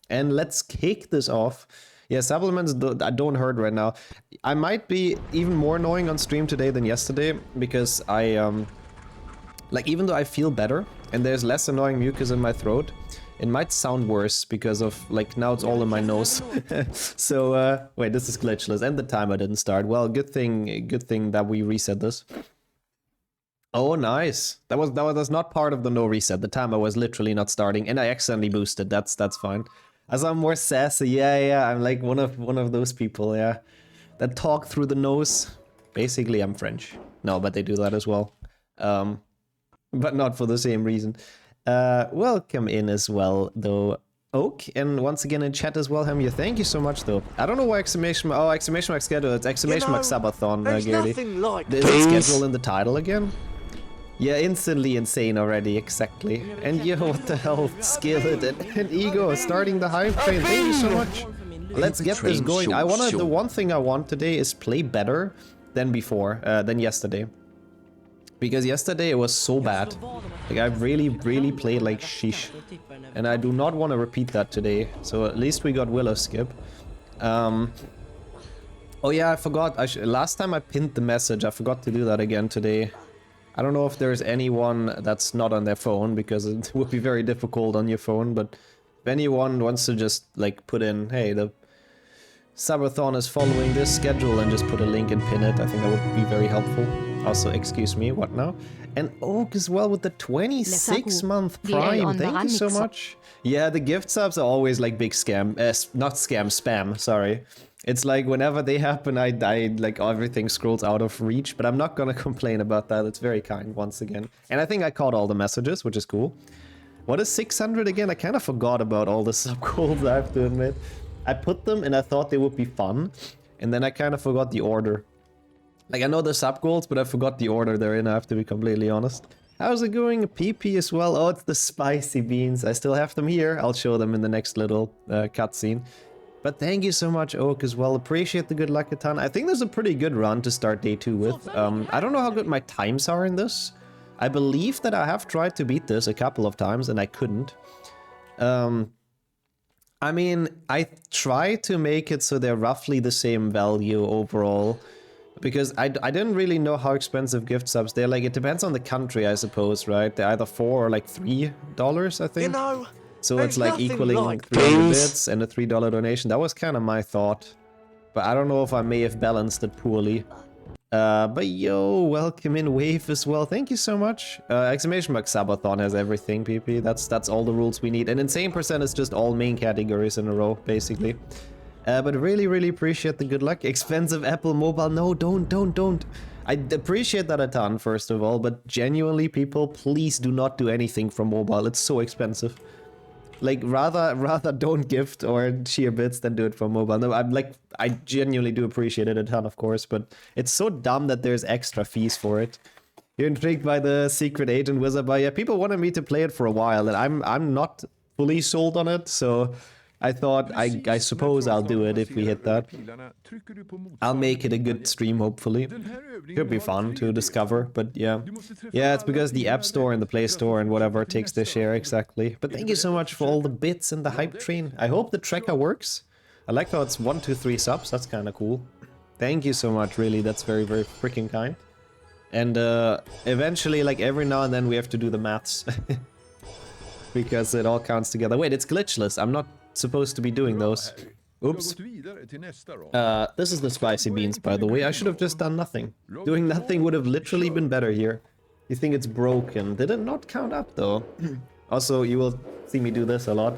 And let's kick this off. Yeah, supplements don't hurt right now. I might be even more annoying on stream today than yesterday because like, even though I feel better and there's less annoying mucus in my throat, it might sound worse because of, like, now it's all in my nose. So, wait, this is glitchless and the timer didn't start. Well, good thing that we reset this. Oh, nice. That was not part of the no reset. The timer was literally not starting and I accidentally boosted. That's fine. As I'm more sassy, yeah, I'm like one of those people, yeah, that talk through the nose. Basically, I'm French. No, but they do that as well. But not for the same reason. Welcome in as well, though, Oak, and once again in chat as well, Hamir. Thank you so much, though. I don't know why exclamation mark schedule. It's exclamation mark Subathon, Gertie. Is it schedule in the title again? Yeah, instantly insane already, exactly. And yo, what the hell, Skillet and Ego starting the hype train. Thank you so much. Let's get this going. The one thing I want today is play better than before, than yesterday. Because yesterday it was so bad. Like, I really played like sheesh. And I do not want to repeat that today. So at least we got Willow Skip. Oh yeah, I forgot. Last time I pinned the message. I forgot to do that again today. I don't know if there's anyone that's not on their phone, because it would be very difficult on your phone, but if anyone wants to just, like, put in, hey, the Subathon is following this schedule, and just put a link and pin it, I think that would be very helpful. Also, excuse me, what now? And Oak as well with the 26-month Prime, thank you so much. Yeah, the gift subs are always like big scam, not scam, spam, sorry. It's like whenever they happen, I like everything scrolls out of reach, but I'm not gonna complain about that. It's very kind once again. And I think I caught all the messages, which is cool. What is 600 again? I kind of forgot about all the sub goals, I have to admit. I put them and I thought they would be fun, and then I kind of forgot the order. Like, I know the sub goals, but I forgot the order they're in, I have to be completely honest. How's it going? PP as well. Oh, it's the spicy beans. I still have them here. I'll show them in the next little cutscene. But thank you so much, Oak, as well. Appreciate the good luck a ton. I think there's a pretty good run to start day 2 with. I don't know how good my times are in this. I believe that I have tried to beat this a couple of times, and I couldn't. I mean, I try to make it so they're roughly the same value overall. Because I didn't really know how expensive gift subs they're. Like, it depends on the country, I suppose, right? They're either $4 or like $3, I think. You know, so it's like equaling like 300 bits and a $3 donation. That was kind of my thought. But I don't know if I may have balanced it poorly. But yo, welcome in Wave as well. Thank you so much. Exclamation mark Subathon has everything, PP. That's all the rules we need. And insane percent is just all main categories in a row, basically. But really appreciate the good luck. Expensive Apple Mobile. No, don't. I appreciate that a ton, first of all, but genuinely, people, please do not do anything from mobile. It's so expensive. Like, rather don't gift or share bits than do it from mobile. No, I genuinely do appreciate it a ton, of course, but it's so dumb that there's extra fees for it. You're intrigued by the Secret Agent Wizard, but yeah, people wanted me to play it for a while, and I'm not fully sold on it, so I thought I suppose I'll do it if we hit that. I'll make it a good stream, hopefully. Could be fun to discover, but yeah. Yeah, it's because the App Store and the Play Store and whatever takes their share, exactly. But thank you so much for all the bits and the hype train. I hope the tracker works. I like how it's 1, 2, 3 subs, that's kind of cool. Thank you so much, really, that's very freaking kind. And eventually, like every now and then, we have to do the maths. Because it all counts together. Wait, it's glitchless, I'm not supposed to be doing those. Oops. This is the spicy beans, by the way. I should have just done nothing. Doing nothing would have literally been better here. You think it's broken. Did it not count up, though? Also, you will see me do this a lot.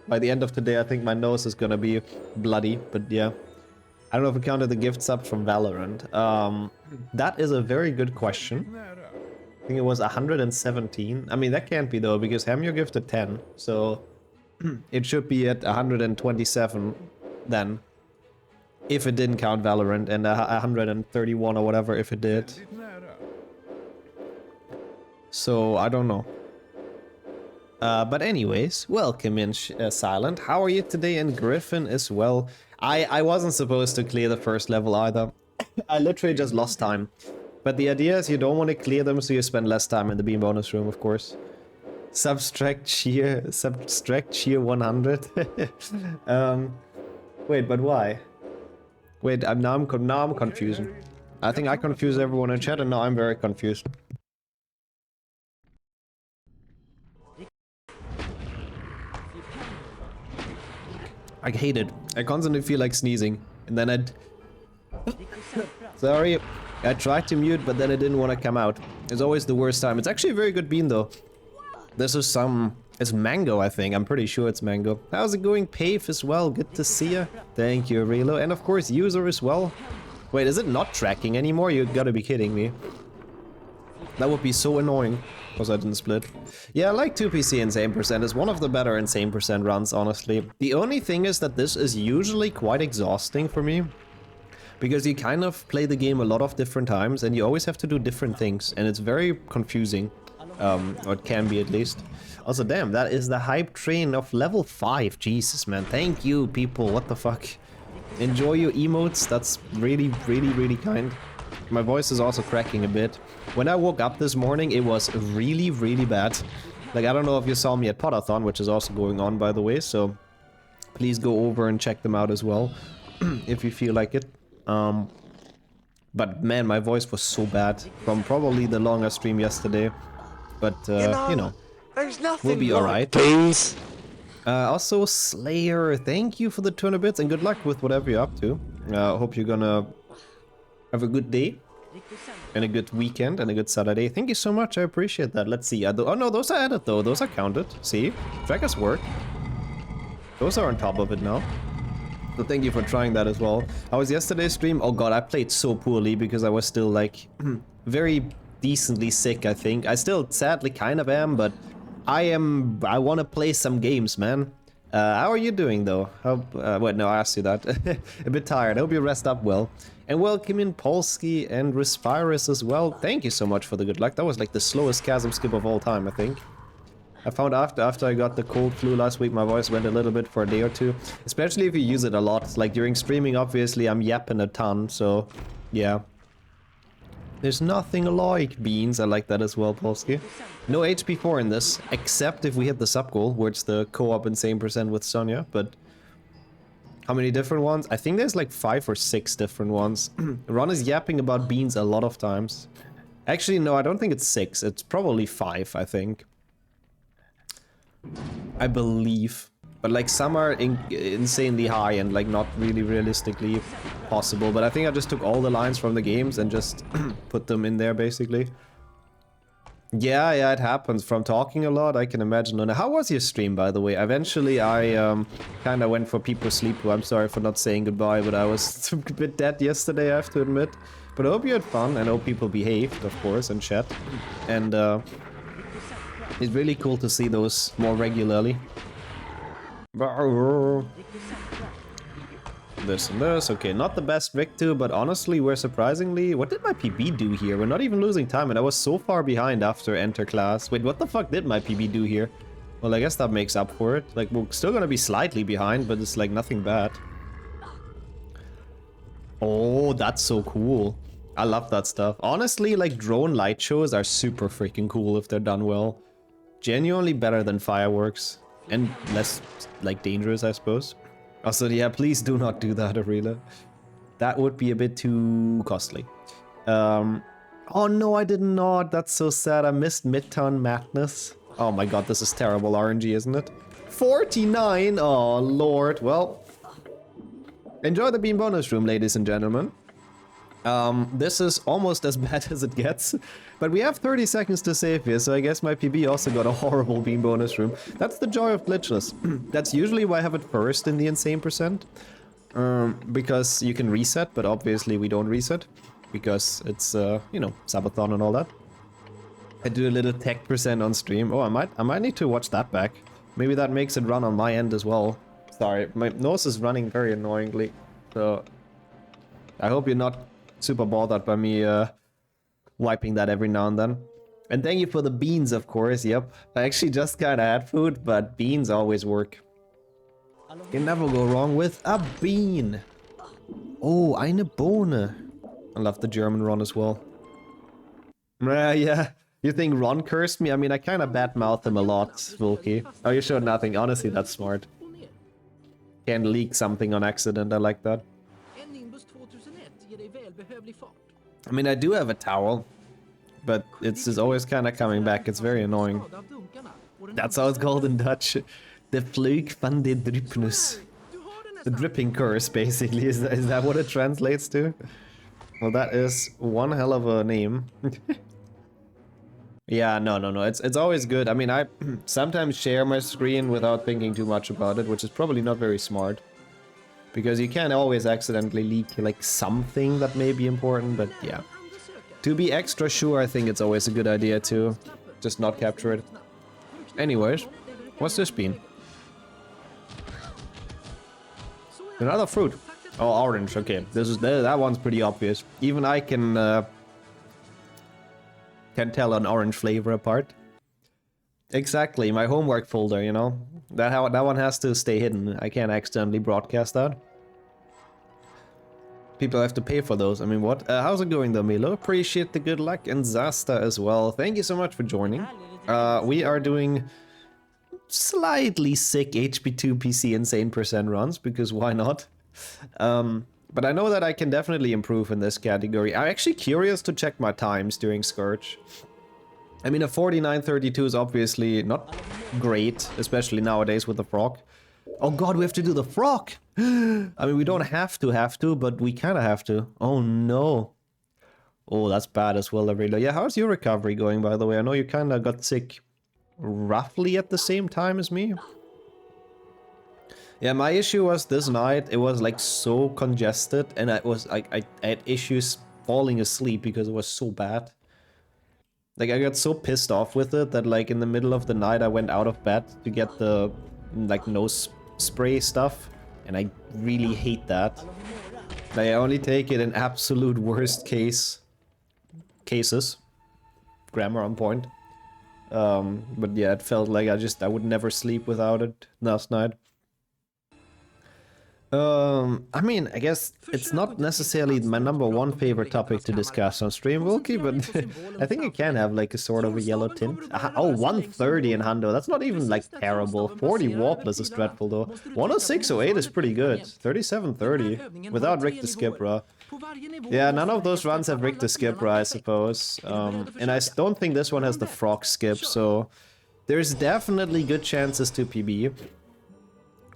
By the end of today, I think my nose is gonna be bloody, but yeah. I don't know if it counted the gift sub from Valorant. That is a very good question. I think it was 117. I mean, that can't be, though, because Hamir gifted 10, so it should be at 127 then, if it didn't count Valorant, and 131 or whatever if it did. So, I don't know. But anyways, welcome in, Silent. How are you today? And Griffin as well. I wasn't supposed to clear the first level either. I literally just lost time. But the idea is you don't want to clear them, so you spend less time in the beam bonus room, of course. Subtract shear 100. Wait, but why? Wait, now I'm confused. I think I confuse everyone in chat, and now I'm very confused. I hate it. I constantly feel like sneezing, and then I'd... Sorry, I tried to mute, but then it didn't want to come out. It's always the worst time. It's actually a very good bean, though. This is it's mango, I think. I'm pretty sure it's mango. How's it going, Pave, as well? Good to see ya. Thank you, Relo. And of course, user as well. Wait, is it not tracking anymore? You gotta be kidding me. That would be so annoying. Because I didn't split. Yeah, I like 2PC Insane Percent. It's one of the better Insane Percent runs, honestly. The only thing is that this is usually quite exhausting for me. Because you kind of play the game a lot of different times and you always have to do different things. And it's very confusing. Or it can be at least. Also, damn, that is the hype train of level 5. Jesus, man. Thank you, people. What the fuck? Enjoy your emotes. That's really, really, really kind. My voice is also cracking a bit. When I woke up this morning, it was really, really bad. Like, I don't know if you saw me at Potathon, which is also going on, by the way, so please go over and check them out as well, if you feel like it. But man, my voice was so bad from probably the longer stream yesterday. But, you know, there's nothing we'll be alright. Please. Also, Slayer, thank you for the 200 bits and good luck with whatever you're up to. Hope you're gonna have a good day. And a good weekend and a good Saturday. Thank you so much, I appreciate that. Let's see. Oh no, those are added though. Those are counted. See? Trackers work. Those are on top of it now. So thank you for trying that as well. How was yesterday's stream? Oh god, I played so poorly because I was still like very decently sick, I think. I still sadly kind of am, but I want to play some games, man. How are you doing though? Wait, no, I asked you that. A bit tired. I hope you rest up well. And welcome in Polsky and Respiris as well. Thank you so much for the good luck. That was like the slowest chasm skip of all time, I think. I found after I got the cold flu last week, my voice went a little bit for a day or two. Especially if you use it a lot. Like during streaming, obviously, I'm yapping a ton, so yeah. There's nothing like beans. I like that as well, Polsky. No HP4 in this, except if we hit the sub goal, where it's the co-op Insane Percent with Sonya, but... How many different ones? I think there's like 5 or 6 different ones. Ron is yapping about beans a lot of times. Actually, no, I don't think it's 6. It's probably 5, I think. I believe. But like some are insanely high and like not really realistically possible. But I think I just took all the lines from the games and just put them in there basically. Yeah, it happens. From talking a lot, I can imagine. And how was your stream, by the way? Eventually, I kind of went for people sleep. I'm sorry for not saying goodbye, but I was a bit dead yesterday, I have to admit. But I hope you had fun. I know people behaved, of course, in chat. And it's really cool to see those more regularly. This and this. Okay, not the best Victor, but honestly, we're surprisingly... What did my PB do here? We're not even losing time, and I was so far behind after enter class. Wait, what the fuck did my PB do here? Well, I guess that makes up for it. Like, we're still gonna be slightly behind, but it's like nothing bad. Oh, that's so cool. I love that stuff. Honestly, like, drone light shows are super freaking cool if they're done well. Genuinely better than fireworks. And less, like, dangerous, I suppose. Also, yeah, please do not do that, Aurelia. That would be a bit too costly. Oh no, I did not. That's so sad. I missed Midtown Madness. Oh my god, this is terrible RNG, isn't it? 49? Oh lord. Well, enjoy the beam bonus room, ladies and gentlemen. This is almost as bad as it gets. But we have 30 seconds to save here, so I guess my PB also got a horrible beam bonus room. That's the joy of glitchless. That's usually why I have it first in the Insane Percent. Because you can reset, but obviously we don't reset. Because it's, you know, Subathon and all that. I do a little tech percent on stream. Oh, I might need to watch that back. Maybe that makes it run on my end as well. Sorry, my nose is running very annoyingly. So, I hope you're not super bothered by me, wiping that every now and then. And thank you for the beans, of course, yep. I actually just kinda had food, but beans always work. You never go wrong with a bean. Oh, eine Bohne. I love the German run as well. Yeah, You think Ron cursed me? I mean, I kind of badmouthed him a lot, Volky. Oh, you showed nothing. Honestly, that's smart. Can't leak something on accident. I like that. I mean, I do have a towel, but it's just always kind of coming back. It's very annoying. That's how it's called in Dutch. The Flug van de Druppnus. The dripping curse, basically. Is that what it translates to? Well, that is one hell of a name. Yeah, no. It's always good. I mean, I sometimes share my screen without thinking too much about it, which is probably not very smart. Because you can always accidentally leak, like, something that may be important, but yeah. To be extra sure, I think it's always a good idea to just not capture it. Anyways, what's this been? Another fruit. Oh, orange. Okay, that one's pretty obvious. Even I can tell an orange flavor apart. Exactly, my homework folder. You know, that one has to stay hidden. I can't accidentally broadcast that. People have to pay for those. I mean, what? How's it going though, Milo? Appreciate the good luck, and Zasta as well. Thank you so much for joining. We are doing slightly sick HP2 PC insane % runs, because why not? But I know that I can definitely improve in this category. I'm actually curious to check my times during Scourge. I mean, a 49:32 is obviously not great, especially nowadays with the frog. Oh god, we have to do the frog! I mean, we don't have to, but we kind of have to. Oh no. Oh, that's bad as well, Aurelio. Yeah, how's your recovery going, by the way? I know you kind of got sick roughly at the same time as me. Yeah, my issue was this night, it was like so congested, and I had issues falling asleep because it was so bad. Like, I got so pissed off with it that, like, in the middle of the night I went out of bed to get the, like, nose spray stuff, and I really hate that. Like, I only take it in absolute worst cases. Grammar on point. But yeah, it felt like I would never sleep without it last night. I mean, I guess it's not necessarily my #1 favorite topic to discuss on stream, Wilkie, but I think it can have like a sort of a yellow tint. Oh, 130 in Hundo, that's not even like terrible. 40 Warpless is dreadful though. 106.08 is pretty good. 37.30 without Richter Skipra. Yeah, none of those runs have Richter Skipra, I suppose. And I don't think this one has the frog skip, so there's definitely good chances to PB.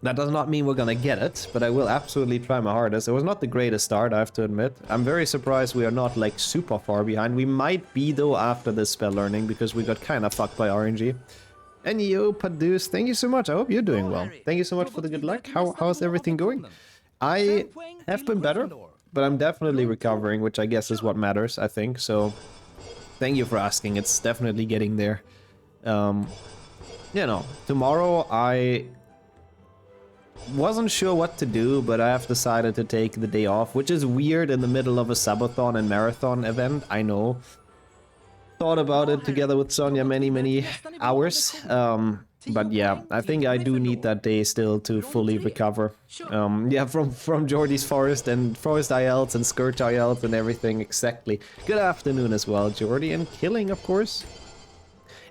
That does not mean we're gonna get it, but I will absolutely try my hardest. It was not the greatest start, I have to admit. I'm very surprised we are not, like, super far behind. We might be, though, after this spell learning, because we got kind of fucked by RNG. And yo, Padus, thank you so much. I hope you're doing well. Thank you so much for the good luck. How's everything going? I have been better, but I'm definitely recovering, which I guess is what matters, I think. So, thank you for asking. It's definitely getting there. You know, tomorrow I wasn't sure what to do, but I have decided to take the day off, which is weird in the middle of a Subathon and marathon event, I know. Thought about it together with Sonia many hours, but yeah, I think I do need that day still to fully recover. Yeah, from Jordy's Forest and Forest IELTS and Scourge IELTS and everything, exactly. Good afternoon as well, Jordy, and Killing, of course.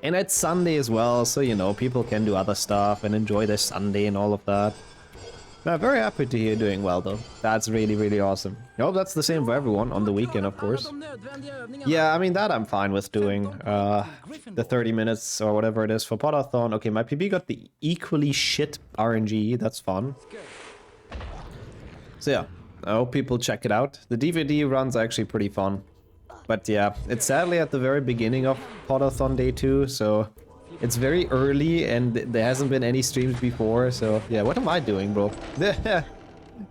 And it's Sunday as well, so you know, people can do other stuff and enjoy their Sunday and all of that. I'm very happy to hear you're doing well, though. That's really awesome. I hope that's the same for everyone on the weekend, of course. Yeah, I mean, that I'm fine with doing. The 30 minutes or whatever it is for Potathon. Okay, my PB got the equally shit RNG. That's fun. So yeah, I hope people check it out. The DVD run's actually pretty fun. But yeah, it's sadly at the very beginning of Potathon Day 2, so it's very early and there hasn't been any streams before, so yeah, what am I doing, bro?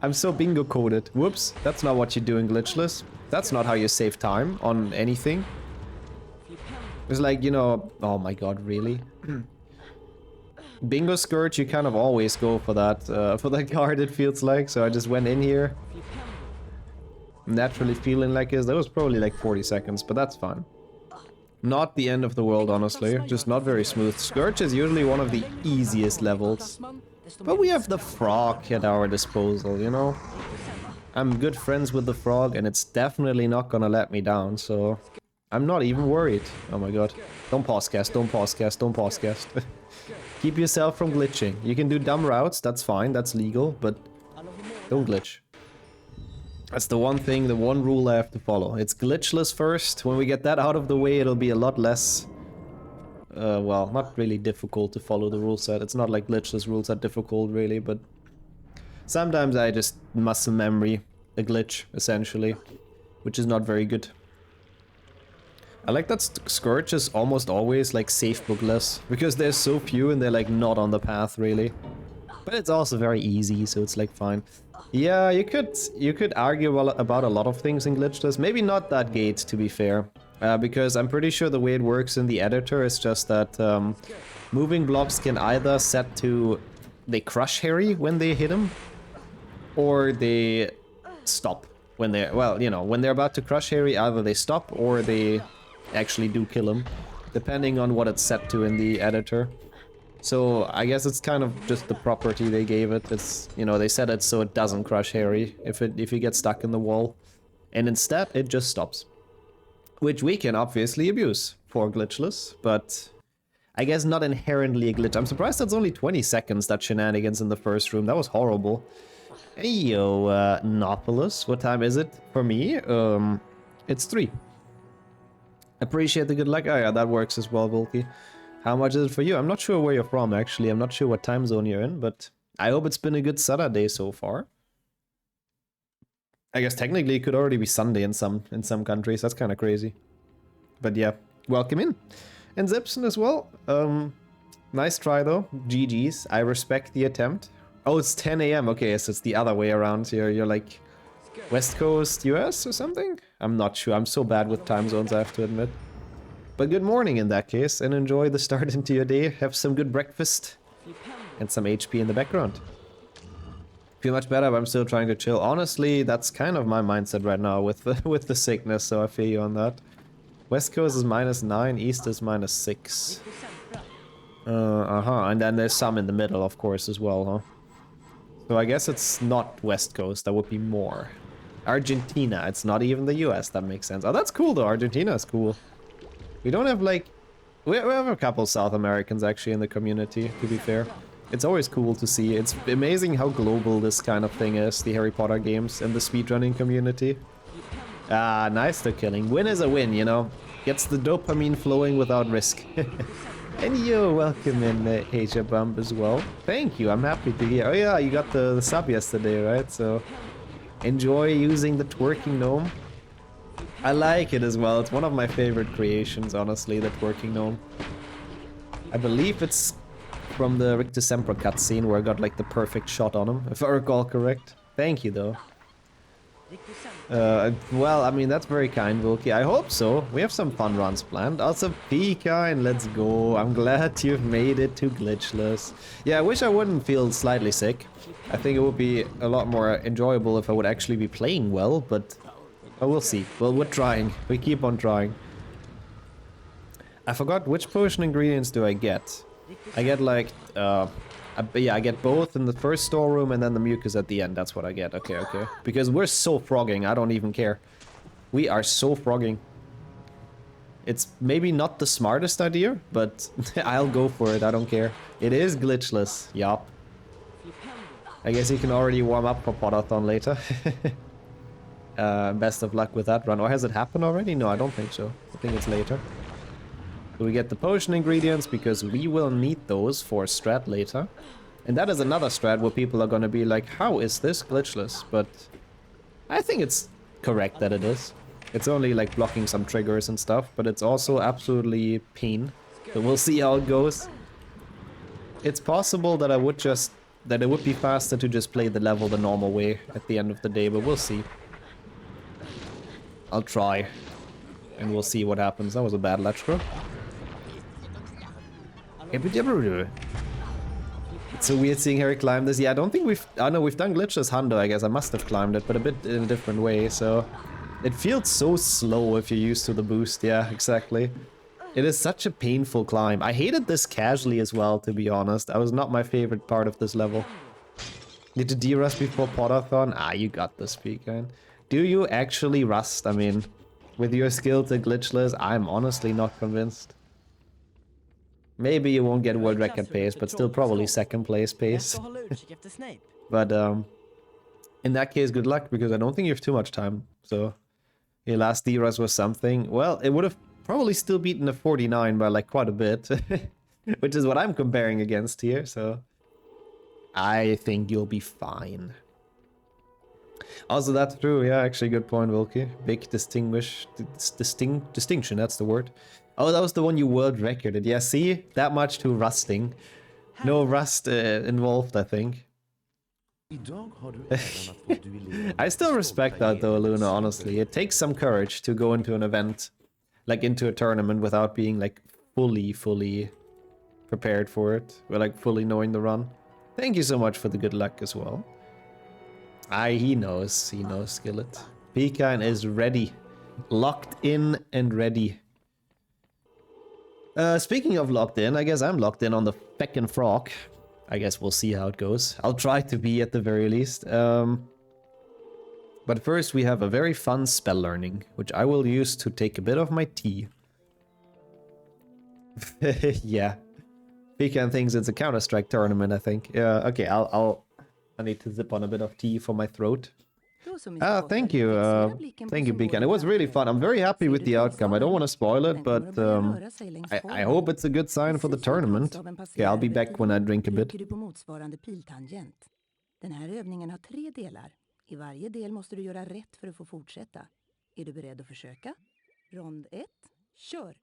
I'm so bingo coded. Whoops, that's not what you're doing, Glitchless. That's not how you save time on anything. It's like, you know, oh my god, really? Bingo Scourge, you kind of always go for that card, it feels like, so I just went in here. Naturally feeling like this. That was probably like 40 seconds, but that's fine. Not the end of the world, honestly. Just not very smooth. Scourge is usually one of the easiest levels. But we have the frog at our disposal, you know? I'm good friends with the frog, and it's definitely not gonna let me down, so I'm not even worried. Oh my god. Don't pause cast, don't pause cast, don't pause cast. Keep yourself from glitching. You can do dumb routes, that's fine, that's legal, but don't glitch. That's the one thing, the one rule I have to follow. It's glitchless first. When we get that out of the way, it'll be a lot less... well, not really difficult to follow the rule set. It's not like glitchless rules are difficult, really, but... sometimes I just muscle memory a glitch, essentially. Which is not very good. I like that Scourge is almost always, like, safe bookless. Because there's so few and they're, like, not on the path, really. But it's also very easy, so it's, like, fine. Yeah, you could argue about a lot of things in glitchless. Maybe not that gate, to be fair. Because I'm pretty sure the way it works in the editor is just that moving blocks can either set to... they crush Harry when they hit him, or they stop when they're... well, you know, when they're about to crush Harry, either they stop or they actually do kill him, depending on what it's set to in the editor. So I guess it's kind of just the property they gave it. It's, you know, they set it so it doesn't crush Harry if he gets stuck in the wall. And instead, it just stops. Which we can obviously abuse for glitchless, but I guess not inherently a glitch. I'm surprised that's only 20 seconds, that shenanigans in the first room. That was horrible. Hey yo, Nopolis, what time is it for me? It's 3. Appreciate the good luck. Oh yeah, that works as well, Volky. How much is it for you? I'm not sure where you're from, actually. I'm not sure what time zone you're in, but I hope it's been a good Saturday so far. I guess technically it could already be Sunday in some countries. That's kind of crazy. But yeah, welcome in. And Zipson as well. Nice try though. GG's. I respect the attempt. Oh, it's 10 AM. Okay, so it's the other way around here. You're like West Coast US or something? I'm not sure. I'm so bad with time zones, I have to admit. But good morning in that case, and enjoy the start into your day. Have some good breakfast and some HP in the background. Feel much better, but I'm still trying to chill. Honestly, that's kind of my mindset right now with the sickness, so I feel you on that. West Coast is -9, East is -6. And then there's some in the middle, of course, as well, huh? So I guess it's not West Coast, that would be more. Argentina, it's not even the US, that makes sense. Oh, that's cool though, Argentina is cool. We don't have like... we have a couple South Americans actually in the community, to be fair. It's always cool to see. It's amazing how global this kind of thing is, the Harry Potter games and the speedrunning community. Ah, nice to killing. Win is a win, you know. Gets the dopamine flowing without risk. And yo, welcome in Asia Bump as well. Thank you, I'm happy to hear. Oh yeah, you got the sub yesterday, right? So enjoy using the twerking gnome. I like it as well. It's one of my favorite creations, honestly, the twerking gnome. I believe it's from the Rick December cutscene where I got like the perfect shot on him, if I recall correct. Thank you though. Well, I mean, that's very kind, Volky. I hope so. We have some fun runs planned. Also, Pika, and let's go. I'm glad you've made it to glitchless. Yeah, I wish I wouldn't feel slightly sick. I think it would be a lot more enjoyable if I would actually be playing well, but we'll see. Well, we're trying. We keep on trying. I forgot which potion ingredients do I get. I get like, yeah, I get both in the first storeroom and then the mucus at the end. That's what I get. Okay, okay. Because we're so frogging, I don't even care. We are so frogging. It's maybe not the smartest idea, but I'll go for it. I don't care. It is glitchless. Yup. I guess you can already warm up for Potathon later. Best of luck with that run. Or has it happened already? No, I don't think so. I think it's later. We get the potion ingredients because we will need those for strat later. And that is another strat where people are gonna be like, how is this glitchless? But I think it's correct that it is. It's only like blocking some triggers and stuff, but it's also absolutely pain. So we'll see how it goes. It's possible that it would be faster to just play the level the normal way at the end of the day, but we'll see. I'll try. And we'll see what happens. That was a bad ledge. It's so weird seeing Harry climb this. Yeah, I don't think we've... oh no, we've done glitchless Hundo, I guess. I must have climbed it, but a bit in a different way, so... it feels so slow if you're used to the boost. Yeah, exactly. It is such a painful climb. I hated this casually as well, to be honest. That was not my favorite part of this level. Need to de-rust before Potathon? Ah, you got this, Pecan. Do you actually rust? I mean... With your skill to glitchless, I'm honestly not convinced. Maybe you won't get world record pace, but still probably second place pace. But in that case, good luck, because I don't think you have too much time. So your last D-Rush was something. Well, it would have probably still beaten the 49 by like quite a bit. Which is what I'm comparing against here, so I think you'll be fine. Also, that's true. Yeah, actually, good point, Wilkie. Big distinction, that's the word. Oh, that was the one you world recorded. Yeah, see? That much to rusting. No rust involved, I think. I still respect that though, Luna, honestly. It takes some courage to go into an event, like into a tournament, without being like fully prepared for it. Or like fully knowing the run. Thank you so much for the good luck as well. He knows, Skillet. Pecan is ready. Locked in and ready. Speaking of locked in, I guess I'm locked in on the feckin' frog. I guess we'll see how it goes. I'll try to be at the very least. But first we have a very fun spell learning, which I will use to take a bit of my tea. Yeah. Pecan thinks it's a Counter-Strike tournament, I think. Yeah, okay, I need to zip on a bit of tea for my throat. Thank you. Thank you, Pecan. It was really fun. I'm very happy with the outcome. I don't want to spoil it, but I hope it's a good sign for the tournament. Okay, I'll be back when I drink a bit. Den här övningen har 3 delar. I varje del måste du göra rätt för att få fortsätta. Är du beredd att försöka? Rond 1, kör!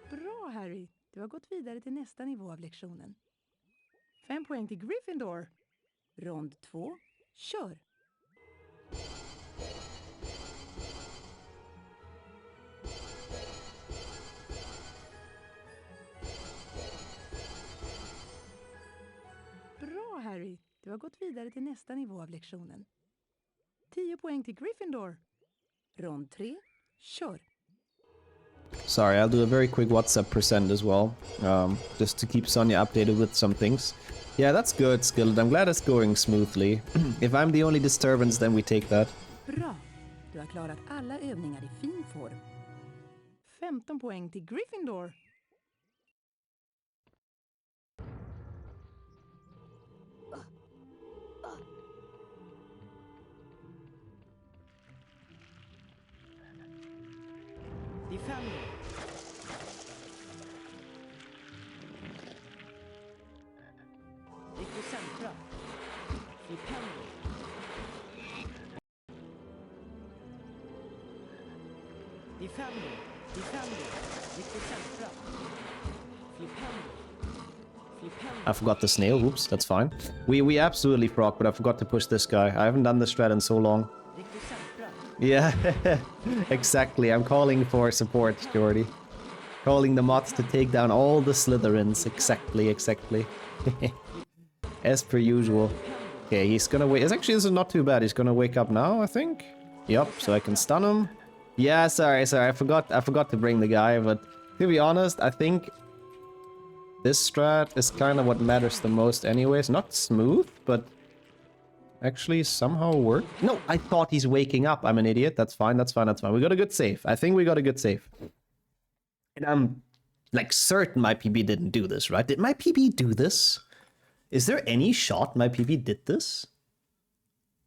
Bra, Harry. Du har gått vidare till nästa nivå av lektionen. 5 poäng till Gryffindor. Rond 2, kör! Bra, Harry. Du har gått vidare till nästa nivå av lektionen. 10 poäng till Gryffindor. Rond 3, kör! Sorry, I'll do a very quick WhatsApp present as well, just to keep Sonia updated with some things. Yeah, that's good, Skillet. I'm glad it's going smoothly. If I'm the only disturbance, then we take that. Bra! Du har klarat alla övningar i fin form. 15 poäng till Gryffindor. Defender. Eccentra. Defender. Defender. Defender. Eccentra. Defender. I forgot the snail. Oops, that's fine. We absolutely proc, but I forgot to push this guy. I haven't done this strat in so long. Yeah, exactly. I'm calling for support, Jordy. Calling the mods to take down all the Slytherins. Exactly. As per usual. Okay, he's gonna wait. Actually, this is not too bad. He's gonna wake up now, I think. Yup, so I can stun him. Yeah, sorry. I forgot to bring the guy, but to be honest, I think this strat is kind of what matters the most anyways. Not smooth, but actually somehow worked. No, I thought he's waking up. I'm an idiot. That's fine. We got a good save. I think we got a good save. And I'm like certain my PB didn't do this, right? Did my PB do this? Is there any shot my PB did this?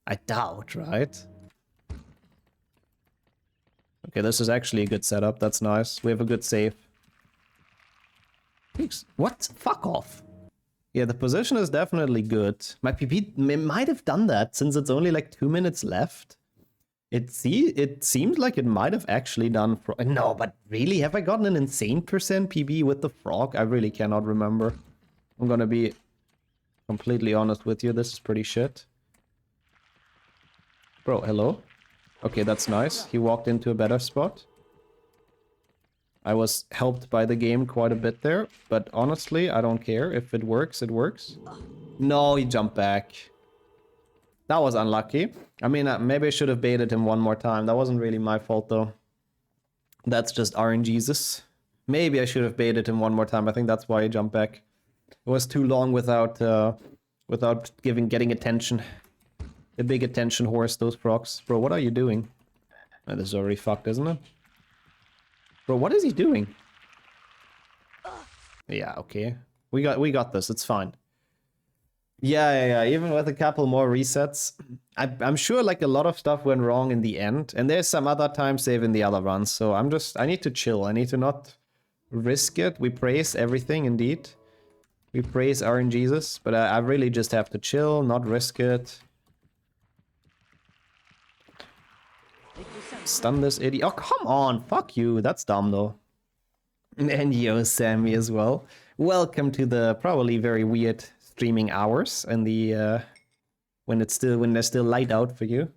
I doubt, right? Okay, this is actually a good setup. That's nice. We have a good save. What? Fuck off. Yeah, the position is definitely good. My PP might have done that since it's only like 2 minutes left. It seems like it might have actually done... No, but really? Have I gotten an insane percent PB with the frog? I really cannot remember. I'm gonna be completely honest with you. This is pretty shit. Bro, hello? Okay, that's nice. He walked into a better spot. I was helped by the game quite a bit there, but honestly, I don't care. If it works, it works. No, he jumped back. That was unlucky. I mean, maybe I should have baited him one more time. That wasn't really my fault, though. That's just RNGesus. Maybe I should have baited him one more time. I think that's why he jumped back. It was too long without getting attention. A big attention horse, those procs. Bro, what are you doing? Oh, this is already fucked, isn't it? Bro, what is he doing? Yeah, okay. We got this, it's fine. Yeah. Even with a couple more resets, I'm sure like a lot of stuff went wrong in the end, and there's some other time save in the other runs, so I need to chill. I need to not risk it. We praise everything, indeed. We praise RNGesus, but I really just have to chill, not risk it. Stun this idiot. Oh, come on, fuck you. That's dumb, though. And yo, Sammy as well. Welcome to the probably very weird streaming hours and the when there's still light out for you,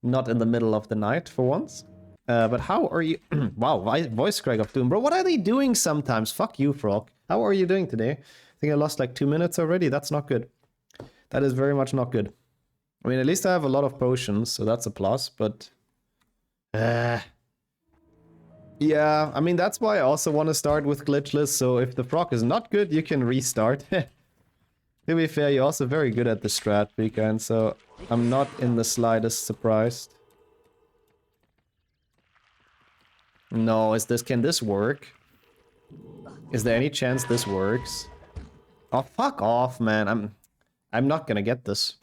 not in the middle of the night for once. But how are you? Wow, voice crack of doom, bro. What are they doing sometimes? Fuck you, Frog. How are you doing today? I think I lost like 2 minutes already. That's not good. That is very much not good. I mean, at least I have a lot of potions, so that's a plus. But yeah, I mean, that's why I also want to start with glitchless, so if the frog is not good, you can restart. To be fair, you're also very good at the strat, Pecan, so I'm not in the slightest surprised. No, can this work? Is there any chance this works? Oh, fuck off, man. I'm not gonna get this.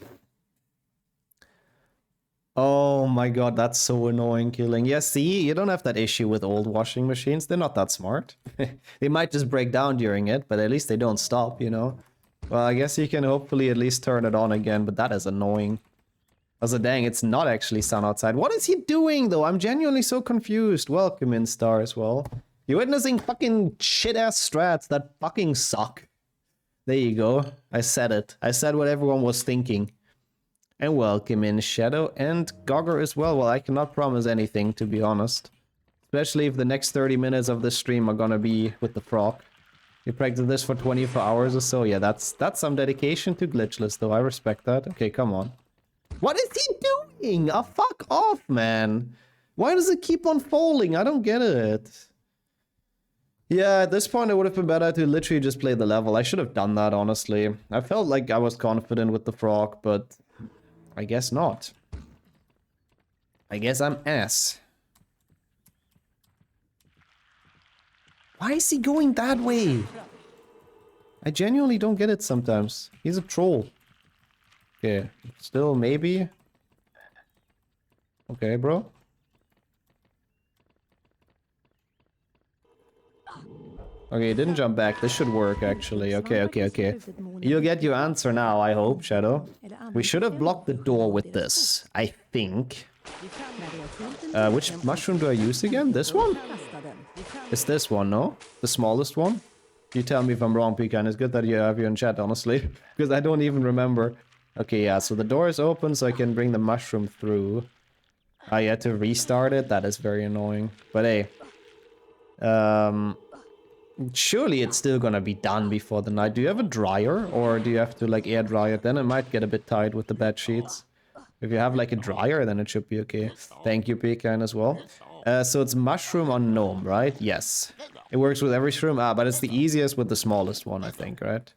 Oh my god, that's so annoying, Killing. Yeah, see, you don't have that issue with old washing machines. They're not that smart. They might just break down during it, but at least they don't stop, you know? Well, I guess you can hopefully at least turn it on again, but that is annoying. Also, dang, it's not actually sun outside. What is he doing, though? I'm genuinely so confused. Welcome in, Star, as well. You're witnessing fucking shit-ass strats that fucking suck. There you go. I said it. I said what everyone was thinking. And welcome in, Shadow, and Gogger as well. Well, I cannot promise anything, to be honest. Especially if the next 30 minutes of the stream are gonna be with the frog. You practice this for 24 hours or so. Yeah, that's some dedication to glitchless, though. I respect that. Okay, come on. What is he doing? Oh, fuck off, man. Why does it keep on falling? I don't get it. Yeah, at this point it would have been better to literally just play the level. I should have done that, honestly. I felt like I was confident with the frog, but I guess not. I guess I'm ass. Why is he going that way? I genuinely don't get it sometimes. He's a troll. Okay, still maybe. Okay, bro. Okay, it didn't jump back. This should work, actually. Okay. You'll get your answer now, I hope, Shadow. We should have blocked the door with this, I think. Which mushroom do I use again? This one? It's this one, no? The smallest one? You tell me if I'm wrong, Pecan. It's good that you have you in chat, honestly. Because I don't even remember. Okay, yeah, so the door is open so I can bring the mushroom through. I had to restart it. That is very annoying. But hey. Surely it's still gonna be done before the night. Do you have a dryer? Or do you have to, like, air dry it? Then it might get a bit tight with the bed sheets. If you have, like, a dryer, then it should be okay. Thank you, Pecan, as well. So it's mushroom on gnome, right? Yes. It works with every shroom. Ah, but it's the easiest with the smallest one, I think, right?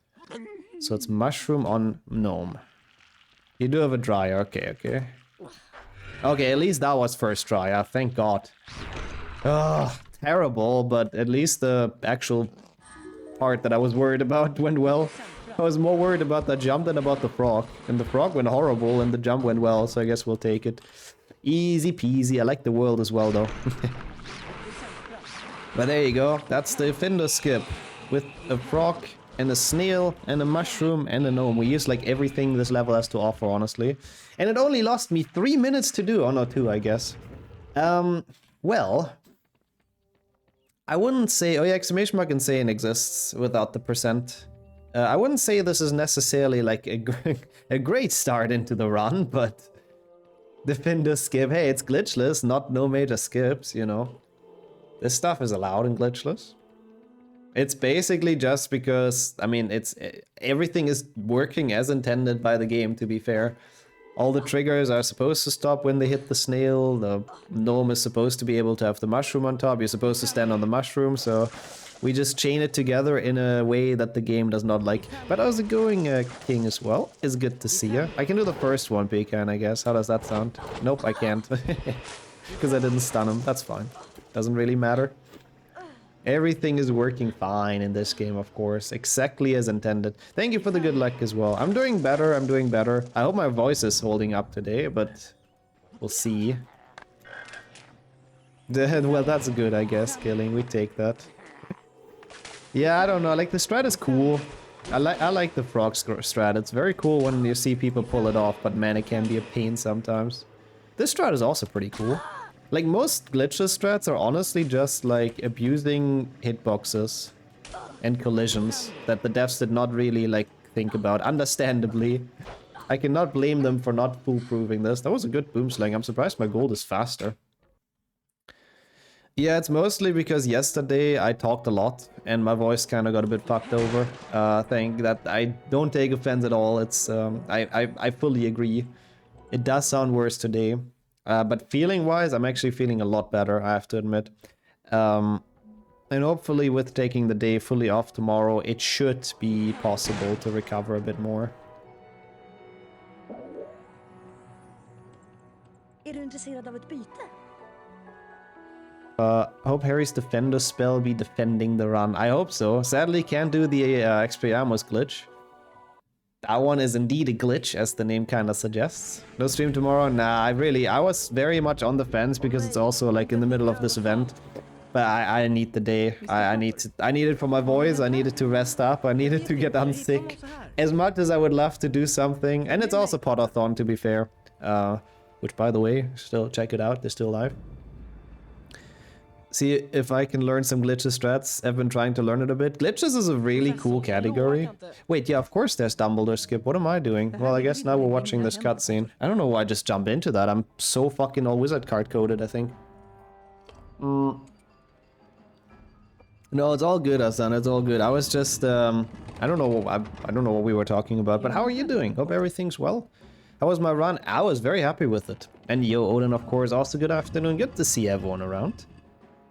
So it's mushroom on gnome. You do have a dryer. Okay. Okay, at least that was first try. Ah, thank God. Ugh. Terrible, but at least the actual part that I was worried about went well. I was more worried about the jump than about the frog. And the frog went horrible and the jump went well, so I guess we'll take it. Easy peasy. I like the world as well, though. But there you go. That's the Finder skip. With a frog and a snail and a mushroom and a gnome. We used like everything this level has to offer, honestly. And it only lost me 3 minutes to do. Oh no, 2, I guess. Well... I wouldn't say... Oh yeah, exclamation mark insane exists without the percent. I wouldn't say this is necessarily like a great start into the run, but... Defender skip. Hey, it's glitchless, not no major skips, you know. This stuff is allowed in glitchless. It's basically just because... I mean, everything is working as intended by the game, to be fair. All the triggers are supposed to stop when they hit the snail. The gnome is supposed to be able to have the mushroom on top. You're supposed to stand on the mushroom, so we just chain it together in a way that the game does not like. But how's it going, King, as well? It's good to see you. I can do the first one, Pecan, I guess. How does that sound? Nope, I can't. Because I didn't stun him. That's fine. Doesn't really matter. Everything is working fine in this game, of course, exactly as intended. Thank you for the good luck as well. I'm doing better, I'm doing better. I hope my voice is holding up today, but we'll see. Well, that's good, I guess, Killing. We take that. Yeah, I don't know, like, the strat is cool. I like the frog strat. It's very cool when you see people pull it off, but man, it can be a pain sometimes. This strat is also pretty cool. Like, most glitchless strats are honestly just, like, abusing hitboxes and collisions that the devs did not really, like, think about, understandably. I cannot blame them for not foolproofing this. That was a good boom slang. I'm surprised my gold is faster. Yeah, it's mostly because yesterday I talked a lot and my voice kind of got a bit fucked over. Think that I don't take offense at all. It's, I fully agree. It does sound worse today. But feeling-wise, I'm actually feeling a lot better, I have to admit. And hopefully with taking the day fully off tomorrow, it should be possible to recover a bit more. Är du intresserad av ett byte? Hope Harry's defender spell be defending the run. I hope so. Sadly, can't do the Expelliarmus glitch. That one is indeed a glitch, as the name kind of suggests. No stream tomorrow? Nah, I was very much on the fence because it's also like in the middle of this event. But I need the day. I need it for my voice. I needed to rest up. I needed to get unsick. As much as I would love to do something, and it's also Potathon to be fair. Which, by the way, still check it out. They're still live. See if I can learn some glitches strats. I've been trying to learn it a bit. Glitches is a really cool category. Wait, yeah, of course there's Dumbledore skip. What am I doing? Well, I guess now we're watching this cutscene. I don't know why I just jump into that. I'm so fucking all wizard card coded, I think. No, it's all good, Hassan. It's all good. I was just, I don't know. I don't know what we were talking about, but how are you doing? Hope everything's well. How was my run? I was very happy with it. And yo, Odin, of course, also good afternoon. Good to see everyone around.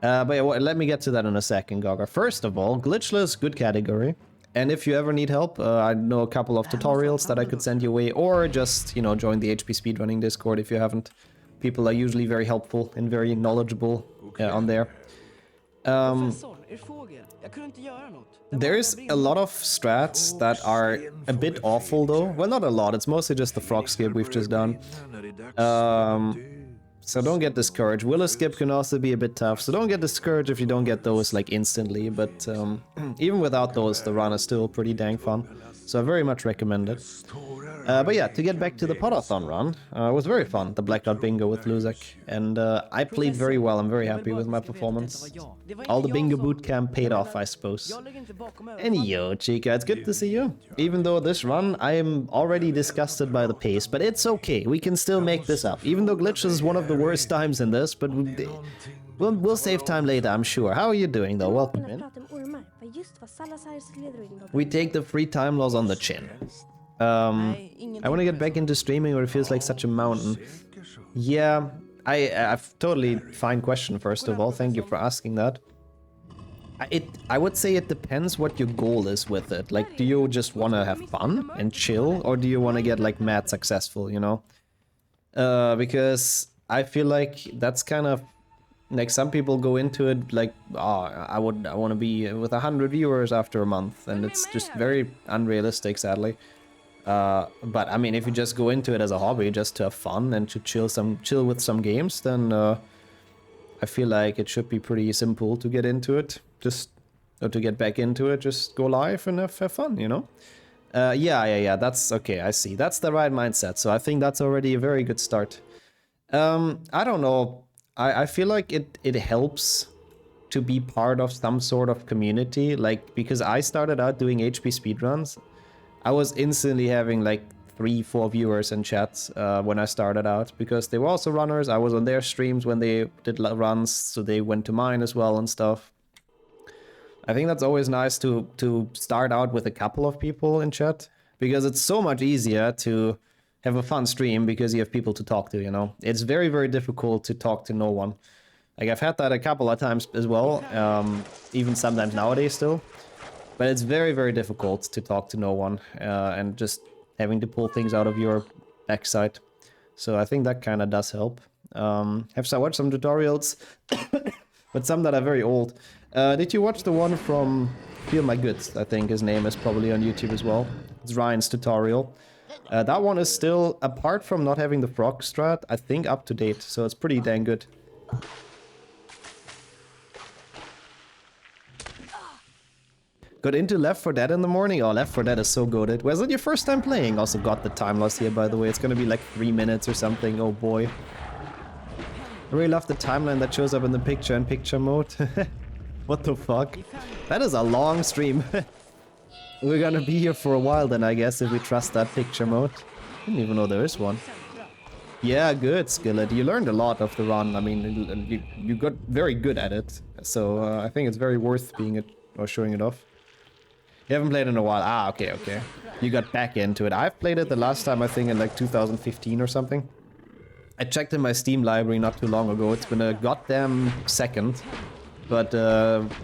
But yeah, let me get to that in a second, Gogger. First of all, glitchless, good category. And if you ever need help, I know a couple of tutorials that I could send your way, or just, you know, join the HP Speedrunning Discord if you haven't. People are usually very helpful and very knowledgeable on there. There's a lot of strats that are a bit awful though. Well, not a lot, it's mostly just the frog skip we've just done. So don't get discouraged. Willow skip can also be a bit tough, so don't get discouraged if you don't get those like instantly, but even without those, the run is still pretty dang fun. So I very much recommend it. But yeah, to get back to the Potathon run, it was very fun, the Blackout Bingo with Luzak, and I played very well. I'm very happy with my performance. All the bingo bootcamp paid off, I suppose. And yo, Chica, it's good to see you. Even though this run, I am already disgusted by the pace, but it's okay, we can still make this up. Even though glitches is one of the worst times in this, but we'll save time later, I'm sure. How are you doing though? Welcome in. We take the free time loss on the chin. I want to get back into streaming where it feels like such a mountain. Yeah, I've totally fine question first of all. Thank you for asking that. I would say it depends what your goal is with it. Like, do you just want to have fun and chill, or do you want to get like mad successful, you know? Because I feel like that's kind of like some people go into it like, oh, I want to be with 100 viewers after a month, and it's just very unrealistic, sadly. But I mean, if you just go into it as a hobby, just to have fun and to chill with some games, then I feel like it should be pretty simple to get into it. Or to get back into it, just go live and have fun, you know? Yeah, that's okay, I see. That's the right mindset, so I think that's already a very good start. I don't know. I feel like it helps to be part of some sort of community, like, because I started out doing HP speedruns. I was instantly having like 3-4 viewers in chats when I started out, because they were also runners. I was on their streams when they did runs, so they went to mine as well and stuff. I think that's always nice to start out with a couple of people in chat, because it's so much easier to have a fun stream because you have people to talk to, you know? It's very, very difficult to talk to no one. Like, I've had that a couple of times as well, even sometimes nowadays still. But it's very, very difficult to talk to no one, and just having to pull things out of your backside. So I think that kind of does help. Have watched some tutorials, but some that are very old. Did you watch the one from Feel My Goods? I think his name is probably on YouTube as well. It's Ryan's tutorial. That one is still, apart from not having the frog strat, I think up to date. So it's pretty dang good. Got into Left 4 Dead in the morning? Oh, Left 4 Dead is so good. Was it your first time playing? Also got the time loss here, by the way. It's gonna be like 3 minutes or something. Oh boy. I really love the timeline that shows up in the picture-in-picture mode. What the fuck? That is a long stream. We're gonna be here for a while then, I guess, if we trust that picture mode. Didn't even know there is one. Yeah, good, Skillet. You learned a lot of the run. I mean, you got very good at it. So I think it's very worth being it or showing it off. You haven't played in a while. Ah, okay, okay. You got back into it. I've played it the last time, I think, in like 2015 or something. I checked in my Steam library not too long ago. It's been a goddamn second. But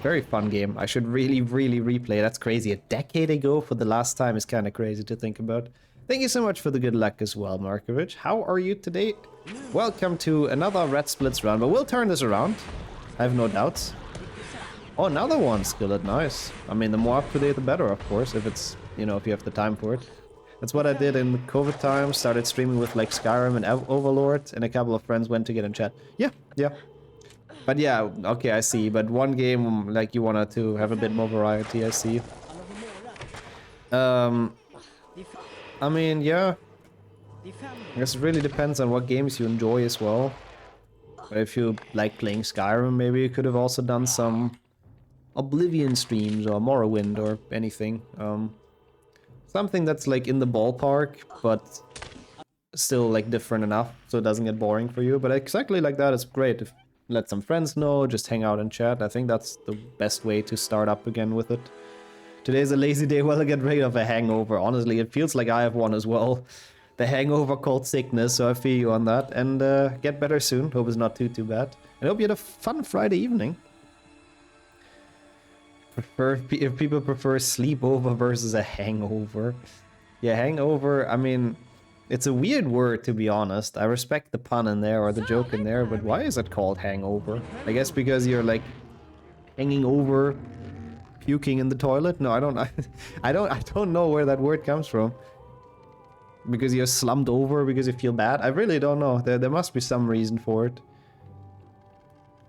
very fun game. I should really, really replay. That's crazy. A decade ago for the last time is kind of crazy to think about. Thank you so much for the good luck as well, Markovich. How are you today? Welcome to another Red Splits run, but we'll turn this around. I have no doubts. Oh, another one, Skillet. Nice. I mean, the more up to date, the better, of course, if it's, you know, if you have the time for it. That's what I did in COVID time. Started streaming with like Skyrim and Overlord, and a couple of friends went to get in chat. Yeah, yeah. But yeah, okay, I see. But one game, like, you wanted to have a bit more variety, I see. I mean, yeah. I guess it really depends on what games you enjoy as well. But if you like playing Skyrim, maybe you could have also done some Oblivion streams or Morrowind or anything. Something that's like in the ballpark, but still like different enough so it doesn't get boring for you. But exactly like that is great. If let some friends know, just hang out and chat. I think that's the best way to start up again with it. Today's a lazy day. Well, I get rid of a hangover. Honestly, it feels like I have one as well. The hangover called sickness, so I feel you on that. And get better soon. Hope it's not too bad. And hope you had a fun Friday evening. If people prefer sleepover versus a hangover. Yeah, hangover, I mean, it's a weird word, to be honest. I respect the pun in there or the joke in there, but why is it called hangover? I guess because you're like hanging over, puking in the toilet? No, I don't know where that word comes from. Because you're slumped over because you feel bad? I really don't know. There must be some reason for it.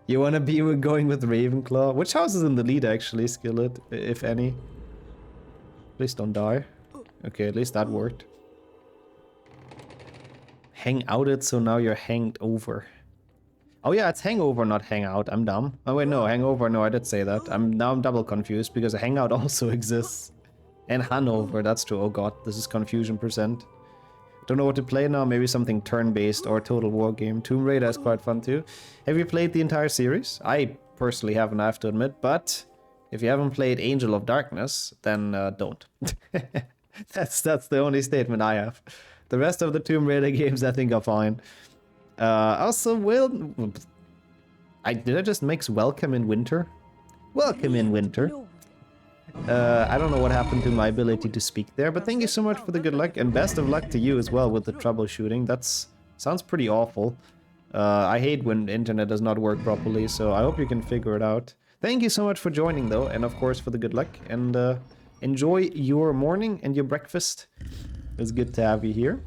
You wanna be going with Ravenclaw? Which house is in the lead actually, Skillet, if any? Please don't die. Okay, at least that worked. Hang outed, so now you're hanged over. Oh yeah, it's hangover, not hangout. I'm dumb. Oh wait, no, hangover. No, I did say that. Now I'm double confused because a hangout also exists. And Hanover, that's true. Oh god, this is confusion %. Don't know what to play now. Maybe something turn-based or Total War game. Tomb Raider is quite fun too. Have you played the entire series? I personally haven't, I have to admit. But if you haven't played Angel of Darkness, then don't. That's the only statement I have. The rest of the Tomb Raider games I think are fine. Also, did I just mix Welcome in Winter? Welcome in Winter. I don't know what happened to my ability to speak there, but thank you so much for the good luck, and best of luck to you as well with the troubleshooting. Sounds pretty awful. I hate when the internet does not work properly, so I hope you can figure it out. Thank you so much for joining though, and of course for the good luck, and enjoy your morning and your breakfast. It's good to have you here.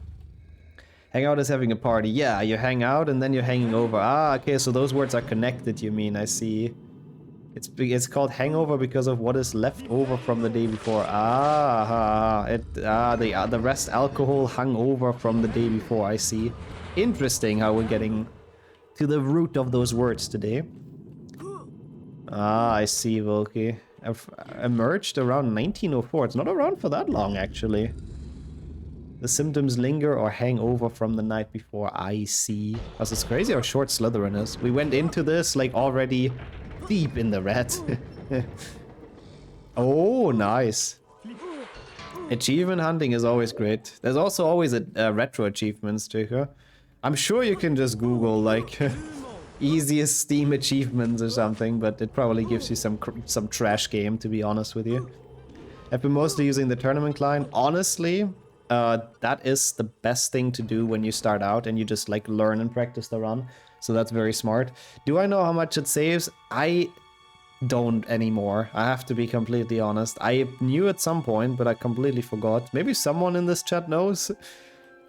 Hang out is having a party. Yeah, you hang out and then you're hanging over. Ah, okay, so those words are connected, you mean, I see. It's called hangover because of what is left over from the day before. The rest alcohol hung over from the day before, I see. Interesting how we're getting to the root of those words today. Ah, I see, Volky. Emerged around 1904. It's not around for that long, actually. The symptoms linger or hang over from the night before, I see. That's it's crazy how short Slytherin is. We went into this, like, already deep in the red. Oh, nice. Achievement hunting is always great. There's also always a retro achievements, Jacob. I'm sure you can just Google like easiest Steam achievements or something, but it probably gives you some trash game, to be honest with you. I've been mostly using the tournament client. Honestly, that is the best thing to do when you start out and you just like learn and practice the run. So that's very smart. Do I know how much it saves? I don't anymore. I have to be completely honest. I knew at some point, but I completely forgot. Maybe someone in this chat knows.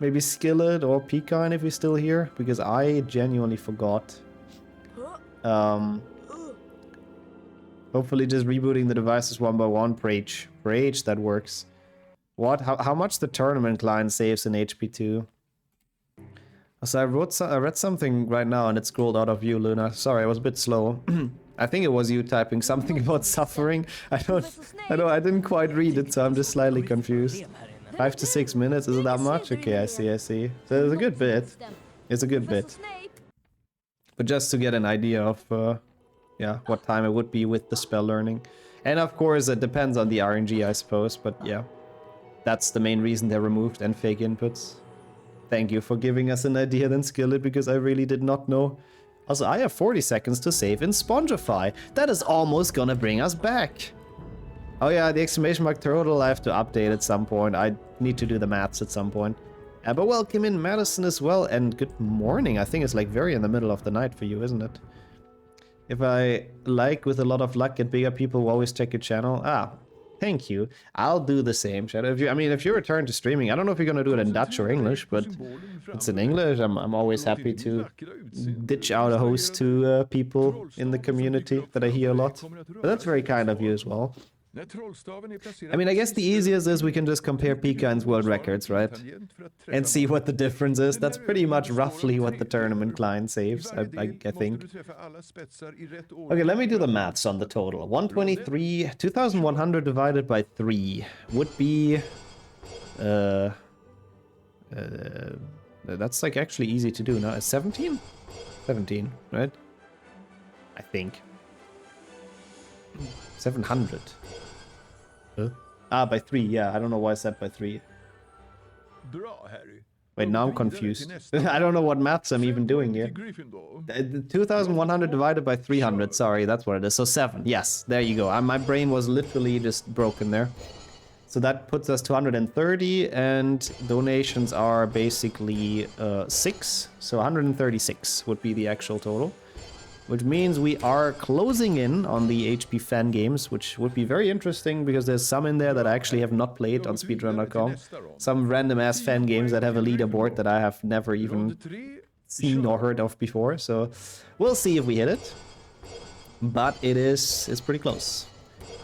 Maybe Skillet or Pecan if he's still here, because I genuinely forgot. Hopefully just rebooting the devices one by one. Prage, that works. What? How much the tournament client saves in HP2? So I read something right now and it scrolled out of view, Luna. Sorry, I was a bit slow. I think it was you typing something about suffering. I didn't quite read it, so I'm just slightly confused. 5 to 6 minutes, is it that much? Okay, I see. So it's a good bit. It's a good bit. But just to get an idea of, yeah, what time it would be with the spell learning. And of course, it depends on the RNG, I suppose, but yeah. That's the main reason they removed and fake inputs. Thank you for giving us an idea then, Skillet, because I really did not know. Also, I have 40 seconds to save in Spongify. That is almost gonna bring us back. Oh yeah, the exclamation mark turtle I have to update at some point. I need to do the maths at some point. But welcome in Madison as well, and good morning. I think it's like very in the middle of the night for you, isn't it? If I like with a lot of luck get bigger people who always check your channel. Thank you. I'll do the same, Shadow. If you return to streaming, I don't know if you're gonna do it in Dutch or English, but it's in English. I'm always happy to ditch out a host to people in the community that I hear a lot. But that's very kind of you as well. I mean, I guess the easiest is we can just compare Pecan's world records, right? And see what the difference is. That's pretty much roughly what the tournament client saves, I think. Okay, let me do the maths on the total. 123, 2,100 divided by 3 would be... that's like actually easy to do now. 17? 17, right? I think. 700. By 3, yeah. I don't know why I said by 3. Wait, now I'm confused. I don't know what maths I'm even doing here. 2,100 divided by 300. Sorry, that's what it is. So 7. Yes, there you go. My brain was literally just broken there. So that puts us to 130, and donations are basically 6. So 136 would be the actual total. Which means we are closing in on the HP fan games, which would be very interesting because there's some in there that I actually have not played on speedrun.com. Some random ass fan games that have a leaderboard that I have never even seen or heard of before. So we'll see if we hit it. But it's pretty close.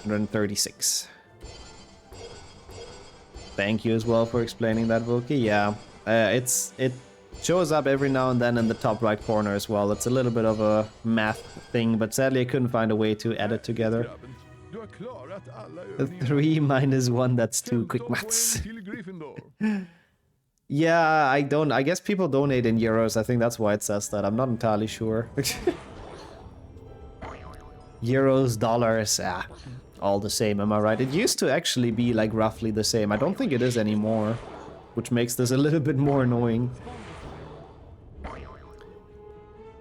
136. Thank you as well for explaining that, Volky. Yeah, it shows up every now and then in the top right corner as well. It's a little bit of a math thing, but sadly I couldn't find a way to add it together. 3 minus 1, that's 2. Quick maths. Yeah, I guess people donate in euros. I think that's why it says that. I'm not entirely sure. Euros, dollars, all the same, am I right? It used to actually be like roughly the same. I don't think it is anymore, which makes this a little bit more annoying.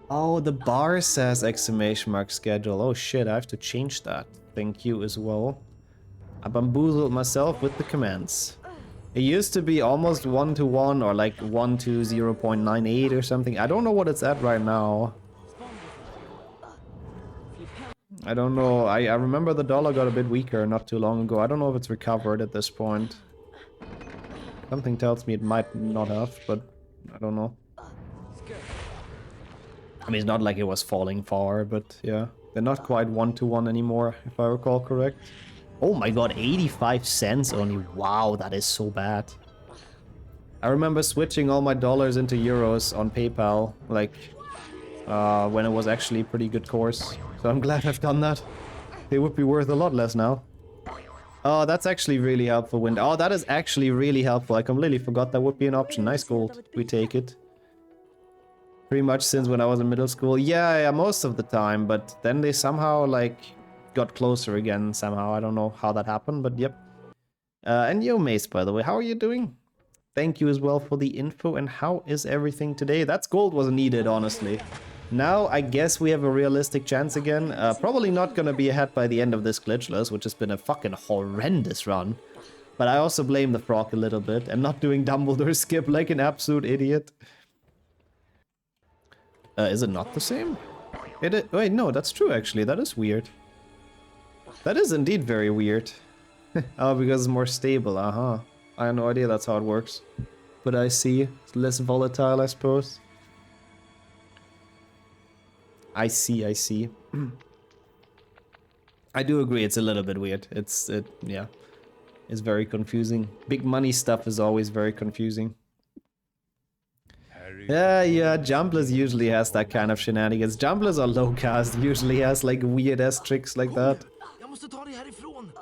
Oh, the bar says exclamation mark schedule. Oh shit, I have to change that. Thank you as well. I bamboozled myself with the commands. It used to be almost 1-to-1 or like 1 to 0.98 or something. I don't know what it's at right now. I don't know. I remember the dollar got a bit weaker not too long ago. I don't know if it's recovered at this point. Something tells me it might not have, but I don't know. I mean, it's not like it was falling far, but yeah. They're not quite 1-to-1 anymore, if I recall correct. Oh my god, 85 cents only. Wow, that is so bad. I remember switching all my dollars into euros on PayPal, like, when it was actually a pretty good course. So I'm glad I've done that. They would be worth a lot less now. Oh, that's actually really helpful, Wind. Oh, that is actually really helpful. I completely forgot that would be an option. Nice gold. We take it. Pretty much since when I was in middle school. Yeah, most of the time, but then they somehow, like, got closer again somehow. I don't know how that happened, but yep. And yo, Mace, by the way, how are you doing? Thank you as well for the info. And how is everything today? That's gold was needed, honestly. Now, I guess we have a realistic chance again. Probably not gonna be ahead by the end of this glitchless, which has been a fucking horrendous run. But I also blame the frog a little bit and not doing Dumbledore skip like an absolute idiot. Is it not the same? Wait, no, that's true actually. That is weird. That is indeed very weird. Oh, because it's more stable, uh-huh. I have no idea that's how it works. But I see. It's less volatile, I suppose. I see. I do agree it's a little bit weird. Yeah. It's very confusing. Big money stuff is always very confusing. Yeah, Jumbless usually has that kind of shenanigans. Jumbless or Lowcast usually has like weird-ass tricks like that.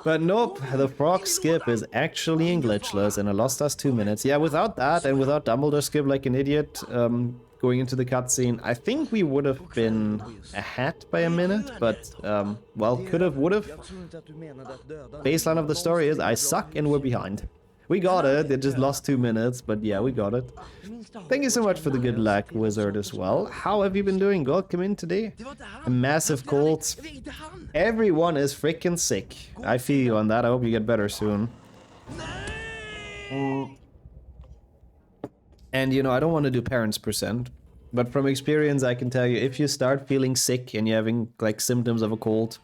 But nope, the frog skip is actually in glitchless and it lost us 2 minutes. Yeah, without that and without Dumbledore skip like an idiot, going into the cutscene, I think we would have been ahead by a minute, but, well, could have, would have. Baseline of the story is I suck and we're behind. We got it, it just lost 2 minutes, but yeah, we got it. Thank you so much for the good luck, Wizard, as well. How have you been doing? Welcome in today. A massive cold. Everyone is freaking sick. I feel you on that, I hope you get better soon. And, you know, I don't want to do parents percent, but from experience I can tell you, if you start feeling sick and you're having, like, symptoms of a cold,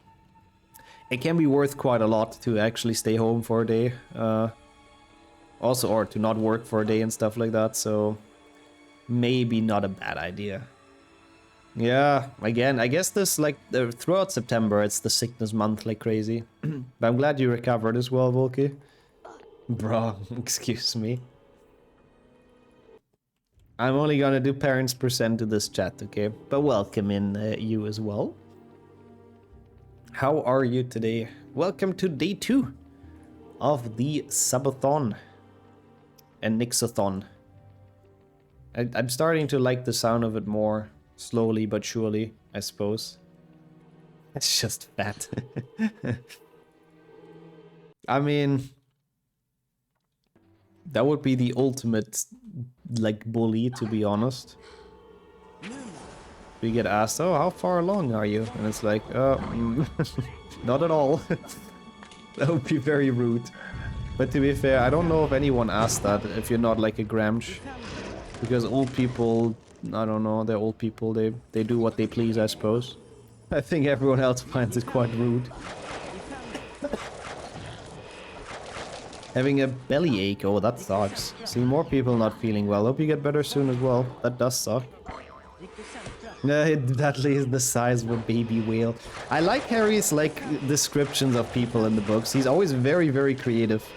it can be worth quite a lot to actually stay home for a day. Also, or to not work for a day and stuff like that, so maybe not a bad idea. Yeah, again, I guess this, like, throughout September, it's the sickness month like crazy. But I'm glad you recovered as well, Volky. Bro, excuse me. I'm only gonna do parents percent to this chat, okay? But welcome in, you as well. How are you today? Welcome to day 2 of the Subathon and Nixxothon. I'm starting to like the sound of it more, slowly but surely, I suppose. It's just fat. I mean, that would be the ultimate, like, bully, to be honest. We get asked, oh, how far along are you? And it's like, not at all. That would be very rude. But to be fair, I don't know if anyone asked that if you're not like a Gramsh. Because old people, I don't know, they're old people, they do what they please, I suppose. I think everyone else finds it quite rude. Having a bellyache, oh that sucks. See, more people not feeling well, hope you get better soon as well. That does suck. That is the size of a baby whale. I like Harry's, like, descriptions of people in the books. He's always very, very creative.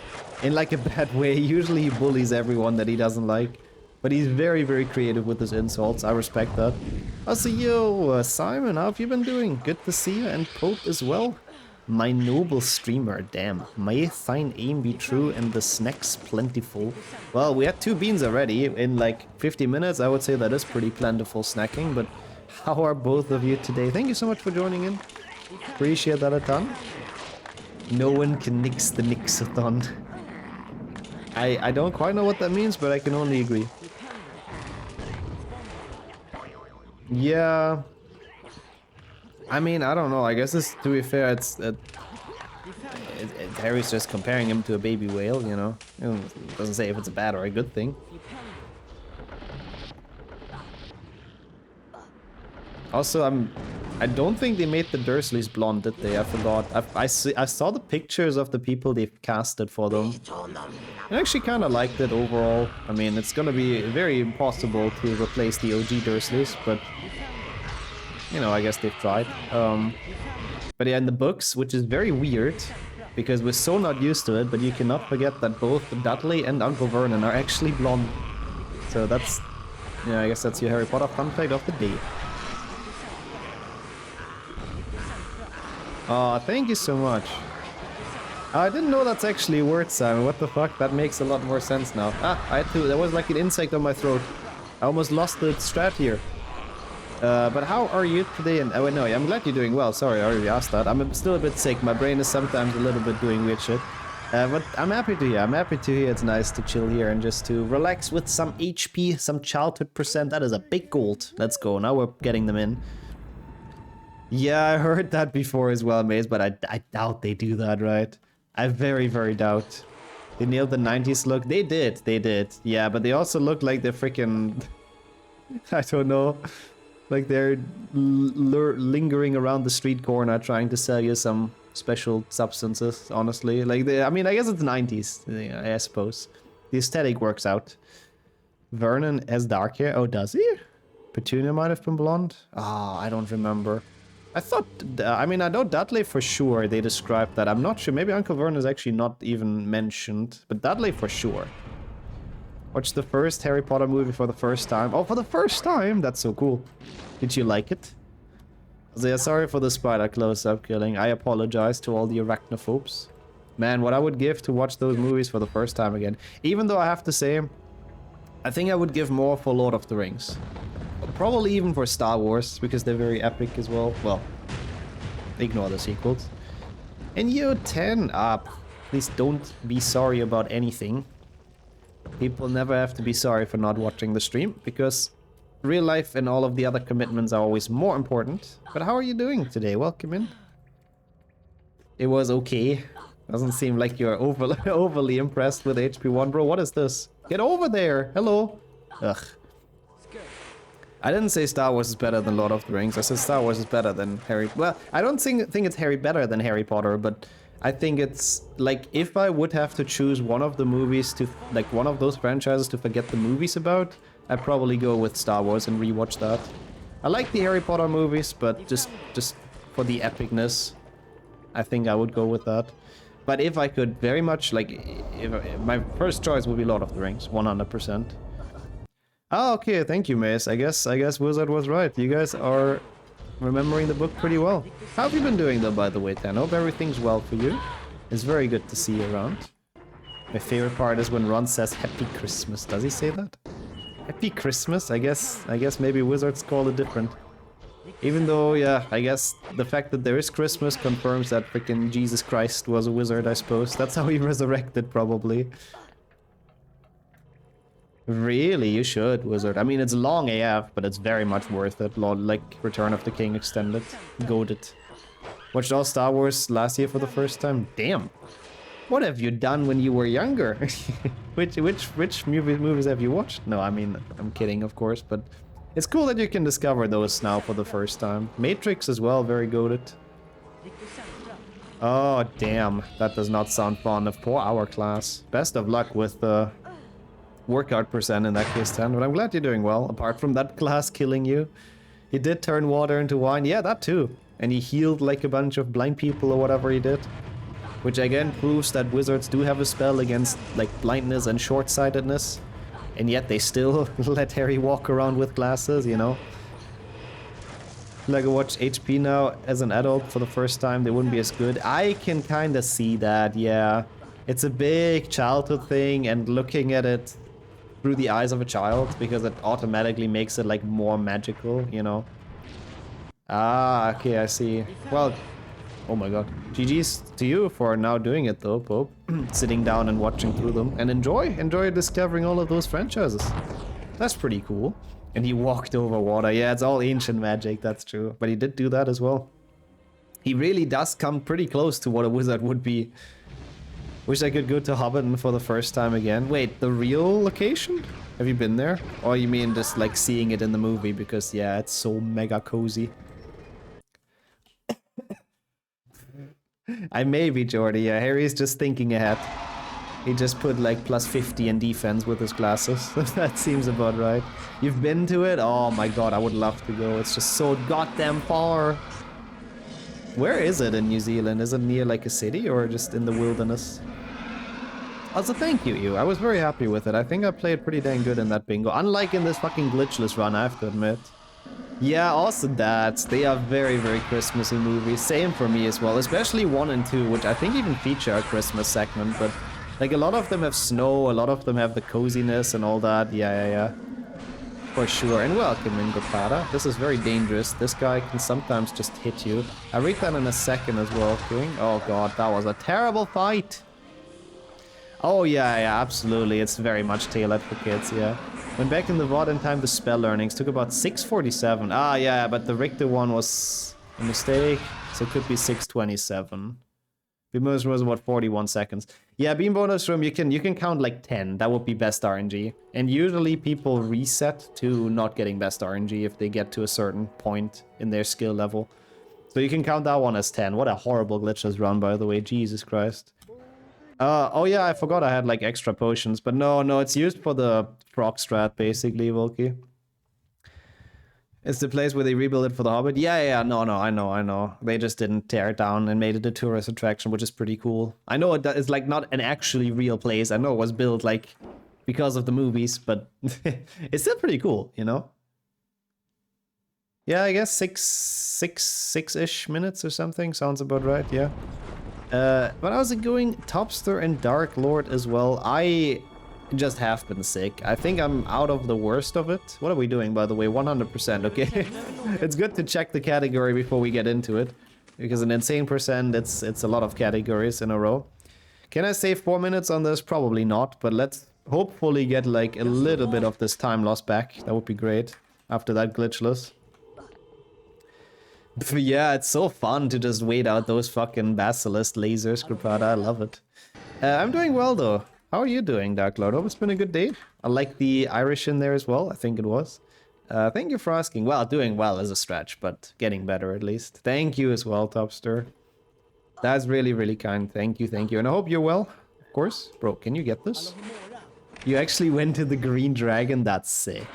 In, like, a bad way. Usually he bullies everyone that he doesn't like. But he's very, very creative with his insults. I respect that. Also, yo, Simon, how have you been doing? Good to see you, and Pope as well. My noble streamer, damn. May thine aim be true and the snacks plentiful. Well, we had 2 beans already. In, like, 50 minutes, I would say that is pretty plentiful snacking, but... How are both of you today? Thank you so much for joining in. Appreciate that a ton. No one can nix the Nixxothon. I don't quite know what that means, but I can only agree. Yeah. I mean, I don't know. I guess it's, to be fair, it's... Harry's just comparing him to a baby whale, you know? It doesn't say if it's a bad or a good thing. Also, I don't think they made the Dursleys blonde, did they? I forgot. I saw the pictures of the people they've casted for them. I actually kind of liked it overall. I mean, it's gonna be very impossible to replace the OG Dursleys, but... You know, I guess they've tried. But yeah, in the books, which is very weird, because we're so not used to it, but you cannot forget that both Dudley and Uncle Vernon are actually blonde. So that's... Yeah, I guess that's your Harry Potter fun fact of the day. Oh, thank you so much. I didn't know that's actually a word, Simon. What the fuck? That makes a lot more sense now. Ah, I had to... There was like an insect on my throat. I almost lost the strat here. But how are you today? And oh, no, I'm glad you're doing well. Sorry, I already asked that. I'm still a bit sick. My brain is sometimes a little bit doing weird shit. But I'm happy to hear. I'm happy to hear it's nice to chill here and just to relax with some HP, some childhood percent. That is a big gold. Let's go. Now we're getting them in. Yeah, I heard that before as well, Maze, but I doubt they do that, right? I very, very doubt. They nailed the 90s look. They did. Yeah, but they also look like they're freaking... I don't know. Like they're lingering around the street corner trying to sell you some special substances, honestly. Like, I mean, I guess it's 90s, I suppose. The aesthetic works out. Vernon has dark hair. Oh, does he? Petunia might have been blonde? Ah, I don't remember. I thought, I mean, I know Dudley for sure, they described that. I'm not sure, maybe Uncle Vernon is actually not even mentioned, but Dudley for sure. Watched the first Harry Potter movie for the first time. Oh, for the first time? That's so cool. Did you like it? So yeah, sorry for the spider close-up killing. I apologize to all the arachnophobes. Man, what I would give to watch those movies for the first time again. Even though I have to say, I think I would give more for Lord of the Rings. Probably even for Star Wars, because they're very epic as well. Well, ignore the sequels. And you 10 up. Please don't be sorry about anything. People never have to be sorry for not watching the stream, because real life and all of the other commitments are always more important. But how are you doing today? Welcome in. It was okay. Doesn't seem like you're overly impressed with HP1, bro. What is this? Get over there. Hello. Ugh. I didn't say Star Wars is better than Lord of the Rings. I said Star Wars is better than Harry... Well, I don't think it's better than Harry Potter, but I think it's... Like, if I would have to choose one of the movies to... Like, one of those franchises to forget the movies about, I'd probably go with Star Wars and rewatch that. I like the Harry Potter movies, but just for the epicness, I think I would go with that. But if I could very much, like... If my first choice would be Lord of the Rings, 100%. Oh, okay, thank you, Mace. I guess Wizard was right. You guys are remembering the book pretty well. How have you been doing though, by the way, Tan? Hope everything's well for you. It's very good to see you around. My favorite part is when Ron says Happy Christmas. Does he say that? Happy Christmas? I guess maybe Wizards call it different. Even though, yeah, I guess the fact that there is Christmas confirms that freaking Jesus Christ was a wizard, I suppose. That's how he resurrected, probably. Really, you should, Wizard. I mean, it's long AF, but it's very much worth it. Like Return of the King Extended. Goated. Watched all Star Wars last year for the first time. Damn. What have you done when you were younger? which movies have you watched? No, I mean, I'm kidding, of course, but it's cool that you can discover those now for the first time. Matrix as well, very goated. Oh, damn. That does not sound fun. Of poor Hourglass. Best of luck with the... workout percent in that case, 10, but I'm glad you're doing well, apart from that glass killing you. He did turn water into wine, yeah, that too. And he healed like a bunch of blind people or whatever he did. Which again proves that wizards do have a spell against like blindness and short-sightedness. And yet they still let Harry walk around with glasses, you know. Like I watch HP now as an adult for the first time, they wouldn't be as good. I can kinda see that, yeah. It's a big childhood thing, and looking at it through the eyes of a child, because it automatically makes it like more magical, you know. Ah, okay, I see. Well, oh my god. GG's to you for now doing it though, Pope. Sitting down and watching through them. And enjoy discovering all of those franchises. That's pretty cool. And he walked over water. Yeah, it's all ancient magic, that's true. But he did do that as well. He really does come pretty close to what a wizard would be. Wish I could go to Hobbiton for the first time again. Wait, the real location? Have you been there? Or you mean just like seeing it in the movie? Because yeah, it's so mega cozy. I may be, Jordy. Yeah, Harry's just thinking ahead. He just put like plus 50 in defense with his glasses. That seems about right. You've been to it? Oh my god, I would love to go. It's just so goddamn far. Where is it in New Zealand? Is it near like a city or just in the wilderness? Also, thank you. I was very happy with it. I think I played pretty dang good in that bingo. Unlike in this fucking glitchless run, I have to admit. Yeah, also that. They are very, very Christmassy movies. Same for me as well. Especially 1 and 2, which I think even feature a Christmas segment. But like a lot of them have snow, a lot of them have the coziness and all that. Yeah. For sure. And welcome in, Gopada. This is very dangerous. This guy can sometimes just hit you. I read that in a second as well, King. Oh god, that was a terrible fight. Oh yeah, yeah, absolutely. It's very much tailored for kids, yeah. When back in the VOD in time, the spell learnings took about 6:47. Ah, yeah, but the Richter one was a mistake, so it could be 6:27. Beam was about 41 seconds. Yeah, beam bonus room, you can count like 10. That would be best RNG. And usually people reset to not getting best RNG if they get to a certain point in their skill level. So you can count that one as 10. What a horrible glitch this run, by the way. Jesus Christ. Oh yeah, I forgot I had like extra potions. But no, it's used for the frog strat, basically, Volky. It's the place where they rebuild it for the Hobbit. Yeah, no, I know. They just didn't tear it down and made it a tourist attraction, which is pretty cool. I know it's like not an actually real place. I know it was built like because of the movies, but it's still pretty cool, you know? Yeah, I guess six-ish minutes or something. Sounds about right, yeah. But how's it going? Topster and Dark Lord as well. I just have been sick. I think I'm out of the worst of it. What are we doing, by the way? 100%, okay? It's good to check the category before we get into it. Because an insane percent, it's a lot of categories in a row. Can I save 4 minutes on this? Probably not, but let's hopefully get like a little bit of this time lost back. That would be great after that glitchless. But yeah, it's so fun to just wait out those fucking basilisk lasers, Scripada. I love it. I'm doing well though. How are you doing, Dark Lord? Hope it's been a good day. I like the Irish in there as well. I think it was. Thank you for asking. Well, doing well is a stretch, but getting better at least. Thank you as well, Topster. That's really, really kind. Thank you. And I hope you're well. Of course. Bro, can you get this? You actually went to the Green Dragon? That's sick.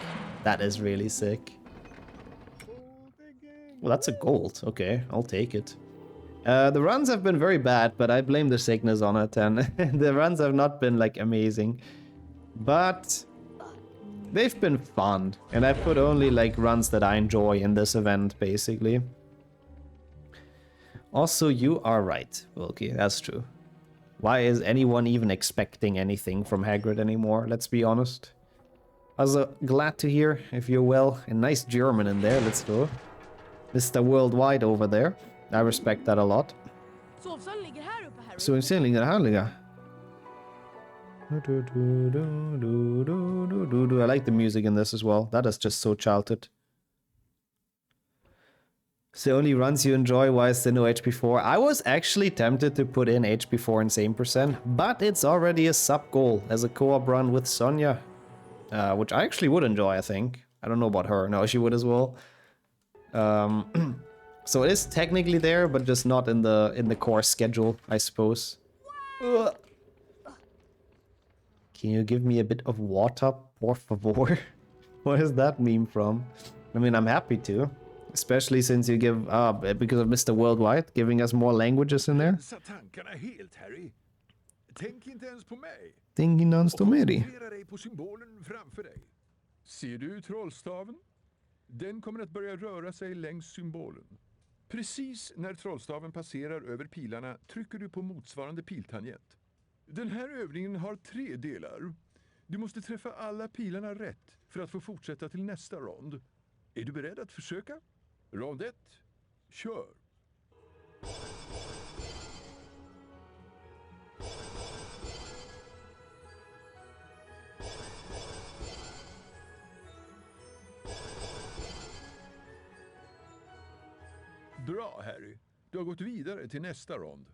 That is really sick. Well, that's a gold. Okay, I'll take it. The runs have been very bad, but I blame the sickness on it, and the runs have not been, like, amazing. But they've been fun, and I put only, like, runs that I enjoy in this event, basically. Also, you are right, Wilkie, that's true. Why is anyone even expecting anything from Hagrid anymore? Let's be honest. Also, glad to hear if you're well. A nice German in there, let's go. Mr. Worldwide over there. I respect that a lot. Sovsälen ligger här, ligger. I like the music in this as well. That is just so childhood. So only runs you enjoy, why is there no HP4? I was actually tempted to put in HP4 insane percent, but it's already a sub goal as a co-op run with Sonia. Which I actually would enjoy, I think. I don't know about her. No, she would as well. So it is technically there, but just not in the core schedule, I suppose. Ugh. Can you give me a bit of water, por favor? What is that meme from? I mean, I'm happy to. Especially since you give, because of Mr. Worldwide, giving us more languages in there. Tänk inte ens på mig. Tänk inte ens på mig. Koncentrera dig på symbolen framför dig. Ser du trollstaven? Den kommer att börja röra sig längs symbolen. Precis när trollstaven passerar över pilarna trycker du på motsvarande piltangent. Den här övningen har 3 delar. Du måste träffa alla pilarna rätt för att få fortsätta till nästa rond. Är du beredd att försöka? Rond 1. Kör! Bra, Harry. Du har gått vidare till nästa rond.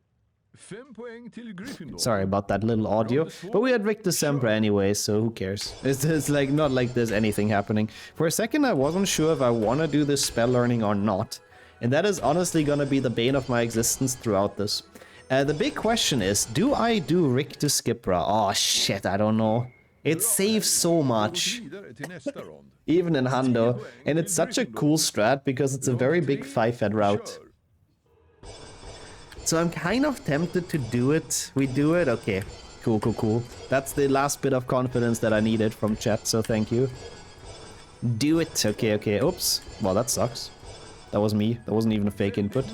5 poäng till Gryffindor. Sorry about that little audio, but we had Rick December anyway, so who cares? It's like not like there's anything happening. For a second, I wasn't sure if I want to do this spell learning or not, and that is honestly gonna be the bane of my existence throughout this. The big question is, do I do Rick to Skipra? Oh shit, I don't know. It saves so much, even in Hundo, and it's such a cool strat because it's a very big 5-head route. So I'm kind of tempted to do it. We do it? Okay. Cool. That's the last bit of confidence that I needed from chat, so thank you. Do it. Okay. Oops. Well, that sucks. That was me. That wasn't even a fake input.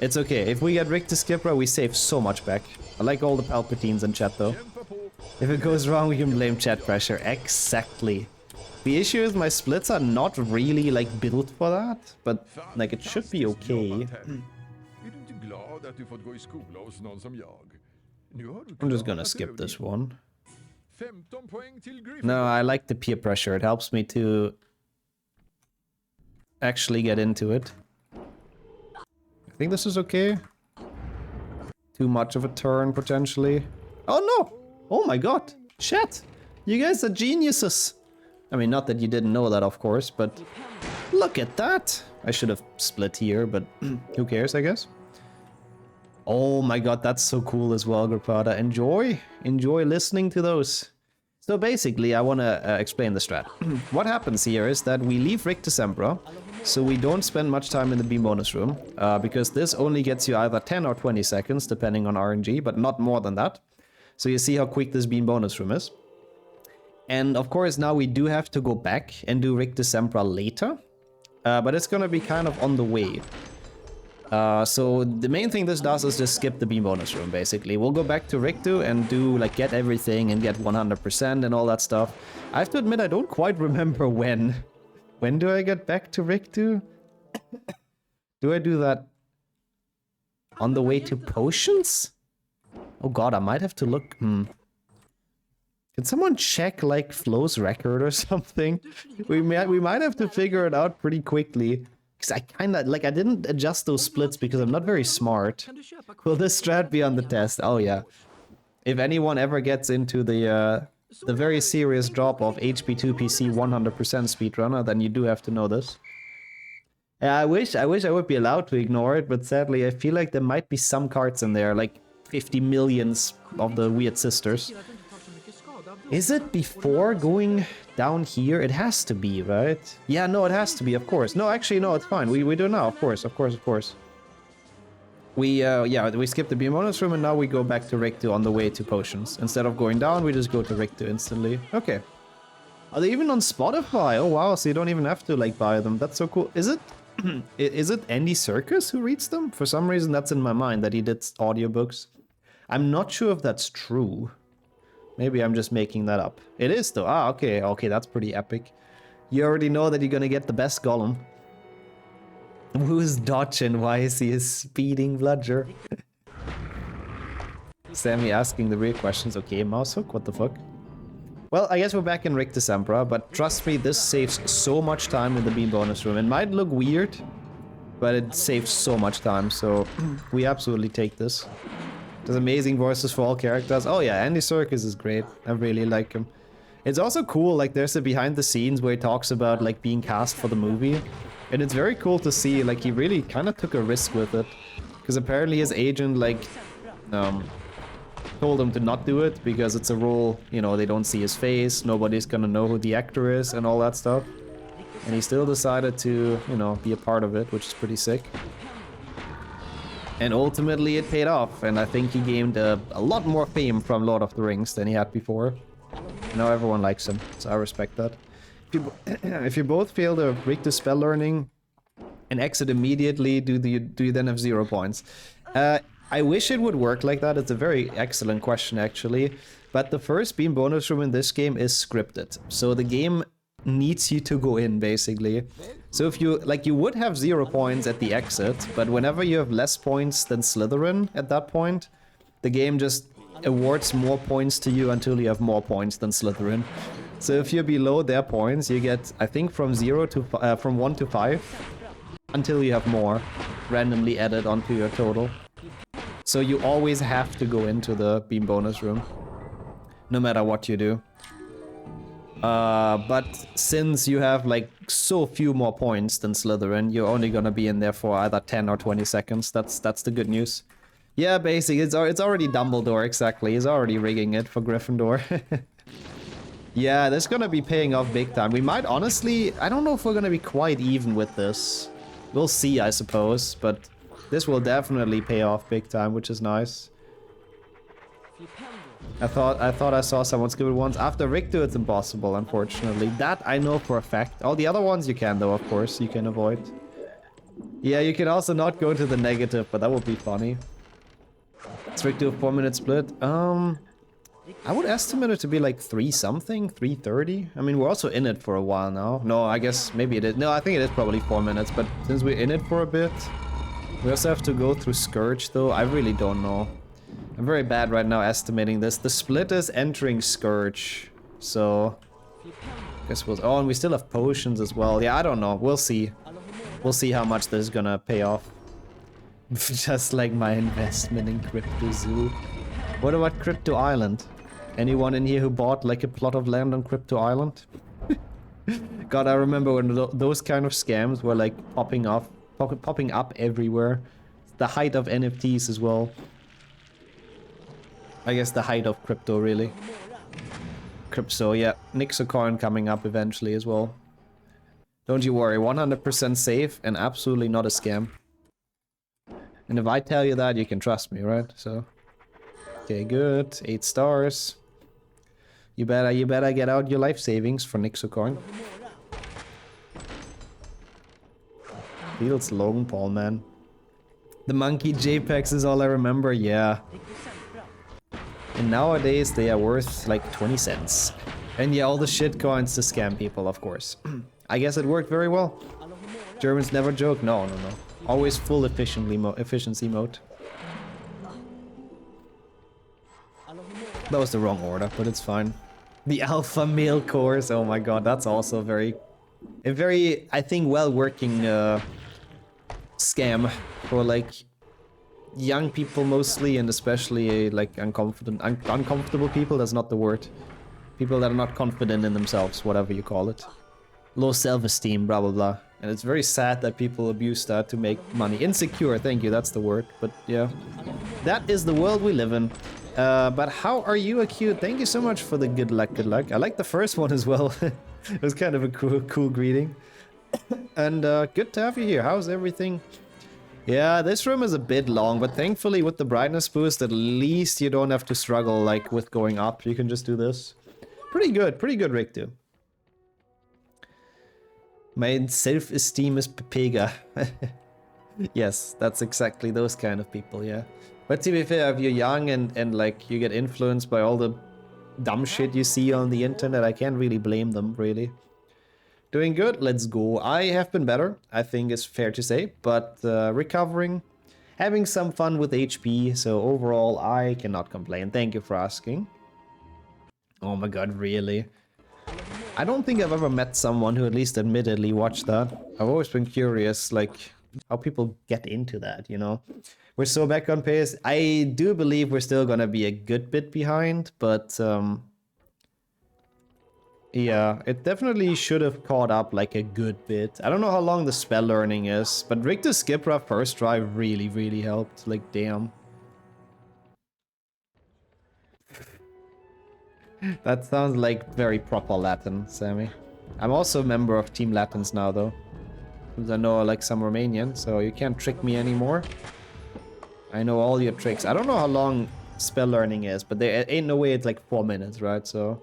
It's okay. If we get Rick to Skipra, we save so much back. I like all the Palpatines in chat, though. If it goes wrong, we can blame chat pressure. Exactly. The issue is my splits are not really, like, built for that, but, like, it should be okay. Är du inte glad att du fått gå i skola hos någon som jag? Nu har du I'm just gonna klarat skip this övningen. one. 15 poäng till Gryffindor. No, I like the peer pressure. It helps me to actually get into it. I think this is okay. Too much of a turn, potentially. Oh no! Oh my god! Shit! You guys are geniuses! I mean, not that you didn't know that, of course, but look at that! I should have split here, but who cares, I guess. Oh my god, that's so cool as well, Grapada. Enjoy listening to those. So basically, I want to explain the strat. What happens here is that we leave Rick Decembra, so we don't spend much time in the beam bonus room, because this only gets you either 10 or 20 seconds, depending on RNG, but not more than that. So you see how quick this beam bonus room is. And of course, now we do have to go back and do Rick Decembra later, but it's gonna be kind of on the way. So the main thing this does is just skip the beam bonus room, basically. We'll go back to Rictu and do, like, get everything and get 100% and all that stuff. I have to admit, I don't quite remember when. When do I get back to Rictu? Do I do that on the way to potions? Oh god, I might have to look. Can someone check, like, Flo's record or something? We might have to figure it out pretty quickly. Because I kinda, like, I didn't adjust those splits because I'm not very smart. Will this strat be on the test? Oh yeah. If anyone ever gets into the very serious drop of HP2 PC 100% speedrunner, then you do have to know this. Yeah, I wish I would be allowed to ignore it, but sadly I feel like there might be some cards in there, like 50 millions of the Weird Sisters. Is it before going down here? It has to be, right? Yeah, no, it has to be, of course. No, actually, no, it's fine. We do now, of course. Yeah, we skip the beam bonus room and now we go back to Rictu on the way to potions. Instead of going down, we just go to Rictu instantly. Okay. Are they even on Spotify? Oh wow, so you don't even have to, like, buy them. That's so cool. Is it is it Andy Serkis who reads them? For some reason that's in my mind, that he did audiobooks. I'm not sure if that's true. Maybe I'm just making that up. It is though. Ah, okay, okay, that's pretty epic. You already know that you're gonna get the best Gollum. Who's dodging? Why is he a speeding bludger? Sammy asking the real questions. Okay, Mousehook, what the fuck? Well, I guess we're back in Rick Decembra, but trust me, this saves so much time in the beam bonus room. It might look weird, but it saves so much time, so we absolutely take this. There's amazing voices for all characters. Oh yeah, Andy Serkis is great. I really like him. It's also cool, like, there's a behind the scenes where he talks about, like, being cast for the movie. And it's very cool to see, like, he really kind of took a risk with it. Because apparently his agent, like, told him to not do it because it's a role, you know, they don't see his face, nobody's gonna know who the actor is and all that stuff. And he still decided to, you know, be a part of it, which is pretty sick. And ultimately it paid off, and I think he gained a lot more fame from Lord of the Rings than he had before. Now everyone likes him, so I respect that. If you both fail the Richter spell learning and exit immediately, do you then have 0 points? I wish it would work like that. It's a very excellent question, actually. But the first beam bonus room in this game is scripted, so the game needs you to go in, basically. So if you, like, you would have 0 points at the exit, but whenever you have less points than Slytherin at that point, the game just awards more points to you until you have more points than Slytherin. So if you're below their points, you get, I think, from 1 to 5, until you have more randomly added onto your total. So you always have to go into the beam bonus room, no matter what you do. But since you have, like, so few more points than Slytherin, you're only gonna be in there for either 10 or 20 seconds. That's the good news. Yeah, basically, it's already Dumbledore, exactly. He's already rigging it for Gryffindor. Yeah, this is gonna be paying off big time. We might, honestly, I don't know if we're gonna be quite even with this. We'll see, I suppose, but this will definitely pay off big time, which is nice. I thought I saw someone skip it once. After Richter, it's impossible, unfortunately. That I know for a fact. All the other ones you can, though, of course. You can avoid. Yeah, you can also not go to the negative, but that would be funny. Let's Richter a 4-minute split. I would estimate it to be like 3-something, 3:30. I mean, we're also in it for a while now. No, I guess maybe it is. No, I think it is probably 4 minutes, but since we're in it for a bit, we also have to go through Scourge, though. I really don't know. I'm very bad right now estimating this. The split is entering Scourge, so guess we'll. Oh, and we still have potions as well. Yeah, I don't know. We'll see. We'll see how much this is gonna pay off. Just like my investment in Crypto Zoo. What about Crypto Island? Anyone in here who bought like a plot of land on Crypto Island? God, I remember when those kind of scams were like popping up everywhere. The height of NFTs as well. I guess the height of crypto, really. Crypto, yeah. Nixxothon coming up eventually as well. Don't you worry, 100% safe and absolutely not a scam. And if I tell you that, you can trust me, right? So, okay, good. 8 stars. You better get out your life savings for Nixxothon. Feels Logan Paul, man. The monkey JPEGs is all I remember, yeah. And nowadays they are worth like 20 cents. And yeah, all the shit coins to scam people, of course. I guess it worked very well. Germans never joke. No. Always full efficiency mode. That was the wrong order, but it's fine. The alpha male course. Oh my god, that's also a very, I think, well-working scam for like young people mostly, and especially like uncomfortable people. That's not the word. People that are not confident in themselves, whatever you call it. Low self-esteem, blah blah blah. And it's very sad that people abuse that to make money. Insecure, thank you, that's the word. But yeah, that is the world we live in. But how are you, Acute? Thank you so much for the good luck, good luck. I like the first one as well. It was kind of a cool greeting. And good to have you here. How's everything? Yeah, this room is a bit long, but thankfully with the brightness boost, at least you don't have to struggle like with going up. You can just do this. Pretty good, Riktu. My self-esteem is Pepega. Yes, that's exactly those kind of people, yeah. But to be fair, if you're young and like you get influenced by all the dumb shit you see on the internet, I can't really blame them, really. Doing good, let's go. I have been better, I think it's fair to say, but recovering, having some fun with HP, so overall I cannot complain. Thank you for asking. Oh my god, really? I don't think I've ever met someone who at least admittedly watched that. I've always been curious, like, how people get into that, you know? We're so back on pace. I do believe we're still gonna be a good bit behind, but yeah, it definitely should have caught up like a good bit. I don't know how long the spell learning is, but Richter Skipra first try really helped. Like, damn. That sounds like very proper Latin, Sammy. I'm also a member of Team Latins now, though. Because I know like some Romanian, so you can't trick me anymore. I know all your tricks. I don't know how long spell learning is, but there ain't no way it's like 4 minutes, right? So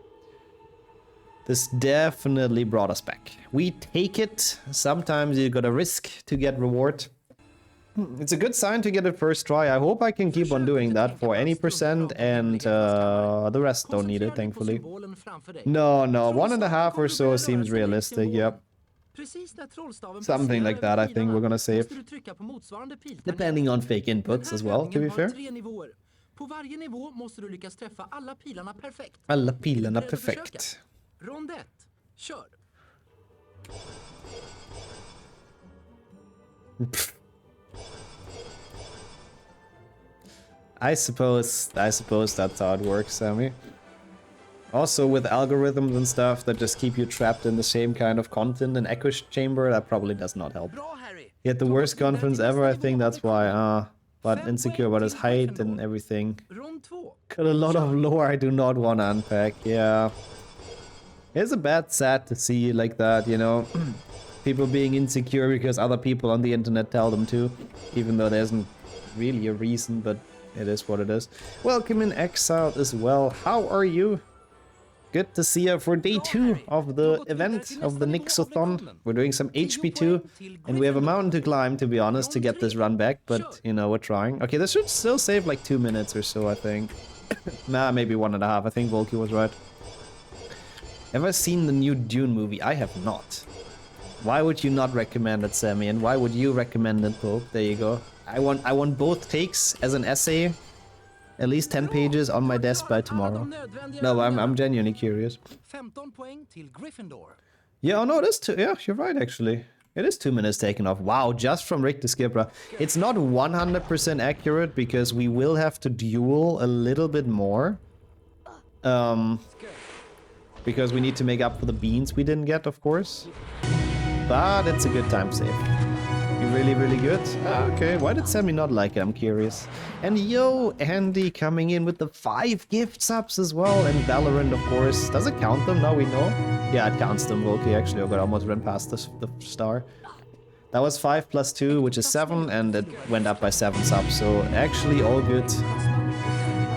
this definitely brought us back. We take it. Sometimes you gotta risk to get reward. It's a good sign to get it first try. I hope I can keep on doing that for any percent, and the rest don't need it, thankfully. No, 1.5 or so seems realistic, yep. Something like that, I think we're gonna save. Depending on fake inputs as well, to be fair. Alla pilarna perfekt. Rond 1, kör! I suppose that's how it works, Sammy. Also, with algorithms and stuff that just keep you trapped in the same kind of content and echo chamber, that probably does not help. He had the worst confidence ever, I think that's why, but insecure about his height and everything. Got a lot of lore I do not want to unpack, yeah. It's a bad sad to see like that, you know. People being insecure because other people on the internet tell them to, even though there isn't really a reason, but it is what it is. Welcome in Exile as well. How are you? Good to see you for day 2 of the event, of the Nixxothon. We're doing some HP2, and we have a mountain to climb, to be honest, to get this run back, but, you know, we're trying. Okay, this should still save like 2 minutes or so, I think. Nah, maybe 1.5. I think Volky was right. Ever seen the new Dune movie? I have not. Why would you not recommend it, Sammy? And why would you recommend it, Pope? There you go. I want both takes as an essay. at least 10 pages on my desk by tomorrow. No, I'm genuinely curious. 15 poäng till Gryffindor. Yeah, oh no, it is two. Yeah, you're right, actually. It is 2 minutes taken off. Wow, just from Rick to Skipra. It's not 100% accurate because we will have to duel a little bit more. Because we need to make up for the beans we didn't get, of course. But it's a good time save. Really, really good. Okay, why did Sammy not like it? I'm curious. And yo, Andy coming in with the 5 gift subs as well. And Valorant, of course. Does it count them? Now we know. Yeah, it counts them. Okay, actually, I almost ran past the star. That was 5 plus 2, which is 7. And it went up by 7 subs. So actually, all good.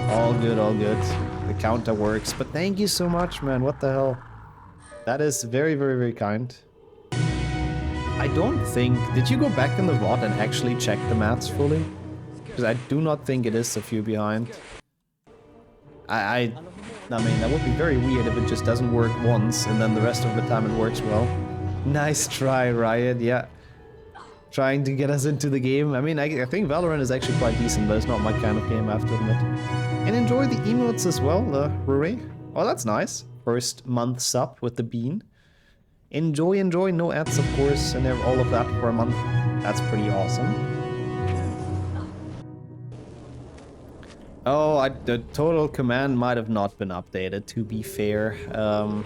All good, all good. The counter works. But thank you so much, man. What the hell? That is very, very, very kind. I don't think... Did you go back in the VOD and actually check the maths fully? Because I do not think it is a few behind. I mean, that would be very weird if it just doesn't work once and then the rest of the time it works well. Nice try, Riot, yeah. Trying to get us into the game. I mean, I think Valorant is actually quite decent, but it's not my kind of game, I have to admit. And enjoy the emotes as well, Ruri. Oh, that's nice. First month sub with the bean. Enjoy, enjoy, no ads, of course, and all of that for a month. That's pretty awesome. Oh, the total command might have not been updated, to be fair. Oh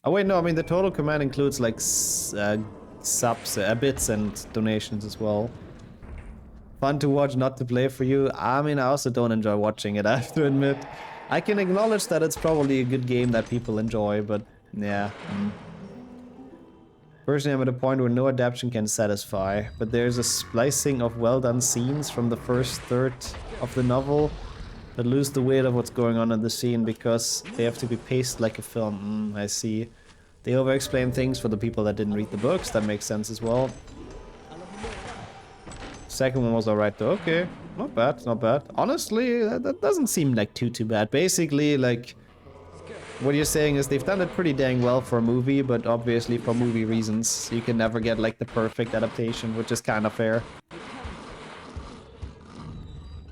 wait, no, I mean the total command includes like subs, bits and donations as well. Fun to watch, not to play for you. I mean, I also don't enjoy watching it, I have to admit. I can acknowledge that it's probably a good game that people enjoy, but yeah. Personally, I'm at a point where no adaptation can satisfy, but there's a splicing of well-done scenes from the first third of the novel that lose the weight of what's going on in the scene because they have to be paced like a film. I see. They over-explain things for the people that didn't read the books. That makes sense as well. Second one was alright though. Okay, not bad, not bad. Honestly, that doesn't seem like too bad. Basically, like... What you're saying is they've done it pretty dang well for a movie, but obviously for movie reasons, you can never get like the perfect adaptation, which is kind of fair.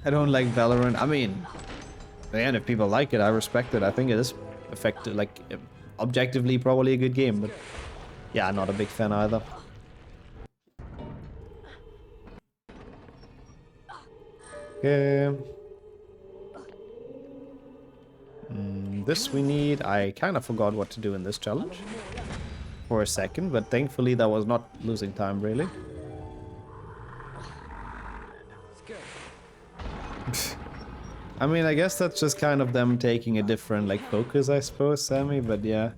I don't like Valorant. I mean, man, if people like it, I respect it. I think it is effective, like objectively probably a good game, but yeah, not a big fan either. Okay. This we need. I kind of forgot what to do in this challenge for a second, but thankfully that was not losing time, really. I mean, I guess that's just kind of them taking a different, like, focus, I suppose, Sammy, but yeah.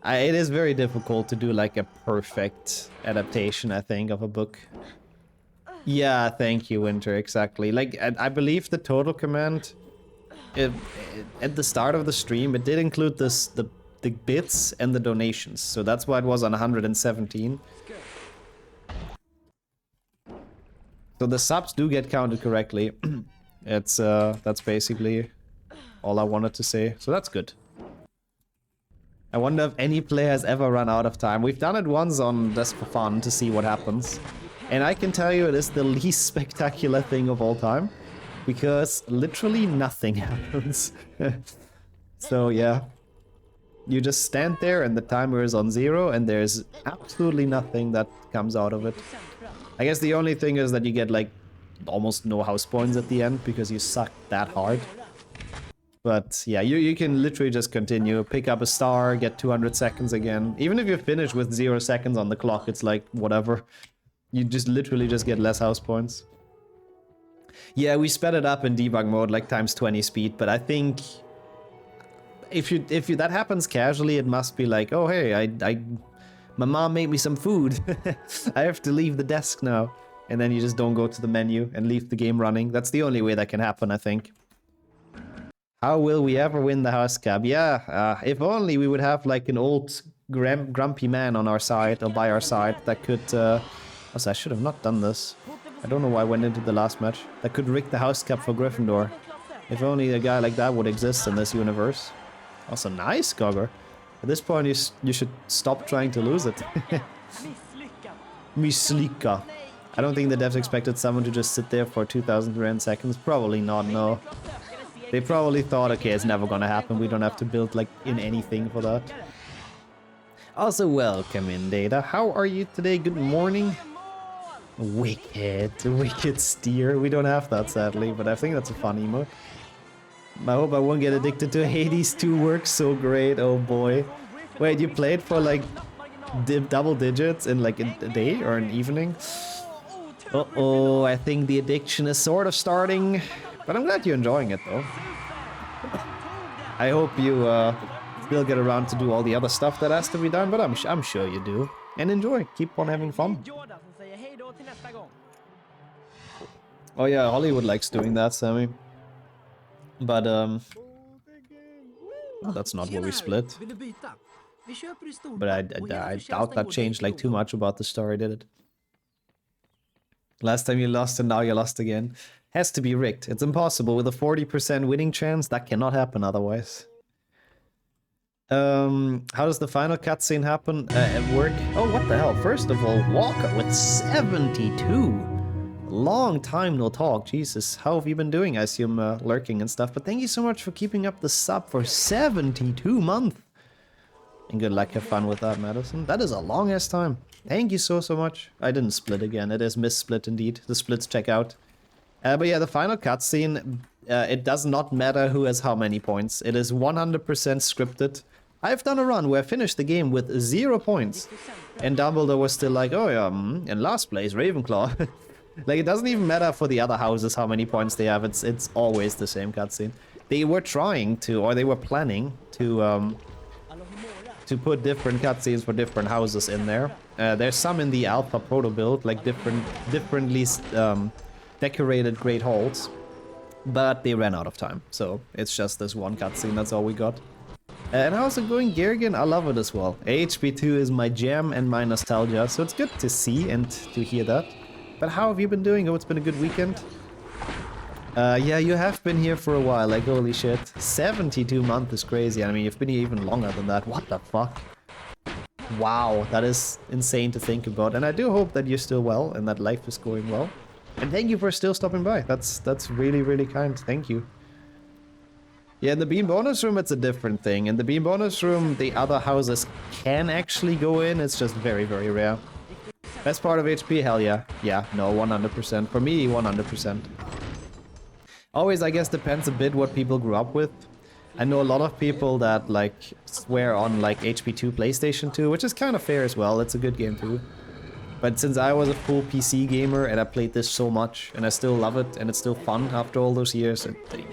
It is very difficult to do, like, a perfect adaptation, I think, of a book. Yeah, thank you, Winter, exactly. Like, I believe the total command... at the start of the stream, it did include the bits and the donations, so that's why it was on 117. So the subs do get counted correctly. It's that's basically all I wanted to say. So that's good. I wonder if any player has ever run out of time. We've done it once on just for fun to see what happens, and I can tell you it is the least spectacular thing of all time. Because literally nothing happens. So yeah. You just stand there and the timer is on 0 and there's absolutely nothing that comes out of it. I guess the only thing is that you get like almost no house points at the end because you suck that hard. But yeah, you can literally just continue, pick up a star, get 200 seconds again. Even if you finish with 0 seconds on the clock, it's like whatever. You just literally just get less house points. Yeah, we sped it up in debug mode, like times 20 speed, but I think if that happens casually, it must be like, oh hey, my mom made me some food. I have to leave the desk now. And then you just don't go to the menu and leave the game running. That's the only way that can happen, I think. How will we ever win the house cab? Yeah, if only we would have like an old grumpy man on our side or by our side that could... Also, I should have not done this. I don't know why I went into the last match. That could rig the house cup for Gryffindor. If only a guy like that would exist in this universe. Also, nice, Gogger. At this point, you should stop trying to lose it. Misslycka. I don't think the devs expected someone to just sit there for 2,000 seconds. Probably not, no. They probably thought, okay, it's never gonna happen. We don't have to build like in anything for that. Also, welcome in, Data. How are you today? Good morning. Wicked steer. We don't have that, sadly, but I think that's a fun emote. I hope I won't get addicted to Hades 2 works so great. Oh boy. Wait, you played for like double digits in like a day or an evening? Uh-oh, I think the addiction is sort of starting. But I'm glad you're enjoying it though. I hope you still get around to do all the other stuff that has to be done, but I'm sure you do. And enjoy. Keep on having fun. Oh yeah, Hollywood likes doing that, Sammy. But oh, that's not where we split. But I doubt that changed like too much about the story, did it? Last time you lost and now you lost again. Has to be rigged. It's impossible. With a 40% winning chance, that cannot happen otherwise. How does the final cutscene happen at work? Oh, what the hell? First of all, Walker with 72. Long time no talk. Jesus, how have you been doing? I assume lurking and stuff. But thank you so much for keeping up the sub for 72 months. And good luck, have fun with that, Madison. That is a long ass time. Thank you so sprint. I didn't split again. It is missplit indeed. The splits check out. But yeah, the final cutscene, it does not matter who has how many points. It is 100% scripted. I've done a run where I finished the game with 0 points. And Dumbledore was still like, oh yeah, in last place, Ravenclaw. Like, it doesn't even matter for the other houses how many points they have. It's always the same cutscene. They were trying to, or they were planning to put different cutscenes for different houses in there. There's some in the alpha proto build, like differently decorated great halls. But they ran out of time, so it's just this one cutscene, that's all we got. And how's it going, Gergen? I love it as well. HP2 is my jam and my nostalgia, so it's good to see and to hear that. But how have you been doing? Oh, it's been a good weekend. Yeah, you have been here for a while, like holy shit. 72 months is crazy. I mean, you've been here even longer than that. What the fuck? Wow, that is insane to think about. And I do hope that you're still well and that life is going well. And thank you for still stopping by. That's really, really kind. Thank you. Yeah, in the Bean Bonus Room, it's a different thing. In the Bean Bonus Room, the other houses can actually go in. It's just very, very rare. Best part of HP? Hell yeah. Yeah, no, 100%. For me, 100%. Always, I guess, depends a bit what people grew up with. I know a lot of people that, like, swear on, like, HP2 PlayStation 2, which is kind of fair as well. It's a good game, too. But since I was a full PC gamer and I played this so much, and I still love it, and it's still fun after all those years,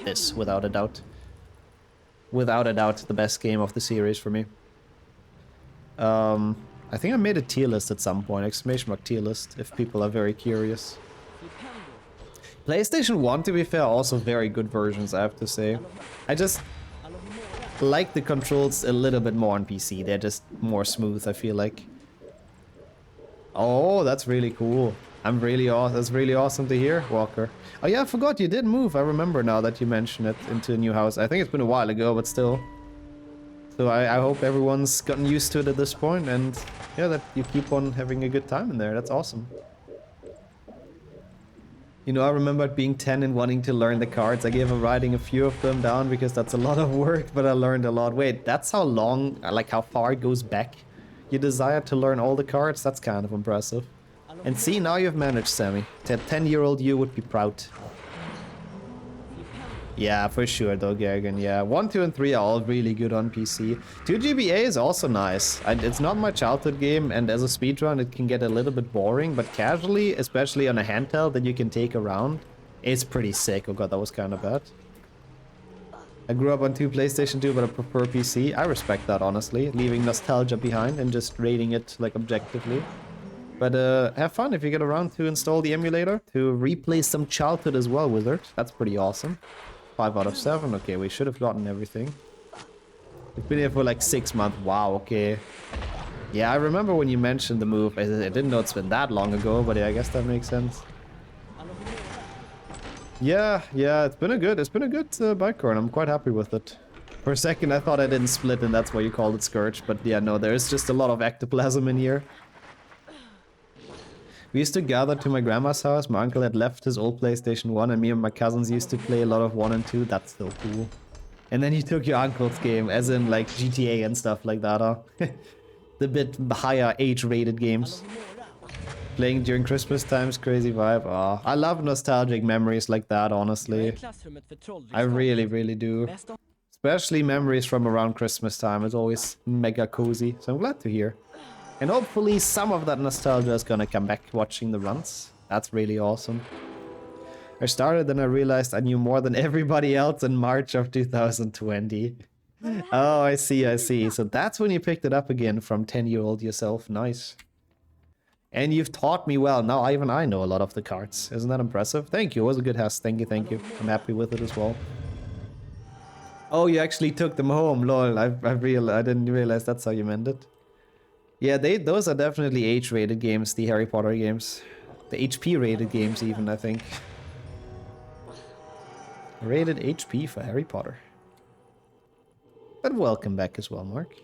this, without a doubt. Without a doubt, the best game of the series for me. I think I made a tier list at some point, ! tier list, if people are very curious. PlayStation 1, to be fair, also very good versions, I have to say. I just like the controls a little bit more on PC. They're just more smooth, I feel like. Oh, that's really cool. That's really awesome to hear, Walker. Oh yeah, I forgot you did move. I remember now that you mentioned it into a new house. I think it's been a while ago, but still. So I hope everyone's gotten used to it at this point, and yeah, that you keep on having a good time in there. That's awesome. You know, I remember being 10 and wanting to learn the cards. I gave up writing a few of them down because that's a lot of work, but I learned a lot. Wait, that's how long, like how far it goes back? You desire to learn all the cards? That's kind of impressive. And see, now you've managed, Sammy. 10-year-old you would be proud. Yeah, for sure though, Gergen. Yeah, 1, 2, and 3 are all really good on PC. 2GBA is also nice. It's not my childhood game, and as a speedrun it can get a little bit boring, but casually, especially on a handheld that you can take around, it's pretty sick. Oh god, that was kind of bad. I grew up on PlayStation 2, but I prefer PC. I respect that, honestly. Leaving nostalgia behind and just rating it, like, objectively. But have fun if you get around to install the emulator to replay some childhood as well, Wizard. That's pretty awesome. 5 out of 7. Okay, we should have gotten everything. We've been here for like 6 months. Wow, okay. Yeah, I remember when you mentioned the move. I didn't know it's been that long ago, but yeah, I guess that makes sense. Yeah, it's been a good bike run. I'm quite happy with it. For a second, I thought I didn't split, and that's why you called it Scourge. But yeah, no, there's just a lot of ectoplasm in here. We used to gather to my grandma's house. My uncle had left his old PlayStation 1 and me and my cousins used to play a lot of 1 and 2. That's so cool. And then you took your uncle's game, as in like GTA and stuff like that, huh? The bit higher age-rated games. Playing during Christmas times, crazy vibe. Oh, I love nostalgic memories like that, honestly. I really, really do. Especially memories from around Christmas time. It's always mega cozy, so I'm glad to hear. And hopefully some of that nostalgia is gonna come back watching the runs. That's really awesome. I started and I realized I knew more than everybody else in March of 2020. Oh, I see, I see. So that's when you picked it up again from 10-year-old yourself. Nice. And you've taught me well. Now even I know a lot of the cards. Isn't that impressive? Thank you. It was a good house. Thank you, thank you. I'm happy with it as well. Oh, you actually took them home. Lol, I didn't realize that's how you meant it. Yeah, those are definitely age-rated games, the Harry Potter games. The HP-rated games even, I think. Rated HP for Harry Potter. But welcome back as well, Mark.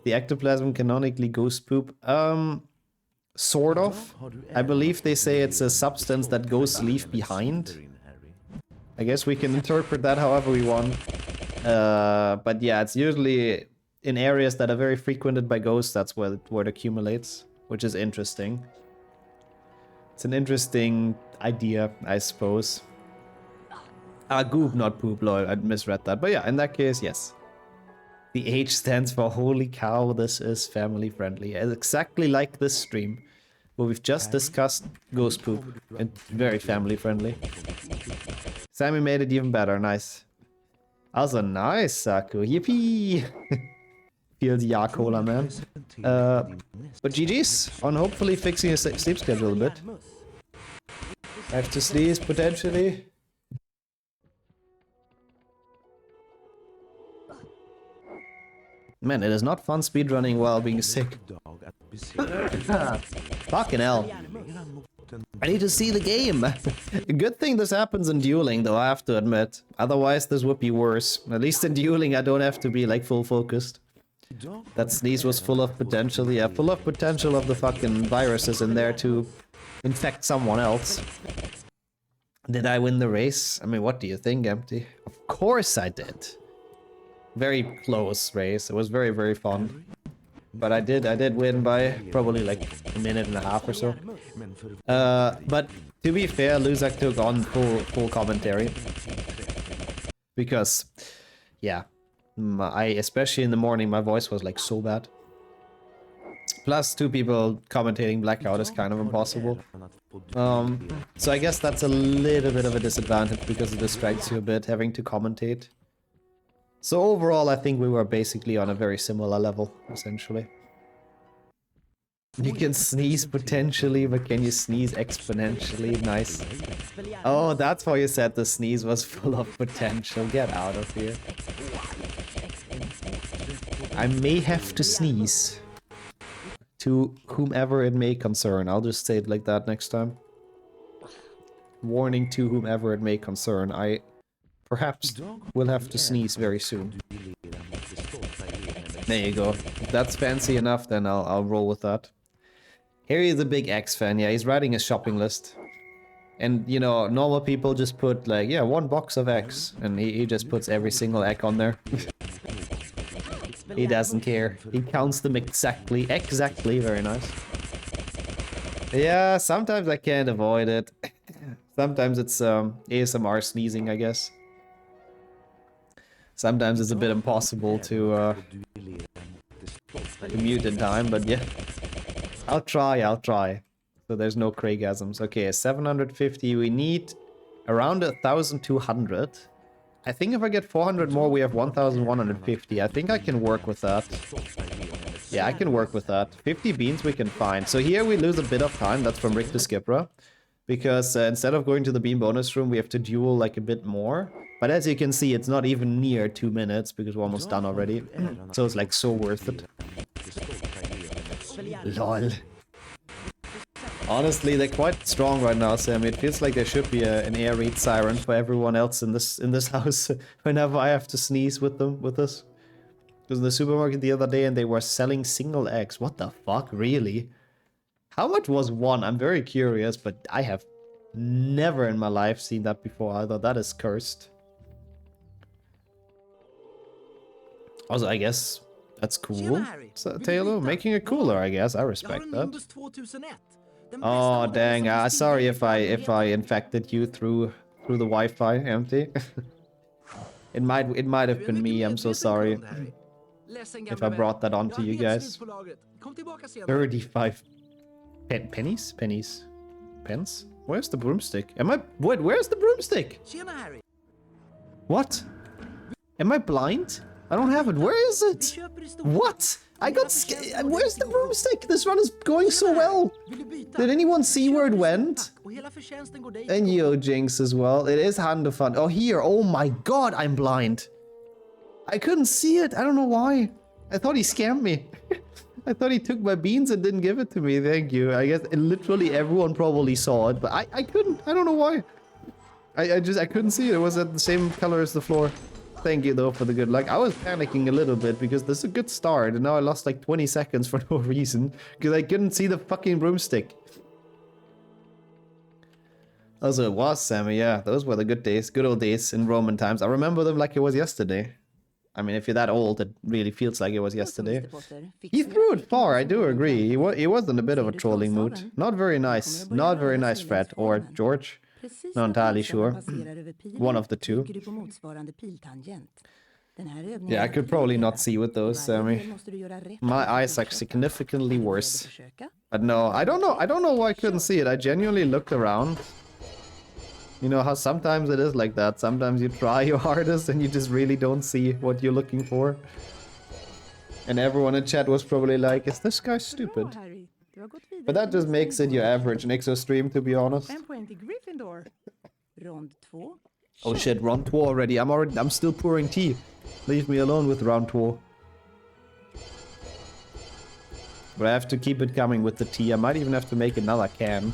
The ectoplasm canonically ghost poop. Sort of. I believe they say it's a substance that ghosts leave behind. I guess we can interpret that however we want. But yeah, it's usually in areas that are very frequented by ghosts, that's where it accumulates, which is interesting. It's an interesting idea, I suppose. Ah, goop, not poop, lol, I misread that. But yeah, in that case, yes. The H stands for holy cow, this is family friendly. Exactly like this stream, where we've just discussed ghost poop, and very family friendly. Sammy made it even better, nice. Also nice, Saku, yippee! Feels ya-cola, man. But GG's on hopefully fixing his sleep schedule a bit. I have to sneeze, potentially. Man, it is not fun speedrunning while being sick. Fucking hell. I need to see the game. Good thing this happens in dueling, though, I have to admit. Otherwise, this would be worse. At least in dueling, I don't have to be, like, full focused. That sneeze was full of potential. Yeah, full of potential of the fucking viruses in there to infect someone else. Did I win the race? I mean, what do you think, Empty? Of course I did. Very close race. It was very, very fun. But I did win by probably like a minute and a half or so. But to be fair, Luzak took on full commentary. Because, yeah, especially in the morning, my voice was like so bad. Plus, 2 people commentating Blackout is kind of impossible. So I guess that's a little bit of a disadvantage because it distracts you a bit having to commentate. So overall, I think we were basically on a very similar level, essentially. You can sneeze potentially, but can you sneeze exponentially? Nice. Oh, that's why you said the sneeze was full of potential. Get out of here. I may have to sneeze. To whomever it may concern. I'll just say it like that next time. Warning to whomever it may concern. I perhaps will have to sneeze very soon. There you go. If that's fancy enough, then I'll roll with that. Harry is a big X fan. Yeah, he's writing his shopping list. And, you know, normal people just put, like, yeah, 1 box of eggs. And he just puts every single egg on there. He doesn't care. He counts them exactly. Exactly. Very nice. Yeah, sometimes I can't avoid it. Sometimes it's ASMR sneezing, I guess. Sometimes it's a bit impossible to mute in time, but yeah. I'll try. So there's no Craigasms. Okay, 750. We need around 1,200. I think if I get 400 more, we have 1,150. I think I can work with that. Yeah, I can work with that. 50 beans we can find. So here we lose a bit of time. That's from Rick to Skipra. Because instead of going to the bean bonus room, we have to duel like a bit more. But as you can see, it's not even near 2 minutes because we're almost done already. So it's like so worth it. LOL. Honestly, they're quite strong right now, Sam. It feels like there should be an air raid siren for everyone else in this house whenever I have to sneeze with us. I was in the supermarket the other day and they were selling single eggs. What the fuck, really? How much was 1? I'm very curious, but I have never in my life seen that before either. That is cursed. Also, I guess that's cool. Tjena, Harry. So, Vill du Taylor, byta? making it Vad har cooler, du? I guess. I Jag har respect en that. Nimbus 2001. Den bästa Oh, modellen dang. som är Sorry if tillgänglig för I allmänheten. infected you through the Wi-Fi, empty. It might have Du är been mycket me. I'm so medveten sorry kund, Harry. Ledsen, if gamla I vän. brought that on Jag to har you helt guys. slut på lagret. Kom tillbaka senare. 35 pennies? Pennies? Pence? Where's the broomstick? Where's the broomstick? Tjena, Harry. What? Am I blind? I don't have it. Where is Vi it? köper i stora. What? I got scared. Where's the broomstick? This run is going so Tjena, Harry. well. Vill du byta? Did anyone see Vi where it köper i went? storpack och hela förtjänsten går dig And till yo, Jinx as well. It is Handefund. Oh, here. Oh my god, I'm blind. I couldn't see it. I don't know why. I thought he scammed me. I thought he took my beans and didn't give it to me. Thank you. I guess literally everyone probably saw it, but I couldn't. I don't know why. I couldn't see it. It was at the same color as the floor. Thank you though for the good luck. I was panicking a little bit because this is a good start, and now I lost like 20 seconds for no reason because I couldn't see the fucking broomstick. Also, it was Sammy. Yeah, those were the good days, good old days in Roman times. I remember them like it was yesterday. I mean, if you're that old, it really feels like it was yesterday. He threw it far, I do agree. He was in a bit of a trolling mood. Not very nice. Not very nice, Fred. Or George. Not entirely sure. One of the two. Yeah, I could probably not see with those, Sammy. My eyes are significantly worse. But no, I don't know. I don't know why I couldn't see it. I genuinely looked around. You know how sometimes it is like that. Sometimes you try your hardest and you just really don't see what you're looking for. And everyone in chat was probably like, is this guy stupid? But that just makes it your average Nixxo stream, to be honest. Oh shit, round 2 already. I'm still pouring tea. Leave me alone with round 2. But I have to keep it coming with the tea. I might even have to make another can.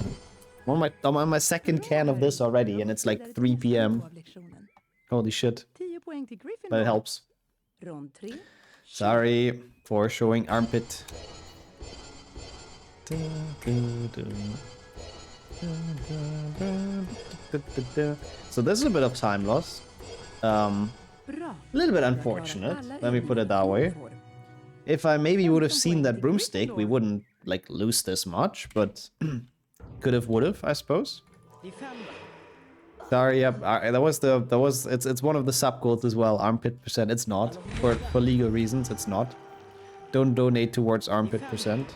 I'm on my second can of this already, and it's like 3 p.m. Holy shit. But it helps. Sorry for showing armpit. So this is a bit of time loss. A little bit unfortunate, let me put it that way. If I maybe would have seen that broomstick, we wouldn't like lose this much, but could have, would have, I suppose. Sorry, yep, it's one of the sub goals as well. Armpit percent, it's not for legal reasons. It's not. Don't donate towards armpit percent.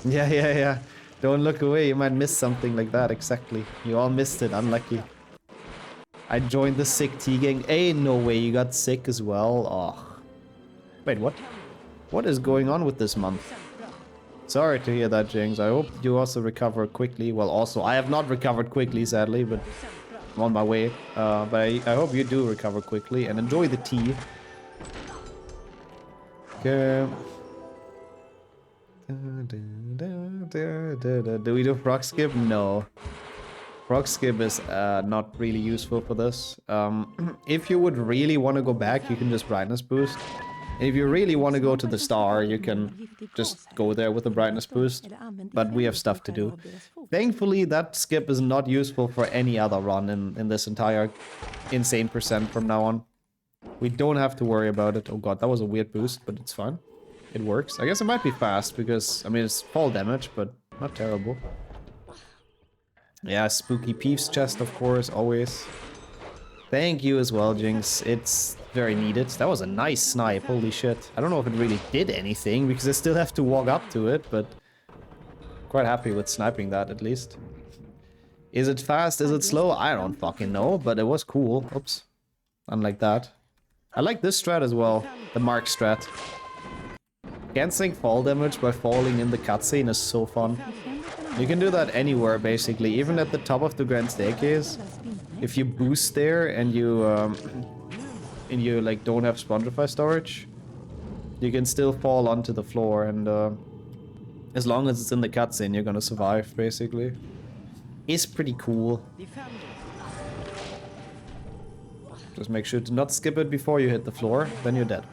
Yeah. Don't look away. You might miss something like that. Exactly. You all missed it. Unlucky. I joined the sick tea gang. Ain't no way you got sick as well. Oh. Wait, what? What is going on with this month? Sorry to hear that, Jinx. I hope you also recover quickly. Well, also, I have not recovered quickly, sadly, but I'm on my way. But I hope you do recover quickly and enjoy the tea. Okay. Do we do frog skip? No. Frog skip is not really useful for this. If you would really want to go back, you can just brightness boost. If you really want to go to the star, you can just go there with a brightness boost. But we have stuff to do. Thankfully, that skip is not useful for any other run in this entire insane percent from now on. We don't have to worry about it. Oh god, that was a weird boost, but it's fine. It works. I guess it might be fast because, I mean, it's fall damage, but not terrible. Yeah, spooky Peeves chest, of course, always. Thank you as well, Jinx. It's very needed. That was a nice snipe, holy shit. I don't know if it really did anything because I still have to walk up to it, but quite happy with sniping that at least. Is it fast? Is it slow? I don't fucking know, but it was cool. Oops. Unlike that. I like this strat as well, the Mark strat. Canceling fall damage by falling in the cutscene is so fun. You can do that anywhere, basically, even at the top of the Grand Staircase. If you boost there and you like don't have Spongeify storage, you can still fall onto the floor, and as long as it's in the cutscene, you're gonna survive, basically. It's pretty cool. Just make sure to not skip it before you hit the floor, then you're dead.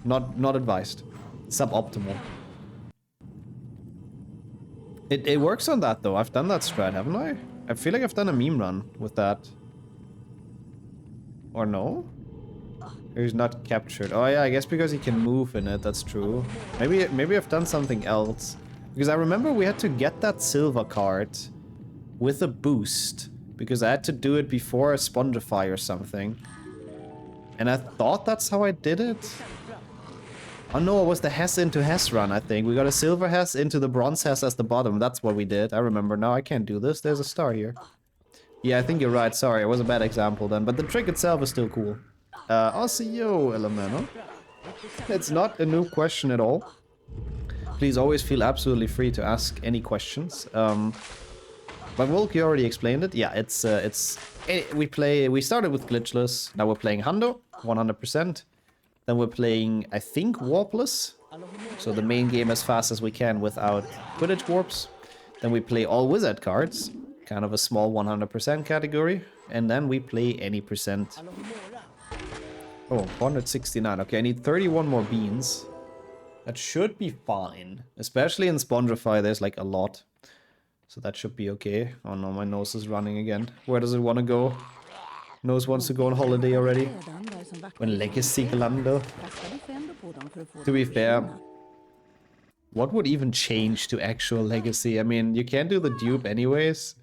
Not advised. Suboptimal. It works on that though. I've done that strat, haven't I? I feel like I've done a meme run with that. Or no? He's not captured. Oh yeah, I guess because he can move in it, that's true. Maybe I've done something else. Because I remember we had to get that silver card with a boost. Because I had to do it before a Spongify or something. And I thought that's how I did it. Oh no, it was the Hess into Hess run, I think. We got a silver Hess into the bronze Hess as the bottom. That's what we did. I remember now. I can't do this. There's a star here. Yeah, I think you're right. Sorry, it was a bad example then. But the trick itself is still cool. Also, yo, Elemento. It's not a new question at all. Please always feel absolutely free to ask any questions. But Volk, you already explained it. Yeah, we started with glitchless. Now we're playing Hundo, 100%. Then we're playing, I think, warpless. So the main game as fast as we can without footage warps. Then we play all wizard cards, kind of a small 100% category. And then we play any percent. Oh, 169. Okay, I need 31 more beans. That should be fine. Especially in Spongify, there's like a lot. So that should be okay. Oh no, my nose is running again. Where does it want to go? Nose wants to go on holiday already. When Legacy Glando. To be fair, what would even change to actual Legacy? I mean, you can't do the dupe anyways.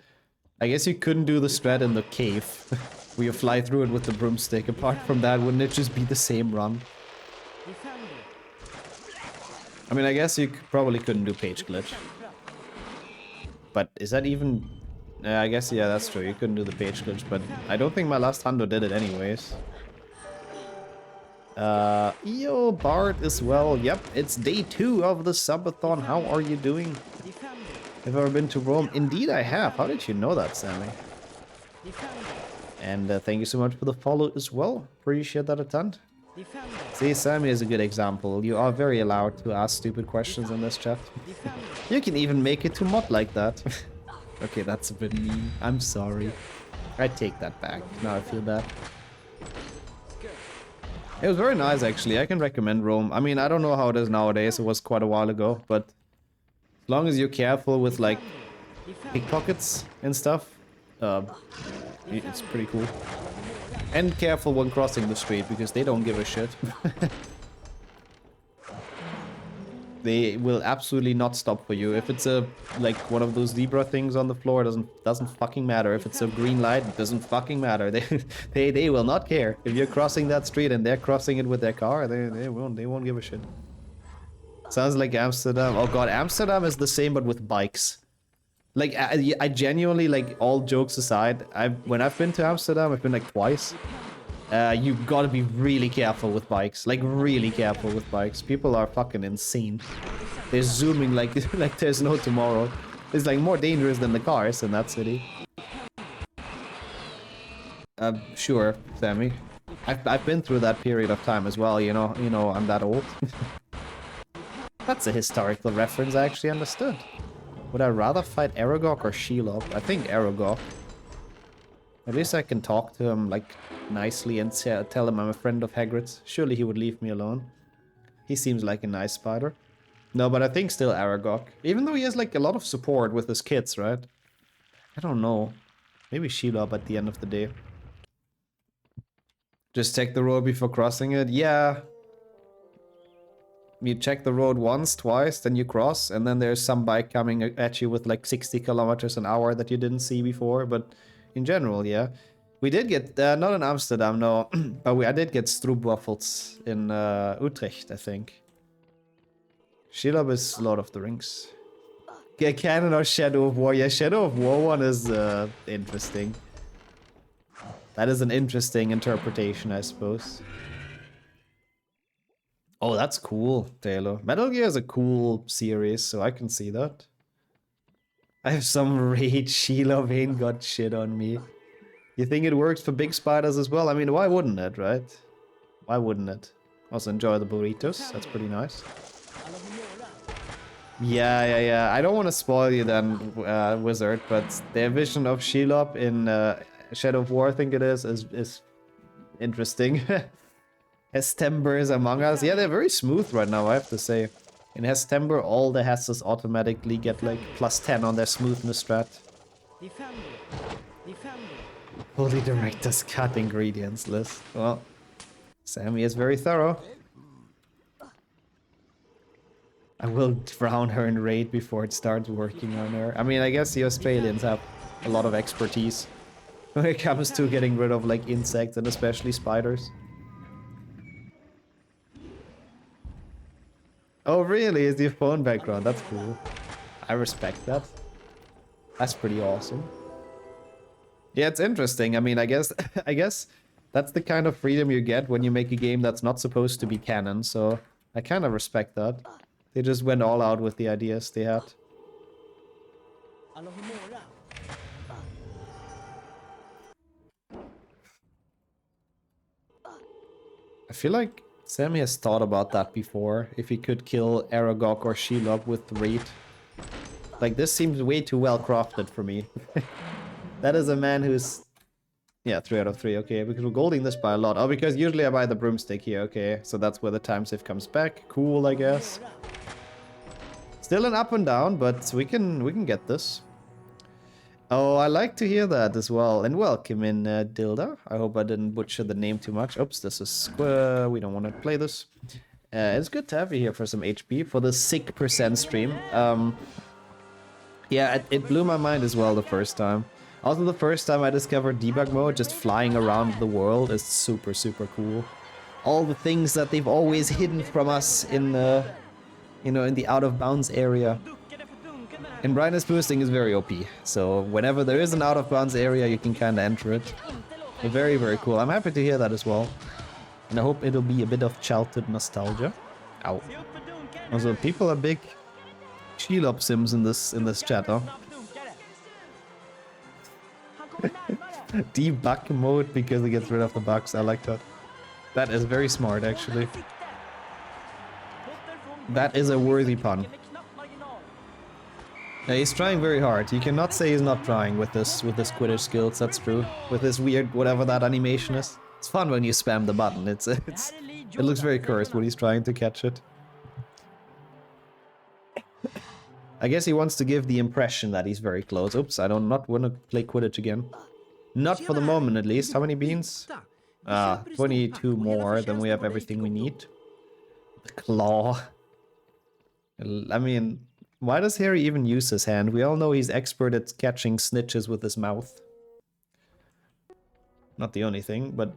I guess you couldn't do the strat in the cave. Where you fly through it with the broomstick. Apart from that, wouldn't it just be the same run? I mean, I guess you probably couldn't do page glitch. But is that even... I guess, yeah, that's true. You couldn't do the page glitch, but I don't think my last Hundo did it anyways. Yo, Bart as well. Yep, it's day 2 of the Subathon. How are you doing? Have you ever been to Rome? Indeed, I have. How did you know that, Sammy? And thank you so much for the follow as well. Appreciate that a ton. See, Sammy is a good example. You are very allowed to ask stupid questions in this chat. You can even make it to mod like that. Okay, that's a bit mean. I'm sorry. I take that back. Now I feel bad. It was very nice, actually. I can recommend Rome. I mean, I don't know how it is nowadays. It was quite a while ago. But as long as you're careful with, like, pickpockets and stuff, it's pretty cool. And careful when crossing the street, because they don't give a shit. They will absolutely not stop for you. If it's a like one of those zebra things on the floor, it doesn't fucking matter. If it's a green light, it doesn't fucking matter. They will not care. If you're crossing that street and they're crossing it with their car, they won't give a shit. Sounds like Amsterdam. Oh god, Amsterdam is the same but with bikes. Like I genuinely, like, all jokes aside, when I've been to Amsterdam, I've been like twice. You gotta be really careful with bikes. Like, really careful with bikes. People are fucking insane. They're zooming like like there's no tomorrow. It's like more dangerous than the cars in that city. Sure, Sammy. I've been through that period of time as well, you know, I'm that old. That's a historical reference I actually understood. Would I rather fight Aragog or Shelob? I think Aragog. At least I can talk to him, like, nicely and tell him I'm a friend of Hagrid's. Surely he would leave me alone. He seems like a nice spider. No, but I think still Aragog. Even though he has, like, a lot of support with his kids, right? I don't know. Maybe Shelob at the end of the day. Just check the road before crossing it? Yeah. You check the road once, twice, then you cross, and then there's some bike coming at you with like 60 kilometers an hour that you didn't see before, but in general, yeah. We did get, not in Amsterdam, no, but I did get stroopwafels in Utrecht, I think. Shelob is Lord of the Rings. Yeah, Canon or Shadow of War? Yeah, Shadow of War one is interesting. That is an interesting interpretation, I suppose. Oh, that's cool, Taylor. Metal Gear is a cool series, so I can see that. I have some rage. Shelob ain't got shit on me. You think it works for big spiders as well? I mean, why wouldn't it, right? Why wouldn't it? Also enjoy the burritos. That's pretty nice. Yeah. I don't want to spoil you then, Wizard, but their vision of Shelob in Shadow of War, I think it is interesting. As Timbers Among Us. Yeah, they're very smooth right now, I have to say. In Hestember, all the Hesses automatically get like +10 on their smoothness strat. Fully director's cut ingredients list. Well, Sammy is very thorough. I will drown her in raid before it starts working on her. I mean, I guess the Australians have a lot of expertise when it comes to getting rid of like insects and especially spiders. Oh really? Is your phone background? That's cool. I respect that. That's pretty awesome. Yeah, it's interesting. I mean, I guess that's the kind of freedom you get when you make a game that's not supposed to be canon, so I kind of respect that. They just went all out with the ideas they had. I feel like Sammy has thought about that before, if he could kill Aragog or Shelob with Raid. Like, this seems way too well crafted for me. That is a man who's... Yeah, 3 out of 3, okay, because we're golding this by a lot. Oh, because usually I buy the broomstick here, okay. So that's where the time save comes back. Cool, I guess. Still an up and down, but we can get this. Oh, I like to hear that as well. And welcome in, Dilda. I hope I didn't butcher the name too much. Oops, this is Square. We don't want to play this. It's good to have you here for some HP, for the sick % stream. Yeah, it blew my mind as well the first time. Also, the first time I discovered debug mode, just flying around the world, is super, super cool. All the things that they've always hidden from us in the, you know, in the out-of-bounds area. And brightness boosting is very OP, so whenever there is an out-of-bounds area, you can kind of enter it. Very, very cool. I'm happy to hear that as well. And I hope it'll be a bit of childhood nostalgia. Ow. Also, people are big Shelob sims in this chat, huh? Debug mode because it gets rid of the bugs. I like that. That is very smart, actually. That is a worthy pun. Yeah, he's trying very hard. You cannot say he's not trying with this Quidditch skills. That's true. With this weird whatever that animation is. It's fun when you spam the button. It looks very cursed when he's trying to catch it. I guess he wants to give the impression that he's very close. Oops, I don't not want to play Quidditch again. Not for the moment, at least. How many beans? 22 more, then we have everything we need. The claw. I mean, why does Harry even use his hand? We all know he's expert at catching snitches with his mouth. Not the only thing, but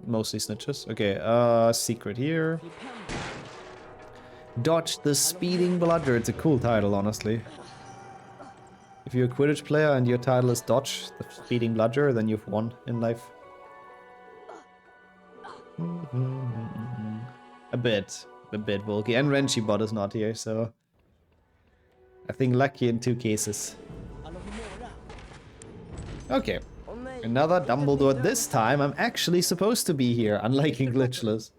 mostly snitches. Okay, secret here. Dodge the Speeding Bludger. It's a cool title, honestly. If you're a Quidditch player and your title is Dodge the Speeding Bludger, then you've won in life. A bit bulky. And Renchibot is not here, so... I think lucky in 2 cases. Okay. Another Dumbledore. This time I'm actually supposed to be here, unlike in Glitchless.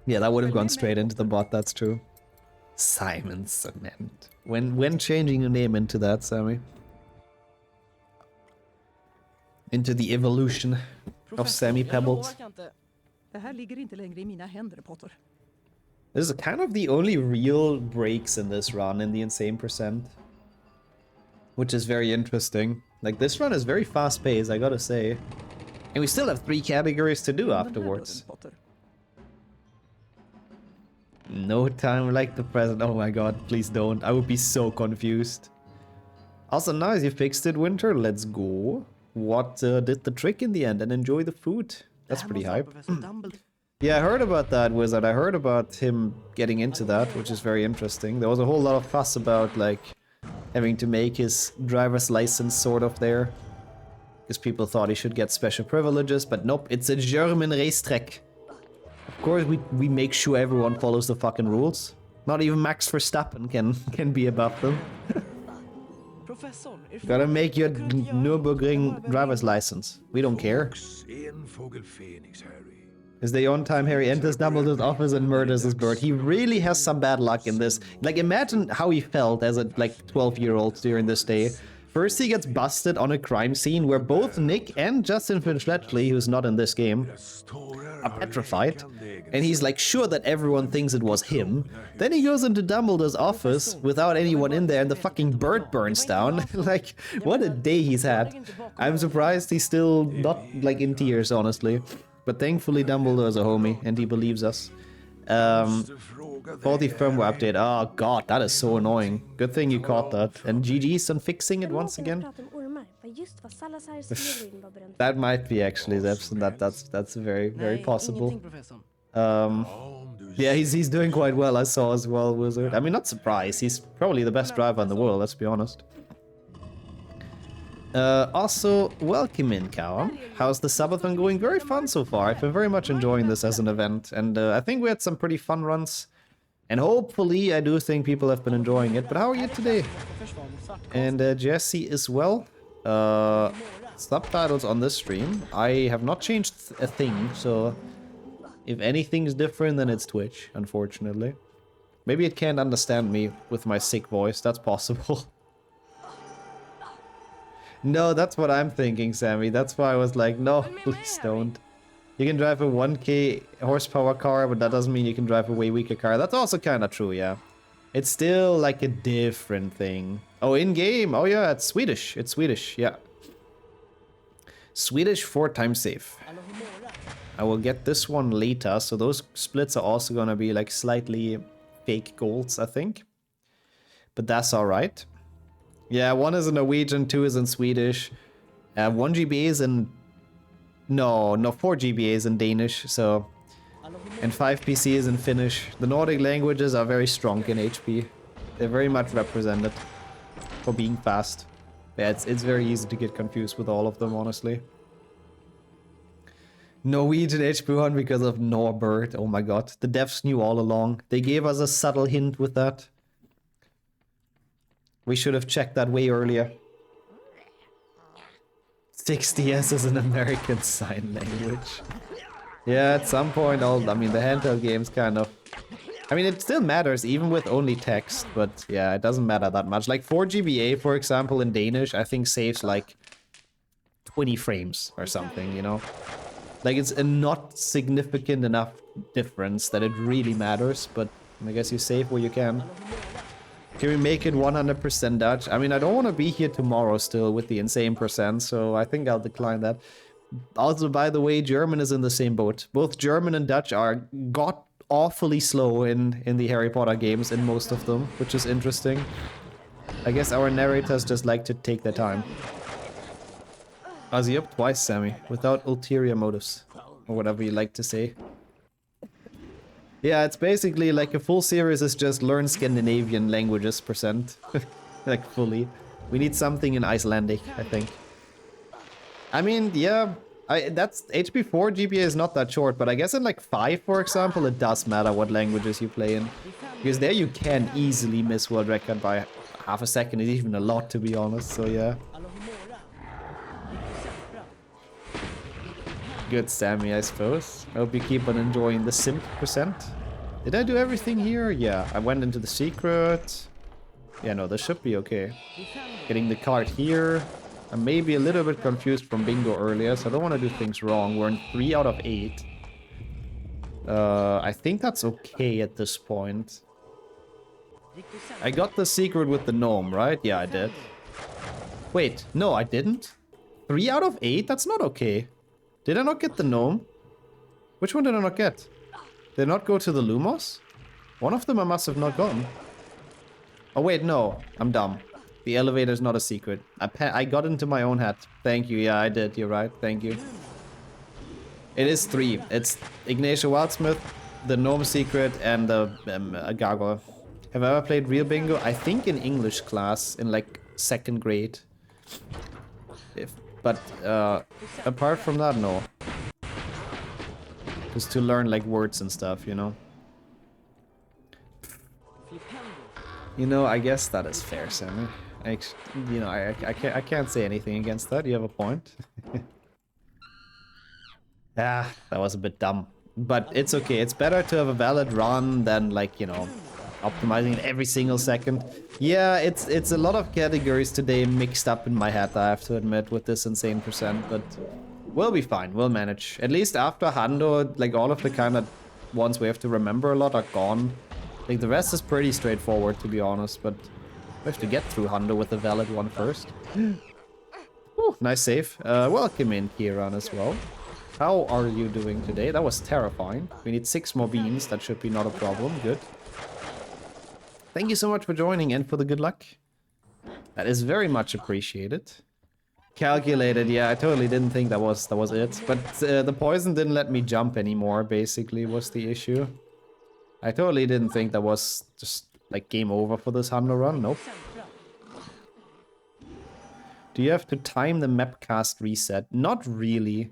Yeah, that would have gone straight into the bot, that's true. Simon Cement. When changing your name into that, Sammy? Into the evolution of Sammy Pebbles. Det här ligger inte längre i mina händer, Potter. This is kind of the only real breaks in this run in the insane %. Which is very interesting. Like, this run is very fast paced, I gotta say. And we still have 3 categories to do afterwards. No time like the present. Oh my god, please don't. I would be so confused. Also, nice, you fixed it, Winter. Let's go. What did the trick in the end? And enjoy the food. That's pretty hype. Yeah, I heard about that, Wizard. I heard about him getting into that, which is very interesting. There was a whole lot of fuss about, like, having to make his driver's license sort of there. Because people thought he should get special privileges, but nope, it's a German racetrack. Of course, we make sure everyone follows the fucking rules. Not even Max Verstappen can be above them. Gotta make your Nürburgring driver's license. We don't care. Is the on time Harry enters Dumbledore's office and murders his bird. He really has some bad luck in this. Like, imagine how he felt as a, like, 12-year-old during this day. First he gets busted on a crime scene where both Nick and Justin Finch-Fletchley, who's not in this game, are petrified. And he's like sure that everyone thinks it was him. Then he goes into Dumbledore's office without anyone in there and the fucking bird burns down. Like, what a day he's had. I'm surprised he's still not like in tears, honestly. But thankfully Dumbledore's a homie and he believes us. Faulty firmware update. Oh god, that is so annoying. Good thing you caught that. And GG's on fixing it once again. That might be actually Zepson. That's very, very possible. Yeah, he's doing quite well, I saw as well, Wizard. I mean, not surprised. He's probably the best driver in the world, let's be honest. Also, welcome in, Callum. How's the Subathon going? Very fun so far. I've been very much enjoying this as an event. And I think we had some pretty fun runs. And hopefully, I do think people have been enjoying it. But how are you today? And Jesse as well. Subtitles on this stream. I have not changed a thing, so if anything's different, then it's Twitch, unfortunately. Maybe it can't understand me with my sick voice. That's possible. No, that's what I'm thinking, Sammy. That's why I was like, no, please don't. You can drive a 1k horsepower car, but that doesn't mean you can drive a way weaker car. That's also kind of true, yeah. It's still like a different thing. Oh, in-game. Oh, yeah, it's Swedish. It's Swedish, yeah. Swedish 4x safe. I will get this one later, so those splits are also gonna be like slightly fake golds, I think. But that's alright. Yeah, one is in Norwegian, 2 is in Swedish. 1 GBA is in... No, 4 GBA is in Danish, so... And 5 PC is in Finnish. The Nordic languages are very strong in HP. They're very much represented for being fast. Yeah, it's very easy to get confused with all of them, honestly. Norwegian HP1 because of Norbert. Oh my god. The devs knew all along. They gave us a subtle hint with that. We should have checked that way earlier. 60S is an American Sign Language. Yeah, at some point, I mean, the handheld games kind of... I mean, it still matters, even with only text, but yeah, it doesn't matter that much. Like 4 GBA, for example, in Danish, I think saves like 20 frames or something, you know? Like, it's a not significant enough difference that it really matters, but I guess you save where you can. Can we make it 100% Dutch? I mean, I don't want to be here tomorrow still with the insane percent, so I think I'll decline that. Also, by the way, German is in the same boat. Both German and Dutch are awfully slow in the Harry Potter games, in most of them, which is interesting. I guess our narrators just like to take their time. Ozzy up twice, Sammy, without ulterior motives, or whatever you like to say. Yeah, it's basically like a full series is just learn Scandinavian languages %. Like, fully. We need something in Icelandic, I think. I mean, yeah, that's HP4 GBA is not that short, but I guess in like 5, for example, it does matter what languages you play in. Because there you can easily miss world record by half a second, is even a lot, to be honest, so yeah. Good Sammy, I suppose. I hope you keep on enjoying the simp %. Did I do everything here? Yeah, I went into the secret. Yeah, no, this should be okay. Getting the card here. I'm maybe a little bit confused from bingo earlier, so I don't want to do things wrong. We're in 3 out of 8. I think that's okay at this point. I got the secret with the gnome, right? Yeah, I did. Wait, no, I didn't. 3 out of 8? That's not okay. Did I not get the gnome? Which one did I not get? Did I not go to the Lumos? One of them I must have not gotten. Oh wait, no. I'm dumb. The elevator is not a secret. I got into my own hat. Thank you. Yeah, I did. You're right. Thank you. It is 3. It's Ignatia Wildsmith, the gnome secret, and the gargoyle. Have I ever played real bingo? I think in English class in like 2nd grade. But apart from that, no. Just to learn like words and stuff, you know. You know, I guess that is fair, Sammy. I can't say anything against that. You have a point. Ah, that was a bit dumb. But it's okay. It's better to have a valid run than, like, you know, optimizing it every single second. Yeah, it's a lot of categories today mixed up in my head, I have to admit, with this insane percent, but we'll be fine, we'll manage. At least after Hando, like all of the kind of ones we have to remember a lot are gone. Like the rest is pretty straightforward, to be honest, but we have to get through Hando with a valid one first. Ooh, nice save. Welcome in, Kieran, as well. How are you doing today? That was terrifying. We need 6 more beans. That should be not a problem. Good. Thank you so much for joining and for the good luck. That is very much appreciated. Calculated. Yeah, I totally didn't think that was it. But the poison didn't let me jump anymore, basically, was the issue. I totally didn't think that was just, like, game over for this Hando run. Nope. Do you have to time the map cast reset? Not really.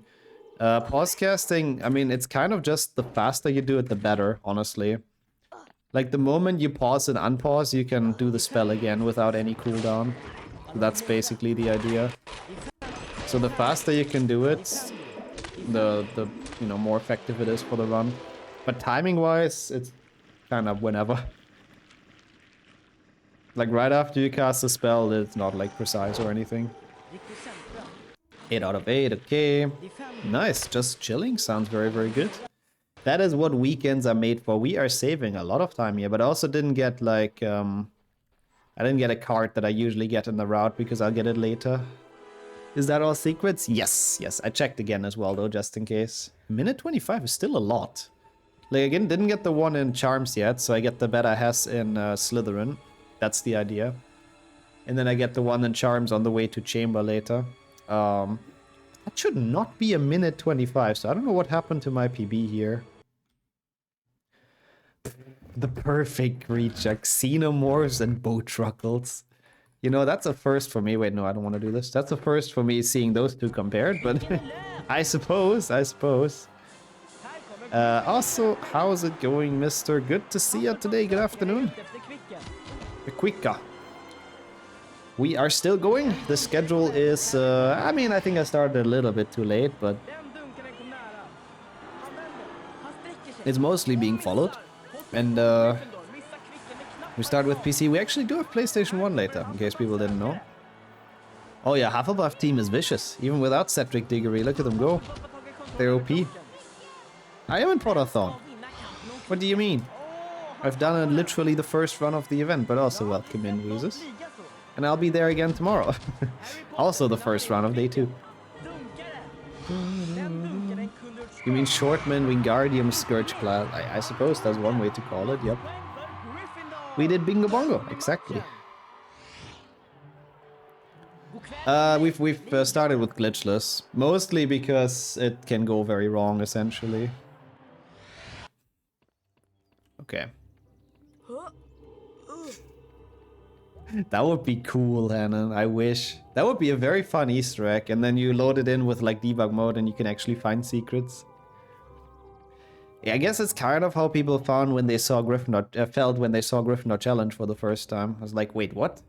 Pause casting, I mean, it's kind of just the faster you do it, the better, honestly. Like, the moment you pause and unpause, you can do the spell again without any cooldown. So that's basically the idea. So the faster you can do it, the you know, more effective it is for the run. But timing-wise, it's kind of whenever. Like, right after you cast a spell, it's not, like, precise or anything. 8 out of 8, okay. Nice, just chilling, sounds very, very good. That is what weekends are made for. We are saving a lot of time here, but I also didn't get, like, I didn't get a card that I usually get in the route because I'll get it later. Is that all secrets? Yes, yes, I checked again as well, though, just in case. Minute 25 is still a lot. Like, again, didn't get the one in Charms yet, so I get the Beta Hess in Slytherin. That's the idea. And then I get the one in Charms on the way to Chamber later. That should not be a minute 25, so I don't know what happened to my PB here. The perfect recheck. Xenomorphs and Bowtruckles. You know, that's a first for me. Wait, no, I don't want to do this. That's a first for me seeing those two compared, but I suppose. Also, how's it going, mister? Good to see you today. Good afternoon. Quicka. We are still going. The schedule is, I mean, I think I started a little bit too late, but it's mostly being followed. And we start with PC. We actually do have PlayStation 1 later, in case people didn't know. Oh yeah, Hufflepuff team is vicious. Even without Cedric Diggory, look at them go. They're OP. I am in Potterthon. What do you mean? I've done literally the first run of the event, but also welcome in, Weezus. And I'll be there again tomorrow. Also the first round of day 2. You mean Shortman, Wingardium, Scourge class? I suppose that's one way to call it, yep. We did Bingo Bongo, exactly. We've started with glitchless. Mostly because it can go very wrong, essentially. Okay. That would be cool, Hannon. I wish. That would be a very fun Easter egg, and then you load it in with like debug mode and you can actually find secrets. Yeah, I guess it's kind of how people found when they saw Gryffindor, felt when they saw Gryffindor Challenge for the first time. I was like, wait, what?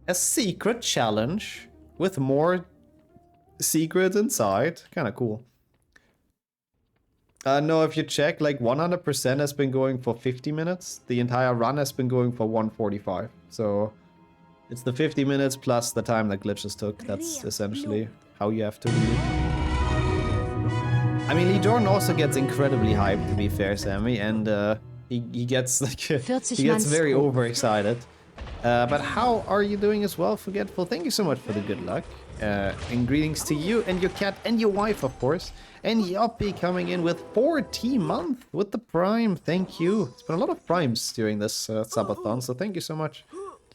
A secret challenge with more secrets inside? Kind of cool. No, if you check, like 100% has been going for 50 minutes. The entire run has been going for 145. So it's the 50 minutes plus the time that glitches took. That's essentially how you have to read it. I mean, Lee Jordan also gets incredibly hyped, to be fair, Sammy, and he gets like he gets very overexcited. But how are you doing as well, Forgetful? Thank you so much for the good luck. And greetings to you and your cat and your wife, of course. And Yoppy coming in with 40 month with the Prime. Thank you. It's been a lot of Primes during this Subathon, so thank you so much.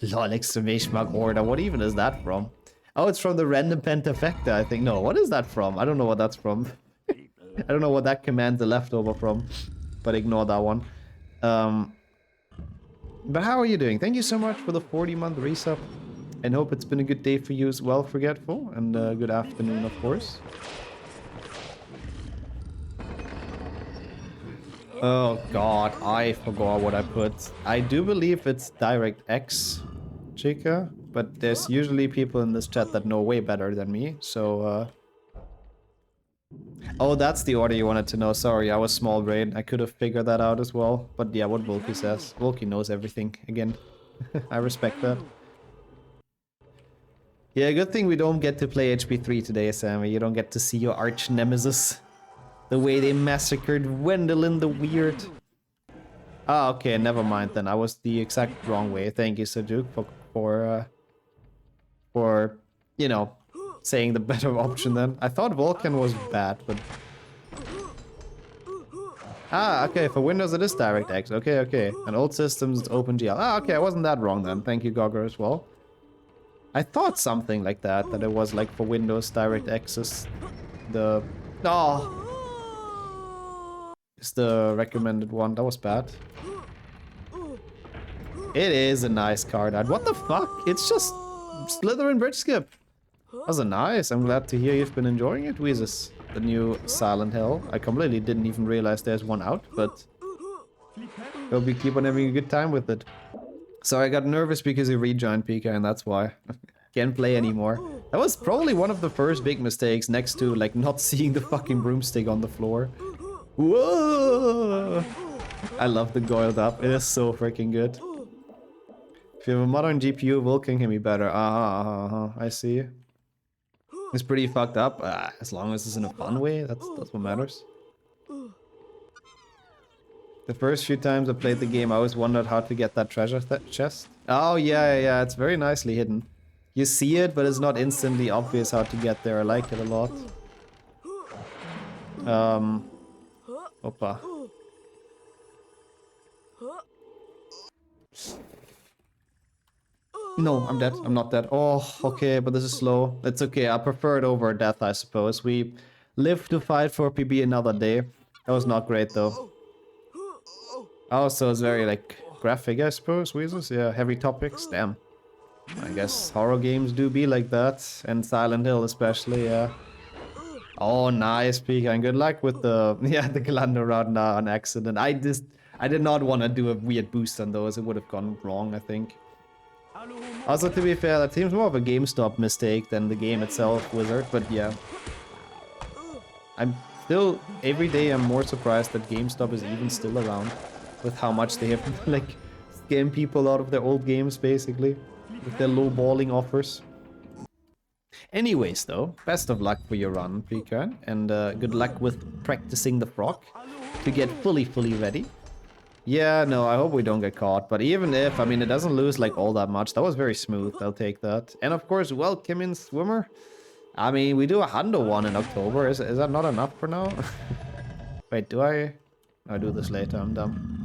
Lol, exclamation mark order. What even is that from? Oh, it's from the random pentafecta, I think. No, what is that from? I don't know what that's from. I don't know what that command's a leftover from. But ignore that one. But how are you doing? Thank you so much for the 40-month resub. And hope it's been a good day for you as well, Forgetful. And good afternoon, of course. Oh god, I forgot what I put. I do believe it's DirectX, Chica. But there's usually people in this chat that know way better than me. So, Oh, that's the order you wanted to know. Sorry, I was small brain. I could have figured that out as well. But yeah, what Volky says. Volky knows everything again. I respect that. Yeah, good thing we don't get to play HP3 today, Sammy. You don't get to see your arch nemesis. The way they massacred Wendelin the Weird. Ah, okay, never mind then. I was the exact wrong way. Thank you, Sajuk, for you know, saying the better option then. I thought Vulcan was bad, but... Ah, okay, for Windows it is DirectX. Okay, okay. And old systems, it's OpenGL. Ah, okay, I wasn't that wrong then. Thank you, Gogger, as well. I thought something like that it was like for Windows DirectX is the... Oh! It's the recommended one. That was bad. It is a nice card art. What the fuck? It's just Slytherin Bridge Skip. Those are nice. I'm glad to hear you've been enjoying it, Weezus. The new Silent Hill. I completely didn't even realize there's one out, but hope you keep on having a good time with it. So I got nervous because you rejoined Pika, and that's why. Can't play anymore. That was probably one of the first big mistakes next to like not seeing the fucking broomstick on the floor. Whoa! I love the goiled up. It is so freaking good. If you have a modern GPU, Vulcan can be better. I see. It's pretty fucked up. As long as it's in a fun way, that's what matters. The first few times I played the game, I always wondered how to get that treasure chest. Oh yeah, it's very nicely hidden. You see it, but it's not instantly obvious how to get there. I like it a lot. Opa. No, I'm dead. I'm not dead. Oh, okay, but this is slow. It's okay. I prefer it over death, I suppose. We live to fight for PB another day. That was not great, though. Oh, so it's very, like, graphic, I suppose, Weezus? Yeah, heavy topics. Damn. I guess horror games do be like that. And Silent Hill especially, yeah. Oh, nice, Pika. And good luck with the, yeah, the Galando round now on accident. I did not want to do a weird boost on those. It would have gone wrong, I think. Also, to be fair, that seems more of a GameStop mistake than the game itself, Wizard, but yeah. I'm still, every day I'm more surprised that GameStop is even still around. With how much they have, like, scam people out of their old games, basically. With their low-balling offers. Anyways, though, best of luck for your run, Pika. And good luck with practicing the frog. To get fully ready. Yeah, no, I hope we don't get caught. But even if, I mean, it doesn't lose, like, all that much. That was very smooth. I'll take that. And, of course, welcome in, Swimmer. I mean, we do a Hundo one in October. Is that not enough for now? Wait, do I... I'll do this later. I'm dumb.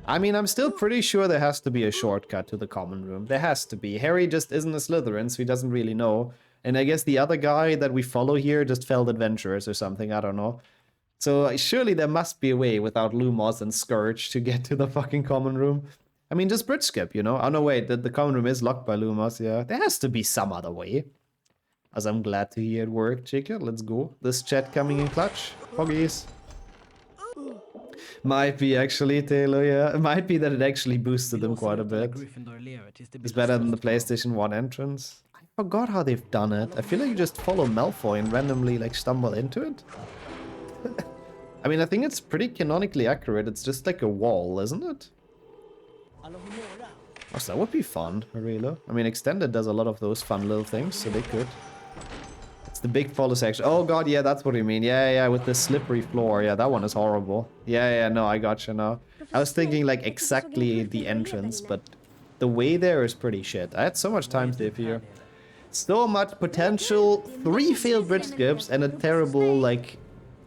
I mean, I'm still pretty sure there has to be a shortcut to the common room. There has to be. Harry just isn't a Slytherin, so he doesn't really know. And I guess the other guy that we follow here just failed adventurers or something. I don't know. So surely there must be a way without Lumos and Scourge to get to the fucking common room. I mean, just bridge skip, you know? Oh, no, wait. The common room is locked by Lumos, yeah. There has to be some other way. As I'm glad to hear it work, Jacob. Let's go. This chat coming in clutch. Poggies. Might be actually, Taylor, yeah. It might be that it actually boosted them quite a bit. It's better than the PlayStation 1 entrance. I forgot how they've done it. I feel like you just follow Malfoy and randomly, like, stumble into it. I mean, I think it's pretty canonically accurate. It's just like a wall, isn't it? Oh, so that would be fun, really. I mean, Extended does a lot of those fun little things, so they could. The big follow section. Oh god, yeah, that's what you mean. Yeah, with the slippery floor. Yeah, that one is horrible. Yeah, no, I gotcha now. I was thinking like exactly the entrance, but the way there is pretty shit. I had so much time to here. So much potential. 3 failed bridge skips and a terrible like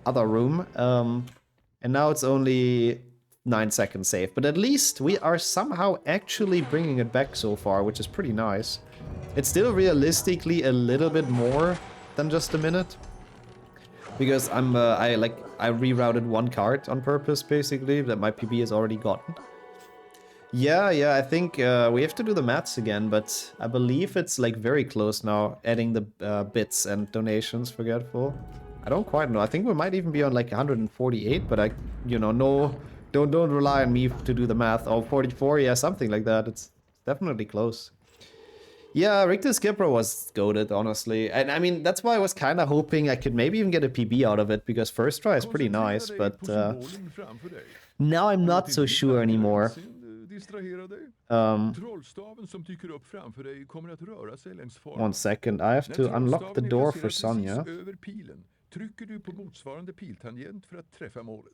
other room. And now it's only 9 seconds safe. But at least we are somehow actually bringing it back so far, which is pretty nice. It's still realistically a little bit more than just a minute, because I rerouted one card on purpose basically that my PB has already gotten. Yeah, I think we have to do the maths again, but I believe it's like very close now, adding the bits and donations. Forgetful. I don't quite know. I think we might even be on like 148, but don't rely on me to do the math. Oh, 44, yeah, something like that. It's definitely close. Yeah, Richter Skipper was goated, honestly. And I mean, that's why I was kind of hoping I could maybe even get a PB out of it, because first try is pretty Koncentrera nice, dig but på symbolen framför dig. now I'm Gå not till so din sure högra anymore. handsynd, distrahera dig. Trollstaven som dyker upp framför dig kommer att röra sig längs formen. One second, I have to När unlock the trollstaven är door for placerad Sonja. precis över pilen trycker du på motsvarande piltangent för att träffa målet.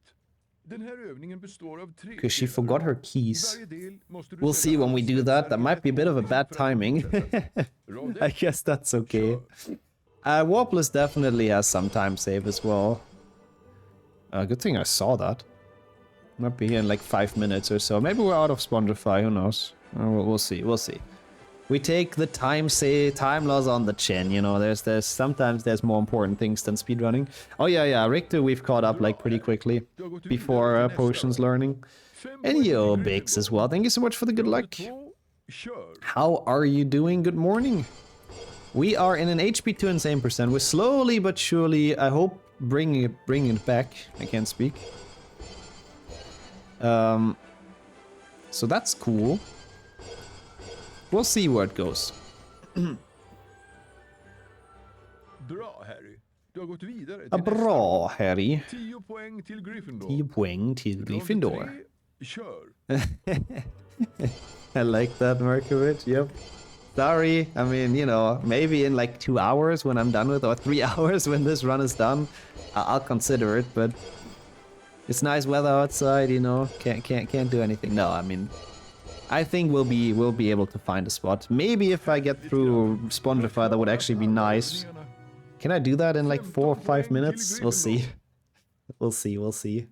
Den här övningen består av 3 Because she delar. forgot her I keys. varje del måste du We'll sätta see when we alla do that. That might be a bit of a spetsar bad för att timing. fortsätta. Rad I ett, guess that's okay. kör. Warpless definitely has some time save as well. Good thing I saw that. Might be here in like 5 minutes or so. Maybe we're out of Spongify, who knows? We'll see, we'll see. We take the time loss on the chin, you know, there's sometimes there's more important things than speedrunning. Oh yeah, Richter we've caught up like pretty quickly before potions learning. And yo, Bix as well, thank you so much for the good luck. How are you doing? Good morning. We are in an HP2 insane percent. We're slowly but surely, I hope, bringing it back. I can't speak. So that's cool. We'll see where it goes. Bra, Harry. Du har gått vidare till Bra, Harry. 10 poäng till Gryffindor. 10 poäng till Gryffindor. Rond 3, kör. I like that, Markovic. Yep. Sorry. I mean, you know, maybe in like 2 hours when I'm done with, or 3 hours when this run is done, I'll consider it. But it's nice weather outside, you know. Can't do anything. No, I mean, I think we'll be able to find a spot. Maybe if I get through Spongify, that would actually be nice. Can I do that in like 4 or 5 minutes? We'll see. We'll see.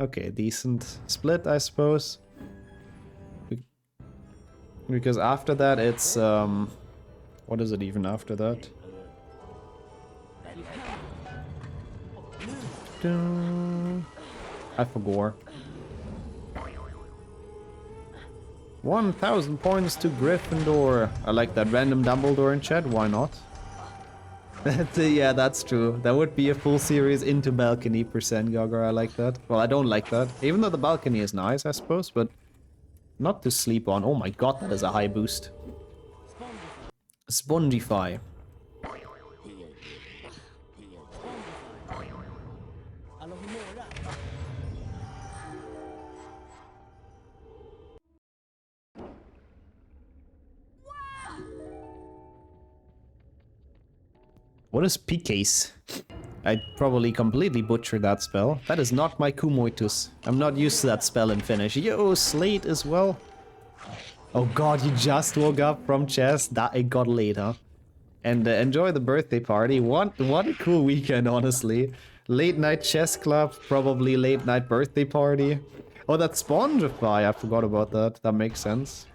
Okay, decent split, I suppose. Because after that, it's what is it even after that? I forgot. 1,000 points to Gryffindor. I like that random Dumbledore in chat. Why not? Yeah, that's true. That would be a full series into balcony percent, Gaga. I like that. Well, I don't like that. Even though the balcony is nice, I suppose, but not to sleep on. Oh my god, that is a high boost. Spongify. What is Picase? I probably completely butchered that spell. That is not my Kumoitus. I'm not used to that spell in Finnish. Yo, Slate as well. Oh god, you just woke up from chess? That it got late, huh? And enjoy the birthday party. What a cool weekend, honestly. Late night chess club, probably late night birthday party. Oh, that's Spongify. I forgot about that. That makes sense.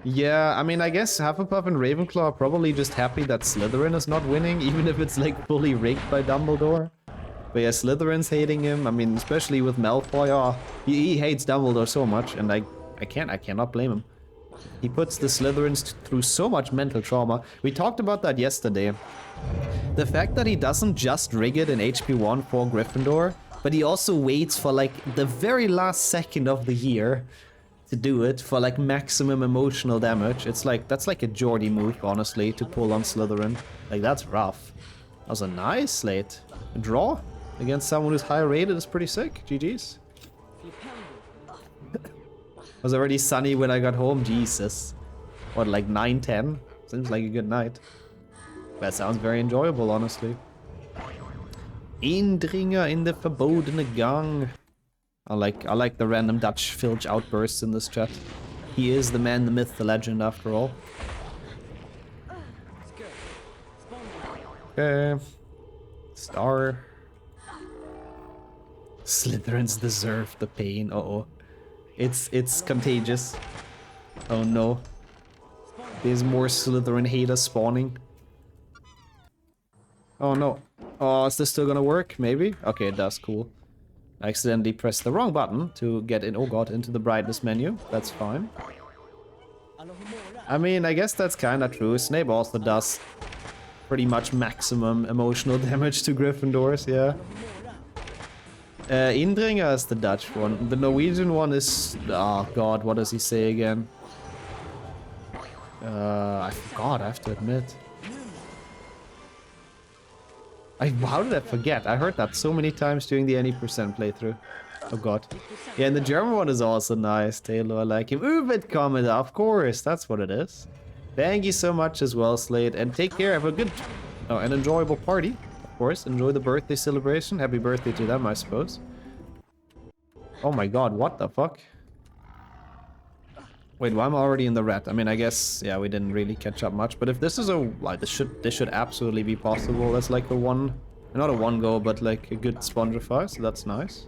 Yeah, I mean, I guess Hufflepuff and Ravenclaw are probably just happy that Slytherin is not winning, even if it's like fully rigged by Dumbledore. But yeah, Slytherin's hating him. I mean, especially with Malfoy. Oh, he hates Dumbledore so much, and I cannot blame him. He puts the Slytherins through so much mental trauma. We talked about that yesterday. The fact that he doesn't just rig it in HP1 for Gryffindor, but he also waits for like the very last second of the year to do it for like maximum emotional damage. It's like, that's like a Geordie move, honestly, to pull on Slytherin. Like, that's rough. That was a nice slate. A draw against someone who's high rated is pretty sick. GG's. It was already sunny when I got home. Jesus. What, like 9-10? Seems like a good night. That sounds very enjoyable, honestly. Indringer in the Verbodene Gang. I like the random Dutch Filch outbursts in this chat. He is the man, the myth, the legend, after all. Okay. Star. Slytherins deserve the pain. Uh-oh. It's contagious. Oh no. There's more Slytherin haters spawning. Oh no. Oh, is this still gonna work? Maybe? Okay, it does. Cool. I accidentally pressed the wrong button to get in, oh god, into the brightness menu. That's fine. I mean, I guess that's kinda true. Snape also does pretty much maximum emotional damage to Gryffindors, yeah. Indringer is the Dutch one. The Norwegian one is... Oh god, what does he say again? I forgot, I have to admit. How did I forget? I heard that so many times during the any percent playthrough. Oh god. Yeah, and the German one is also nice, Taylor. I like him. Ubit comment, of course, that's what it is. Thank you so much as well, Slade. And take care, have a good... Oh, an enjoyable party. Of course, enjoy the birthday celebration. Happy birthday to them, I suppose. Oh my god, what the fuck? Wait, why am I already in the red? I mean, I guess, yeah, we didn't really catch up much. But if this is a... Like, this should absolutely be possible. That's like a one... Not a one go, but like a good Spongify, so that's nice.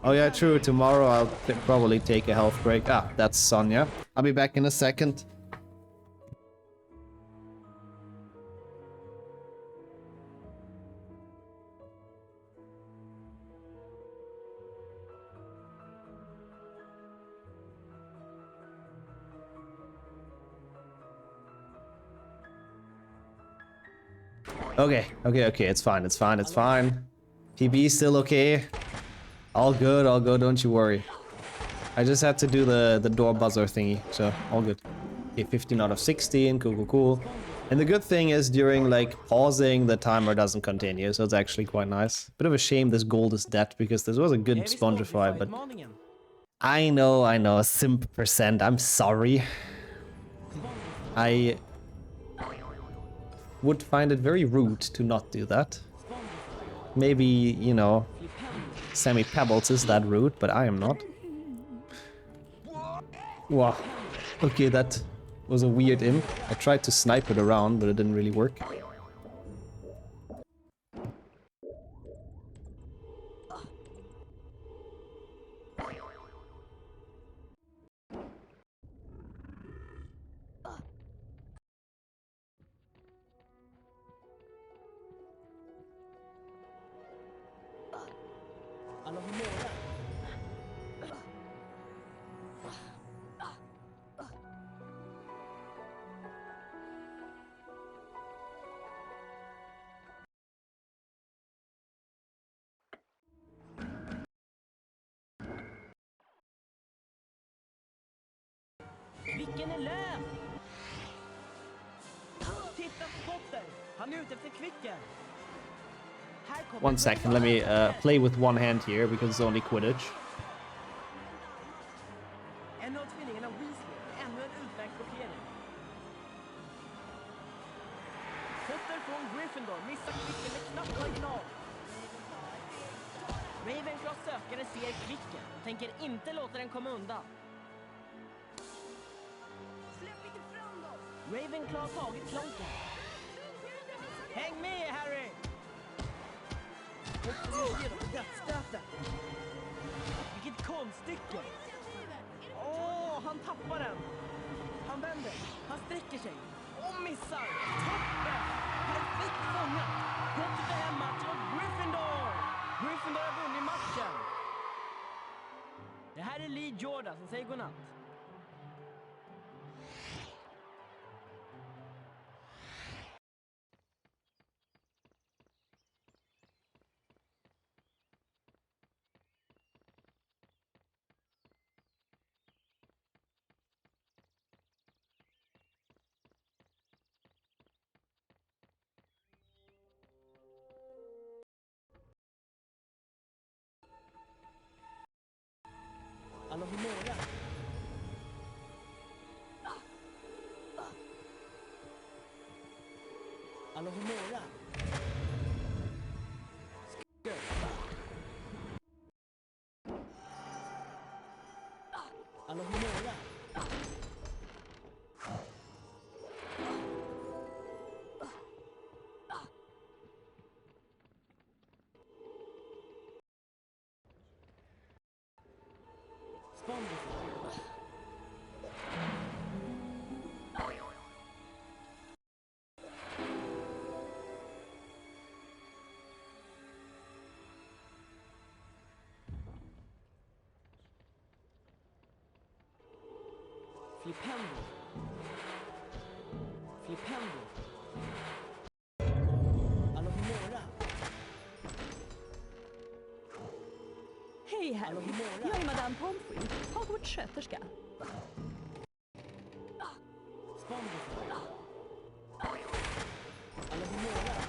Oh yeah, true. Tomorrow I'll probably take a health break. Ah, that's Sonya. I'll be back in a second. Okay, it's fine, it's fine. PB still okay. All good, don't you worry. I just had to do the door buzzer thingy, so all good. Okay, 15 out of 16, cool. And the good thing is during like pausing, the timer doesn't continue, so it's actually quite nice. Bit of a shame this gold is dead, because this was a good Spongify, but... I know, simp percent, I'm sorry. I would find it very rude to not do that. Maybe, you know, Sammy Pebbles is that rude, but I am not. Wow. Okay, that was a weird imp. I tried to snipe it around, but it didn't really work. Vilken är lös? Titta på Potter. Han är ute efter kvicken. 1 second, let me play with one hand here because it's only Quidditch. En av tvillingarna Weasley. Ännu en utmärkt blockering. Potter från Gryffindor missar kvicken med knapp marginal. Ravenclaws sökare ser kvicken och tänker inte låta den komma undan. Släpp inte fram dem! Ravenclaw har tagit klonken. Häng med, Harry! Dödsstöten! Vilket konststycke! Han tappar den! Han vänder, han sträcker sig och missar! Toppen! Perfekt fångat! Potter tar hem matchen åt Gryffindor! Gryffindor har vunnit matchen! Det här är Lee Jordan som säger godnatt. Alla humora. Alla humora. Alla humora. Flipendo. Flipendo. Alla humora. Hej Harry, jag är Madame Pomfrey, Hogwarts sköterska. Spondis. Alla vi målar.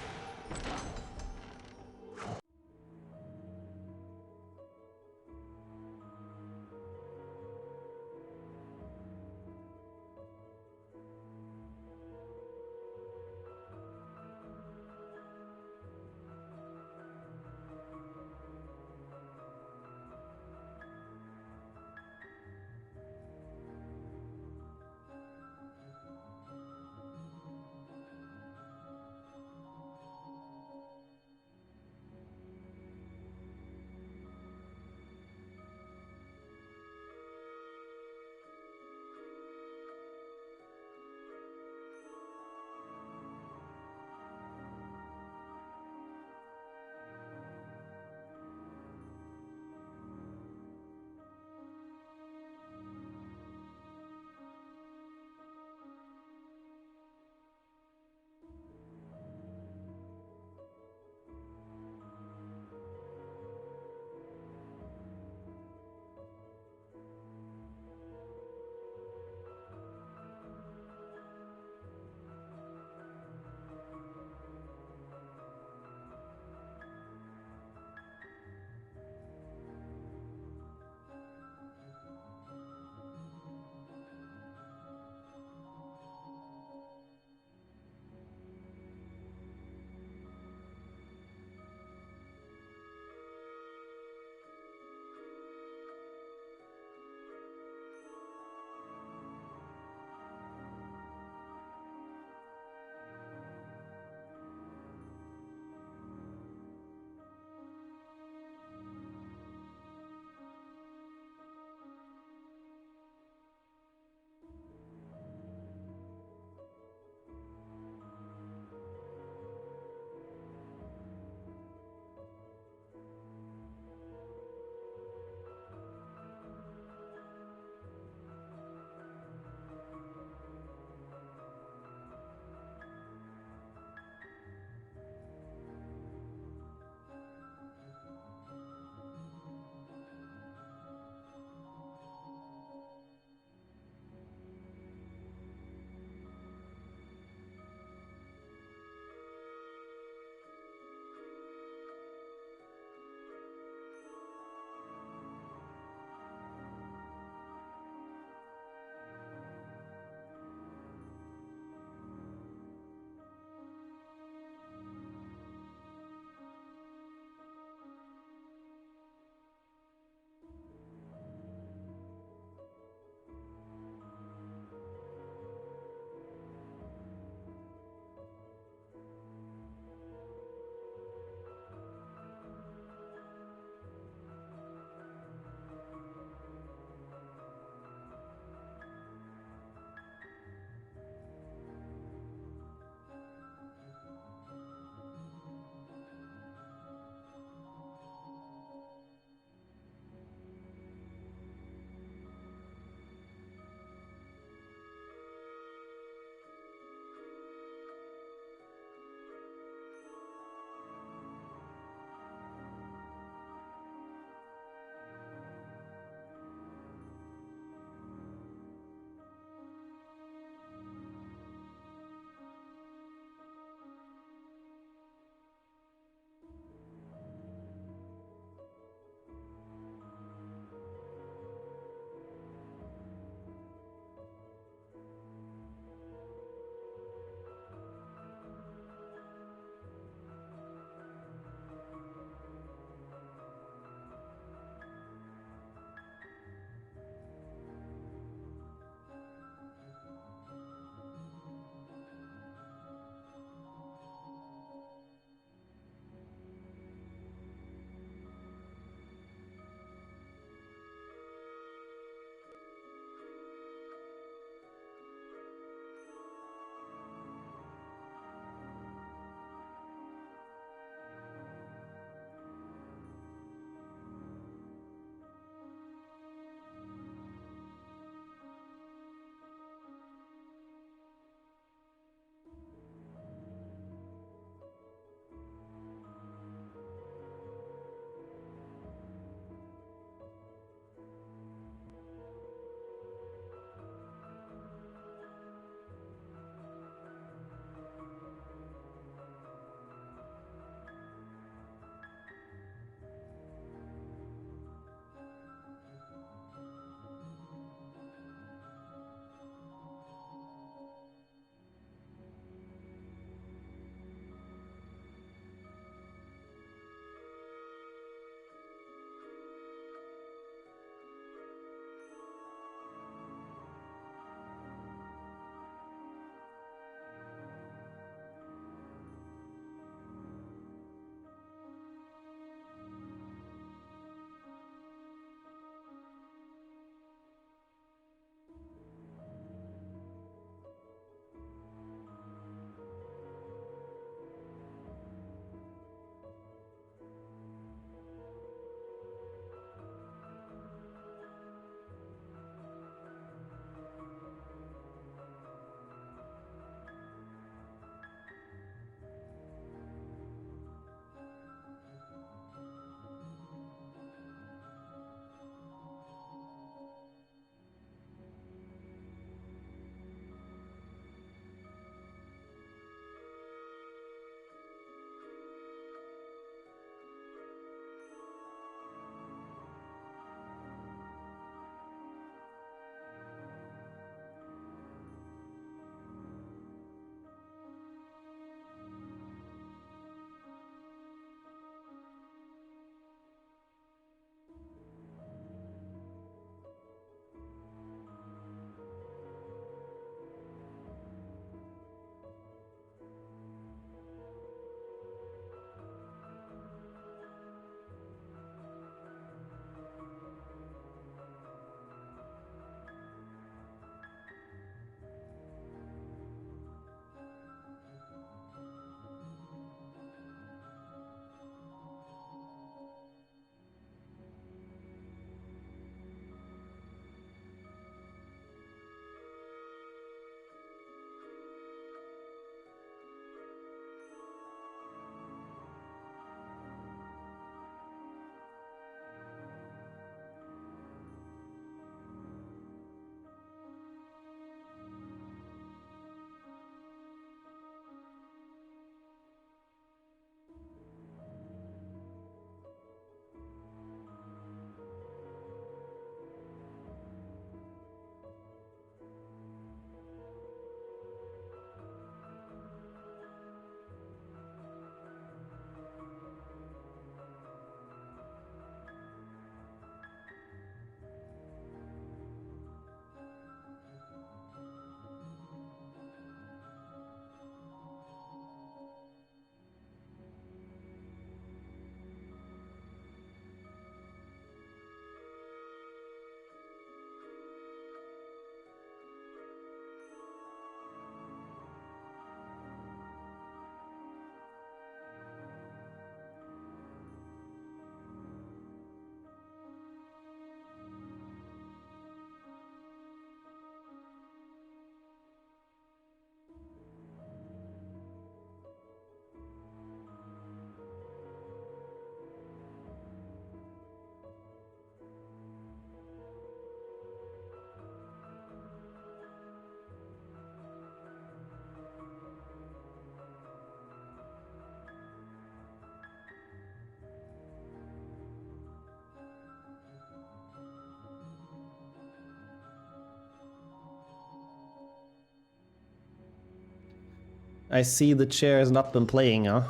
I see the chair has not been playing, huh?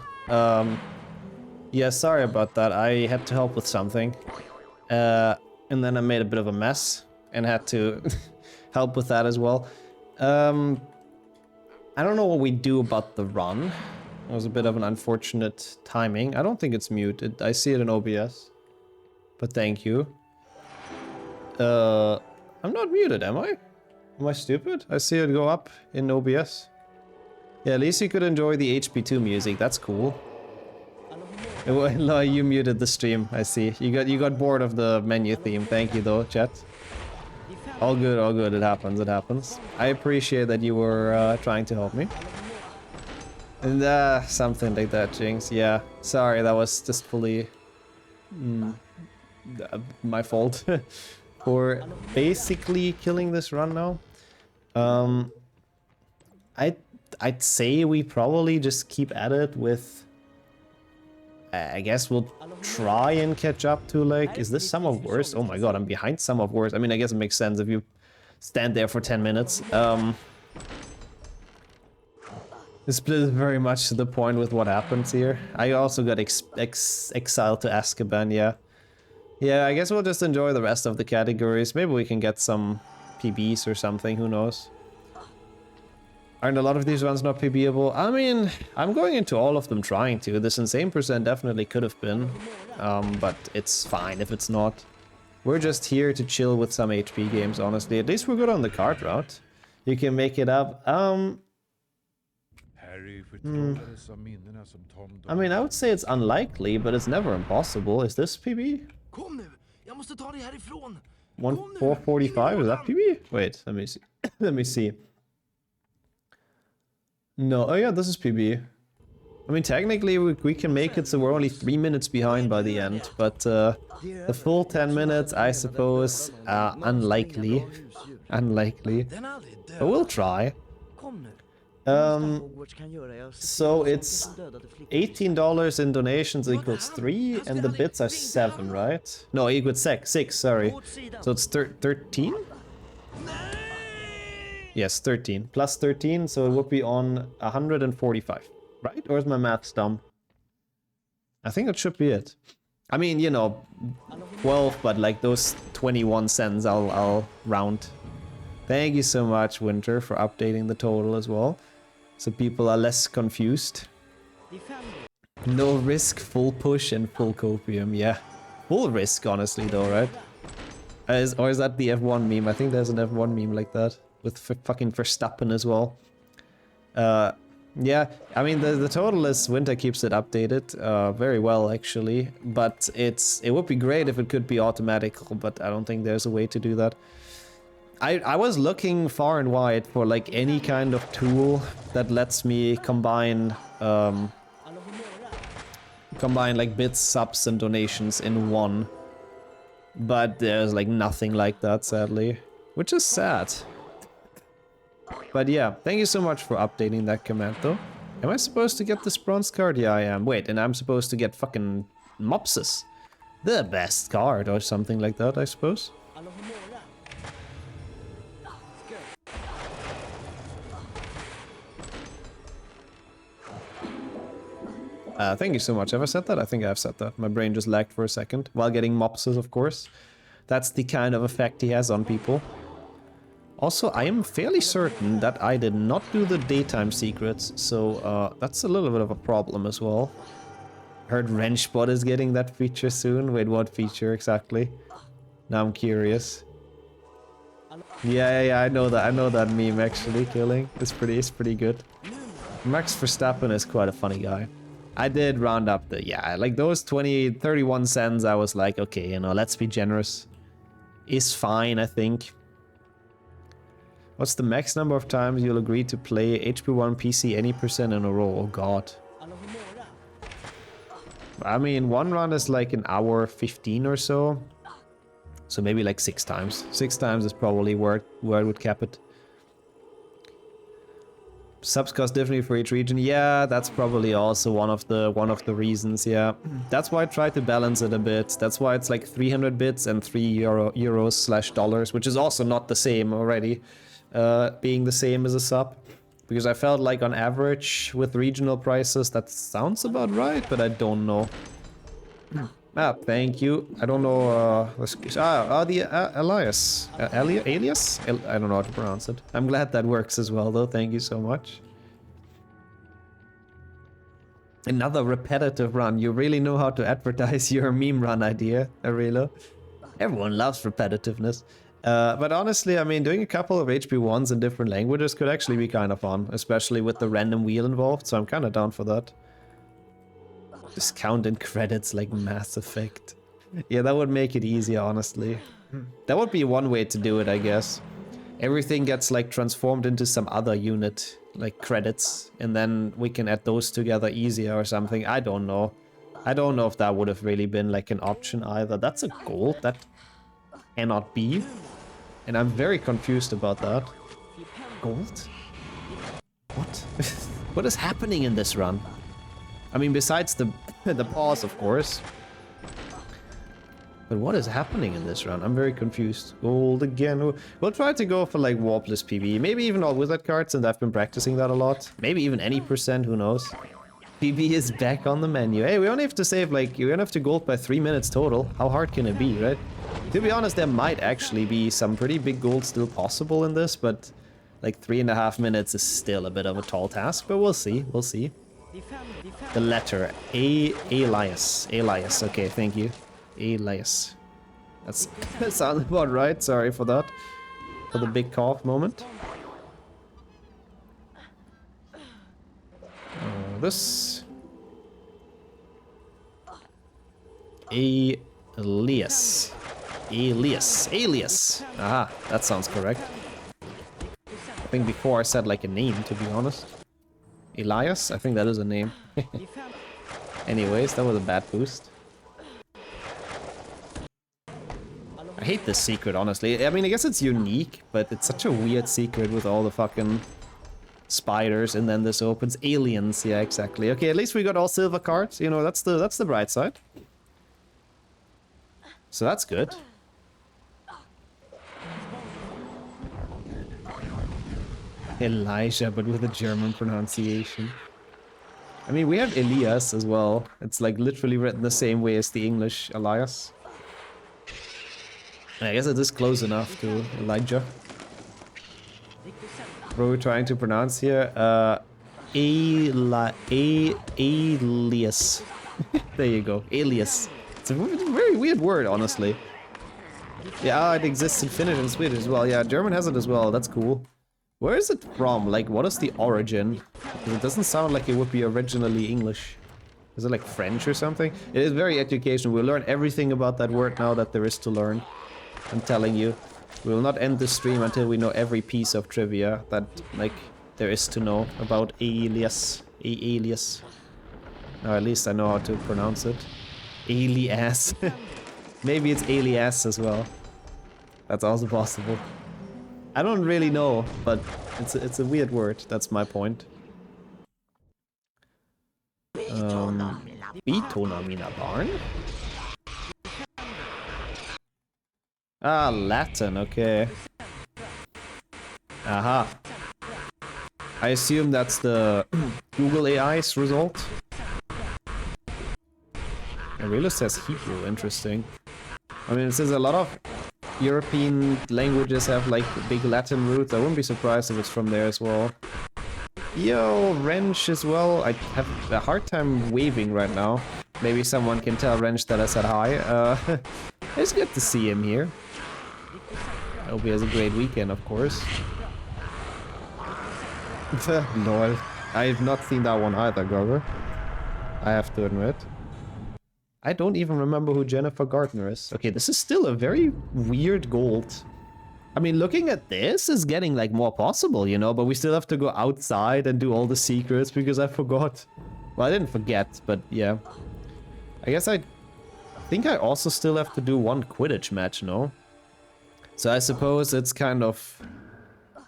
Yeah, sorry about that. I had to help with something. And then I made a bit of a mess and had to help with that as well. I don't know what we do about the run. It was a bit of an unfortunate timing. I don't think it's muted. I see it in OBS. But thank you. I'm not muted, am I? Am I stupid? I see it go up in OBS. Yeah, at least you could enjoy the HP2 music. That's cool. You muted the stream. I see. You got bored of the menu theme. Thank you, though, chat. All good, all good. It happens. It happens. I appreciate that you were trying to help me. And something like that, Jinx. Yeah. Sorry, that was just fully my fault for basically killing this run now. I'd say we probably just keep at it with. I guess we'll try and catch up to, like, is this Sum of Worst? Oh my god, I'm behind Sum of Worst. I mean, I guess it makes sense if you stand there for 10 minutes. This split is very much to the point with what happens here. I also got exiled to Azkaban, yeah. Yeah, I guess we'll just enjoy the rest of the categories. Maybe we can get some PBs or something, who knows. Aren't a lot of these runs not PBable? I mean, I'm going into all of them trying to. This insane percent definitely could have been. But it's fine if it's not. We're just here to chill with some HP games, honestly. At least we're good on the card route. You can make it up. I mean, I would say it's unlikely, but it's never impossible. Is this PB? 1445? Is that PB? Wait, let me see. Let me see. No, oh yeah, this is PB. I mean, technically we can make it so we're only 3 minutes behind by the end, but the full 10 minutes, I suppose, unlikely. Unlikely. But we'll try. So it's $18 in donations equals 3, and the bits are 7, right? No, equals 6, sorry. So it's 13? Yes, 13. Plus 13, so it would be on 145, right? Or is my math dumb? I think that should be it. I mean, you know, 12, but like those 21 cents I'll round. Thank you so much, Winter, for updating the total as well. So people are less confused. No risk, full push, and full copium. Yeah. Full risk, honestly, though, right? Or is that the F1 meme? I think there's an F1 meme like that. With fucking Verstappen as well. Yeah, I mean, the total is Winter keeps it updated very well, actually. But it would be great if it could be automatic, but I don't think there's a way to do that. I was looking far and wide for like any kind of tool that lets me combine like bits, subs, and donations in one. But there's like nothing like that, sadly. Which is sad. But yeah, thank you so much for updating that command though. Am I supposed to get this bronze card? Yeah, I am. Wait, and I'm supposed to get fucking Mopsis. The best card or something like that, I suppose. Thank you so much. Have I said that? I think I've said that. My brain just lagged for a second. While getting Mopsis, of course. That's the kind of effect he has on people. Also, I am fairly certain that I did not do the daytime secrets, so that's a little bit of a problem as well. Heard Wrenchbot is getting that feature soon. Wait, what feature exactly? Now I'm curious. Yeah, I know that meme actually. Killing. It's pretty good. Max Verstappen is quite a funny guy. I did round up the, yeah, like those 31 cents, I was like, okay, you know, let's be generous. Is fine, I think. What's the max number of times you'll agree to play HP1 PC any percent in a row? Oh god. I mean, one run is like an hour 15 or so. So maybe like 6 times. 6 times is probably where I would cap it. Subs cost differently for each region. Yeah, that's probably also one of the reasons, yeah. That's why I tried to balance it a bit. That's why it's like 300 bits and 3 euros/dollars, which is also not the same already. Being the same as a sub. Because I felt like on average with regional prices that sounds about right, but I don't know. Thank you. I don't know. Elias. Alias? I don't know how to pronounce it. I'm glad that works as well, though. Thank you so much. Another repetitive run. You really know how to advertise your meme run idea, Arelo. Everyone loves repetitiveness. But honestly, I mean, doing a couple of HP1s in different languages could actually be kind of fun, especially with the random wheel involved, so I'm kind of down for that. Discounted credits like Mass Effect. Yeah, that would make it easier, honestly. That would be one way to do it, I guess. Everything gets like transformed into some other unit, like credits, and then we can add those together easier or something. I don't know. I don't know if that would have really been like an option either. That's a gold that cannot be. And I'm very confused about that. Gold? What? What is happening in this run? I mean, besides the pause, of course. But what is happening in this run? I'm very confused. Gold again. We'll try to go for like warpless PB. Maybe even all wizard cards, and I've been practicing that a lot. Maybe even any percent, who knows. PB is back on the menu. Hey, we only have to save like, we only have to gold by 3 minutes total. How hard can it be, right? To be honest, there might actually be some pretty big gold still possible in this, but like 3.5 minutes is still a bit of a tall task, but we'll see, we'll see. The letter Elias. Elias. Okay, thank you. Elias. That sounds about right. Sorry for that. For the big cough moment. This. Alias. Alias. Alias. Aha, that sounds correct. I think before I said like a name, to be honest. Elias? I think that is a name. Anyways, that was a bad boost. I hate this secret, honestly. I mean, I guess it's unique, but it's such a weird secret with all the fucking spiders, and then this opens. Aliens, yeah, exactly. Okay, at least we got all silver cards. You know, that's the bright side. So that's good. Elijah, but with a German pronunciation. I mean, we have Elias as well. It's like literally written the same way as the English Elias. I guess it is close enough to Elijah. What are we trying to pronounce here? Alias. There you go. Alias. It's a very weird word, honestly. Yeah, it exists in Finnish and Swedish as well. Yeah, German has it as well. That's cool. Where is it from? Like, what is the origin? It doesn't sound like it would be originally English. Is it like French or something? It is very educational. We'll learn everything about that word now that there is to learn. I'm telling you. We will not end the stream until we know every piece of trivia that, like, there is to know about Alias. Alias. Or at least I know how to pronounce it. Alias. Maybe it's Alias as well. That's also possible. I don't really know, but it's a weird word. That's my point. Bitona mina barn? Ah, Latin, okay. Aha. I assume that's the Google AI's result. It really says Hebrew, interesting. I mean, it says a lot of European languages have like big Latin roots. I wouldn't be surprised if it's from there as well. Yo, Wrench as well. I have a hard time waving right now. Maybe someone can tell Wrench that I said hi. It's good to see him here. I hope he has a great weekend, of course. Lol. I've not seen that one either, Grover. I have to admit. I don't even remember who Jennifer Gardner is. Okay, this is still a very weird gold. I mean, looking at this is getting like more possible, you know, but we still have to go outside and do all the secrets because I forgot. Well, I didn't forget, but yeah. I guess I think I also still have to do one Quidditch match, no? So I suppose it's kind of...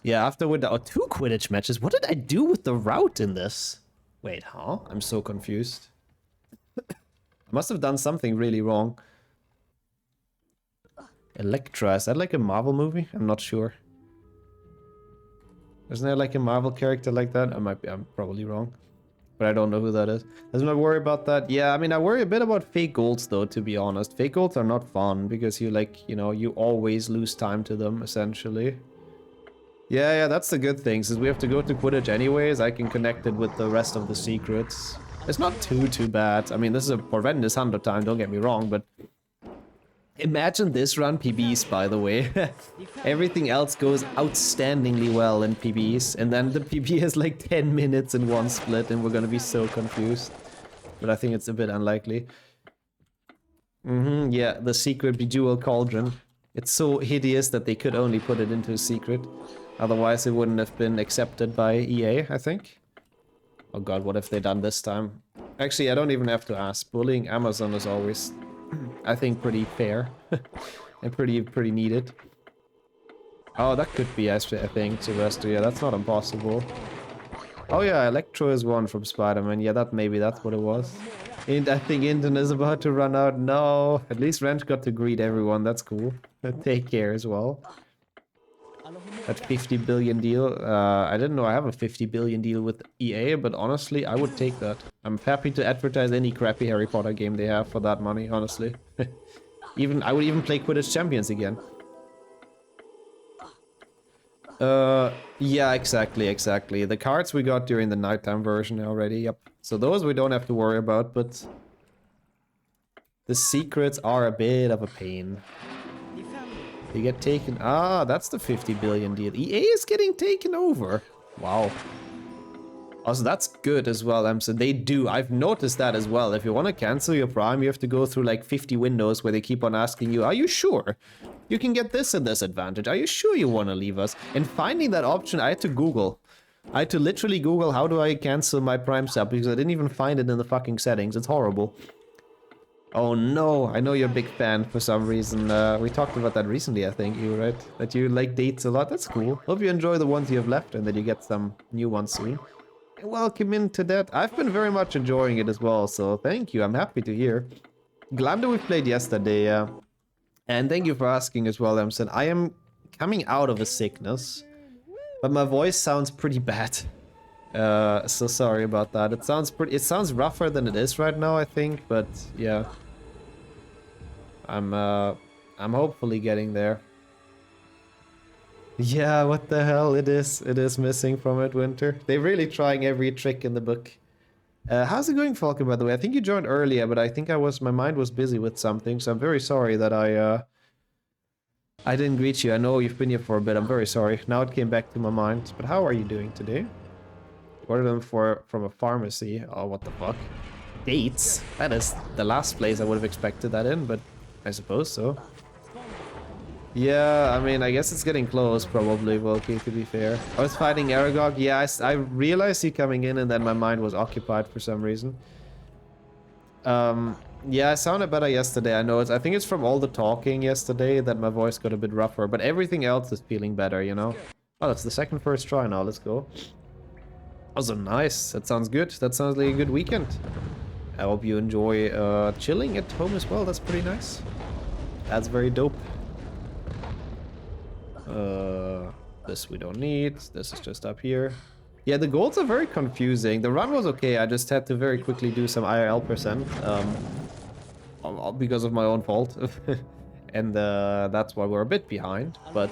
Yeah, after with the 2 Quidditch matches, what did I do with the route in this? Wait, huh? I'm so confused. Must have done something really wrong. Elektra, is that like a Marvel movie? I'm not sure. Isn't there like a Marvel character like that? I'm probably wrong. But I don't know who that is. Doesn't I worry about that? Yeah, I mean, I worry a bit about fake golds though, to be honest. Fake golds are not fun because you like, you know, you always lose time to them, essentially. Yeah, that's the good thing. Since we have to go to Quidditch anyways, I can connect it with the rest of the secrets. It's not too bad. I mean, this is a horrendous 100 time, don't get me wrong, but... Imagine this run PBs, by the way. Everything else goes outstandingly well in PBs, and then the PB has like 10 minutes in one split, and we're gonna be so confused. But I think it's a bit unlikely. Yeah, the secret Bejeweled Cauldron. It's so hideous that they could only put it into a secret. Otherwise, it wouldn't have been accepted by EA, I think. Oh god, what have they done this time? Actually, I don't even have to ask. Bullying Amazon is always... I think pretty fair and pretty needed. Oh, that could be, I think, Sylvester. Yeah, that's not impossible. Oh yeah, Electro is one from Spider-Man. Yeah, maybe that's what it was. And I think Inton is about to run out. No, at least Wrench got to greet everyone. That's cool. Take care as well. That 50 billion deal. I didn't know I have a 50 billion deal with EA, but honestly, I would take that. I'm happy to advertise any crappy Harry Potter game they have for that money, honestly. I would even play Quidditch Champions again. Yeah, exactly. The cards we got during the nighttime version already, yep. So those we don't have to worry about, but... The secrets are a bit of a pain. They get taken... Ah, that's the 50 billion deal. EA is getting taken over. Wow. Also, that's good as well, so they do. I've noticed that as well. If you want to cancel your Prime, you have to go through like 50 windows where they keep on asking you, are you sure? You can get this and this advantage. Are you sure you want to leave us? And finding that option, I had to Google. I had to literally Google, how do I cancel my Prime sub? Because I didn't even find it in the fucking settings. It's horrible. Oh no, I know you're a big fan for some reason. We talked about that recently, I think, you, right? That you like dates a lot. That's cool. Hope you enjoy the ones you have left and that you get some new ones soon. Welcome into that. I've been very much enjoying it as well, so thank you. I'm happy to hear. Glad that we played yesterday, and thank you for asking as well, Emson. I am coming out of a sickness, but my voice sounds pretty bad. So sorry about that. It sounds rougher than it is right now, I think, but yeah. I'm hopefully getting there. Yeah, what the hell, it is missing from it, Winter. They're really trying every trick in the book. How's it going, Falcon, by the way? I think you joined earlier, but I think my mind was busy with something, so I'm very sorry that I didn't greet you. I know you've been here for a bit, I'm very sorry. Now it came back to my mind. But how are you doing today? Ordered them from a pharmacy. Oh, what the fuck? Dates? That is the last place I would have expected that in, but I suppose so. Yeah, I mean, I guess it's getting close, probably, Volky, to be fair. I was fighting Aragog. Yeah, I realized you coming in, and then my mind was occupied for some reason. Yeah, I sounded better yesterday, I know. I think it's from all the talking yesterday that my voice got a bit rougher, but everything else is feeling better, you know? Oh, that's the first try now, let's go. Also, nice. That sounds good. That sounds like a good weekend. I hope you enjoy chilling at home as well. That's pretty nice. That's very dope. This we don't need. This is just up here. Yeah, the golds are very confusing. The run was okay. I just had to very quickly do some IRL percent. Because of my own fault. And that's why we're a bit behind. But,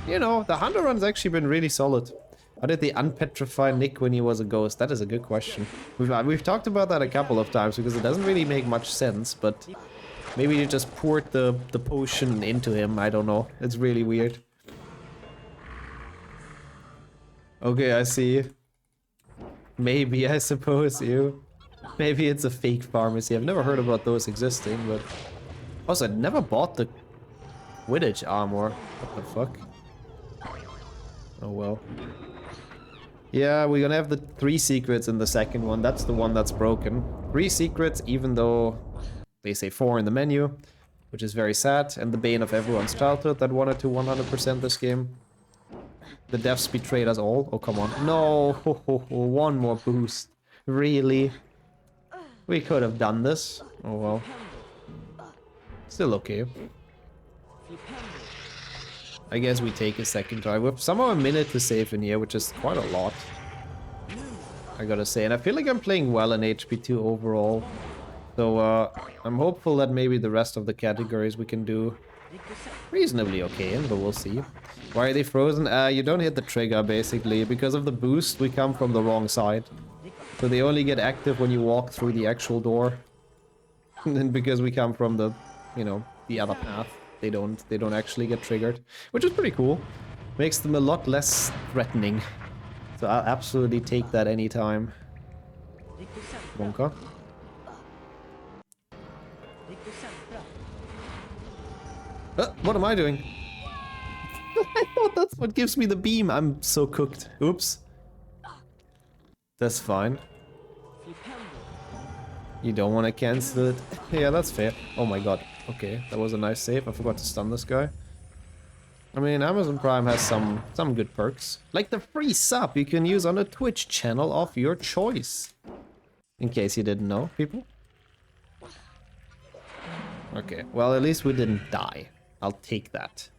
you know, the Hunter run's actually been really solid. How did they unpetrify Nick when he was a ghost? That is a good question. We've talked about that a couple of times because it doesn't really make much sense, but maybe you just poured the potion into him. I don't know. It's really weird. Okay, I see. Maybe, I suppose, you. Maybe it's a fake pharmacy. I've never heard about those existing, but... Also, I never bought the Quidditch armor. What the fuck? Oh well. Yeah, we're gonna have the 3 secrets in the second one. That's the one that's broken. 3 secrets, even though they say 4 in the menu, which is very sad, and the bane of everyone's childhood that wanted to 100% this game. The devs betrayed us all. Oh, come on. No! One more boost. Really? We could have done this. Oh well. Still okay. I guess we take a second try. We have somehow a minute to save in here, which is quite a lot, I gotta say. And I feel like I'm playing well in HP2 overall. So I'm hopeful that maybe the rest of the categories we can do reasonably okay in, but we'll see. Why are they frozen? You don't hit the trigger, basically. Because of the boost, we come from the wrong side. So they only get active when you walk through the actual door. And then because we come from the, you know, the other path, they don't actually get triggered. Which is pretty cool. Makes them a lot less threatening. So I'll absolutely take that anytime. Wonka. What am I doing? I thought that's what gives me the beam. I'm so cooked. Oops. That's fine. You don't want to cancel it. Yeah, that's fair. Oh my god. Okay, that was a nice save. I forgot to stun this guy. I mean, Amazon Prime has some good perks. Like the free sub you can use on a Twitch channel of your choice. In case you didn't know, people. Okay, well at least we didn't die. I'll take that.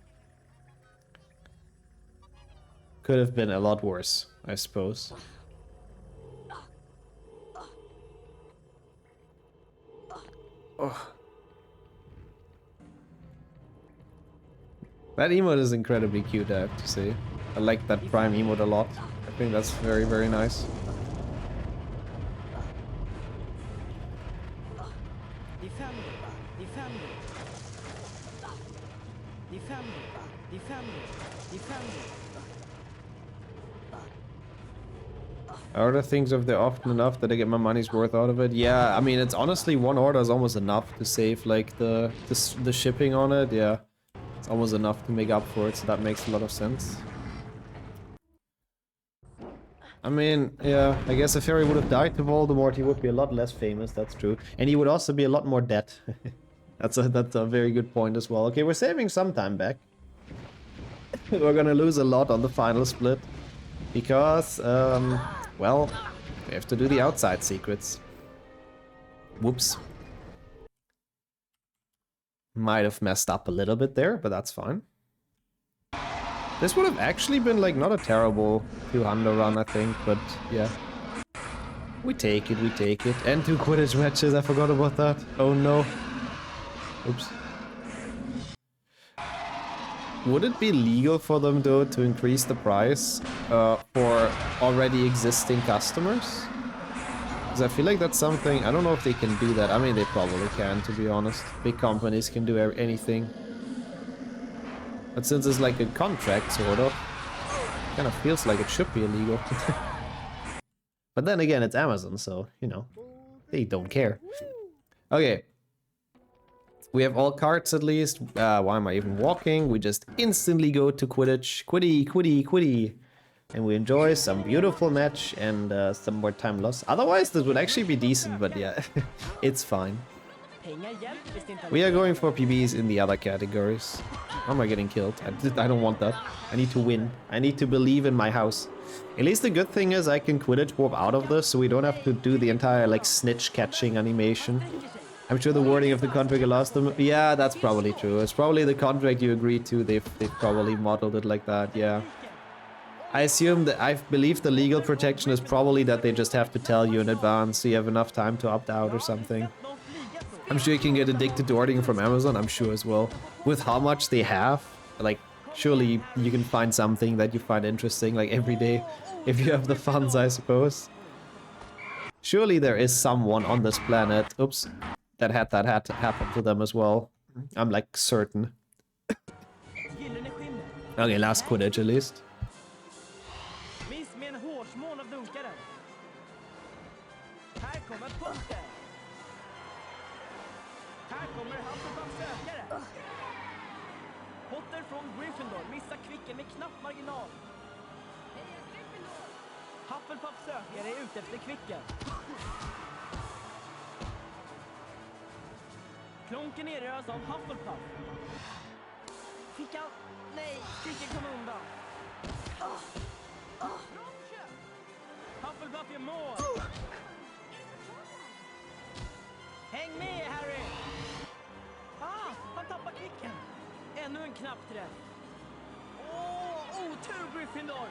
Could have been a lot worse, I suppose. Oh. That emote is incredibly cute, I have to say. I like that Prime emote a lot. I think that's very, very nice. I order things if they're often enough that I get my money's worth out of it. Yeah, I mean, it's honestly one order is almost enough to save like the shipping on it. Yeah, it's almost enough to make up for it, so that makes a lot of sense. I mean, yeah, I guess if Harry would have died to Voldemort, he would be a lot less famous, that's true. And he would also be a lot more dead. That's a very good point as well. Okay, we're saving some time back. We're gonna lose a lot on the final split. Because, well, we have to do the outside secrets. Whoops. Might have messed up a little bit there, but that's fine. This would have actually been, like, not a terrible 200 run, I think, but yeah. We take it, we take it. And 2 Quidditch matches, I forgot about that. Oh no. Oops. Would it be legal for them, though, to increase the price for already existing customers? Because I feel like that's something... I don't know if they can do that. I mean, they probably can, to be honest. Big companies can do anything. But since it's like a contract, sort of, kind of feels like it should be illegal. But then again, it's Amazon, so, you know, they don't care. Okay. We have all cards at least. Why am I even walking? We just instantly go to Quidditch. Quiddy, quiddy, quiddy. And we enjoy some beautiful match and some more time loss. Otherwise, this would actually be decent, but yeah, it's fine. We are going for PBs in the other categories. How am I getting killed? I don't want that. I need to win. I need to believe in my house. At least the good thing is I can Quidditch warp out of this, so we don't have to do the entire, like, snitch catching animation. I'm sure the wording of the contract allows them... Yeah, that's probably true. It's probably the contract you agreed to. They've probably modeled it like that, yeah. I assume that... I believe the legal protection is probably that they just have to tell you in advance so you have enough time to opt out or something. I'm sure you can get addicted to ordering from Amazon, I'm sure as well. With how much they have, like, surely you can find something that you find interesting, like, every day. If you have the funds, I suppose. Surely there is someone on this planet... Oops. That had happen to them as well. I'm like certain. Okay, last Quidditch at least. Potter från Gryffindor missar kvicken med knapp marginal. Hufflepuff sökare är ute efter kvicken. Klonken erövras av Hufflepuff. Fick han? Nej, kvicken kom undan. Hufflepuff gör mål. Häng med, Harry! Han tappar kvicken. Ännu en knapp träff. Otur Gryffindor!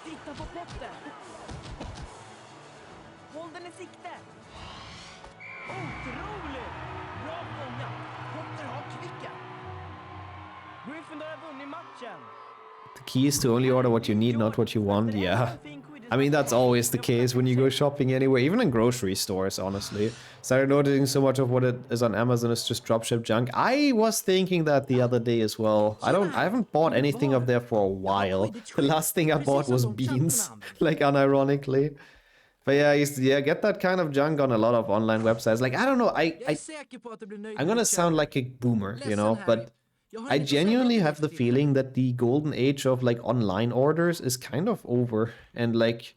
Titta på potten! Håll den i sikte! Otroligt! Bra fångat! Potter har klicken! Gryffindor har vunnit matchen! The key is to only order what you need, not what you want. Yeah. I mean, that's always the case when you go shopping anywhere, even in grocery stores, honestly. Started noticing so much of what it is on Amazon is just dropship junk. I was thinking that the other day as well. I haven't bought anything up there for a while. The last thing I bought was beans, like unironically. But yeah, get that kind of junk on a lot of online websites. Like, I don't know, I'm gonna sound like a boomer, you know, but I genuinely have the feeling that the golden age of like online orders is kind of over, and like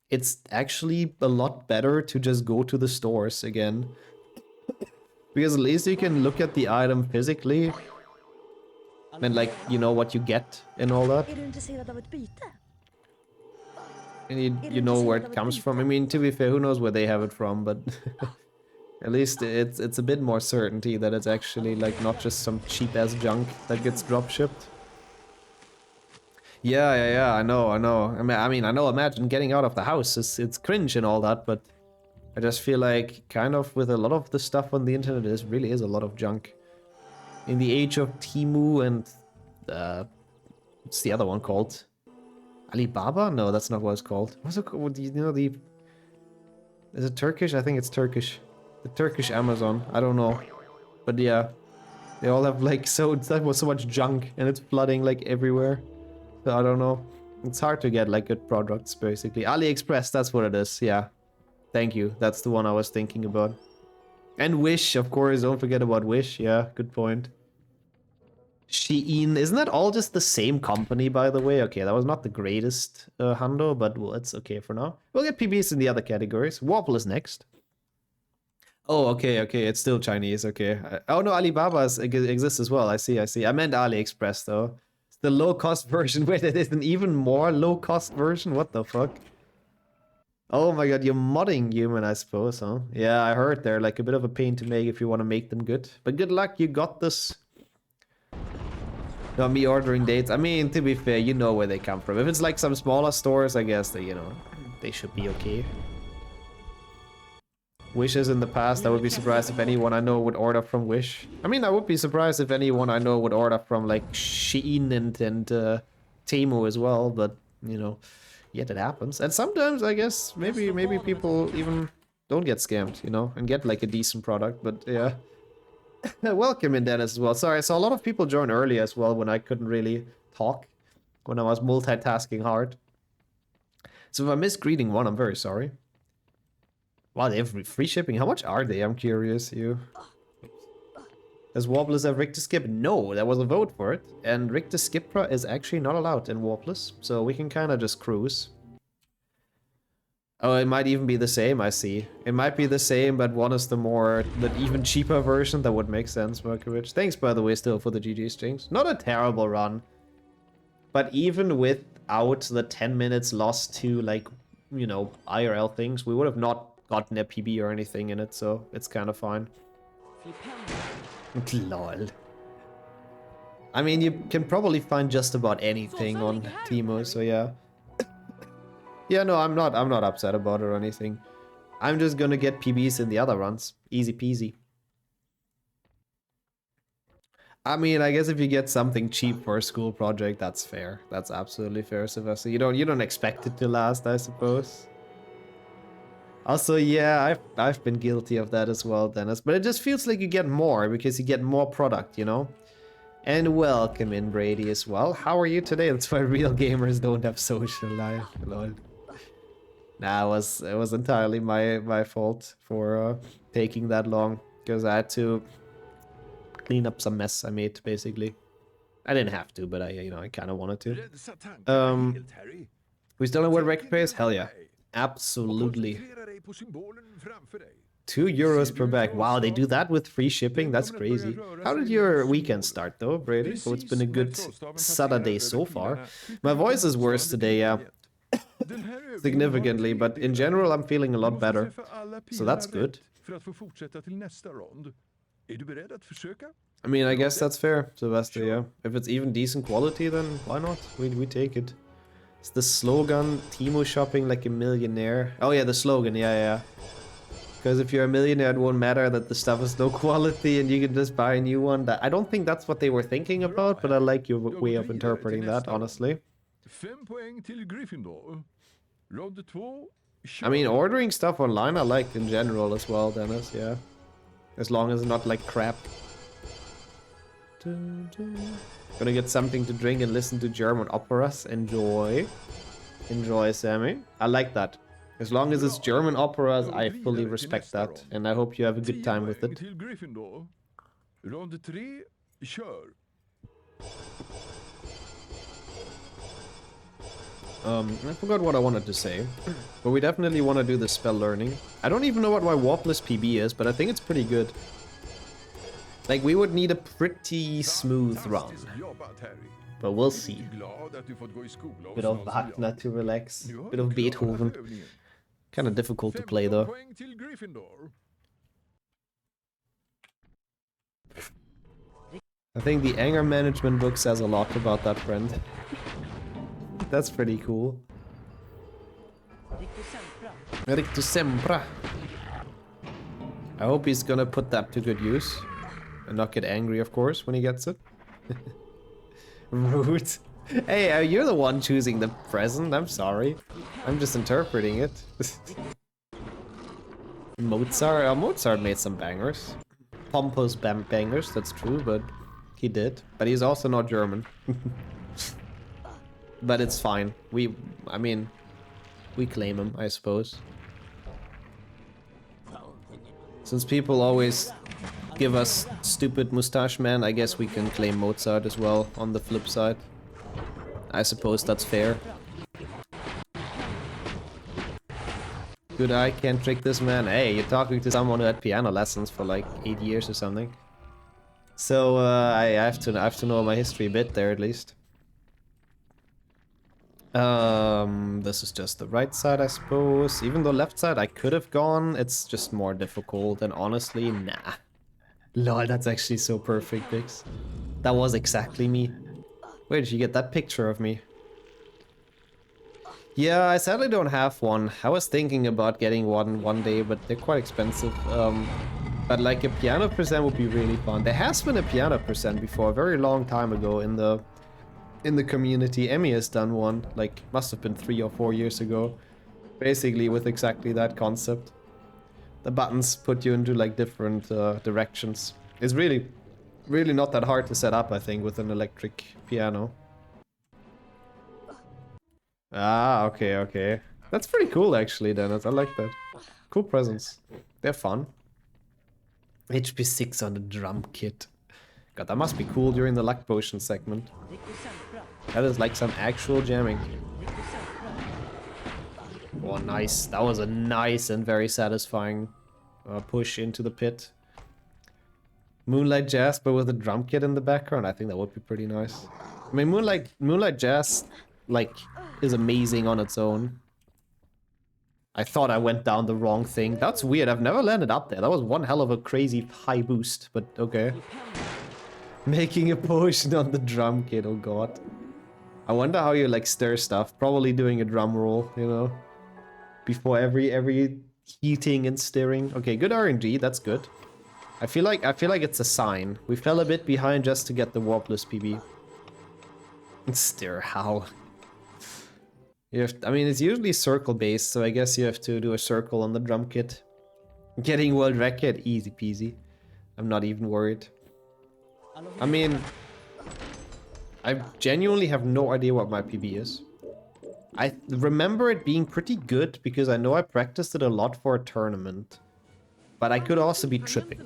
it's actually a lot better to just go to the stores again, because at least you can look at the item physically and like you know what you get and all that, Är du intresserad av ett byte? and you know where it comes from. I mean, to be fair, who knows where they have it from, but at least it's a bit more certainty that it's actually like not just some cheap ass junk that gets drop shipped. Yeah, I know. I mean, I know, imagine getting out of the house, it's cringe and all that, but I just feel like kind of with a lot of the stuff on the internet, there really is a lot of junk. In the age of Temu and what's the other one called? Alibaba? No, that's not what it's called. What's it called? You know, is it Turkish? I think it's Turkish. The Turkish Amazon. I don't know. But yeah. They all have like so much junk and it's flooding like everywhere. So I don't know. It's hard to get like good products basically. AliExpress, that's what it is. Yeah. Thank you. That's the one I was thinking about. And Wish, of course. Don't forget about Wish. Yeah, good point. Shein, isn't that all just the same company, by the way? Okay, that was not the greatest hundo, but well, it's okay for now. We'll get PBs in the other categories. Wobble is next. Oh, okay, it's still Chinese, okay. Oh no, Alibaba exists as well, I see. I meant AliExpress, though. It's the low-cost version. Wait, it is an even more low-cost version? What the fuck? Oh my god, you're modding human, I suppose, huh? Yeah, I heard they're like a bit of a pain to make if you want to make them good. But good luck, you got this. Not me ordering dates. I mean, to be fair, you know where they come from. If it's like some smaller stores, I guess they, you know, they should be okay. Wishes in the past, I would be surprised if anyone I know would order from Wish. I mean, I would be surprised if anyone I know would order from like Shein and Temu as well, but you know, yet it happens. And sometimes I guess maybe people even don't get scammed, you know, and get like a decent product, but yeah. Welcome in, Dennis, as well. Sorry, I saw a lot of people join early as well when I couldn't really talk, when I was multitasking hard. So if I missed greeting one, I'm very sorry. Wow, they have free shipping. How much are they? I'm curious, you. Does Wobblers have Richter Skip? No, there was a vote for it. And Richter Skipra is actually not allowed in Wobblers, so we can kind of just cruise. Oh, it might even be the same, I see. It might be the same, but one is the even cheaper version. That would make sense, Merkowich. Thanks, by the way, still for the GG strings. Not a terrible run. But even without the 10 minutes lost to, like, you know, IRL things, we would have not gotten a PB or anything in it, so it's kind of fine. Lol. I mean, you can probably find just about anything on Temu, so yeah. Yeah, no, I'm not upset about it or anything. I'm just gonna get PBs in the other runs. Easy peasy. I mean, I guess if you get something cheap for a school project, that's fair. That's absolutely fair, Sylvester. You don't expect it to last, I suppose. Also, yeah, I've been guilty of that as well, Dennis. But it just feels like you get more because you get more product, you know? And welcome in, Brady, as well. How are you today? That's why real gamers don't have social life. Lol. Nah, it was entirely my fault for taking that long. Because I had to clean up some mess I made, basically. I didn't have to, but I kind of wanted to. We still know what record pays? Hell yeah. Absolutely. €2 per bag. Wow, they do that with free shipping? That's crazy. How did your weekend start, though, Brady? Oh, it's been a good Saturday so far. My voice is worse today, yeah. Significantly, but in general, I'm feeling a lot better. So that's good. I mean, I guess that's fair, Sylvester, yeah. If it's even decent quality, then why not? We take it. It's the slogan, Timo shopping like a millionaire. Oh yeah, the slogan, yeah. Because if you're a millionaire, it won't matter that the stuff is low quality and you can just buy a new one. I don't think that's what they were thinking about, but I like your way of interpreting that, honestly. 5 poäng till Gryffindor. Rond 2. I mean, ordering stuff online I like in general as well, Dennis, yeah. As long as it's not like crap. Gonna get something to drink and listen to German operas. Enjoy. Enjoy, Sammy. I like that. As long as it's German operas, I fully respect that. And I hope you have a good time with it. Till Gryffindor. Rond 3. Kör. I forgot what I wanted to say. But we definitely want to do the spell learning. I don't even know what my warpless PB is, but I think it's pretty good. Like, we would need a pretty smooth run. But we'll see. Bit of Wagner to relax. Bit of Beethoven. Kind of difficult to play though. I think the anger management book says a lot about that friend. That's pretty cool. Rictus Sempra. I hope he's gonna put that to good use. And not get angry, of course, when he gets it. Rude. Hey, you're the one choosing the present. I'm sorry. I'm just interpreting it. Mozart? Mozart made some bangers. Pompous bangers, that's true, but he did. But he's also not German. But it's fine. I mean, we claim him, I suppose. Since people always give us stupid mustache man, I guess we can claim Mozart as well on the flip side. I suppose that's fair. Good eye can't trick this man. Hey, you're talking to someone who had piano lessons for like 8 years or something. So I have to know my history a bit there at least. This is just the right side, I suppose. Even though left side I could have gone, it's just more difficult, and honestly, nah. Lol, that's actually so perfect, Bix. That was exactly me. Where did you get that picture of me? Yeah, I sadly don't have one. I was thinking about getting one day, but they're quite expensive. But like a piano percent would be really fun. There has been a piano percent before, a very long time ago in the community. Emmy has done one, like must have been 3 or 4 years ago. Basically with exactly that concept. The buttons put you into like different directions. It's really not that hard to set up, I think, with an electric piano. Ah, okay. That's pretty cool actually, Dennis. I like that. Cool presents. They're fun. HP6 on the drum kit. God, that must be cool during the luck potion segment. That is like some actual jamming. Oh, nice. That was a nice and very satisfying push into the pit. Moonlight Jazz, but with a drum kit in the background. I think that would be pretty nice. I mean, Moonlight Jazz, like, is amazing on its own. I thought I went down the wrong thing. That's weird. I've never landed up there. That was one hell of a crazy high boost, but okay. Making a potion on the drum kit, oh god. I wonder how you like stir stuff. Probably doing a drum roll, you know, before every heating and stirring. Okay, good RNG. That's good. I feel like it's a sign. We fell a bit behind just to get the warpless PB. Stir how? You have I mean, it's usually circle based, so I guess you have to do a circle on the drum kit. Getting world record, easy peasy. I'm not even worried. I mean, I genuinely have no idea what my PB is. I remember it being pretty good because I know I practiced it a lot for a tournament. But I could also be tripping.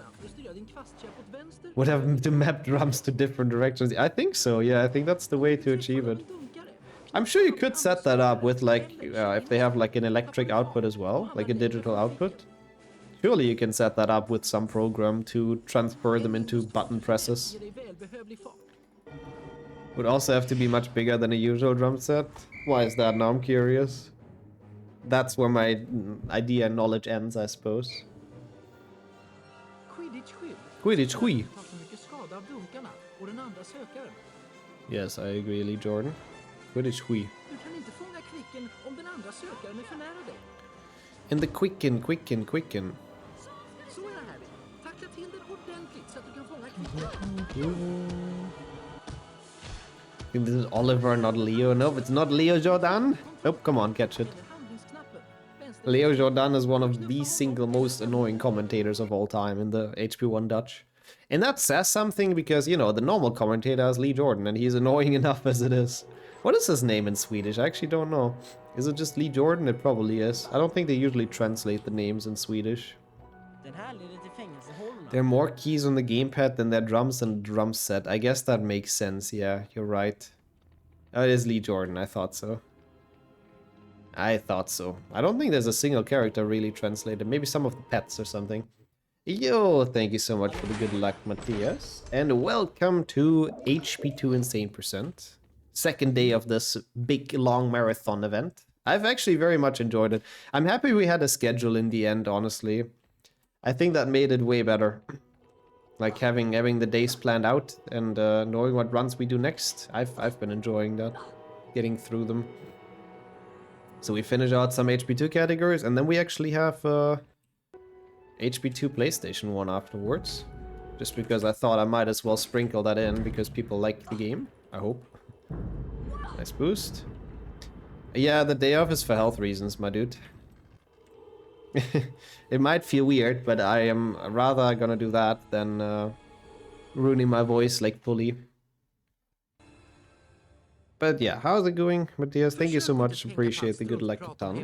Would have to map drums to different directions. I think so, yeah, I think that's the way to achieve it. I'm sure you could set that up with like, if they have like an electric output as well, like a digital output. Surely you can set that up with some program to transfer them into button presses. Would also have to be much bigger than a usual drum set. Why is that? Now I'm curious. That's where my idea and knowledge ends, I suppose. Quidditch hui. och den andra sökaren. Yes, I agree, Lee Jordan. Quidditch Hui. Du kan inte fånga kvicken om den andra sökaren är för nära dig. In the quicken. Så är det, Harry. Tackla till den ordentligt så att du kan fånga kvicken. This is Oliver, not Leo. Nope, it's not Leo Jordan. Nope, come on, catch it. Handlingsknappen. Leo Jordan is one of the single most annoying commentators of all time in the HP1 Dutch. And that says something because, you know, the normal commentator is Lee Jordan and he's annoying enough as it is. What is his name in Swedish? I actually don't know. Is it just Lee Jordan? It probably is. I don't think they usually translate the names in Swedish. Den här leder till fängelsehålorna. There are more keys on the gamepad than there are drums on the drum set. I guess that makes sense, yeah, you're right. Oh, it is Lee Jordan, I thought so. I don't think there's a single character really translated. Maybe some of the pets or something. Yo, thank you so much for the good luck, Matthias. And welcome to HP2 Insane %. Second day of this big, long marathon event. I've actually very much enjoyed it. I'm happy we had a schedule in the end, honestly. I think that made it way better. Like having the days planned out and knowing what runs we do next. I've been enjoying that. Getting through them. So we finish out some HP2 categories and then we actually have HP2 PlayStation 1 afterwards. Just because I thought I might as well sprinkle that in because people like the game, I hope. Nice boost. Yeah, the day off is for health reasons, my dude. It might feel weird, but I am rather gonna do that than ruining my voice like fully. But yeah, how's it going, Matthias? Thank you so much. Appreciate the good luck a ton.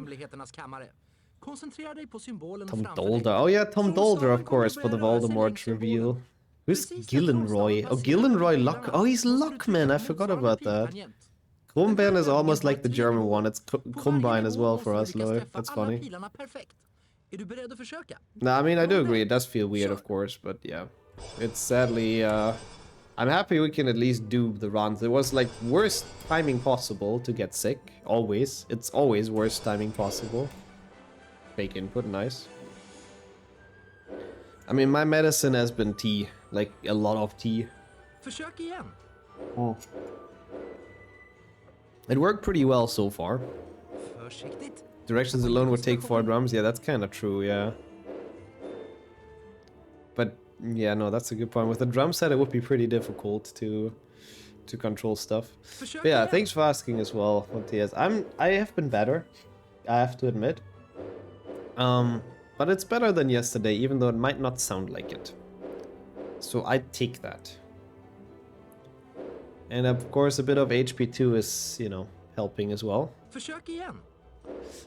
Tom Dolder. Oh yeah, Tom Dolder, of course, for the Voldemort reveal. Who's Gillenroy? Oh, Gillenroy Luck. Oh, he's Luckman. I forgot about that. Krummbein is almost like the German one. It's Krummbein as well for us, Loy. That's funny. Nah, I mean, I do agree. It does feel weird, of course, but yeah. It's sadly, I'm happy we can at least do the runs. It was like worst timing possible to get sick. Always. It's always worst timing possible. Fake input, nice. I mean, my medicine has been tea. Like, a lot of tea. Oh. It worked pretty well so far. Directions alone would take 4 drums. Yeah, that's kind of true, yeah. But, yeah, no, that's a good point. With the drum set, it would be pretty difficult to control stuff. But yeah, thanks for asking as well, Matthias. I have been better, I have to admit. But it's better than yesterday, even though it might not sound like it. So I take that. And of course, a bit of HP2 is, you know, helping as well.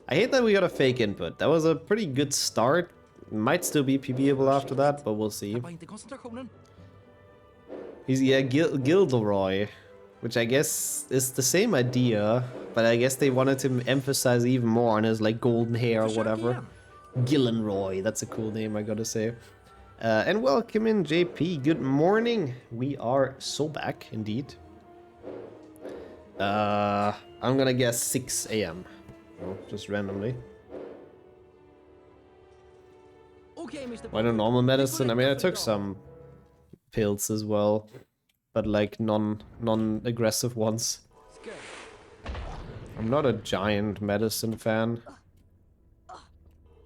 I hate that we got a fake input. That was a pretty good start. Might still be PBable after that, but we'll see. He's, yeah, Gilderoy, which I guess is the same idea, but I guess they wanted to emphasize even more on his, like, golden hair or whatever. Gillenroy, that's a cool name, I gotta say. And welcome in, JP. Good morning. We are so back, indeed. I'm gonna guess 6 AM. Oh, just randomly. Why no normal medicine? I mean, I took some pills as well, but like non-aggressive ones. I'm not a giant medicine fan.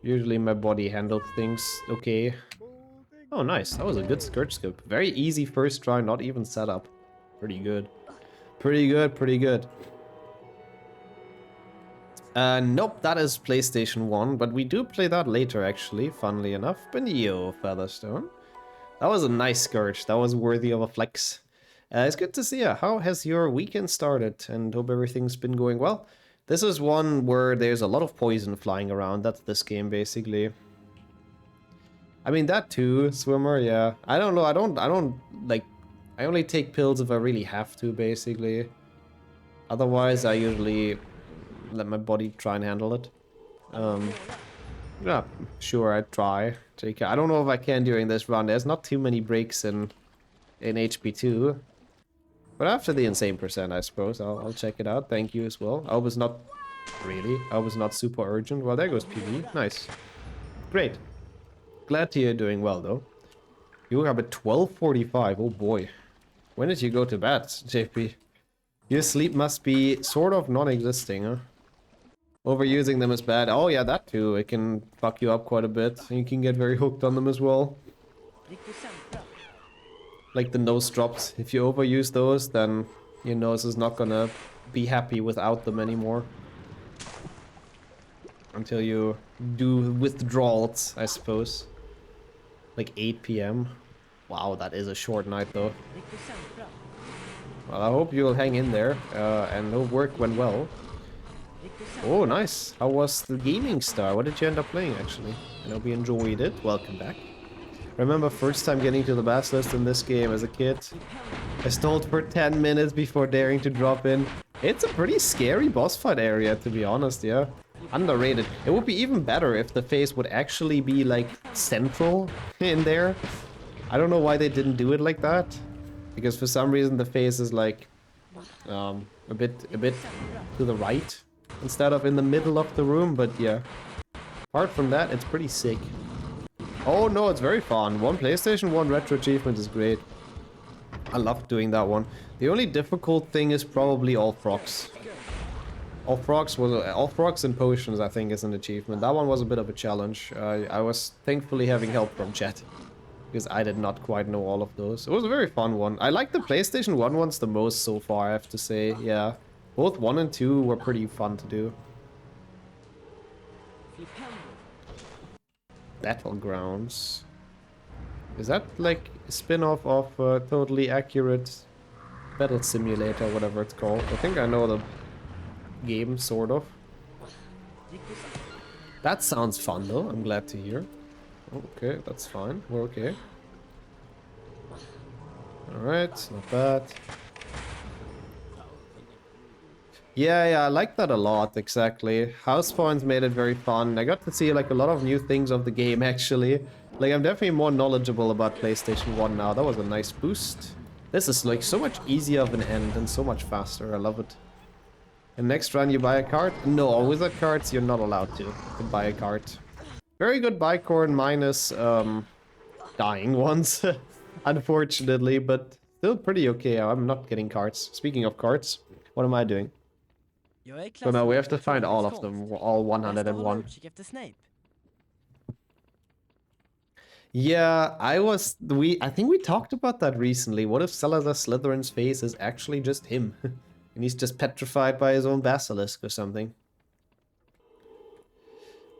Usually my body handles things okay. Oh, nice. That was a good skirt skip. Very easy first try, not even set up. Pretty good. Pretty good, pretty good. Nope, that is PlayStation 1, but we do play that later, actually, funnily enough. But yo, Featherstone. That was a nice skirt. That was worthy of a flex. It's good to see you. How has your weekend started? And hope everything's been going well. This is one where there's a lot of poison flying around. That's this game, basically. I mean, that too, Swimmer, yeah. I don't know, I don't, like... I only take pills if I really have to, basically. Otherwise, I usually let my body try and handle it. Yeah, sure, I try. JK. I don't know if I can during this run. There's not too many breaks in HP2. But after the insane %, I suppose, I'll check it out. Thank you as well. I was not... Really? I was not super urgent. Well, there goes PB. Nice. Great. Glad to hear you're doing well, though. You have a 12:45. Oh, boy. When did you go to bed, JP? Your sleep must be sort of non-existing, huh? Overusing them is bad. Oh yeah, that too. It can fuck you up quite a bit. You can get very hooked on them as well. Like the nose drops. If you overuse those, then your nose is not gonna be happy without them anymore. Until you do withdrawals, I suppose. Like 8 PM. Wow, that is a short night though. Well, I hope you'll hang in there, and the work went well. Oh, nice. How was the gaming star? What did you end up playing, actually? I hope you enjoyed it. Welcome back. Remember first time getting to the basilisk in this game as a kid? I stalled for 10 minutes before daring to drop in. It's a pretty scary boss fight area, to be honest, yeah. Underrated. It would be even better if the phase would actually be, like, central in there. I don't know why they didn't do it like that. Because for some reason the phase is, like, a bit to the right instead of in the middle of the room, but yeah. Apart from that, it's pretty sick. Oh no, it's very fun. One PlayStation 1 retro achievement is great. I love doing that one. The only difficult thing is probably all frogs. All frogs and potions, I think, is an achievement. That one was a bit of a challenge. I was thankfully having help from chat, because I did not quite know all of those. It was a very fun one. I like the PlayStation 1 ones the most so far, I have to say. Yeah, both 1 and 2 were pretty fun to do. Battlegrounds. Is that like a spin-off of Totally Accurate Battle Simulator, whatever it's called? I think I know the game, sort of. That sounds fun though, I'm glad to hear. Okay, that's fine, we're okay. Alright, not bad. Yeah, I like that a lot, exactly. House points made it very fun. I got to see like a lot of new things of the game, actually. Like, I'm definitely more knowledgeable about PlayStation 1 now. That was a nice boost. This is like so much easier of an end and so much faster. I love it. And next run you buy a card? No, wizard cards you're not allowed to buy a card. Very good Bicorn minus dying ones, unfortunately, but still pretty okay. I'm not getting cards. Speaking of cards, what am I doing? So now we have to find all of them, all 101. Yeah, I think we talked about that recently. What if Salazar Slytherin's face is actually just him? And he's just petrified by his own basilisk or something.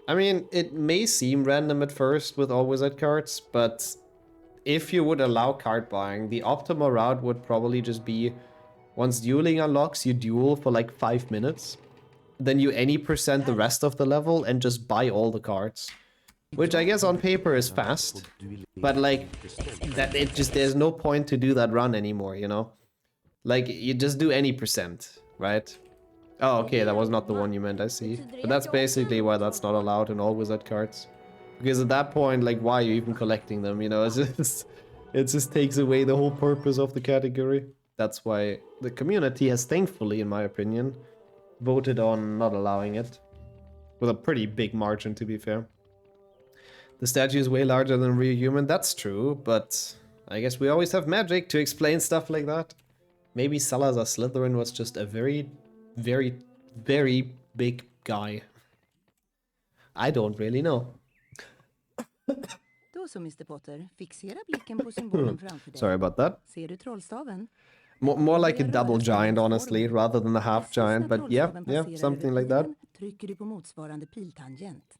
I mean, it may seem random at first with all wizard cards, but if you would allow card buying, the optimal route would probably just be once dueling unlocks, you duel for like 5 minutes. Then you any percent the rest of the level and just buy all the cards. Which I guess on paper is fast. But like, there's no point to do that run anymore, you know? Like, you just do any percent, right? Oh, okay, that was not the one you meant, I see. But that's basically why that's not allowed in all wizard cards. Because at that point, like, why are you even collecting them, you know? It just takes away the whole purpose of the category. That's why the community has, thankfully, in my opinion, voted on not allowing it. With a pretty big margin, to be fair. The statue is way larger than real human, that's true, but I guess we always have magic to explain stuff like that. Maybe Salazar Slytherin was just a very, very, very big guy. I don't really know. Då så, Mr. Potter, fixera blicken på symbolen framför dig. Sorry about that. Ser du trollstaven? More like a double giant, honestly, rather than a half giant, but yeah, something like that. Trycker du på motsvarande piltangent.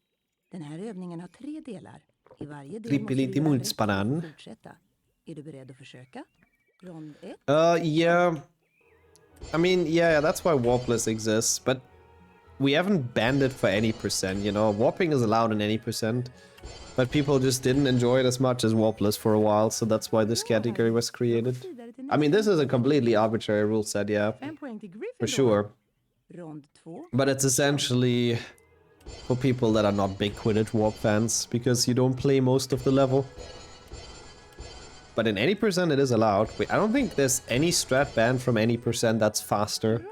Den här övningen har 3 delar. I varje del måste du Trippeliti göra rätt för munspanan. att fortsätta. Är du beredd att försöka? Rond 1. Yeah. I mean, yeah, that's why Warpless exists, but we haven't banned it for any percent, you know? Warping is allowed in any percent, but people just didn't enjoy it as much as Warpless for a while, so that's why this category was created. I mean, this is a completely arbitrary rule set, yeah, 5 poäng till Gryffindor. for sure. Rond 2. But it's essentially for people that are not big Quidditch Warp fans, because you don't play most of the level. But in any percent it is allowed. I don't think there's any strat banned from any percent that's faster,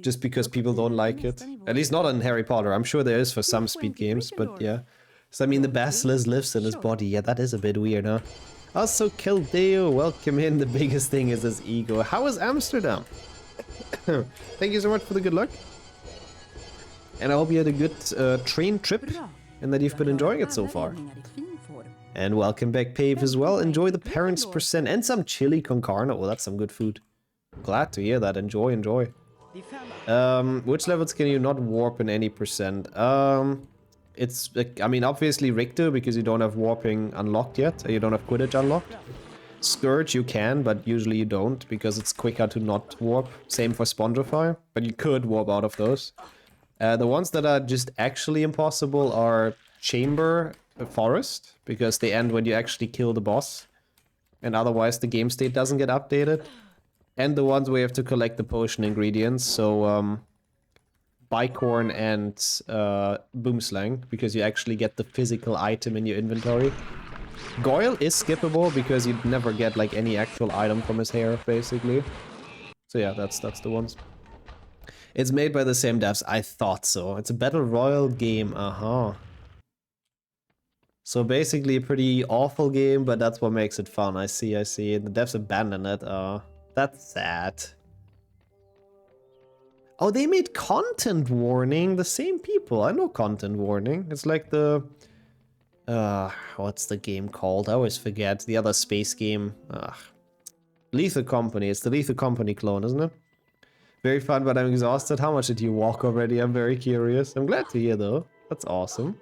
just because people don't like it. At least not in Harry Potter. I'm sure there is for some speed games, but yeah. So I mean, the basilisk lives in his body. Yeah, that is a bit weird, huh? Also, Kildeo, welcome in. The biggest thing is his ego. How is Amsterdam? Thank you so much for the good luck. And I hope you had a good train trip Bra. and that you've been enjoying it so Alla far. övningar i fin form. And welcome back, Pave, as well. Enjoy the parents' percent and some chili con carne. Oh, that's some good food. Glad to hear that. Enjoy, enjoy. Det är 5. Which levels can you not warp in any percent? It's, I mean, obviously Richter, because you don't have warping unlocked yet. You don't have Quidditch unlocked. Scourge you can, but usually you don't, because it's quicker to not warp. Same for Spongify, but you could warp out of those. The ones that are just actually impossible are Chamber, Forest, because they end when you actually kill the boss. And otherwise the game state doesn't get updated. And the ones where you have to collect the potion ingredients, so Bicorn and Boomslang, because you actually get the physical item in your inventory. Goyle is skippable because you'd never get like any actual item from his hair, basically. So yeah, that's the ones. It's made by the same devs. I thought so. It's a battle royale game. So basically a pretty awful game, but that's what makes it fun. I see. The devs abandoned it. That's sad. Oh, they made Content Warning. The same people. I know Content Warning. It's like the... what's the game called? I always forget. The other space game. Lethal Company. It's the Lethal Company clone, isn't it? Very fun, but I'm exhausted. How much did you walk already? I'm very curious. I'm glad to hear, though. That's awesome.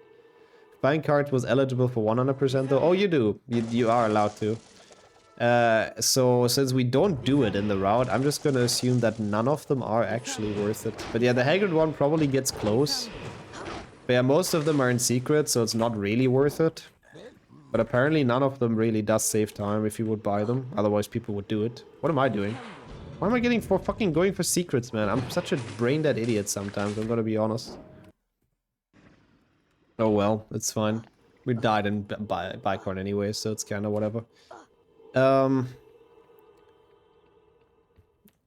Buying card was eligible for 100% though. Oh, you do. You are allowed to. So since we don't do it in the route, I'm just gonna assume that none of them are actually worth it. But yeah, the Haggard one probably gets close. But yeah, most of them are in secret, so it's not really worth it. But apparently none of them really does save time if you would buy them. Otherwise people would do it. What am I doing? Why am I getting for fucking going for secrets, man? I'm such a brain-dead idiot sometimes, I'm gonna be honest. Oh well, it's fine. We died in Bicorn anyway, so it's kinda whatever. In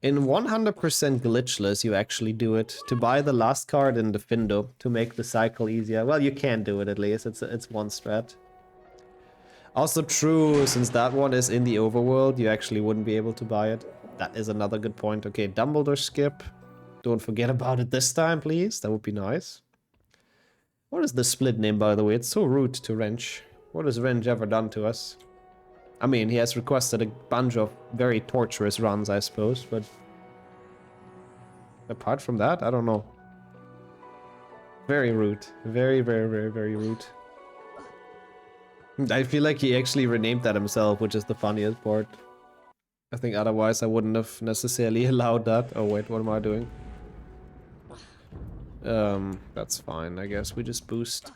100% glitchless, you actually do it. To buy the last card in the Findo, to make the cycle easier. Well, you can do it at least, it's one strat. Also true, since that one is in the overworld, you actually wouldn't be able to buy it. That is another good point. Okay, Dumbledore skip. Don't forget about it this time, please. That would be nice. What is the split name, by the way? It's so rude to Wrench. What has Wrench ever done to us? I mean, he has requested a bunch of very torturous runs, I suppose, but... apart from that, I don't know. Very rude. Very, very, very, very rude. I feel like he actually renamed that himself, which is the funniest part. I think otherwise I wouldn't have necessarily allowed that. Oh wait, what am I doing? That's fine, I guess. We just boost.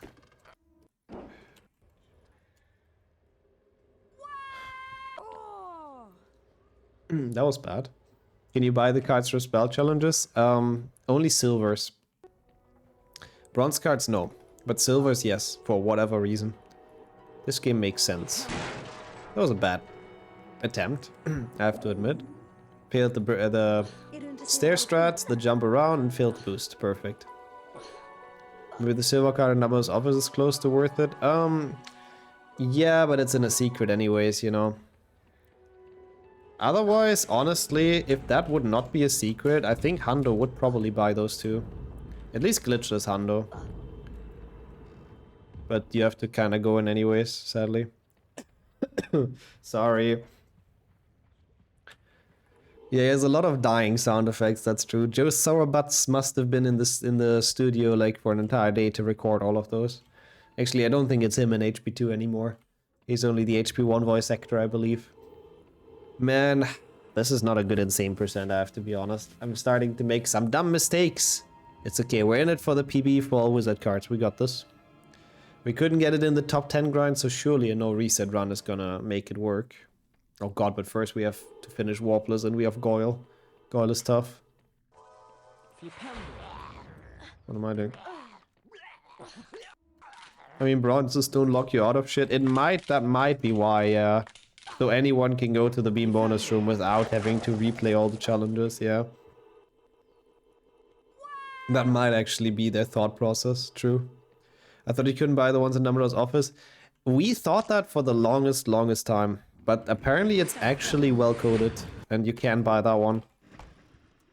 That was bad. Can you buy the cards for spell challenges? Only silvers. Bronze cards, no. But silvers, yes, for whatever reason. This game makes sense. That was a bad attempt, I have to admit. Failed the stair strat, the jump around, and failed boost. Perfect. Maybe the silver card in Numbers Office is close to worth it. Yeah, but it's in a secret anyways, you know. Otherwise, honestly, if that would not be a secret, I think Hundo would probably buy those two. At least glitchless Hundo. But you have to kind of go in anyways, sadly. Sorry. Yeah, there's a lot of dying sound effects, that's true. Joe Sourabutts must have been in the studio like for an entire day to record all of those. Actually, I don't think it's him in HP2 anymore. He's only the HP1 voice actor, I believe. Man, this is not a good insane percent, I have to be honest. I'm starting to make some dumb mistakes. It's okay, we're in it for the PB for all wizard cards. We got this. We couldn't get it in the top 10 grind, so surely a no reset run is gonna make it work. Oh god, but first we have to finish Warpless and we have Goyle. Goyle is tough. What am I doing? I mean, bronzes don't lock you out of shit. That might be why, yeah. So anyone can go to the beam bonus room without having to replay all the challenges, yeah. That might actually be their thought process, true. I thought you couldn't buy the ones in Dumbledore's office. We thought that for the longest time. But apparently it's actually well coded, and you can buy that one.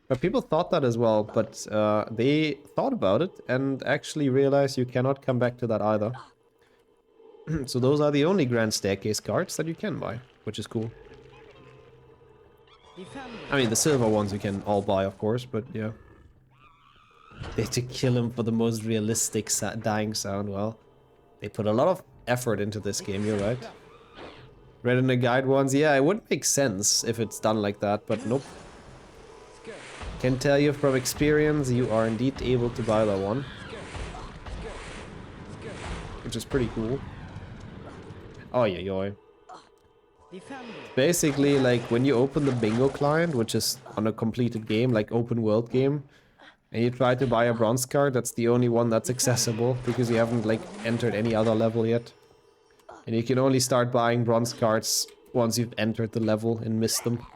But people thought that as well, but they thought about it and actually realized you cannot come back to that either. So those are the only Grand Staircase cards that you can buy, which is cool. I mean, the silver ones you can all buy, of course, but yeah. They had to kill him for the most realistic dying sound. Well, they put a lot of effort into this game, you're right. Read in the guide once, yeah, it would make sense if it's done like that, but nope. Can tell you from experience, you are indeed able to buy that one. Which is pretty cool. Oh yeah, yo. Basically, like when you open the bingo client, which is on a completed game, like open world game, and you try to buy a bronze card, that's the only one that's accessible because you haven't like entered any other level yet. And you can only start buying bronze cards once you've entered the level and missed them.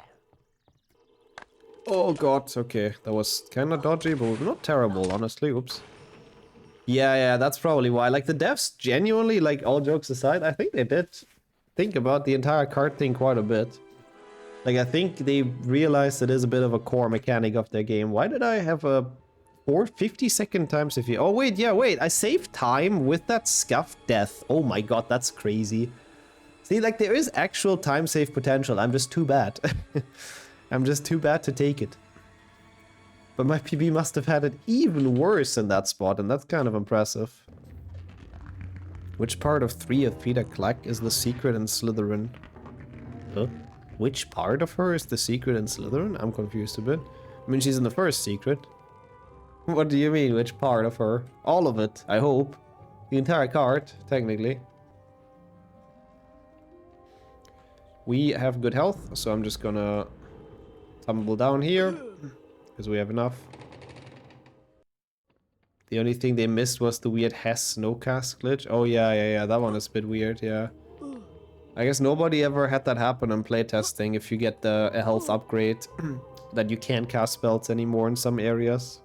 Oh god, okay, that was kind of dodgy, but not terrible, honestly, oops. Yeah, that's probably why. Like, the devs genuinely, like, all jokes aside, I think they did think about the entire card thing quite a bit. Like, I think they realized it is a bit of a core mechanic of their game. Why did I have a 50-second time save here? Oh, wait, yeah, wait, I saved time with that scuffed death. Oh my god, that's crazy. See, like, there is actual time save potential. I'm just too bad. I'm just too bad to take it. But my PB must have had it even worse in that spot, and that's kind of impressive. Which part of 3 of Peter Clack is the secret in Slytherin? Huh? Which part of her is the secret in Slytherin? I'm confused a bit. I mean, she's in the first secret. What do you mean, which part of her? All of it, I hope. The entire card, technically. We have good health, so I'm just gonna tumble down here. Because we have enough. The only thing they missed was the weird Hess snowcast glitch. Oh yeah, that one is a bit weird, yeah. I guess nobody ever had that happen in playtesting if you get a health upgrade that you can't cast spells anymore in some areas.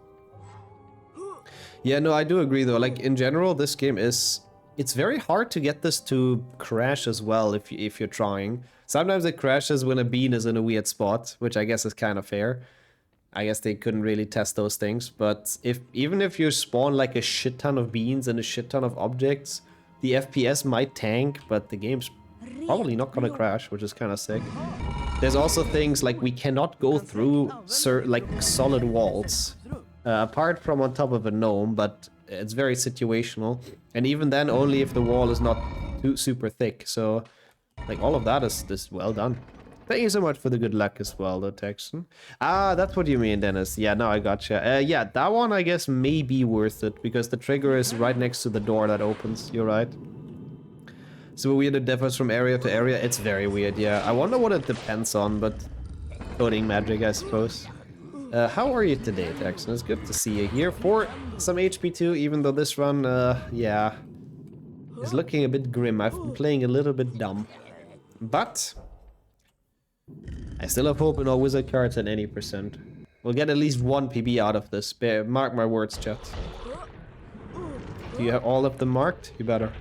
Yeah, no, I do agree though. Like, in general, this game is... It's very hard to get this to crash as well if you're trying. Sometimes it crashes when a bean is in a weird spot, which I guess is kind of fair. I guess they couldn't really test those things, but even if you spawn like a shit ton of beans and a shit ton of objects, the FPS might tank, but the game's probably not gonna crash, which is kind of sick. There's also things like we cannot go through like solid walls, apart from on top of a gnome, but it's very situational, and even then only if the wall is not too super thick. So like all of that is well done. Thank you so much for the good luck as well, though, Texan. Ah, that's what you mean, Dennis. Yeah, no, I gotcha. Yeah, that one, I guess, may be worth it, because the trigger is right next to the door that opens. You're right. So weird it differs from area to area. It's very weird, yeah. I wonder what it depends on, but coding magic, I suppose. How are you today, Texan? It's good to see you here for some HP2, even though this run, yeah, is looking a bit grim. I've been playing a little bit dumb. But... I still have hope in all wizard cards at any percent. We'll get at least one PB out of this. Mark my words, chat. Do you have all of them marked? You better.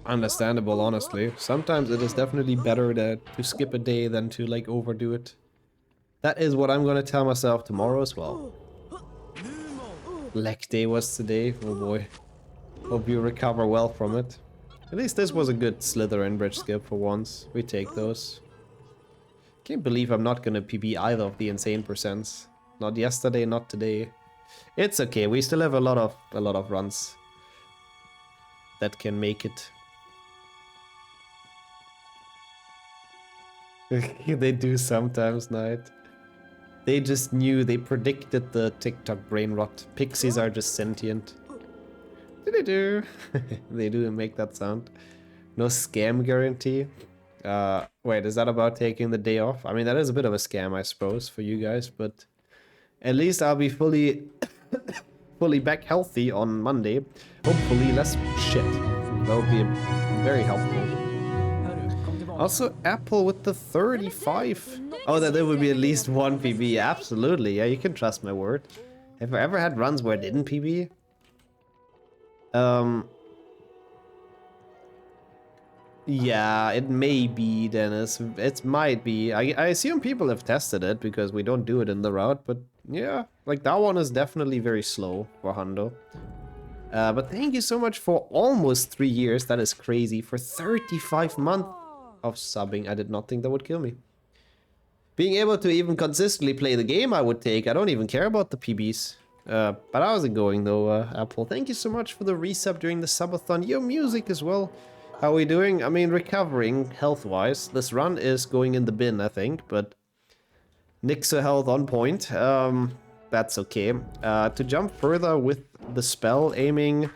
Understandable, honestly. Sometimes it is definitely better to skip a day than to, like, overdo it. That is what I'm gonna tell myself tomorrow as well. Leg day was today. Oh boy. Hope you recover well from it. At least this was a good Slytherin bridge skip for once. We take those. Can't believe I'm not gonna PB either of the insane percents. Not yesterday, not today. It's okay, we still have a lot of runs that can make it. They do sometimes, Knight. They just knew, they predicted the TikTok brain rot. Pixies are just sentient. They do make that sound. No scam guarantee. Wait, is that about taking the day off? I mean, that is a bit of a scam, I suppose, for you guys, but at least I'll be fully back healthy on Monday. Hopefully less shit. That would be very helpful. Also, Apple with the 35. Oh, that there would be at least one PB. Absolutely, yeah, you can trust my word. Have I ever had runs where I didn't PB? Yeah, it may be, Dennis. It might be. I assume people have tested it because we don't do it in the route, but yeah, like that one is definitely very slow for Hundo. But thank you so much for almost 3 years. That is crazy. For 35 months of subbing. I did not think that would kill me. Being able to even consistently play the game I would take. I don't even care about the PBs. But how's it going though, Apple? Thank you so much for the resub during the subathon. Your music as well. How are we doing? I mean, recovering health-wise. This run is going in the bin, I think, but Nixxo health on point. That's okay. To jump further with the spell aiming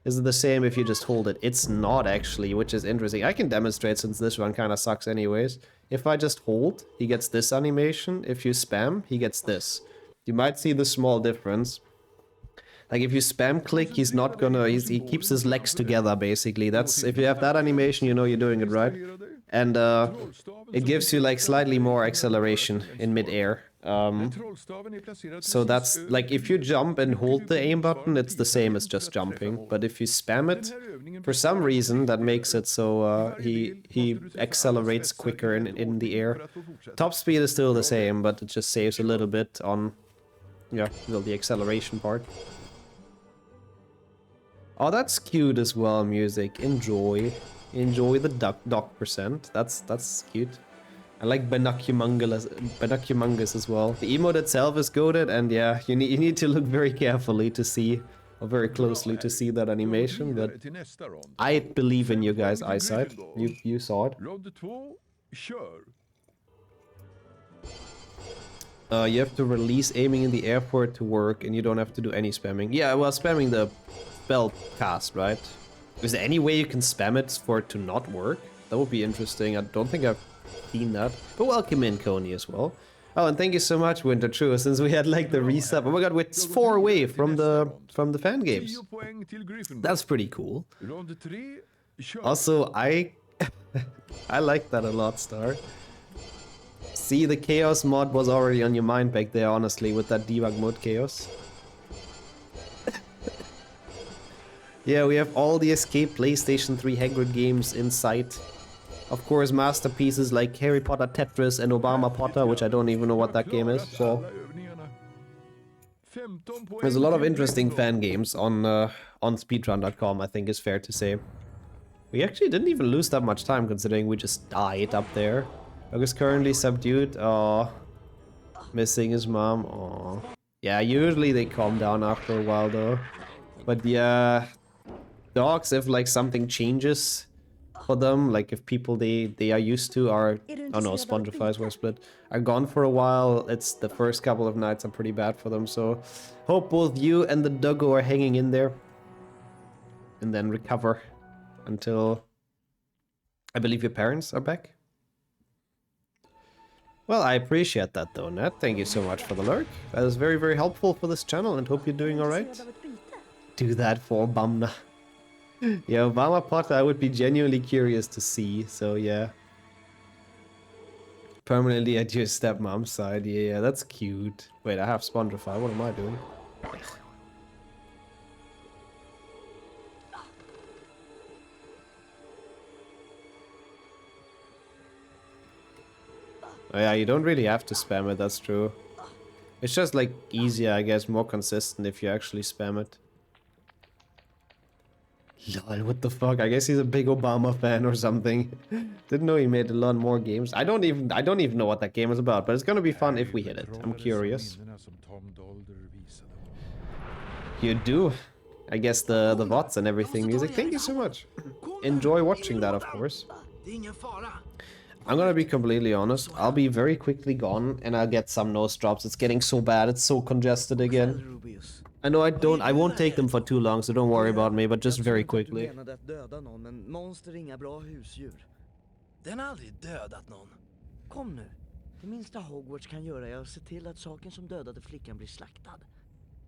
is the same if you just hold it. It's not actually, which is interesting. I can demonstrate since this one kind of sucks anyways. If I just hold, he gets this animation. If you spam, he gets this. You might see the small difference. Like if you spam click, he's not gonna, he keeps his legs together basically. That's, if you have that animation, you know you're doing it right. And it gives you like slightly more acceleration in mid-air. So that's like if you jump and hold the aim button, it's the same as just jumping. But if you spam it, for some reason that makes it so he accelerates quicker in the air. Top speed is still the same, but it just saves a little bit on, yeah, well, the acceleration part. Oh, that's cute as well, music. Enjoy the duck percent. That's cute. I like Binoculumungous as well. The emote itself is goated, and yeah, you need to look very carefully to see, or very closely to see that animation. But I believe in you guys' eyesight. You saw it. You have to release aiming in the air for it to work, and you don't have to do any spamming. Yeah, well, spamming the spell cast, right? Is there any way you can spam it for it to not work? That would be interesting. I don't think I've seen that. But welcome in, Coney, as well. Oh, and thank you so much, Winter True, since we had like the resub. Oh my god, it's 4 away from the fan games. That's pretty cool. Also, I like that a lot, Star. See, the Chaos mod was already on your mind back there, honestly, with that debug mode Chaos. Yeah, we have all the Escape PlayStation 3 Hagrid games in sight. Of course, masterpieces like Harry Potter Tetris and Obama Potter, which I don't even know what that game is, so... There's a lot of interesting fan games on speedrun.com, I think is fair to say. We actually didn't even lose that much time, considering we just died up there. Doug is currently subdued. Aww. Missing his mom. Aww. Yeah, usually they calm down after a while, though. But yeah... Dogs, if like something changes for them, like if people they are used to are, oh no, Spongifies were split, are gone for a while, it's the first couple of nights are pretty bad for them, so hope both you and the doggo are hanging in there and then recover until I believe your parents are back. Well, I appreciate that though, Nat. Thank you so much for the lurk. That is very, very helpful for this channel, and hope you're doing alright. Do that for Bamna. Yeah, Obama Potter I would be genuinely curious to see, so yeah. Permanently at your stepmom's side, yeah, that's cute. Wait, I have Spongify, what am I doing? Oh yeah, you don't really have to spam it, that's true. It's just like easier, I guess, more consistent if you actually spam it. Lol, what the fuck? I guess he's a big Obama fan or something. Didn't know he made a lot more games. I don't even know what that game is about, but it's gonna be fun if we hit it. I'm curious. You do. I guess the VODs and everything music. Thank you so much. Enjoy watching that, of course. I'm gonna be completely honest. I'll be very quickly gone and I'll get some nose drops. It's getting so bad. It's so congested again. I know I won't take them for too long, so don't worry about me, but just very quickly. Den har aldrig dödat någon. Kom nu. Det minsta Hogwarts kan göra är att se till att saken som dödade flickan blir slaktad.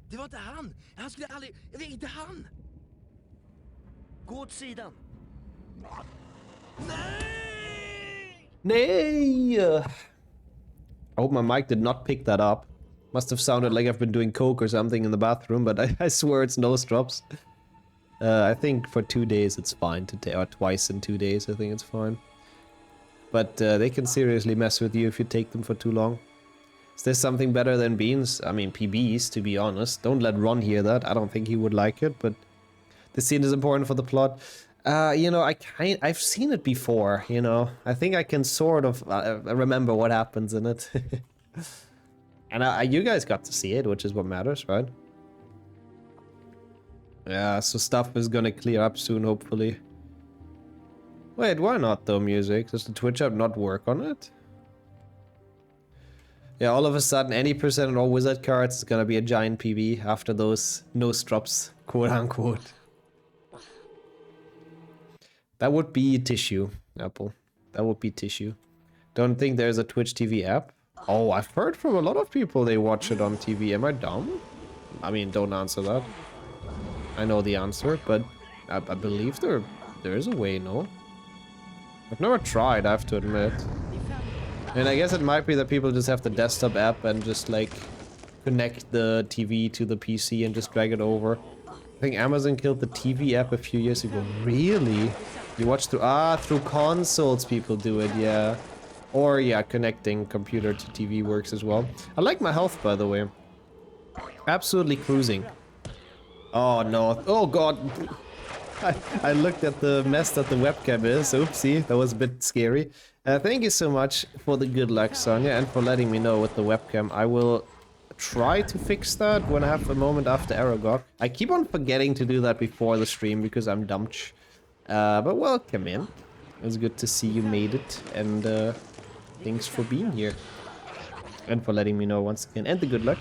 Det var inte han! Han skulle aldrig... Det är inte han! Gå åt sidan. Nej! Nej! I hope my mic did not pick that up. Must have sounded like I've been doing coke or something in the bathroom, but I swear it's nose drops. I think for 2 days it's fine to take, or twice in 2 days, I think it's fine. But they can seriously mess with you if you take them for too long. Is there something better than beans? I mean, PBs, to be honest. Don't let Ron hear that. I don't think he would like it, but the scene is important for the plot. You know, I've seen it before, you know. I think I can sort of remember what happens in it. And you guys got to see it, which is what matters, right? Yeah, so stuff is gonna clear up soon, hopefully. Wait, why not though, music? Does the Twitch app not work on it? Yeah, all of a sudden, any percent on all wizard cards is gonna be a giant PB after those nose drops, quote unquote. That would be tissue, Apple. That would be tissue. Don't think there's a Twitch TV app? Oh, I've heard from a lot of people they watch it on TV. Am I dumb? I mean, don't answer that. I know the answer, but I believe there is a way, no? I've never tried, I have to admit. And I guess it might be that people just have the desktop app and just like connect the TV to the PC and just drag it over. I think Amazon killed the TV app a few years ago. Really? You watch through consoles people do it, yeah. Or yeah, connecting computer to TV works as well. I like my health, by the way. Absolutely cruising. Oh no, oh god. I looked at the mess that the webcam is. Oopsie, that was a bit scary. Thank you so much for the good luck, Sonia, and for letting me know with the webcam. I will try to fix that when I have a moment after Aragog. I keep on forgetting to do that before the stream because I'm dumpch. But welcome in. It was good to see you made it, and thanks for being here. And for letting me know once again, and the good luck.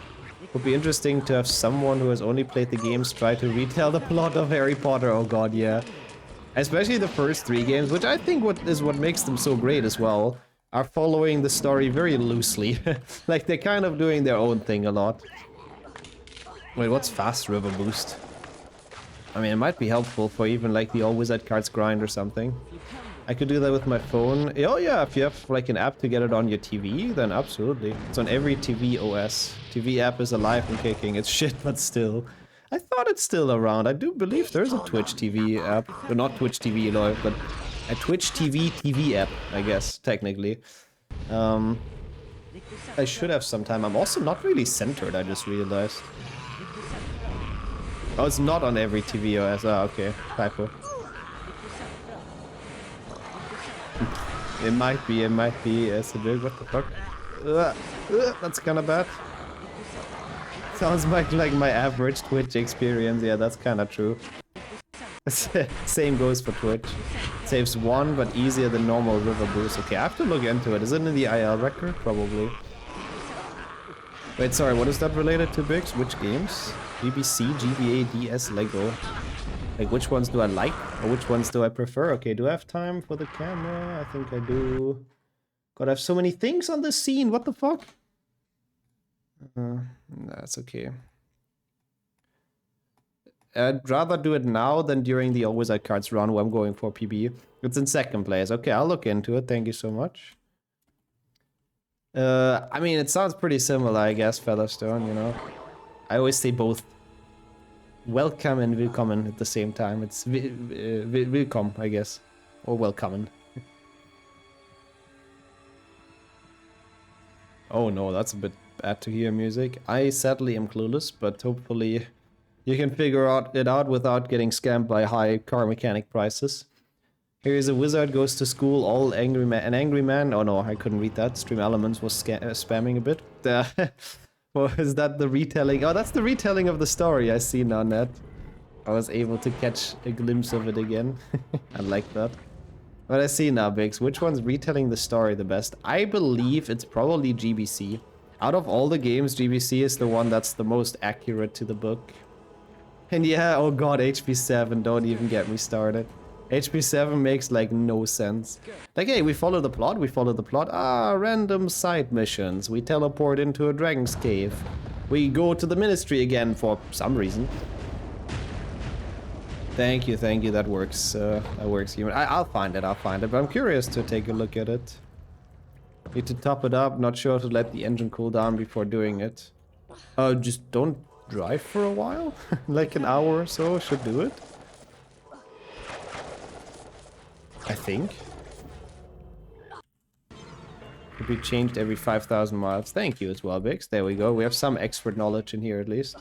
Would be interesting to have someone who has only played the games try to retell the plot of Harry Potter. Oh god, yeah. Especially the first 3 games, which I think what makes them so great as well, are following the story very loosely. Like, they're kind of doing their own thing a lot. Wait, what's Fast River Boost? I mean, it might be helpful for even like the All Wizard Cards grind or something. I could do that with my phone. Oh yeah, if you have like an app to get it on your TV, then absolutely. It's on every TV OS. TV app is alive and kicking. It's shit, but still. I thought it's still around. I do believe there's a Twitch TV app. Well, not Twitch TV, but a Twitch TV app, I guess, technically. I should have some time. I'm also not really centered, I just realized. Oh, it's not on every TV OS. Ah, okay. Typo. It might be. Cedric, what the fuck? That's kinda bad. Sounds like my average Twitch experience. Yeah, that's kinda true. Same goes for Twitch. Saves 1, but easier than normal river boost. Okay, I have to look into it. Is it in the IL record? Probably. Wait, sorry, what is that related to, Biggs? Which games? GBC, GBA, DS, Lego. Like, which ones do I like, or which ones do I prefer? Okay, do I have time for the camera? I think I do. God, I have so many things on this scene, what the fuck? That's okay. I'd rather do it now than during the All Wizard Cards run where I'm going for PB. It's in 2nd place. Okay, I'll look into it, thank you so much. I mean, it sounds pretty similar, I guess, Featherstone, you know. I always say both welcome and willkommen at the same time. It's willkommen, I guess. Or welcommen. Oh no, that's a bit bad to hear music. I sadly am clueless, but hopefully you can figure it out without getting scammed by high car mechanic prices. Here's a wizard goes to school, all angry man. An angry man? Oh no, I couldn't read that. Stream Elements was spamming a bit. Well, is that the retelling? Oh, that's the retelling of the story. I see now, Ned. I was able to catch a glimpse of it again. I like that. But I see now, Biggs. Which one's retelling the story the best? I believe it's probably GBC. Out of all the games, GBC is the one that's the most accurate to the book. And yeah, oh god, HP7, don't even get me started. HP7 makes like no sense. Like, hey, we follow the plot. Ah, random side missions. We teleport into a dragon's cave. We go to the ministry again for some reason. Thank you, that works. That works, human. I'll find it, but I'm curious to take a look at it. Need to top it up, not sure to let the engine cool down before doing it. Just don't drive for a while? Like an hour or so should do it. I think. Could be changed every 5,000 miles. Thank you as well, Bix. There we go. We have some expert knowledge in here at least.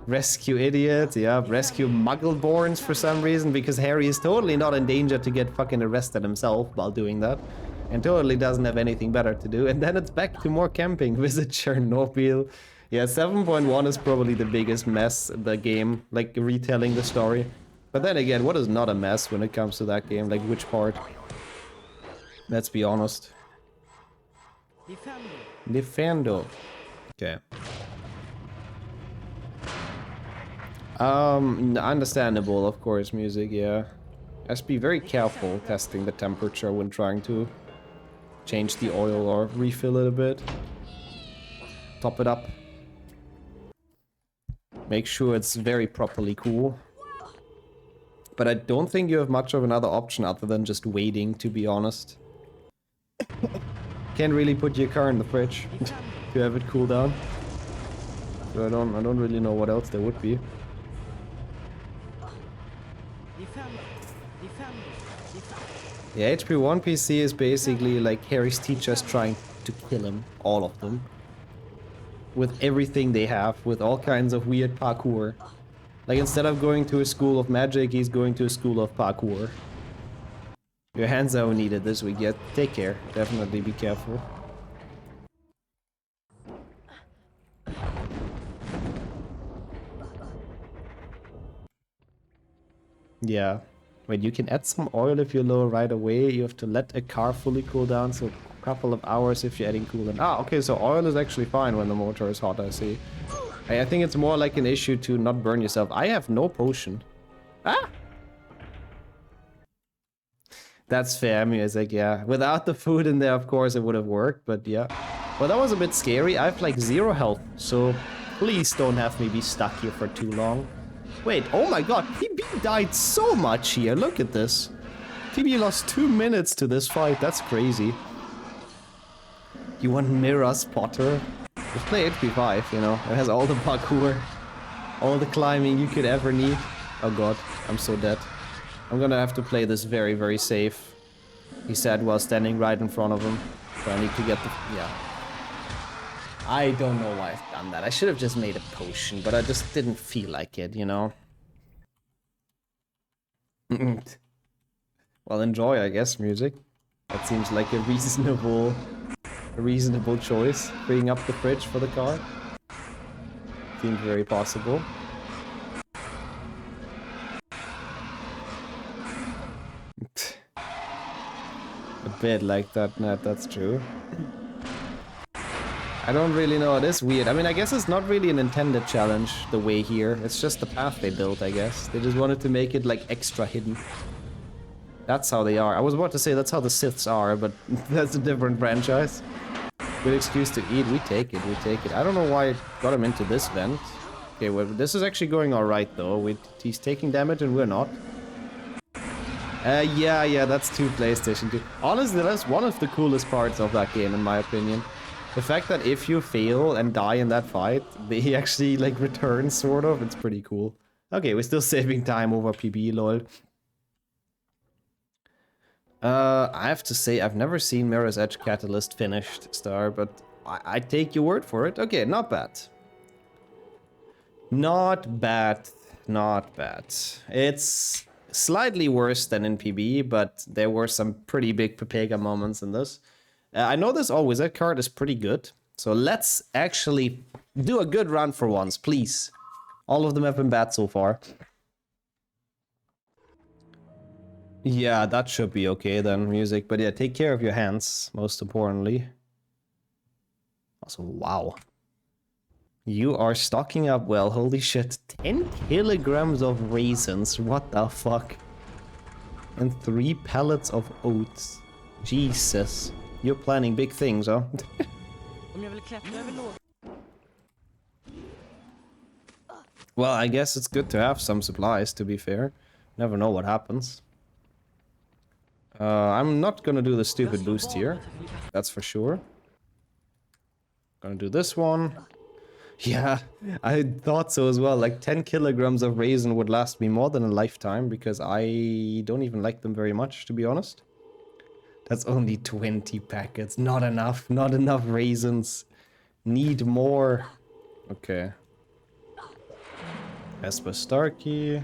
Rescue idiots, yeah. Rescue muggleborns for some reason, because Harry is totally not in danger to get fucking arrested himself while doing that. And totally doesn't have anything better to do. And then it's back to more camping. Visit Chernobyl. Yeah, 7.1 is probably the biggest mess in the game, like retelling the story. But then again, what is not a mess when it comes to that game? Like, which part? Let's be honest. Defendo. Okay. Understandable, of course, music, yeah. Has to be very careful testing the temperature when trying to change the oil or refill it a bit. Top it up. Make sure it's very properly cool. But I don't think you have much of another option other than just waiting, to be honest. Can't really put your car in the fridge to have it cool down. So I don't really know what else there would be. Yeah, HP1 PC is basically like Harry's teachers trying to kill him, all of them. With everything they have, with all kinds of weird parkour. Like, instead of going to a school of magic, he's going to a school of parkour. Your hands are needed this week, yeah. Take care. Definitely be careful. Yeah. Wait, you can add some oil if you lower right away. You have to let a car fully cool down, so a couple of hours if you're adding coolant. Ah, okay, so oil is actually fine when the motor is hot, I see. I think it's more like an issue to not burn yourself. I have no potion. Ah! That's fair, music, yeah. Without the food in there, of course, it would have worked, but yeah. Well, that was a bit scary. I have like 0 health, so please don't have me be stuck here for too long. Wait, oh my god, PB died so much here. Look at this. PB lost 2 minutes to this fight. That's crazy. You want mirrors, Potter? Just play HP5, you know. It has all the parkour, all the climbing you could ever need. Oh god, I'm so dead. I'm gonna have to play this very, very safe. He said while standing right in front of him. So I need to get the... yeah. I don't know why I've done that. I should have just made a potion, but I just didn't feel like it, you know? Well, enjoy, I guess, music. That seems like a reasonable choice. Freeing up the fridge for the car. Seems very possible. A bit like that, Nat, that's true. I don't really know, it is weird. I mean, I guess it's not really an intended challenge, the way here. It's just the path they built, I guess. They just wanted to make it, like, extra hidden. That's how they are. I was about to say that's how the Siths are, but that's a different franchise. Good excuse to eat. We take it, we take it. I don't know why it got him into this vent. Okay, well, this is actually going alright, though. He's taking damage and we're not. Yeah, that's 2 PlayStation 2. Honestly, that's one of the coolest parts of that game, in my opinion. The fact that if you fail and die in that fight, he actually, like, returns, sort of. It's pretty cool. Okay, we're still saving time over PB, lol. I have to say, I've never seen Mirror's Edge Catalyst finished, Star, but I take your word for it. Okay, not bad. Not bad. Not bad. It's slightly worse than in PB, but there were some pretty big Pepega moments in this. I know this Wizard card is pretty good, so let's actually do a good run for once, please. All of them have been bad so far. Yeah, that should be okay then, music. But yeah, take care of your hands, most importantly. Also, wow. You are stocking up well, holy shit. 10 kilograms of raisins, what the fuck? And 3 pallets of oats. Jesus. You're planning big things, huh? Well, I guess it's good to have some supplies, to be fair. Never know what happens. I'm not gonna do the stupid boost here. That's for sure. Gonna do this one. Yeah, I thought so as well. Like 10 kilograms of raisin would last me more than a lifetime because I don't even like them very much, to be honest. That's only 20 packets. Not enough. Not enough raisins. Need more. Okay. Esper Starkey.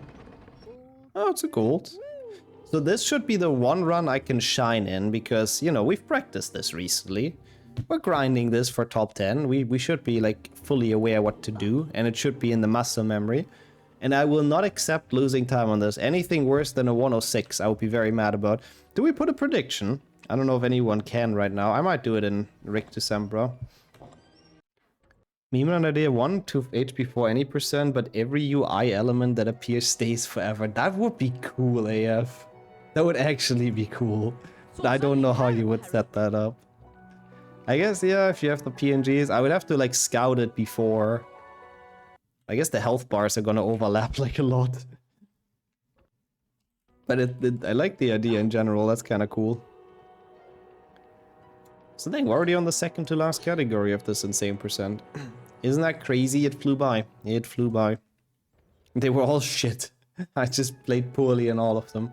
Oh, it's a gold. So this should be the one run I can shine in because, you know, we've practiced this recently. We're grinding this for top 10. We should be like fully aware what to do, and it should be in the muscle memory. And I will not accept losing time on this. Anything worse than a 106 I would be very mad about. Do we put a prediction? I don't know if anyone can right now. I might do it in Rick December. Meme an idea 1 to HP4 any percent, but every UI element that appears stays forever. That would be cool, AF. That would actually be cool. But I don't know how you would set that up. I guess, yeah, if you have the PNGs, I would have to like scout it before. I guess the health bars are gonna overlap like a lot. But I like the idea in general, that's kind of cool. So I think we're already on the second to last category of this insane percent. Isn't that crazy? It flew by. It flew by. They were all shit. I just played poorly in all of them.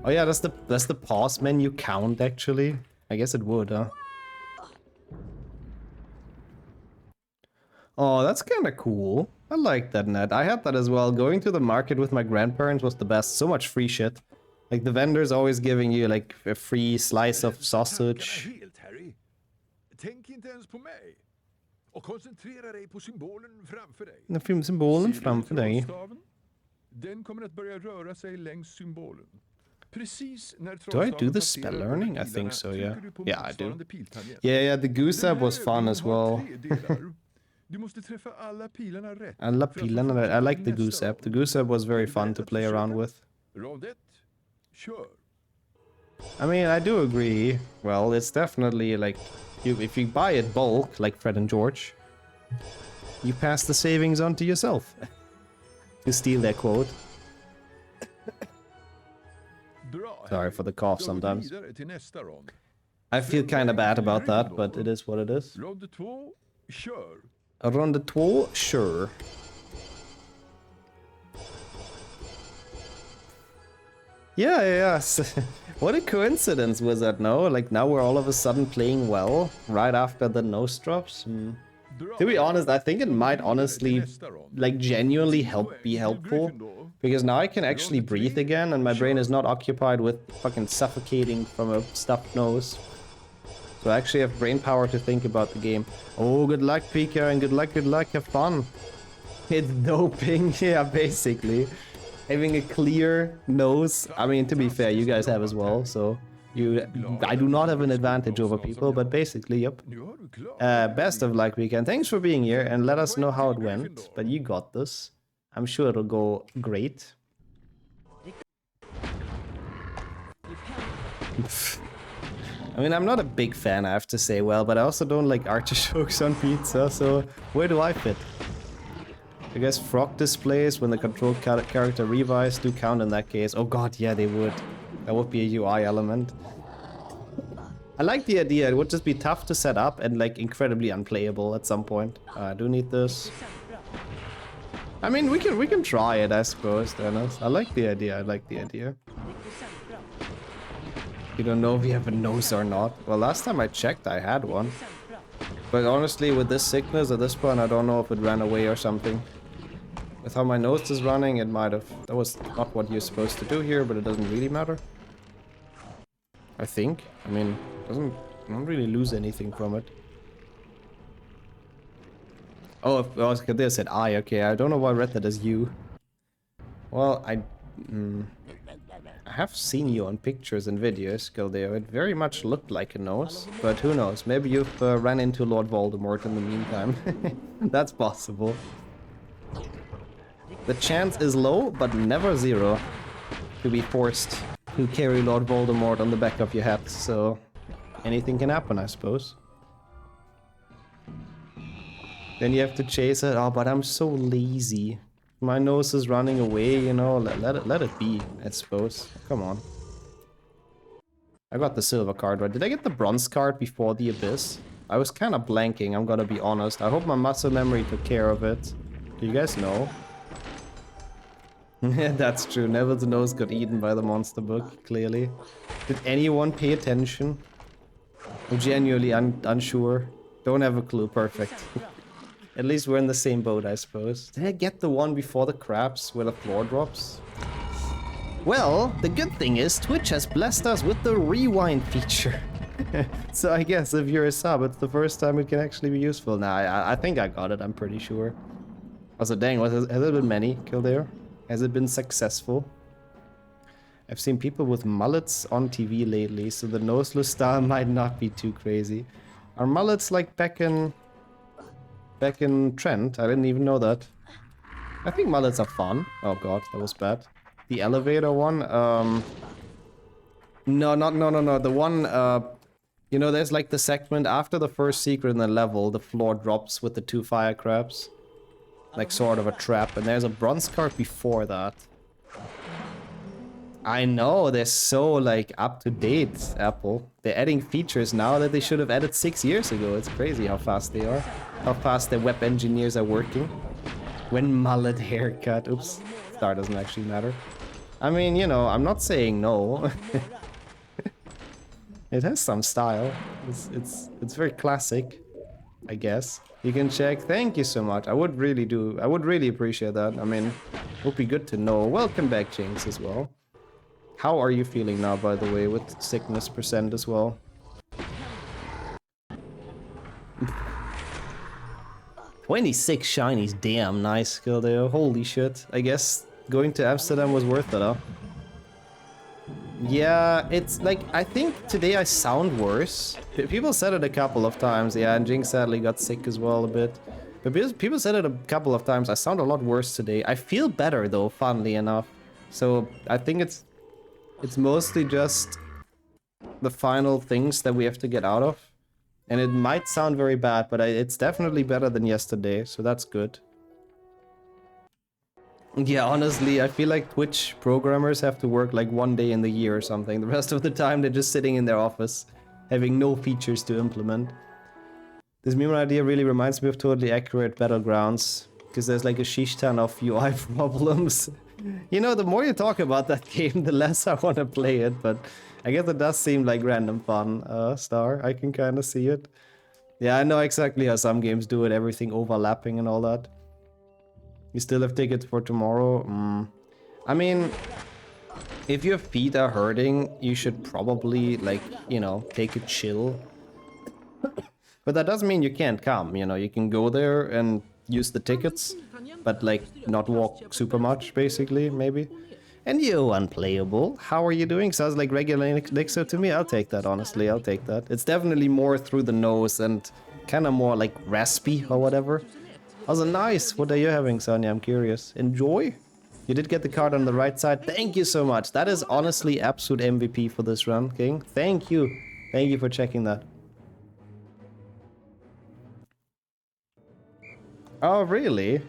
Oh yeah, that's the pause menu count actually. I guess it would, huh? Oh, that's kind of cool. I like that net. I had that as well. Going to the market with my grandparents was the best. So much free shit. Like the vendors always giving you like a free slice of sausage. Helt, Harry. Tänk inte ens på mig. Och koncentrera dig på symbolen framför dig. Den finns symbolen framför dig. Trollstaven? Den kommer att börja röra sig längs symbolen. Precis när Do I do the spell learning? I think so, yeah. Yeah, I do. Yeah, the goose app was fun as well. Du måste träffa alla pilarna rätt. Alla pilarna. I like the goose app. The goose app was very fun to play around with. Rond 1. Kör. I mean, I do agree. Well, it's definitely like if you buy it bulk, like Fred and George, you pass the savings on to yourself. To steal their quote. Sorry for the cough sometimes. I feel kind of bad about that, but it is what it is. Rond 2. Kör. Ronde 2, sure. Yeah. What a coincidence was that, no? Like now we're all of a sudden playing well right after the nose drops. To be honest, I think it might honestly, like genuinely be helpful. Because now I can actually breathe again and my brain is not occupied with fucking suffocating from a stuffed nose. So I actually have brain power to think about the game. Oh, good luck, Pika, and good luck, have fun. It's doping, yeah, basically. Having a clear nose. I mean, to be fair, you guys have as well, so I do not have an advantage over people, but basically, yep. Best of luck, Pika, and thanks for being here, and let us know how it went. But you got this. I'm sure it'll go great. I mean, I'm not a big fan, I have to say, well, but I also don't like artichokes on pizza, so where do I fit? I guess frog displays when the control character revives do count in that case. Oh god, yeah, they would. That would be a UI element. I like the idea, it would just be tough to set up and like incredibly unplayable at some point. I do need this. I mean, we can try it, I suppose, Dennis. I like the idea, You don't know if you have a nose or not. Well, last time I checked, I had one. But honestly, with this sickness at this point, I don't know if it ran away or something. With how my nose is running, it might have. That was not what you're supposed to do here, but it doesn't really matter. I think. I mean, I don't really lose anything from it. Oh, they said I. Okay, I don't know why I read that as you. Well, I have seen you on pictures and videos, Galdeo. It very much looked like a nose, but who knows? Maybe you've ran into Lord Voldemort in the meantime. That's possible. The chance is low, but never zero to be forced to carry Lord Voldemort on the back of your head, so anything can happen, I suppose. Then you have to chase it. Oh, but I'm so lazy. My nose is running away, you know. Let it be, I suppose. Come on. I got the silver card, right? Did I get the bronze card before the abyss? I was kind of blanking, I'm gonna be honest. I hope my muscle memory took care of it. Do you guys know? Yeah, that's true. Neville's nose got eaten by the monster book, clearly. Did anyone pay attention? I'm genuinely unsure. Don't have a clue. Perfect. At least we're in the same boat, I suppose. Did I get the one before the crabs where the floor drops? Well, the good thing is Twitch has blessed us with the rewind feature. So I guess if you're a sub, it's the first time it can actually be useful. Nah, I think I got it, I'm pretty sure. Also, dang, has there been many, Kildare? Has it been successful? I've seen people with mullets on TV lately, so the noseless style might not be too crazy. Are mullets like back in trend? I didn't even know that. I think mullets are fun. Oh god, that was bad. The elevator one, no. The one, you know, there's like the segment after the first secret in the level, the floor drops with the 2 fire crabs. Like sort of a trap, and there's a bronze card before that. I know, they're so like up to date, Apple. They're adding features now that they should have added 6 years ago. It's crazy how fast they are. How fast the web engineers are working. When mullet haircut, oops, star doesn't actually matter. I mean, you know, I'm not saying no. It has some style. It's very classic, I guess. You can check. Thank you so much. I would really appreciate that. I mean, it would be good to know. Welcome back, Jinx, as well. How are you feeling now, by the way, with sickness percent as well? 26 shinies, damn, nice skill there. Holy shit. I guess going to Amsterdam was worth it, huh? Yeah, it's like, I think today I sound worse. People said it a couple of times, yeah, and Jinx sadly got sick as well a bit. But people said it a couple of times, I sound a lot worse today. I feel better though, funnily enough. So I think it's mostly just the final things that we have to get out of. And it might sound very bad, but it's definitely better than yesterday, so that's good. Yeah, honestly, I feel like Twitch programmers have to work like 1 day in the year or something. The rest of the time, they're just sitting in their office, having no features to implement. This meme idea really reminds me of Totally Accurate Battlegrounds, because there's like a shish ton of UI problems. You know, the more you talk about that game, the less I want to play it, but I guess it does seem like random fun, Star. I can kind of see it. Yeah, I know exactly how some games do it, everything overlapping and all that. You still have tickets for tomorrow? I mean, if your feet are hurting, you should probably, like, you know, take a chill. But that doesn't mean you can't come, you know, you can go there and use the tickets, but, like, not walk super much, basically, maybe. And you, Unplayable, how are you doing? Sounds like regular Nixxo to me. I'll take that, honestly, I'll take that. It's definitely more through the nose and kind of more, like, raspy or whatever. Also, nice. What are you having, Sonia? I'm curious. Enjoy? You did get the card on the right side. Thank you so much. That is honestly absolute MVP for this run, King. Thank you. Thank you for checking that. Oh, really?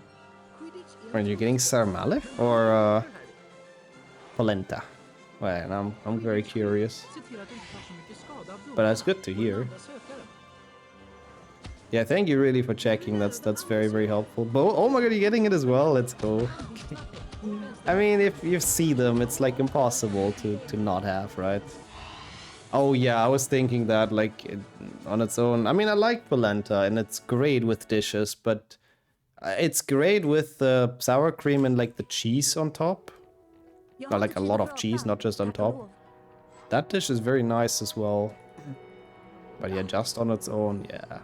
Are you getting Sarmale or Polenta? Well, I'm very curious. But that's good to hear. Yeah, thank you really for checking. That's very, very helpful. But oh my god, you're getting it as well. Let's go. I mean, if you see them, it's like impossible to not have, right? Oh yeah, I was thinking that like on its own. I mean, I like polenta and it's great with dishes, but it's great with sour cream and like the cheese on top. Or like a lot of cheese, not just on top. That dish is very nice as well. But yeah, just on its own, yeah.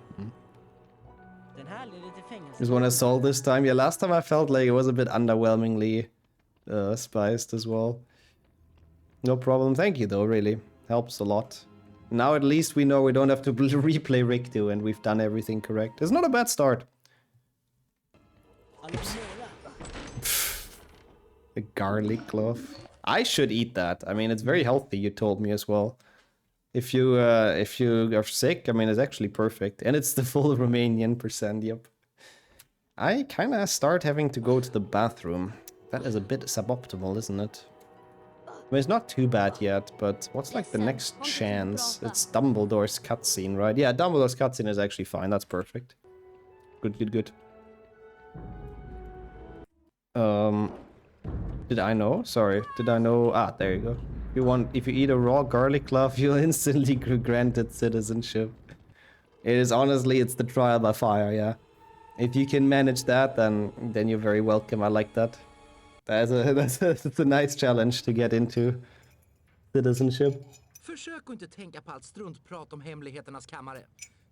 Just want to solve this time. Yeah, last time I felt like it was a bit underwhelmingly spiced as well. No problem. Thank you though, really. Helps a lot. Now at least we know we don't have to replay Rikdu and we've done everything correct. It's not a bad start. Oops. The garlic clove. I should eat that. I mean, it's very healthy, you told me as well. If you are sick, I mean, it's actually perfect. And it's the full Romanian percent, yep. I kind of start having to go to the bathroom. That is a bit suboptimal, isn't it? mean, it's not too bad yet, but what's like the next chance? It's Dumbledore's cutscene, right? Yeah, Dumbledore's cutscene is actually fine. That's perfect. Good, good, good. Did I know? Sorry, did I know? Ah, there you go. If you eat a raw garlic clove, you'll instantly be granted citizenship. It is honestly, it's the trial by fire, yeah. If you can manage that, then you're very welcome. I like that. That's a nice challenge to get into citizenship. Försök inte tänka på allt struntprat om hemligheternas kammare.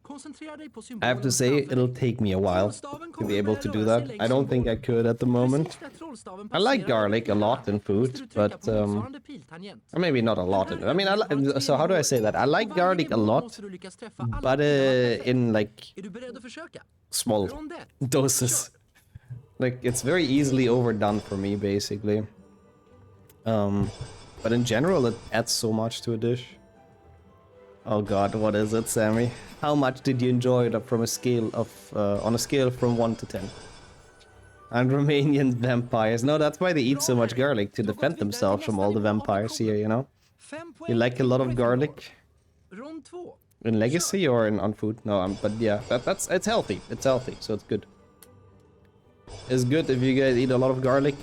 Koncentrera dig på I symbolen have to say, framför dig. it'll take me a while to be able to do that. I don't think I could at the moment. Precis där trollstaven I like passerar garlic a lot in ska food, du trycka but på motsvarande piltangent. maybe not a lot. I mean, so how do I say that? I like garlic a lot, but in like Är du beredd att försöka? small Rond ett. doses. Like, it's very easily overdone for me, basically. But in general, it adds so much to a dish. Oh god, what is it, Sammy? How much did you enjoy it from a scale of, on a scale from 1 to 10? And Romanian vampires. No, that's why they eat so much garlic, to defend themselves from all the vampires here, you know? You like a lot of garlic? Rond två. In Legacy or on food? No, but yeah, it's healthy. It's healthy, so it's good. It's good if you guys eat a lot of garlic.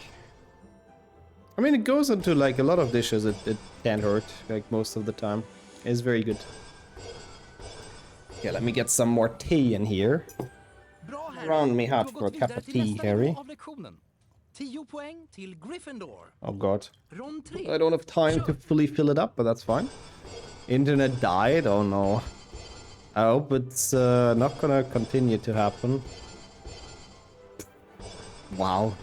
I mean, it goes into like a lot of dishes. It can't hurt, like most of the time. It's very good. Okay, let me get some more tea in here. Bra, Harry. Round me Du har hot gått for a vidare cup of till tea, nästa Harry. nivå av lektionen. 10 poäng till Gryffindor. Oh god. Rond 3. I don't have time to fully fill it up, but that's fine. Internet died? Oh no. I hope it's not gonna continue to happen. Wow.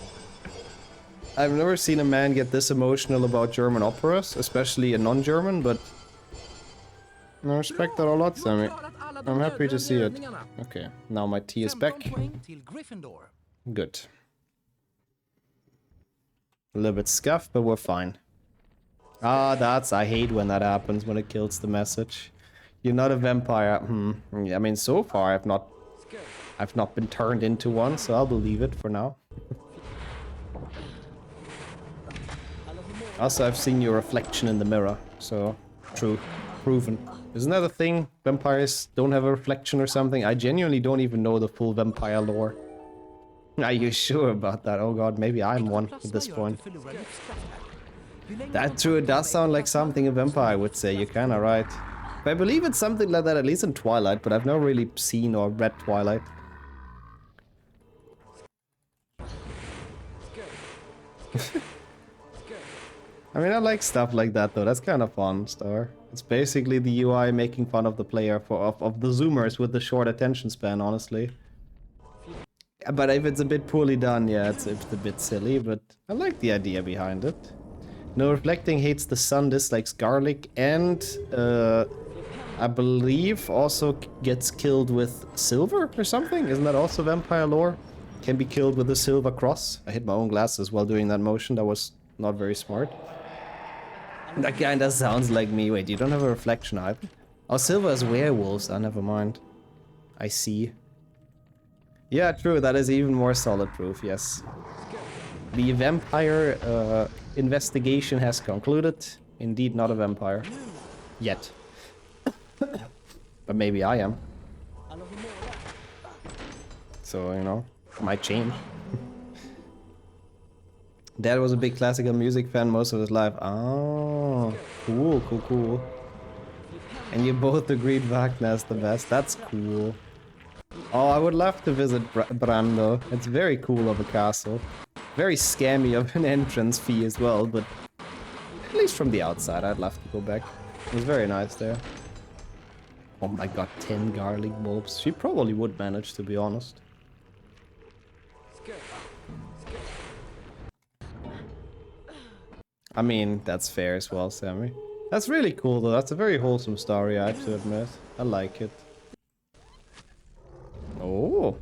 I've never seen a man get this emotional about German operas, especially a non-German, but I respect that a lot, Sammy. I'm happy to see it. Okay, now my tea is back. 15 poäng till Gryffindor. Good. A little bit scuffed, but we're fine. Ah, I hate when that happens, when it kills the message. You're not a vampire. I mean, so far I've not been turned into one, so I'll believe it for now. Also, I've seen your reflection in the mirror, so true. Proven. Isn't that a thing? Vampires don't have a reflection or something? I genuinely don't even know the full vampire lore. Are you sure about that? Oh god, maybe I'm one at this point. That's true, it does sound like something a vampire would say, you're kinda right. But I believe it's something like that, at least in Twilight, but I've never really seen or read Twilight. I mean, I like stuff like that though, that's kind of fun, Star. It's basically the UI making fun of the player of the zoomers with the short attention span, honestly. But if it's a bit poorly done, yeah, it's a bit silly, but I like the idea behind it. No reflecting, hates the sun, dislikes garlic, and I believe also gets killed with silver or something? Isn't that also vampire lore? Can be killed with a silver cross. I hit my own glasses while doing that motion, that was not very smart. That kinda sounds like me. Wait, you don't have a reflection either? Oh, silver is werewolves. Oh, never mind. I see. Yeah, true. That is even more solid proof, yes. The vampire investigation has concluded. Indeed not a vampire. Yet. But maybe I am. So, you know, might change. Dad was a big classical music fan most of his life. Oh, cool, cool, cool. And you both agreed Wagner's the best. That's cool. Oh, I would love to visit Brando. It's very cool of a castle. Very scammy of an entrance fee as well, but at least from the outside, I'd love to go back. It was very nice there. Oh my god, 10 garlic bulbs. She probably would manage, to be honest. I mean, that's fair as well, Sammy. That's really cool though, that's a very wholesome story, I have to admit. I like it. Oh,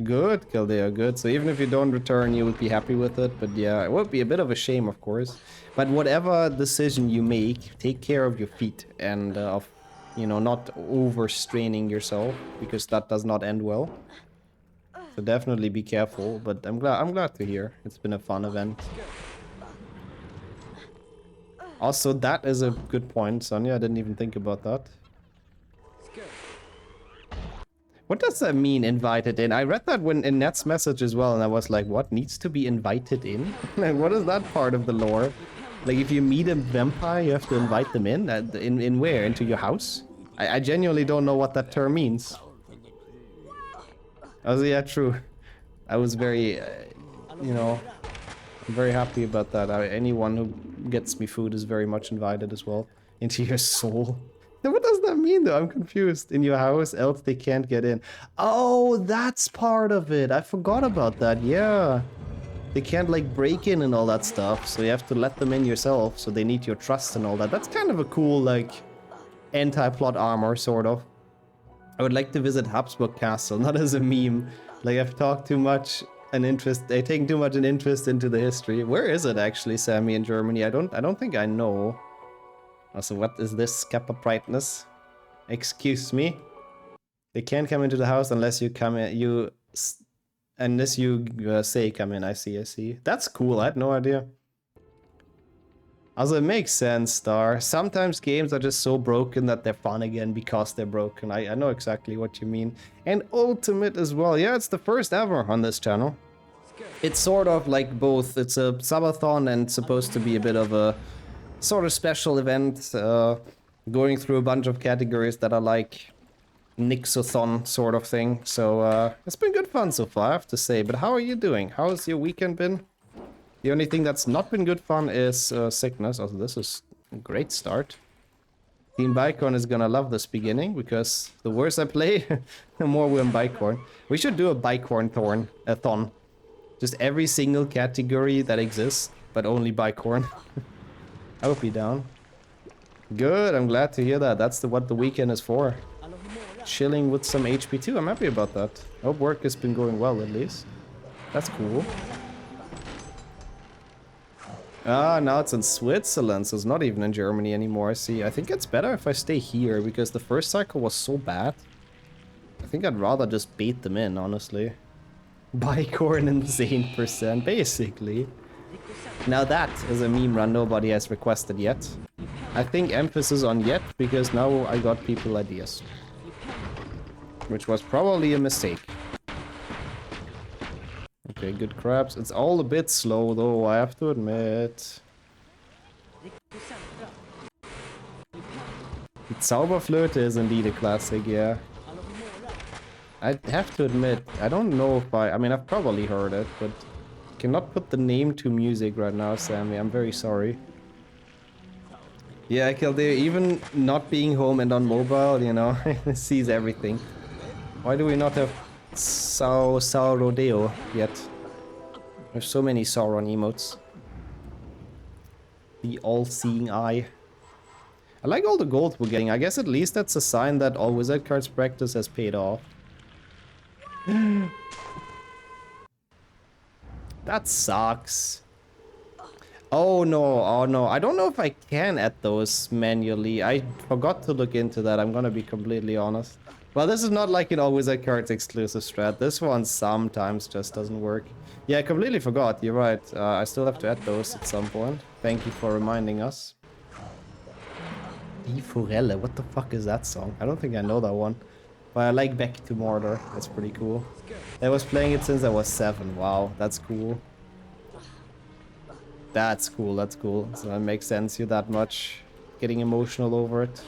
good, Kildea, good. So even if you don't return, you would be happy with it. But yeah, it would be a bit of a shame, of course. But whatever decision you make, take care of your feet and of, you know, not overstraining yourself, because that does not end well. So definitely be careful. But I'm glad to hear. It's been a fun event. Also, that is a good point, Sonia. I didn't even think about that. What does that mean, invited in? I read that when in Net's message as well, and I was like, what needs to be invited in? Like, what is that part of the lore? Like, if you meet a vampire, you have to invite them in? In where? Into your house? I genuinely don't know what that term means. Oh, yeah, true. I was very, you know, I'm very happy about that. Anyone who gets me food is very much invited as well. Into your soul. What does that mean, though? I'm confused. In your house, else they can't get in. Oh, that's part of it. I forgot about that. Yeah. They can't, like, break in and all that stuff. So you have to let them in yourself. So they need your trust and all that. That's kind of a cool, like, anti-plot armor, sort of. I would like to visit Habsburg Castle, not as a meme. Like, I've talked too much and taken too much an interest into the history. Where is it, actually, Sammy, in Germany? I don't think I know. Also, what is this, Kappa Brightness? Excuse me? They can't come into the house unless you come in, unless you say come in. I see. That's cool, I had no idea. Also, it makes sense, Star. Sometimes games are just so broken that they're fun again because they're broken. I know exactly what you mean. And Ultimate as well. Yeah, it's the first ever on this channel. It's sort of like both. It's a subathon and supposed to be a bit of a sort of special event, going through a bunch of categories that are like Nixxothon sort of thing. So it's been good fun so far, I have to say. But how are you doing? How has your weekend been? The only thing that's not been good fun is sickness. Also, this is a great start. Team Bicorn is gonna love this beginning, because the worse I play, the more we're in Bicorn. We should do a Bicorn-thon. Just every single category that exists, but only Bicorn. I would be down. Good, I'm glad to hear that. That's what the weekend is for. Chilling with some HP2. I'm happy about that. I hope work has been going well, at least. That's cool. Ah, now it's in Switzerland, so it's not even in Germany anymore. See, I think it's better if I stay here, because the first cycle was so bad. I think I'd rather just bait them in, honestly. Bicorn insane %, basically. Now that is a meme run nobody has requested yet. I think emphasis on yet, because now I got people ideas. Which was probably a mistake. Okay, good crabs. It's all a bit slow though, I have to admit. Zauberflöte is indeed a classic, yeah. I have to admit, I don't know if I mean, I've probably heard it, but cannot put the name to music right now, Sammy. I'm very sorry. Yeah, Kildare, even not being home and on mobile, you know, sees everything. Why do we not have Saurodeo yet? There's so many Sauron emotes. The all-seeing eye. I like all the gold we're getting. I guess at least that's a sign that all wizard cards practice has paid off. That sucks. Oh no, I don't know if I can add those manually. I forgot to look into that, I'm gonna be completely honest. Well, this is not like an all wizard cards exclusive strat. This one sometimes just doesn't work. Yeah, I completely forgot, you're right. I still have to add those at some point. Thank you for reminding us. Die Forelle, what the fuck is that song? I don't think I know that one. But I like Back to Mordor, that's pretty cool. I was playing it since I was 7, wow, that's cool. That's cool, that's cool. So that makes sense, you're that much getting emotional over it.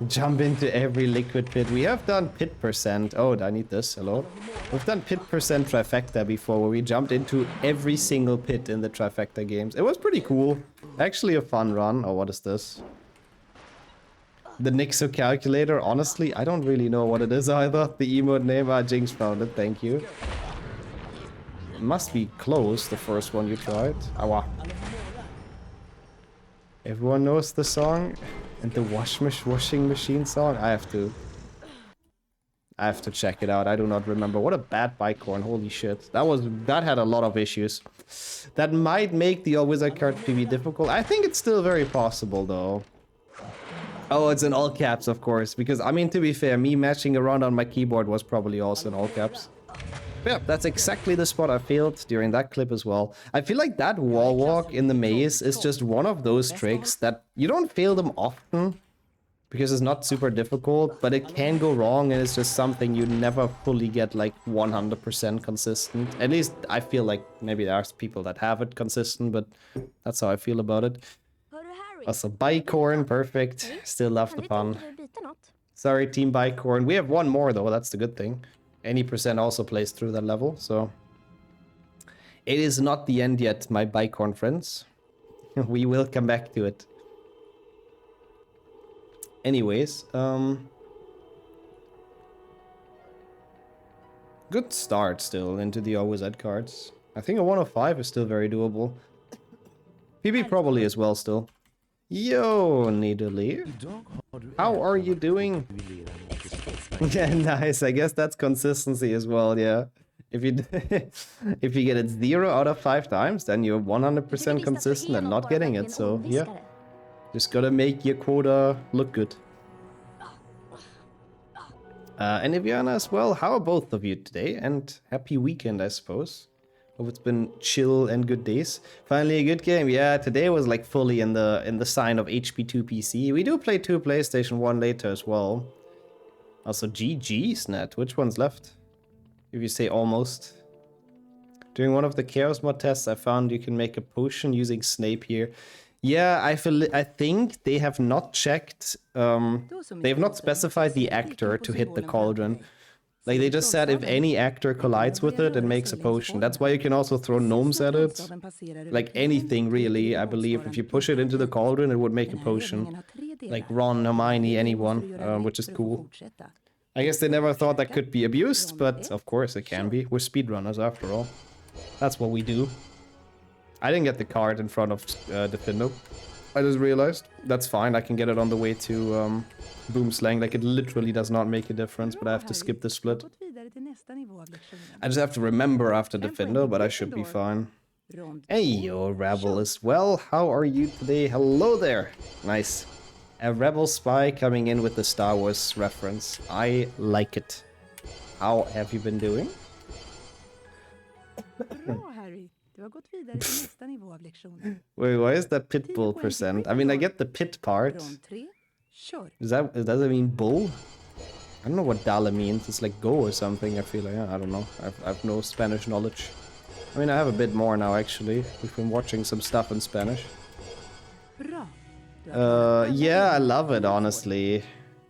Jump into every liquid pit. We have done pit %. Oh, I need this, hello. We've done pit % trifecta before, where we jumped into every single pit in the trifecta games. It was pretty cool. Actually a fun run. Oh, what is this? The Nixo calculator, honestly, I don't really know what it is either. The emote name, Jinx found it, thank you. It must be close, the first one you tried. Awa. Everyone knows the song? And the washing machine song? I have to check it out. I do not remember. What a bad Bicorn, holy shit. That had a lot of issues. That might make the all wizard card PB difficult. I think it's still very possible though. Oh, it's in all caps, of course, because I mean, to be fair, me matching around on my keyboard was probably also in all caps. Yeah, that's exactly the spot I failed during that clip as well. I feel like that wall walk in the maze is just one of those tricks that you don't fail them often because it's not super difficult, but it can go wrong and it's just something you never fully get like 100% consistent. At least I feel like maybe there's people that have it consistent, but that's how I feel about it. Also, Bicorn, perfect. Still love the pun. Sorry, Team Bicorn. We have one more though, that's the good thing. Any percent also plays through that level, so... It is not the end yet, my Bicorn friends. We will come back to it. Anyways, good start still into the OWZ cards. I think a 105 is still very doable. PB probably as well still. Yo, Needly. How are you doing? Yeah, nice. I guess that's consistency as well, yeah. If you if you get it 0 out of 5 times, then you're 100% consistent and not getting it, so yeah. Just gotta make your quota look good. And Iviana as well, how are both of you today? And happy weekend, I suppose. Hope it's been chill and good days. Finally a good game. Yeah, today was like fully in the sign of HP2 PC. We do play 2 PlayStation 1 later as well. Also GG's net. Which one's left? If you say almost. During one of the Chaos mod tests, I found you can make a potion using Snape here. Yeah, I think they have not checked, they have not specified the actor to hit the cauldron. Like, they just said if any actor collides with it, it makes a potion. That's why you can also throw gnomes at it. Like, anything, really, I believe. If you push it into the cauldron, it would make a potion. Like Ron, Hermione, anyone, which is cool. I guess they never thought that could be abused, but of course it can be. We're speedrunners, after all. That's what we do. I didn't get the card in front of Defindo. I just realized. That's fine, I can get it on the way to Boomslang. Like, it literally does not make a difference, but I have to skip the split. I just have to remember after Defindo, but I should be fine. Hey, yo, Rebel as well. How are you today? Hello there. Nice. A Rebel spy coming in with the Star Wars reference. I like it. How have you been doing? Wait, why is that pitbull percent? I mean, I get the pit part. Does that mean bull? I don't know what dale means. It's like go or something, I feel like. I don't know. I have no Spanish knowledge. I mean, I have a bit more now, actually. We've been watching some stuff in Spanish. Yeah, I love it, honestly.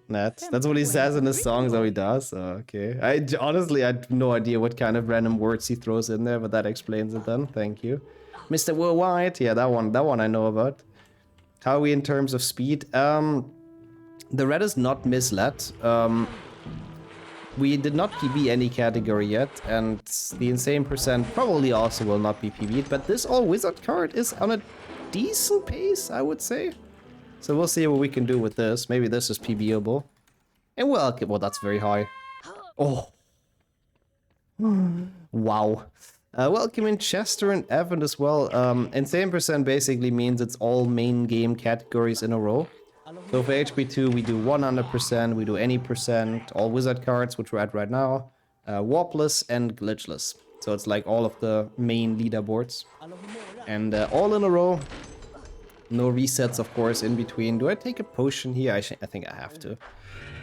Net. That's what he says in his songs, how he does. Okay. Honestly, I have no idea what kind of random words he throws in there, but that explains it then. Thank you. Mr. Worldwide. Yeah, that one I know about. How are we in terms of speed? The red is not misled. We did not PB any category yet, and the insane percent probably also will not be PB'd, but this all wizard card is on a decent pace, I would say. So we'll see what we can do with this. Maybe this is PBable. And well, that's very high. Oh. Wow. Welcome in Chester and Evan as well. Insane percent basically means it's all main game categories in a row. So for HP2 we do 100%, we do any percent, all wizard cards, which we're at right now, warpless and glitchless. So it's like all of the main leaderboards. And all in a row. No resets, of course, in between. Do I take a potion here? I think I have to.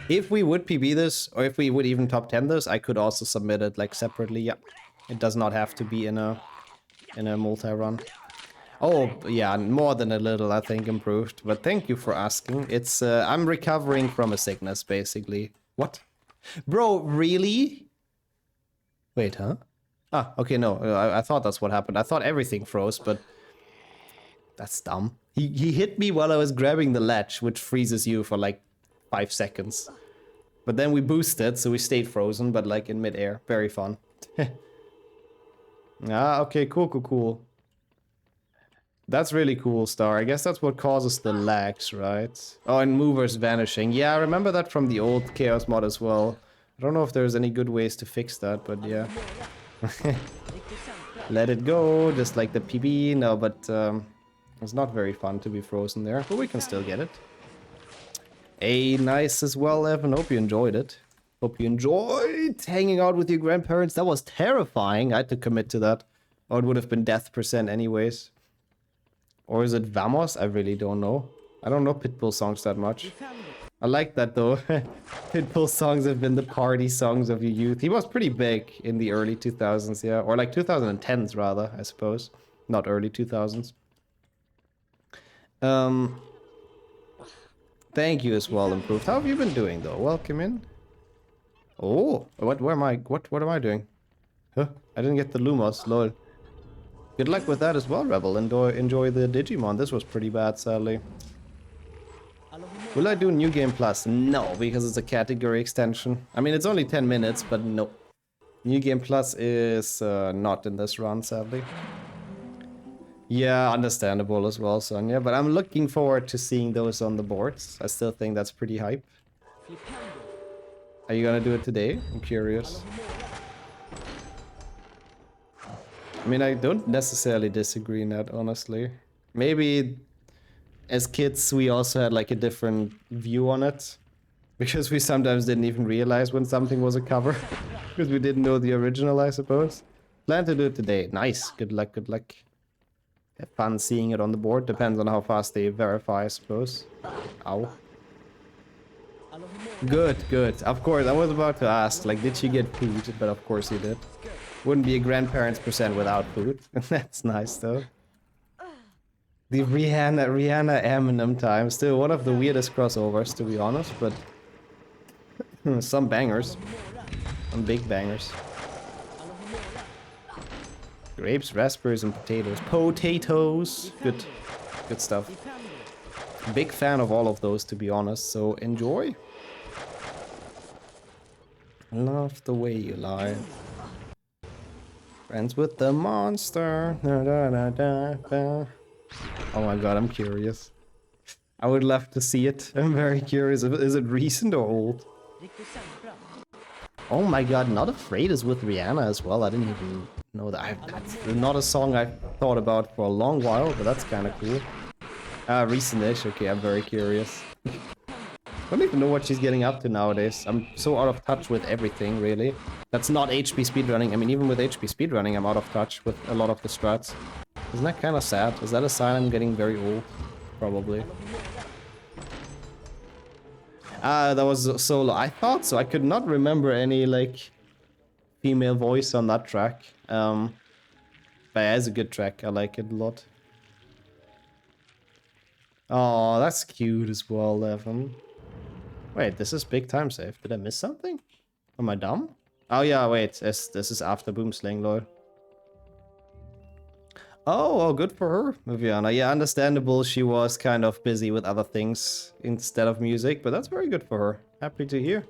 If we would PB this, or if we would even top 10 this, I could also submit it like separately. Yeah, it does not have to be in a multi-run. Oh, yeah, more than a little, I think, improved. But thank you for asking. It's I'm recovering from a sickness, basically. What? Bro, really? Wait, huh? Ah, okay, no. I thought that's what happened. I thought everything froze, but that's dumb. He hit me while I was grabbing the ledge, which freezes you for like 5 seconds. But then we boosted, so we stayed frozen, but like in midair. Very fun. Ah, okay, cool. That's really cool, Star. I guess that's what causes the lags, right? Oh, and movers vanishing. Yeah, I remember that from the old Chaos mod as well. I don't know if there's any good ways to fix that, but yeah. Let it go, just like the PB. No, but it's not very fun to be frozen there, but we can still get it. Hey, nice as well, Evan. Hope you enjoyed it. Hope you enjoyed hanging out with your grandparents. That was terrifying. I had to commit to that. Or it would have been death percent anyways. Or is it Vamos? I really don't know. I don't know Pitbull songs that much. I like that though. Pitbull songs have been the party songs of your youth. He was pretty big in the early 2000s, yeah. Or like 2010s rather, I suppose. Not early 2000s. Thank you as well, Improved. How have you been doing though? Welcome in. Oh, what am I doing? Huh? I didn't get the Lumos, lol. Good luck with that as well, Rebel. Enjoy the Digimon. This was pretty bad, sadly. Will I do New Game Plus? No, because it's a category extension. I mean, it's only 10 minutes, but no. New Game Plus is not in this run, sadly. Yeah, understandable as well, Sonia. But I'm looking forward to seeing those on the boards. I still think that's pretty hype. Are you gonna do it today? I'm curious. I mean, I don't necessarily disagree in that, honestly. Maybe as kids we also had like a different view on it. Because we sometimes didn't even realize when something was a cover. Because we didn't know the original, I suppose. Plan to do it today. Nice. Good luck, good luck. Have fun seeing it on the board. Depends on how fast they verify, I suppose. Ow. Good, good. Of course, I was about to ask, like, did she get food? But of course he did. Wouldn't be a grandparents percent without food. That's nice, though. The Rihanna Eminem time. Still one of the weirdest crossovers, to be honest, but... some bangers. Some big bangers. Grapes, raspberries, and potatoes. Potatoes! Good. Good stuff. Big fan of all of those, to be honest, so enjoy. Love the way you lie. Friends with the monster. Da, da, da, da, da. Oh my god, I'm curious. I would love to see it. I'm very curious. Is it recent or old? Oh my god, Not Afraid is with Rihanna as well. I didn't even know that. That's not a song I've thought about for a long while, but that's kind of cool. Recent-ish. Okay, I'm very curious. I don't even know what she's getting up to nowadays. I'm so out of touch with everything, really. That's not HP speedrunning. I mean, even with HP speedrunning, I'm out of touch with a lot of the strats. Isn't that kind of sad? Is that a sign I'm getting very old? Probably. That was solo. I thought so. I could not remember any, like, female voice on that track. But yeah, it's a good track. I like it a lot. Oh, that's cute as well, Evan. Wait, this is big time save. Did I miss something? Am I dumb? Oh yeah, wait. This is after Boomsling, lol. Oh, good for her, Viviana. Yeah, understandable. She was kind of busy with other things instead of music, but that's very good for her. Happy to hear.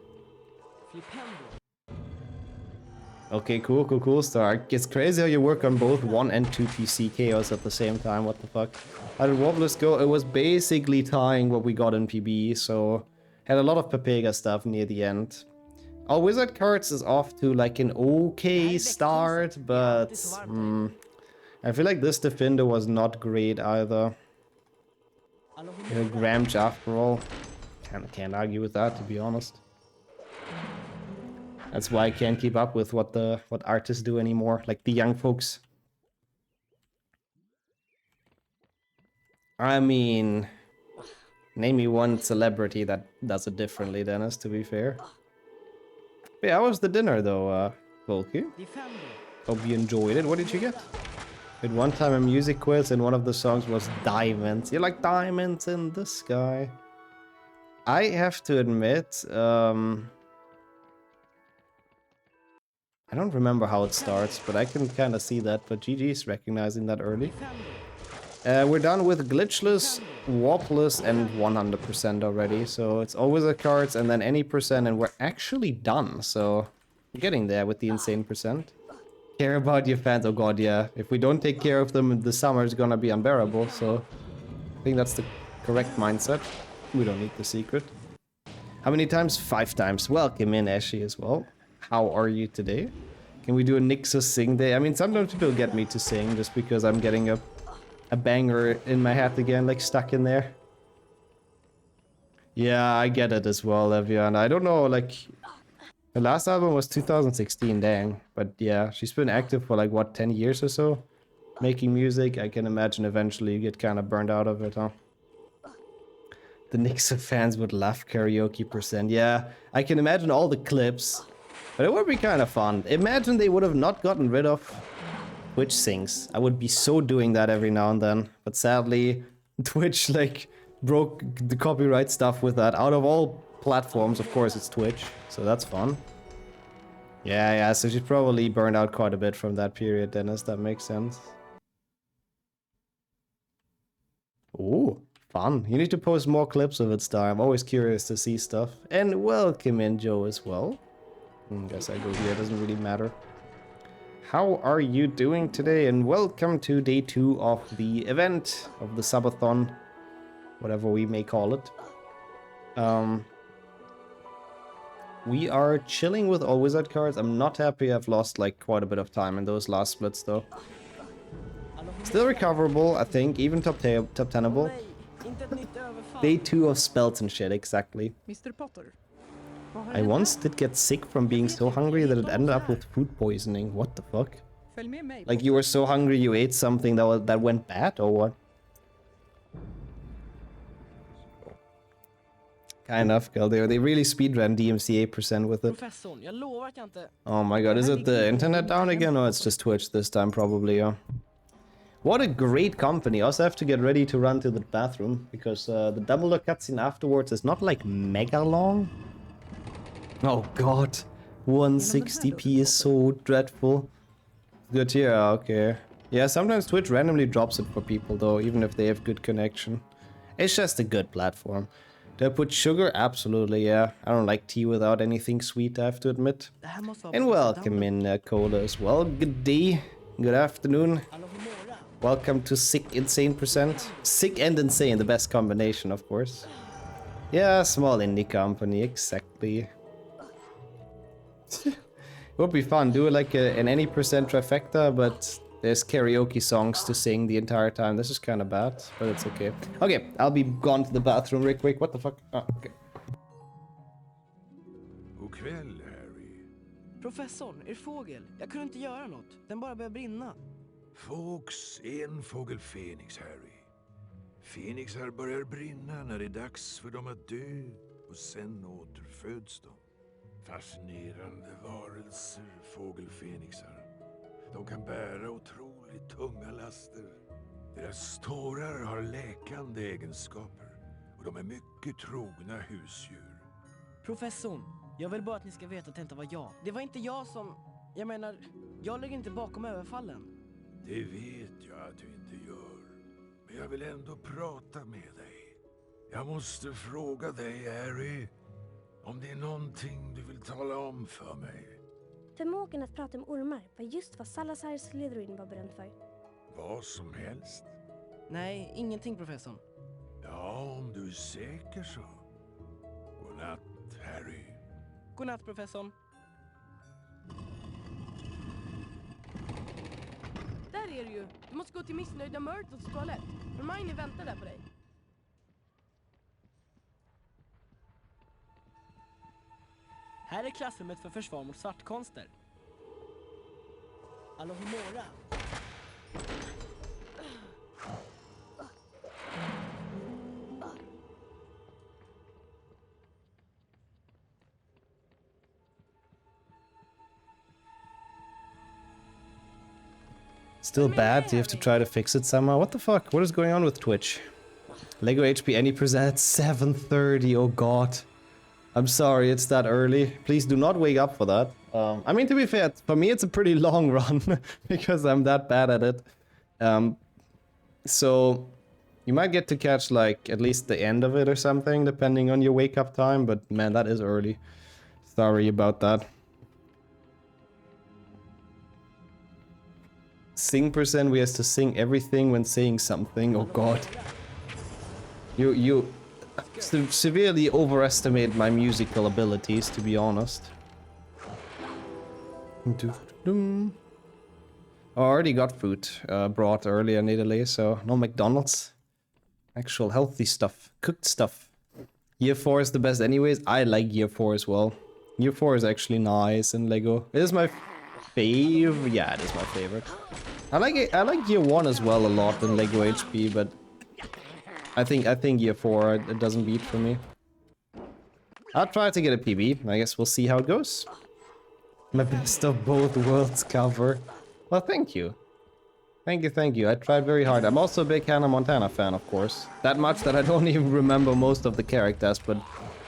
Okay, cool, Star. It's crazy how you work on both 1 and 2 PC chaos at the same time. What the fuck? How did Wobblers go? It was basically tying what we got in PB, so had a lot of Pepega stuff near the end. Oh, Wizard Cards is off to like an okay start, but I feel like this Defender was not great either. Gramch after all. Can't argue with that, to be honest. That's why I can't keep up with what artists do anymore, like the young folks. I mean, name me one celebrity that does it differently, Dennis, to be fair. Yeah, how was the dinner though, Volky? Hope you enjoyed it. What did you get? At one time a music quiz and one of the songs was Diamonds. You like diamonds in the sky? I have to admit, I don't remember how it starts, but I can kind of see that, but GG's recognizing that early. We're done with glitchless, warpless, and 100% already, so it's always a cards and then any percent, and we're actually done, so we're getting there with the insane percent. Care about your fans, oh god, yeah. If we don't take care of them, the summer is gonna be unbearable, so I think that's the correct mindset. We don't need the secret. How many times? 5 times. Welcome in, Ashy, as well. How are you today? Can we do a Nixxothon sing day? I mean, sometimes people get me to sing just because I'm getting a banger in my head again, like stuck in there. Yeah, I get it as well, Evian. I don't know, like, The last album was 2016, dang. But yeah, she's been active for like, what, 10 years or so? Making music. I can imagine eventually you get kind of burned out of it, huh? The Nixxothon fans would love karaoke %. Yeah, I can imagine all the clips. But it would be kind of fun. Imagine they would have not gotten rid of Twitch sings. I would be so doing that every now and then. But sadly, Twitch like broke the copyright stuff with that. Out of all platforms, of course, it's Twitch. So that's fun. Yeah, so she's probably burned out quite a bit from that period, Dennis. That makes sense. Ooh, fun. You need to post more clips of it, Star. I'm always curious to see stuff. And welcome in, Joe, as well. Guess I go here, doesn't really matter. How are you doing today? And welcome to day 2 of the event, of the Subathon, whatever we may call it. We are chilling with all wizard cards. I'm not happy I've lost like quite a bit of time in those last splits though. Still recoverable, I think, even top tenable. Day 2 of spells and shit, exactly. Mr Potter. I once did get sick from being so hungry that it ended up with food poisoning. What the fuck? Följ med mig. Like you were so hungry you ate something that went bad or what? Kind of, girl. They really speedrun DMCA % with it. Professorn, jag lovar att jag inte... Oh my god, is it the internet down again or it's just Twitch this time probably, yeah. What a great company. I also have to get ready to run to the bathroom because the Dumbledore cutscene afterwards is not like mega long. Oh god, 160p is so dreadful. Good here, okay. Yeah, sometimes Twitch randomly drops it for people though, even if they have good connection. It's just a good platform. Do I put sugar? Absolutely, yeah. I don't like tea without anything sweet, I have to admit. And welcome in, Cola as well. Good day, good afternoon. Welcome to Sick Insane %. Sick and Insane, the best combination, of course. Yeah, small indie company, exactly. It would be fun, do like an any % trifecta, but there's karaoke songs to sing the entire time. This is kind of bad, but it's okay. Okay, I'll be gone to the bathroom real quick. What the fuck? Oh, okay. God kväll, Harry. Professorn, er fågel. Jag kunde inte göra något. Den bara började brinna. Fox, en fågel Fenix, Harry. Fenixar börjar brinna när det är dags för dem att dö och sen återföds de. Fascinerande varelser, fågelfenixar. De kan bära otroligt tunga laster. Deras tårar har läkande egenskaper och de är mycket trogna husdjur. Professorn, jag vill bara att ni ska veta att det inte var jag. Det var inte jag som... Jag menar, jag ligger inte bakom överfallen. Det vet jag att du inte gör. Men jag vill ändå prata med dig. Jag måste fråga dig, Harry, om det är någonting du vill tala om för mig. Förmågan att prata om ormar var just vad Salazar Slytherin var berömd för. Vad som helst. Nej, ingenting, professorn. Ja, om du är säker så. Godnatt, Harry. Godnatt, professorn. Där är du ju. Du måste gå till missnöjda Myrtles toalett. Hermione väntar där på dig. Här är klassrummet för försvar mot svartkonster. Alohomora. Still bad? Do you have to try to fix it somehow? What the fuck? What is going on with Twitch? Lego HP any present at 7:30, oh god. I'm sorry, it's that early. Please do not wake up for that. I mean, to be fair, for me it's a pretty long run because I'm that bad at it. So you might get to catch like at least the end of it or something depending on your wake up time, but man, that is early. Sorry about that. Sing %, we has to sing everything when saying something. Oh god. You severely overestimate my musical abilities, to be honest. I already got food brought earlier in Italy, so no McDonald's. Actual healthy stuff, cooked stuff. Year 4 is the best anyways. I like year 4 as well. Year 4 is actually nice in Lego. It is my favorite. Yeah, it is my favorite. I like it. I like Year 1 as well a lot in Lego HP, but I think Year 4 it doesn't beat for me. I'll try to get a PB. I guess we'll see how it goes. My best of both worlds cover. Well, thank you. Thank you. I tried very hard. I'm also a big Hannah Montana fan, of course. That much that I don't even remember most of the characters, but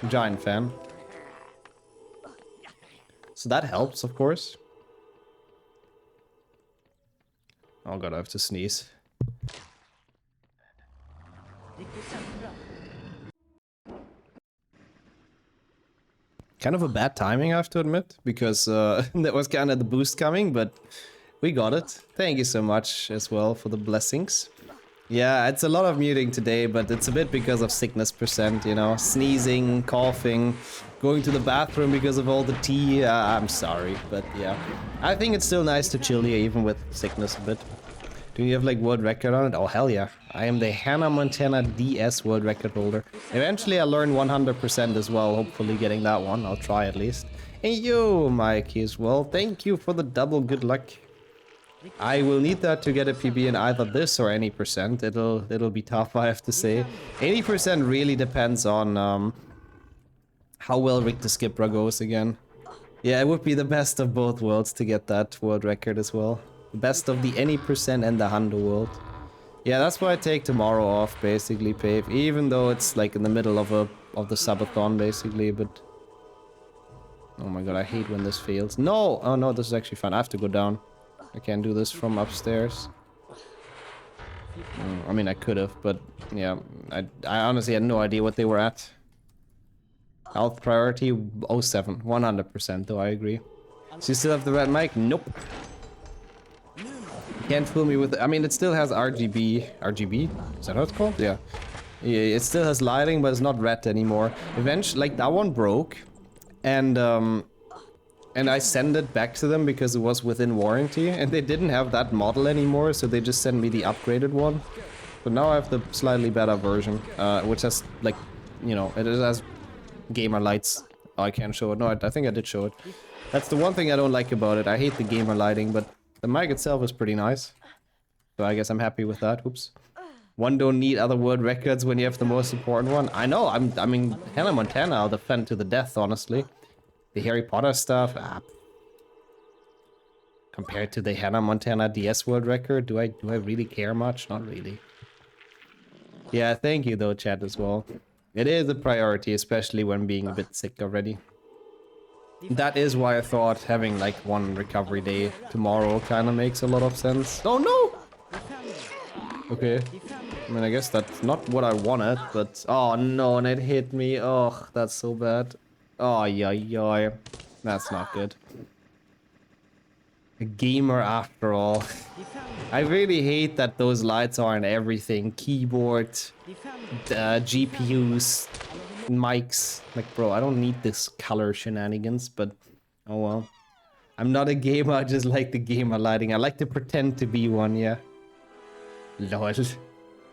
giant fan. So that helps, of course. Oh god, I have to sneeze. Kind of a bad timing, I have to admit, because that was kind of the boost coming, but we got it. Thank you so much as well for the blessings. Yeah, it's a lot of muting today, but it's a bit because of sickness percent, you know, sneezing, coughing, going to the bathroom because of all the tea. I'm sorry, but yeah. I think it's still nice to chill here, even with sickness a bit. Do you have like world record on it? Oh hell yeah. I am the Hannah Montana DS world record holder. Eventually I'll learn 100% as well, hopefully getting that one. I'll try at least. And yo, Mikey as well. Thank you for the double good luck. I will need that to get a PB in either this or any percent. It'll be tough, I have to say. 80% really depends on how well Richter Skipra goes again. Yeah, it would be the best of both worlds to get that world record as well. The best of the any percent and the Hundo world. Yeah, that's why I take tomorrow off, basically, Pave. Even though it's like in the middle of the subathon, basically, but... Oh my god, I hate when this fails. No! Oh no, this is actually fine. I have to go down. I can't do this from upstairs. I mean, I could have, but yeah, I honestly had no idea what they were at. Health priority 07, 100% though, I agree. So you still have the red mic? Nope. You can't fool me with it. I mean, it still has RGB. RGB? Is that how it's called? Yeah. It still has lighting, but it's not red anymore. Eventually, like, that one broke. And I sent it back to them because it was within warranty. And they didn't have that model anymore, so they just sent me the upgraded one. But now I have the slightly better version, which has, like, you know, it has gamer lights. Oh, I can't show it. No, I think I did show it. That's the one thing I don't like about it. I hate the gamer lighting, but the mic itself is pretty nice. So I guess I'm happy with that. Oops. One don't need other world records when you have the most important one. I know, I mean, Hannah Montana I'll defend to the death, honestly. The Harry Potter stuff, compared to the Hannah Montana DS world record, do I really care much? Not really. Yeah, thank you though, chat, as well. It is a priority, especially when being a bit sick already. That is why I thought having like one recovery day tomorrow kind of makes a lot of sense. Oh no! Okay. I mean, I guess that's not what I wanted, but... Oh no, and it hit me. Oh, that's so bad. Oh, yeah. That's not good. A gamer after all. I really hate that those lights are in everything. Keyboard, GPUs, mics. Like, bro, I don't need this color shenanigans, but oh well. I'm not a gamer, I just like the gamer lighting. I like to pretend to be one, yeah. Lol.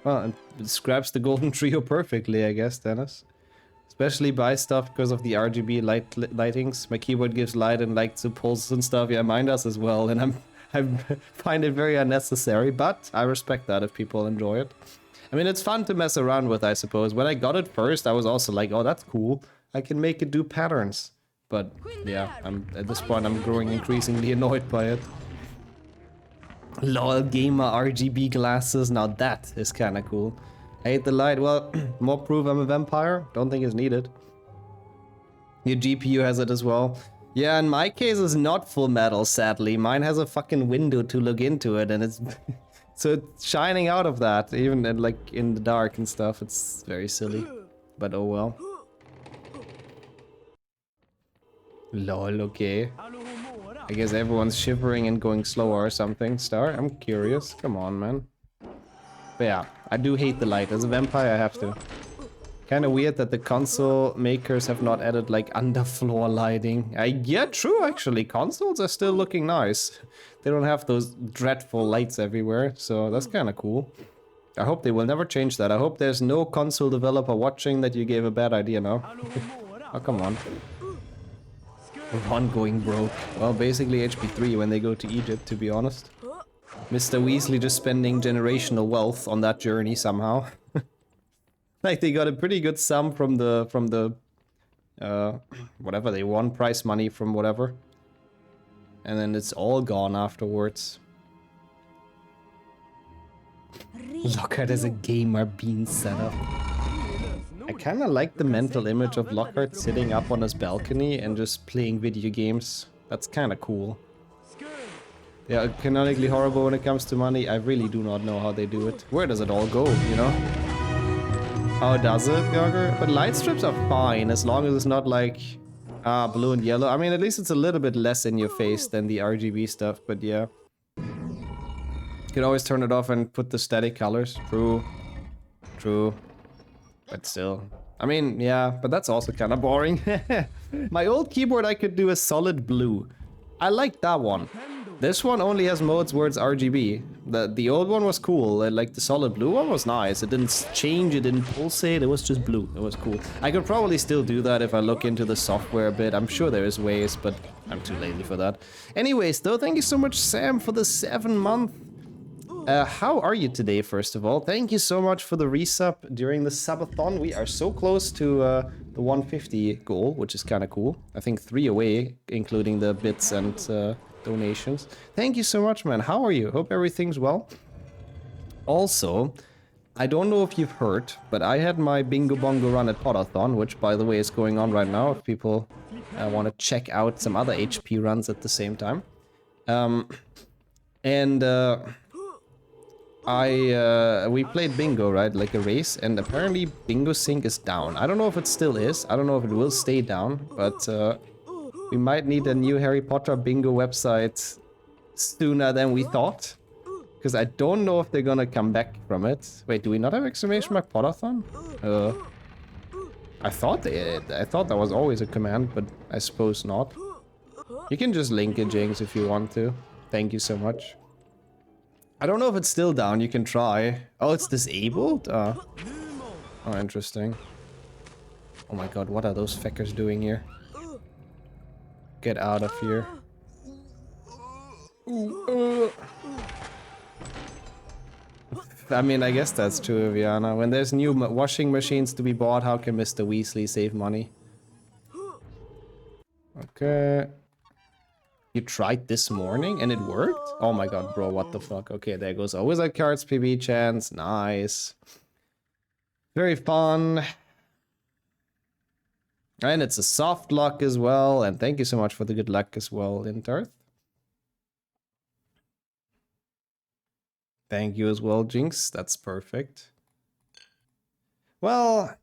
Well, it scraps the golden trio perfectly, I guess, Dennis. Especially buy stuff because of the RGB lightings. My keyboard gives light and lights the pulses and stuff. Yeah, mine does as well, and I find it very unnecessary, but I respect that if people enjoy it. I mean, it's fun to mess around with, I suppose. When I got it first, I was also like, oh, that's cool. I can make it do patterns. But yeah, at this point, I'm growing increasingly annoyed by it. LOL gamer RGB glasses, now that is kinda cool. I hate the light, well, more proof I'm a vampire? Don't think it's needed. Your GPU has it as well. Yeah, in my case it's not full metal, sadly. Mine has a fucking window to look into it and it's... so it's shining out of that, even in, like in the dark and stuff. It's very silly, but oh well. Lol, okay. I guess everyone's shivering and going slower or something. Star, I'm curious. Come on, man. But yeah, I do hate the light. As a vampire, I have to. Kinda weird that the console makers have not added like underfloor lighting. Yeah, true actually. Consoles are still looking nice. They don't have those dreadful lights everywhere, so that's kinda cool. I hope they will never change that. I hope there's no console developer watching that you gave a bad idea now. Oh, come on. Ron going broke. Well, basically HP3 when they go to Egypt, to be honest. Mr. Weasley just spending generational wealth on that journey somehow. Like they got a pretty good sum from the whatever they won, prize money from whatever. And then it's all gone afterwards. Lockhart as a gamer being set up. I kinda like the mental image of Lockhart sitting up on his balcony and just playing video games. That's kinda cool. They are canonically horrible when it comes to money. I really do not know how they do it. Where does it all go, you know? How does it, Gogger? But light strips are fine as long as it's not like blue and yellow. I mean, at least it's a little bit less in your face than the RGB stuff, but yeah. You can always turn it off and put the static colors. True. True. But still. I mean, yeah, but that's also kind of boring. My old keyboard I could do a solid blue. I like that one. This one only has modes where it's RGB. The old one was cool. Like the solid blue one was nice. It didn't change, it didn't pulsate, it was just blue. It was cool. I could probably still do that if I look into the software a bit. I'm sure there is ways, but I'm too lazy for that. Anyways, though, thank you so much, Sam, for the 7-month. How are you today, first of all? Thank you so much for the resub during the subathon. We are so close to the 150 goal, which is kind of cool. I think 3 away, including the bits and donations. Thank you so much, man. How are you? Hope everything's well. Also, I don't know if you've heard, but I had my Bingo Bongo run at Podathon, which, by the way, is going on right now if people want to check out some other HP runs at the same time. We played bingo, right, like a race, and apparently bingo sync is down. I don't know if it still is, I don't know if it will stay down, but we might need a new Harry Potter bingo website sooner than we thought, because I don't know if they're gonna come back from it. Wait, do we not have exclamation mark Podathon? I thought that was always a command, but I suppose not. You can just link it, Jinx, if you want to. Thank you so much. I don't know if it's still down, you can try. Oh, it's disabled? Oh, interesting. Oh my god, what are those feckers doing here? Get out of here. I mean, I guess that's true, Viana. When there's new washing machines to be bought, how can Mr. Weasley save money? Okay. You tried this morning and it worked? Oh my god, bro, what the fuck? Okay, there goes a Wizard Cards PB chance. Nice. Very fun. And it's a soft luck as well. And thank you so much for the good luck as well, Intarth. Thank you as well, Jinx. That's perfect. Well,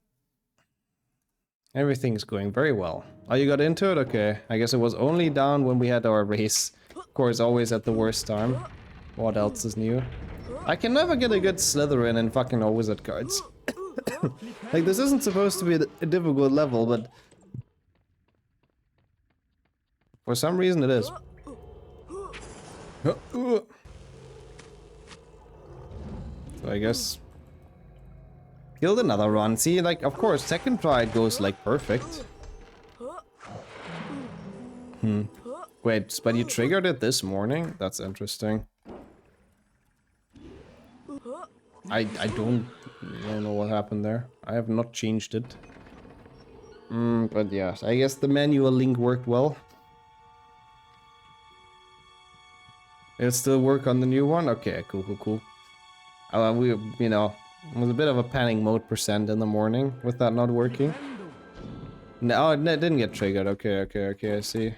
everything's going very well. Oh, you got into it? Okay. I guess it was only down when we had our race. Of course, always at the worst time. What else is new? I can never get a good Slytherin in fucking all Wizard Cards. Like, this isn't supposed to be a difficult level, but for some reason it is. So I guess killed another run. See, like, of course, second try it goes like perfect. Wait, but you triggered it this morning? That's interesting. I don't know what happened there. I have not changed it. But yeah, I guess the manual link worked well. It'll still work on the new one? Okay, cool. You know, it was a bit of a panic mode percent in the morning with that not working. No, it didn't get triggered. Okay, I see.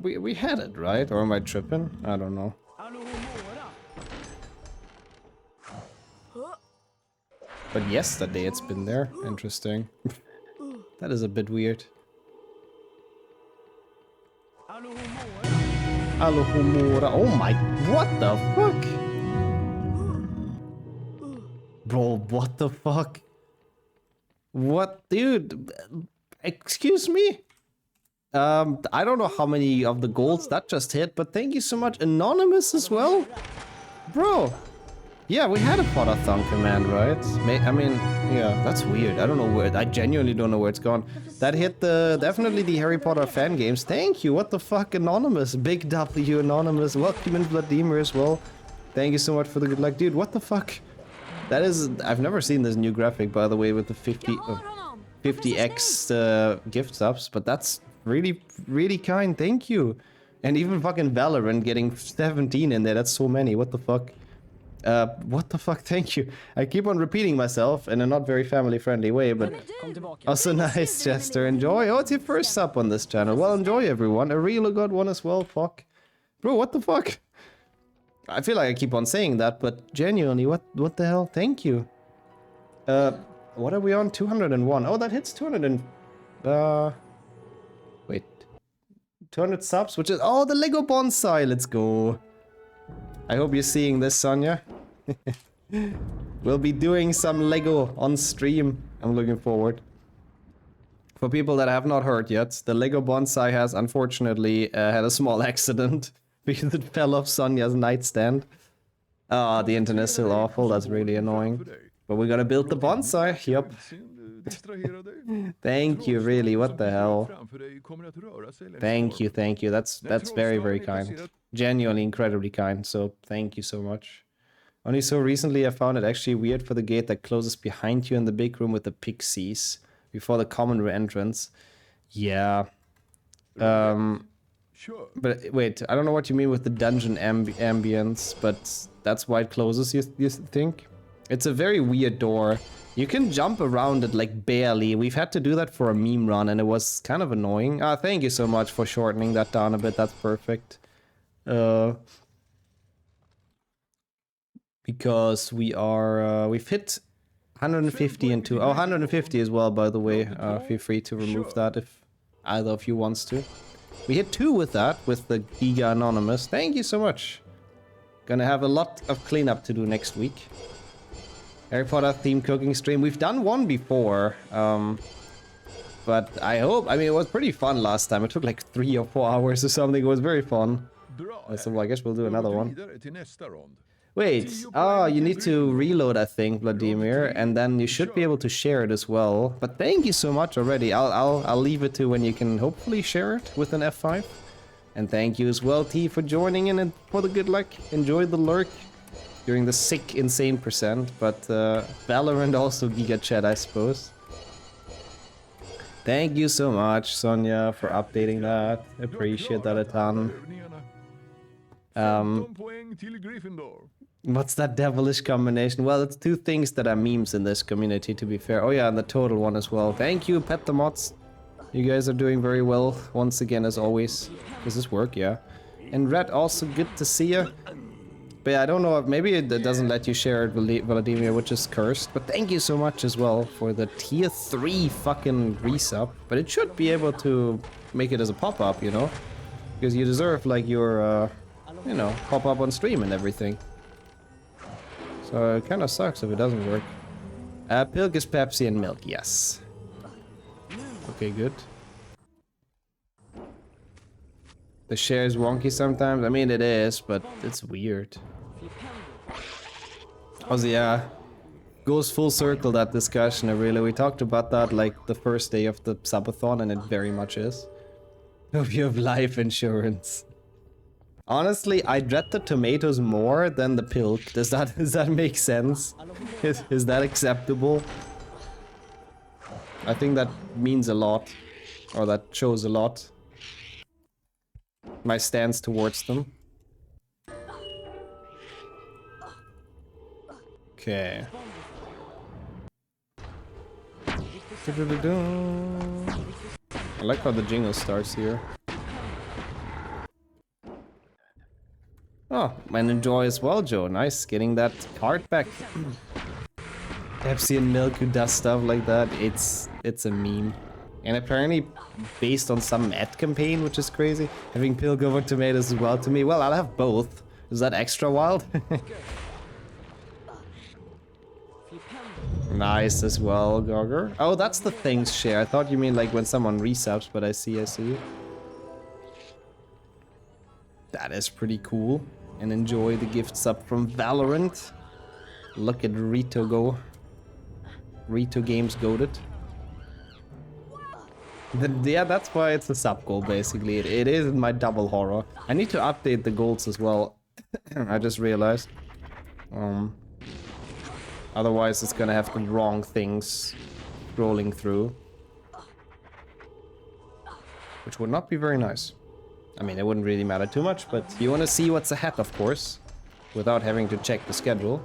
We had it, right? Or am I tripping? I don't know. But yesterday it's been there. Interesting. That is a bit weird. Alohomora. Oh my, what the fuck? Bro, what the fuck? What, dude? Excuse me? I don't know how many of the golds that just hit, but thank you so much. Anonymous as well? Bro, Yeah, we had a Potathon command, right? I mean, yeah, that's weird. I don't know where... I genuinely don't know where it's gone. That hit definitely the Harry Potter fan games. Thank you, what the fuck, Anonymous. Big W, Anonymous. Welcome in, Vladimir, as well. Thank you so much for the good luck. Dude, what the fuck? That is... I've never seen this new graphic, by the way, with the 50x gift subs, but that's really, really kind. Thank you. And even fucking Valorant getting 17 in there. That's so many. What the fuck? What the fuck? Thank you. I keep on repeating myself in a not very family-friendly way, but also nice, Chester. Enjoy. Oh, it's your first sub on this channel. Well, enjoy, everyone. A real got one as well. Fuck. Bro, what the fuck? I feel like I keep on saying that, but genuinely, what the hell? Thank you. What are we on? 201. Oh, that hits 200 and... Wait. 200 subs, which is... Oh, the Lego bonsai. Let's go. I hope you're seeing this, Sonia. We'll be doing some Lego on stream. I'm looking forward. For people that have not heard yet, the Lego bonsai has unfortunately had a small accident because it fell off Sonia's nightstand. Ah, the internet is still awful. That's really annoying. But we're gonna build the bonsai. Yup. Thank you, really. What the hell? Thank you, thank you. That's very, very kind. Genuinely incredibly kind. So thank you so much. Only so recently I found it actually weird for the gate that closes behind you in the big room with the pixies before the common room entrance. Yeah. But wait, I don't know what you mean with the dungeon ambience, but that's why it closes, you think? It's a very weird door. You can jump around it like barely. We've had to do that for a meme run and it was kind of annoying. Ah, thank you so much for shortening that down a bit. That's perfect. Because we are, we've hit 150 and 2. Oh, 150 as well, by the way. Feel free to remove that if either of you wants to. We hit 2 with that, with the Giga Anonymous. Thank you so much. Gonna have a lot of cleanup to do next week. Harry Potter themed cooking stream. We've done one before. But I hope, I mean, it was pretty fun last time. It took like 3 or 4 hours or something. It was very fun. So I guess we'll do another one. Wait, oh, you need to reload, I think, Vladimir, and then you should be able to share it as well. But thank you so much already. I'll leave it to when you can hopefully share it with an F5. And thank you as well, T, for joining in and for the good luck. Enjoy the lurk during the sick, insane %. But Valorant also Giga Chat, I suppose. Thank you so much, Sonia, for updating that. Appreciate that a ton. What's that devilish combination? Well, it's 2 things that are memes in this community, to be fair. Oh yeah, and the total one as well. Thank you, Pet the Mods. You guys are doing very well, once again, as always. Does this work? Yeah. And Red, also good to see you. But yeah, I don't know, maybe it doesn't let you share it, Vladimir, which is cursed. But thank you so much as well for the tier 3 fucking resub. But it should be able to make it as a pop-up, you know? Because you deserve, like, your, you know, pop-up on stream and everything. So it kind of sucks if it doesn't work. Pilk is Pepsi and milk, yes. Okay, good. The share is wonky sometimes. I mean, it is, but it's weird. Also, yeah, goes full circle, that discussion. Really, we talked about that like the first day of the subathon, and it very much is. Hope you have life insurance. Honestly, I dread the tomatoes more than the pilk. Does that make sense? Is that acceptable? I think that means a lot, or that shows a lot. My stance towards them. Okay. I like how the jingle starts here. Oh, and enjoy as well, Joe. Nice, getting that card back. Pepsi and milk who does stuff like that. It's a meme. And apparently based on some ad campaign, which is crazy. Having pilk over tomatoes as well to me. Well, I'll have both. Is that extra wild? Nice as well, Gogger. Oh, that's the things share. I thought you mean like when someone resubs, but I see. That is pretty cool. And enjoy the gift sub from Valorant. Look at Rito go. Rito Games goated. Yeah, that's why it's a sub goal basically. It is my double horror. I need to update the goals as well. I just realized. Otherwise it's gonna have the wrong things scrolling through. Which would not be very nice. I mean, it wouldn't really matter too much, but you want to see what's ahead, of course, without having to check the schedule.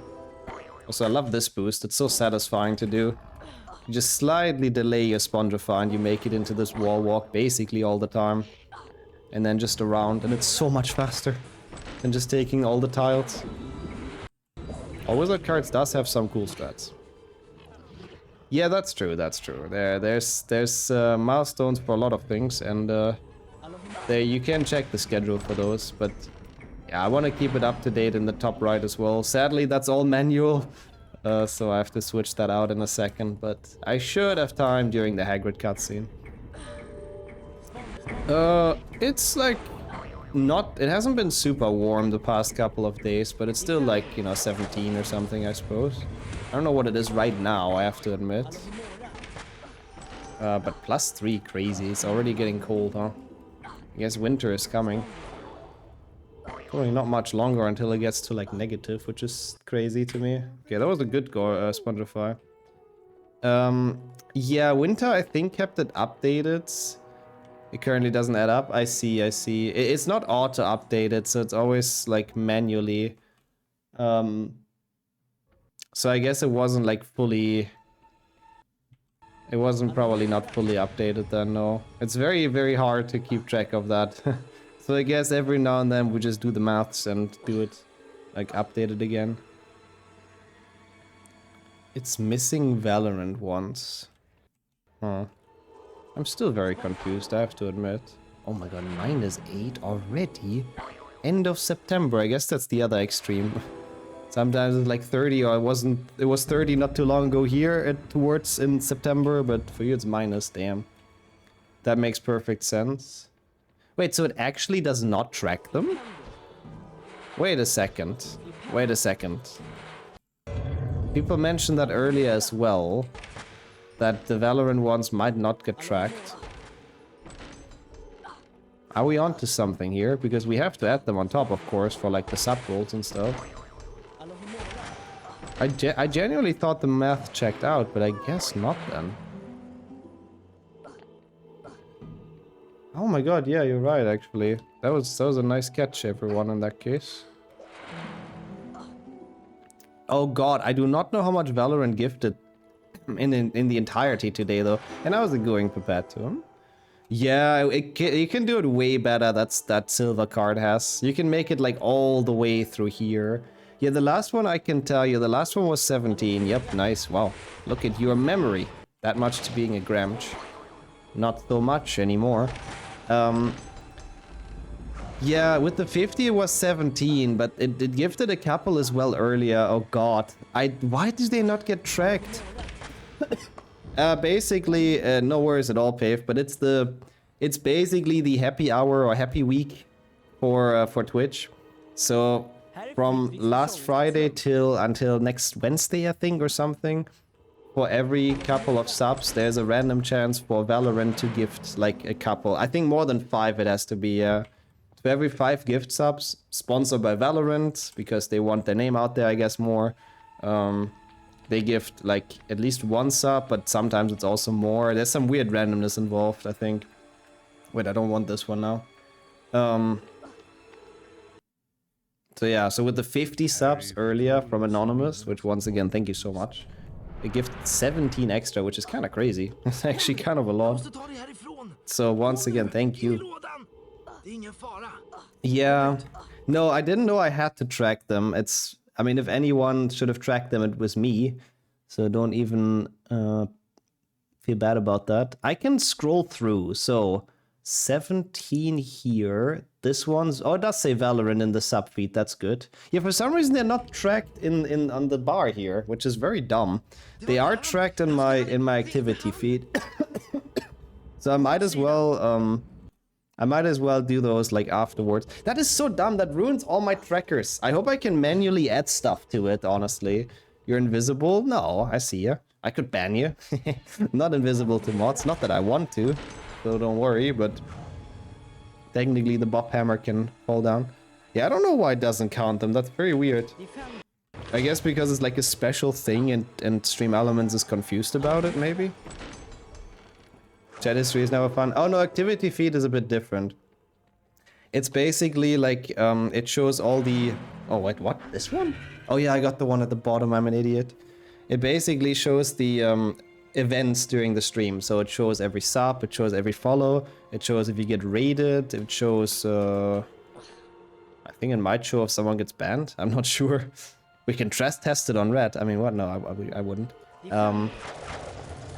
Also, I love this boost. It's so satisfying to do. You just slightly delay your Spongify and you make it into this wall walk basically all the time. And then just around, and it's so much faster than just taking all the tiles. All Wizard cards does have some cool strats. Yeah, that's true, that's true. There's milestones for a lot of things, and there you can check the schedule for those, but yeah, I want to keep it up to date in the top right as well. Sadly, that's all manual, so I have to switch that out in a second, but I should have time during the Hagrid cutscene. It's like it hasn't been super warm the past couple of days, but it's still like, you know, 17 or something, I suppose. I don't know what it is right now, I have to admit. But +3, crazy. It's already getting cold, huh? I guess winter is coming. Probably not much longer until it gets to like negative, which is crazy to me. Okay, that was a good Spongify. Yeah, winter I think kept it updated. It currently doesn't add up. I see. It's not auto updated, so it's always like manually. So I guess it wasn't like fully... It wasn't probably not fully updated then, no. It's very, very hard to keep track of that. So I guess every now and then we just do the maths and do it, like, update it again. It's missing Valorant once. Huh. I'm still very confused, I have to admit. Oh my god, -8 already? End of September, I guess that's the other extreme. Sometimes it's like 30, or it was 30 not too long ago here towards in September, but for you it's minus, damn. That makes perfect sense. Wait, so it actually does not track them? Wait a second. Wait a second. People mentioned that earlier as well, that the Valorant ones might not get tracked. Are we onto something here? Because we have to add them on top, of course, for like the sub goals and stuff. I genuinely thought the math checked out, but I guess not then. Oh my god, yeah, you're right, actually. That was a nice catch, everyone, in that case. Oh god, I do not know how much Valorant gifted in the entirety today, though. And I wasn't going prepared to him. Yeah, you can do it way better, that silver card has. You can make it like all the way through here. Yeah, the last one, I can tell you, the last one was 17. Yep, nice. Wow. Look at your memory. That much to being a Gramch. Not so much anymore. Yeah, with the 50 it was 17, but it gifted a couple as well earlier. Oh god. Why did they not get tracked? Basically, no worries at all, Pave, but it's basically the happy hour or happy week for Twitch. So from last Friday until next Wednesday, I think, or something, for every couple of subs, there's a random chance for Valorant to gift like a couple. I think more than 5 it has to be. For every 5 gift subs, sponsored by Valorant, because they want their name out there, I guess, more. They gift like at least 1 sub, but sometimes it's also more. There's some weird randomness involved, I think. Wait, I don't want this one now. So yeah, so with the 50 subs earlier from Anonymous, which once again, thank you so much. They gifted 17 extra, which is kind of crazy. It's actually kind of a lot. So once again, thank you. Yeah. No, I didn't know I had to track them. I mean, if anyone should have tracked them, it was me. So don't even feel bad about that. I can scroll through. So 17 here. This one's... Oh, it does say Valorant in the sub feed. That's good. Yeah, for some reason they're not tracked on the bar here, which is very dumb. They are tracked in my activity feed. So I might as well do those like afterwards. That is so dumb. That ruins all my trackers. I hope I can manually add stuff to it, honestly. You're invisible? No, I see you. I could ban you. Not invisible to mods. Not that I want to, so don't worry, but technically the bop hammer can fall down. Yeah, I don't know why it doesn't count them. That's very weird. I guess because it's like a special thing and Stream Elements is confused about it, maybe? Chat history is never fun. Oh no, activity feed is a bit different. It's basically like, it shows all the... Oh wait, what? This one? Oh yeah, I got the one at the bottom, I'm an idiot. It basically shows the events during the stream. So it shows every sub, it shows every follow, it shows if you get raided, it shows... I think it might show if someone gets banned, I'm not sure. We can test it on Red. I mean, what? No, I wouldn't.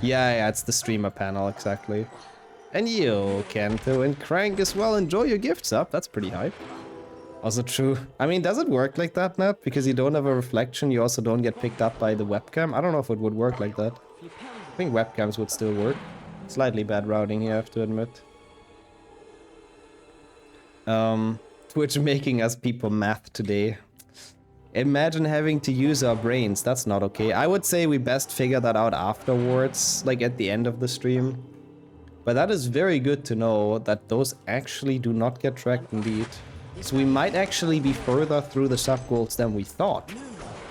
Yeah, it's the streamer panel, exactly. And you, Kento, and Crank as well, enjoy your gifts up. That's pretty hype. Also true. I mean, does it work like that, Nat? Because you don't have a reflection, you also don't get picked up by the webcam? I don't know if it would work like that. I think webcams would still work. Slightly bad routing here, I have to admit. Twitch making us people math today. Imagine having to use our brains. That's not okay. I would say we best figure that out afterwards, like at the end of the stream. But that is very good to know that those actually do not get tracked indeed. So we might actually be further through the sub goals than we thought,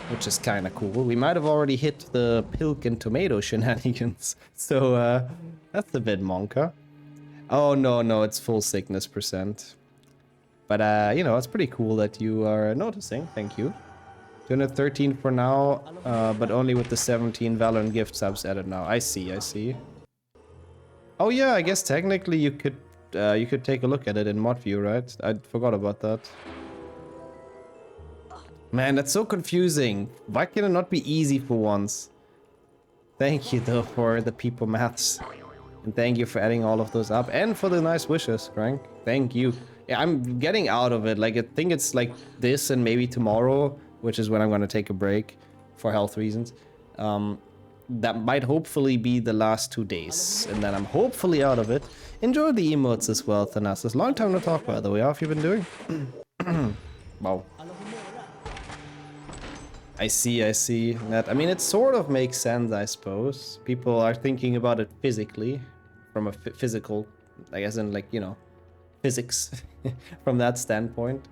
which is kind of cool. We might have already hit the pilk and tomato shenanigans. So that's a bit monka. Oh no, it's full sickness percent. But you know, it's pretty cool that you are noticing. Thank you. 213 for now, but only with the 17 Valorant gift subs added now. I see. Oh yeah, I guess technically you could take a look at it in mod view, right? I forgot about that. Man, that's so confusing. Why can it not be easy for once? Thank you though for the people maths. And thank you for adding all of those up. And for the nice wishes, Frank. Thank you. Yeah, I'm getting out of it. Like, I think it's like this and maybe tomorrow, which is when I'm gonna take a break for health reasons. That might hopefully be the last 2 days, and then I'm hopefully out of it. Enjoy the emotes as well, Thanasis. Long time to talk, by the way. How have you been doing? Wow. I see. That, I mean, it sort of makes sense, I suppose. People are thinking about it physically, from a physical, I guess, in like, you know, physics, from that standpoint.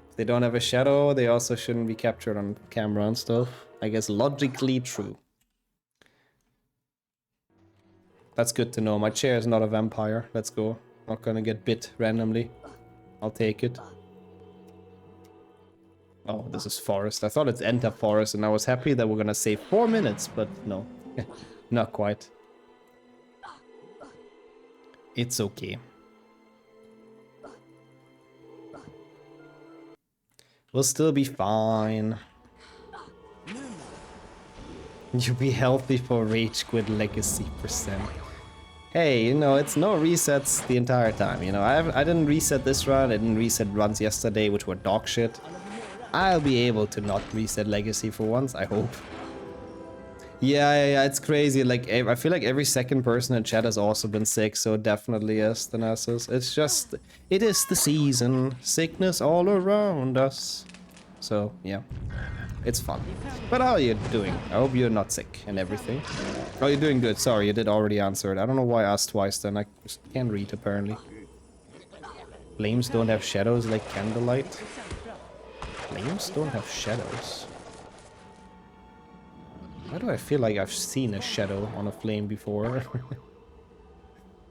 If they don't have a shadow, they also shouldn't be captured on camera and stuff. I guess logically true. That's good to know. My chair is not a vampire. Let's go. Not gonna get bit randomly. I'll take it. Oh, this is forest. I thought it's enter forest, and I was happy that we're gonna save 4 minutes, but no. Not quite. It's okay. We'll still be fine. You'll be healthy for Rage Quit Legacy percent. Hey, you know, it's no resets the entire time, you know. I didn't reset this run, I didn't reset runs yesterday, which were dog shit. I'll be able to not reset Legacy for once, I hope. Yeah, it's crazy. Like, I feel like every second person in chat has also been sick, so definitely yes, Thanasis. It's just, it is the season. Sickness all around us. So, yeah. It's fun. But how are you doing? I hope you're not sick and everything. Oh, you're doing good. Sorry, you did already answer it. I don't know why I asked twice then. I just can't read, apparently. Flames don't have shadows like candlelight. Flames don't have shadows. Why do I feel like I've seen a shadow on a flame before?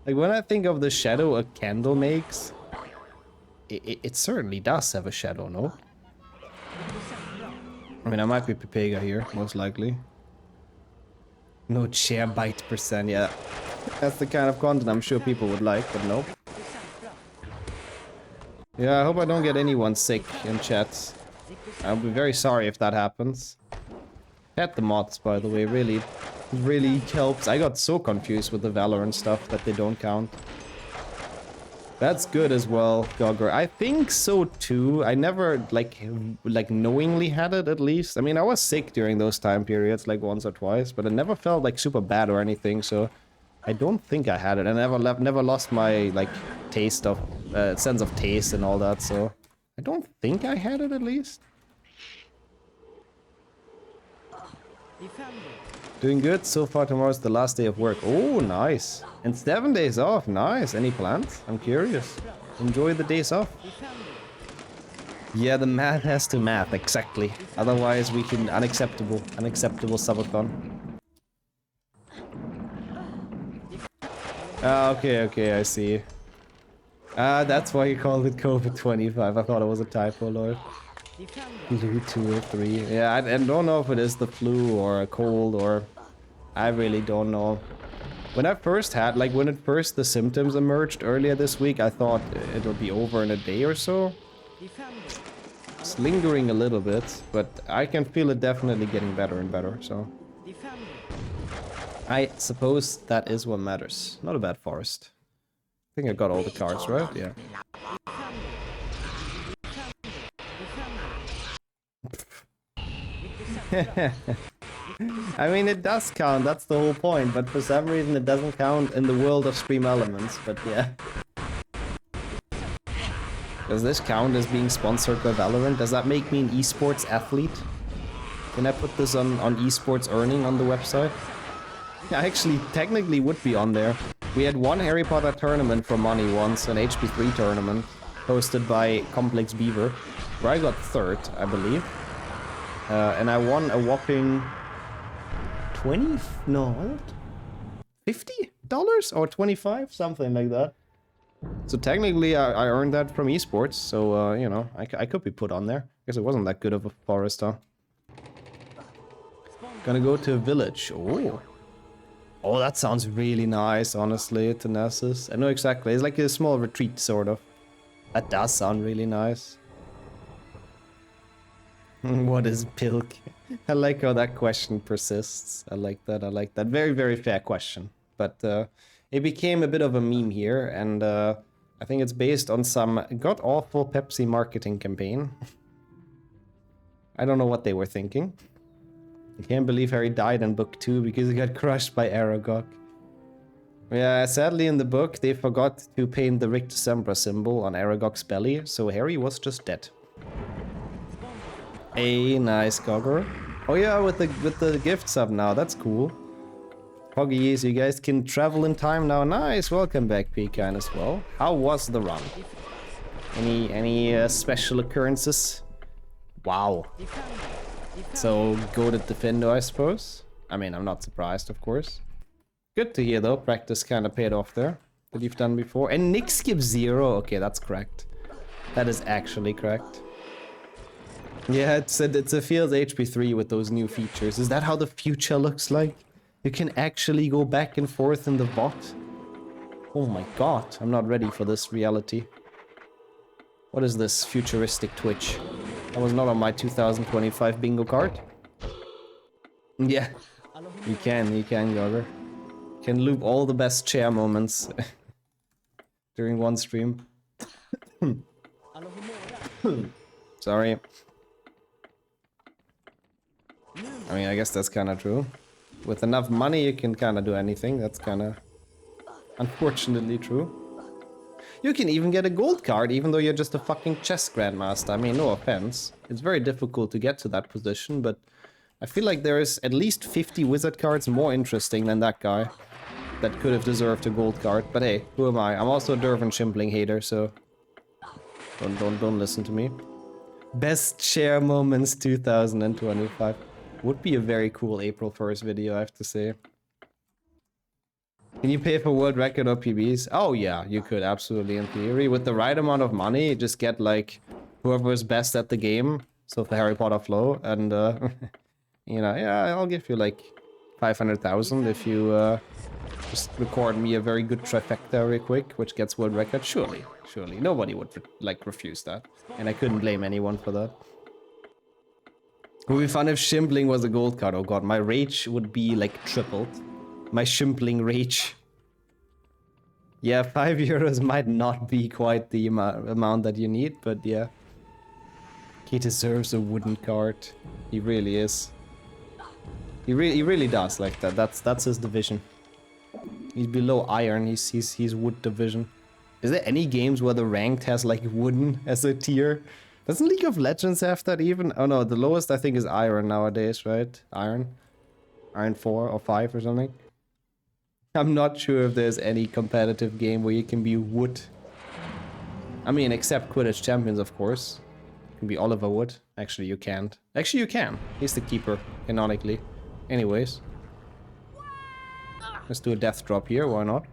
Like, when I think of the shadow a candle makes, it certainly does have a shadow, no? I mean, I might be Pepega here, most likely. No chair bite percent, yeah. That's the kind of content I'm sure people would like, but nope. Yeah, I hope I don't get anyone sick in chat. I'll be very sorry if that happens. Pet the mods, by the way, really helps. I got so confused with the Valorant stuff that they don't count. That's good as well, Gogger. I think so too. I never like knowingly had it, at least. I mean, I was sick during those time periods, like once or twice, but it never felt like super bad or anything. So I don't think I had it. I never lost my like taste of sense of taste and all that. So I don't think I had it, at least. Doing good so far. Tomorrow's the last day of work. Oh, nice. And 7 days off. Nice. Any plans? I'm curious. Enjoy the days off. Yeah, the math has to math, exactly. Otherwise we can unacceptable subathon. Okay, I see. That's why you called it COVID-25. I thought it was a typo, Lord. Flu 2 or 3. Yeah, I don't know if it is the flu or a cold or... I really don't know. When I first had, like when the symptoms emerged earlier this week, I thought it would be over in a day or so. It's lingering a little bit, but I can feel it definitely getting better and better, so... I suppose that is what matters. Not a bad forest. I think I got all the cards, right? Yeah. I mean, it does count, that's the whole point, but for some reason it doesn't count in the world of Stream Elements, but yeah. Does this count as being sponsored by Valorant? Does that make me an esports athlete? Can I put this on esports earning on the website? Yeah, actually, technically would be on there. We had one Harry Potter tournament for money once, an HP3 tournament, hosted by Complex Beaver, where I got 3rd, I believe. And I won a whopping 20? No, what? $50? Or 25? Something like that. So technically I earned that from esports, so you know, I could be put on there. I guess it wasn't that good of a forest, huh? Gonna go to a village. Oh, that sounds really nice, honestly, Tenacis. I know exactly. It's like a small retreat, sort of. That does sound really nice. What is Pilk? I like how that question persists. I like that. Very, very fair question. But it became a bit of a meme here, and I think it's based on some god-awful Pepsi marketing campaign. I don't know what they were thinking. I can't believe Harry died in book 2 because he got crushed by Aragog. Yeah, sadly in the book they forgot to paint the Rick Decembra symbol on Aragog's belly, so Harry was just dead. A nice Gogger. Oh yeah, with the gift sub now, that's cool. Poggy, so you guys can travel in time now. Nice, welcome back, Pecan, as well. How was the run? Any special occurrences? Wow. So, goated defender, I suppose. I mean, I'm not surprised, of course. Good to hear, though. Practice kind of paid off there. That you've done before. And Nix gives 0. Okay, that's correct. That is actually correct. Yeah, it's a Field HP3 with those new features. Is that how the future looks like? You can actually go back and forth in the bot? Oh my god, I'm not ready for this reality. What is this futuristic Twitch? That was not on my 2025 bingo card. Yeah, you can, Gogger. You can loop all the best chair moments during one stream. Sorry. I mean, I guess that's kind of true. With enough money, you can kind of do anything. That's kind of unfortunately true. You can even get a gold card, even though you're just a fucking chess grandmaster. I mean, no offense. It's very difficult to get to that position, but I feel like there is at least 50 wizard cards more interesting than that guy that could have deserved a gold card. But hey, who am I? I'm also a Dervin Shimpling hater, so don't listen to me. Best share moments 2025. Would be a very cool April 1st video, I have to say. Can you pay for world record or PBs? Oh yeah, you could, absolutely, in theory. With the right amount of money, just get like whoever is best at the game. So the Harry Potter flow, and you know, yeah, I'll give you like 500,000 if you just record me a very good trifecta real quick, which gets world record. Surely, nobody would like refuse that, and I couldn't blame anyone for that. It would be fun if Shimpling was a gold card. Oh god, my rage would be like tripled. My Shimpling rage. Yeah, 5 euros might not be quite the amount that you need, but yeah. He deserves a wooden card. He really is. He really does like that. That's his division. He's below iron. He's wood division. Is there any games where the ranked has like wooden as a tier? Doesn't League of Legends have that even? Oh no, the lowest I think is iron nowadays, right? Iron. Iron 4 or 5 or something. I'm not sure if there's any competitive game where you can be Wood. I mean, except Quidditch Champions, of course. You can be Oliver Wood. Actually, you can't. Actually, you can. He's the keeper, canonically. Anyways. Let's do a death drop here, why not?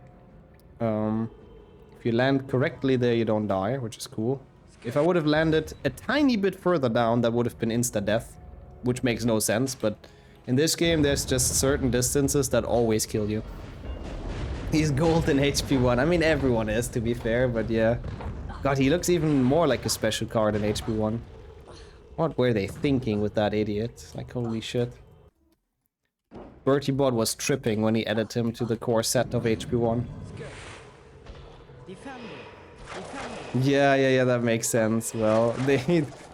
If you land correctly there, you don't die, which is cool. If I would have landed a tiny bit further down, that would have been insta-death. Which makes no sense, but in this game, there's just certain distances that always kill you. He's gold in HP1. I mean, everyone is, to be fair, but yeah. God, he looks even more like a special card in HP1. What were they thinking with that idiot? Like, holy shit. BertieBot was tripping when he added him to the core set of HP1. Yeah, that makes sense. Well,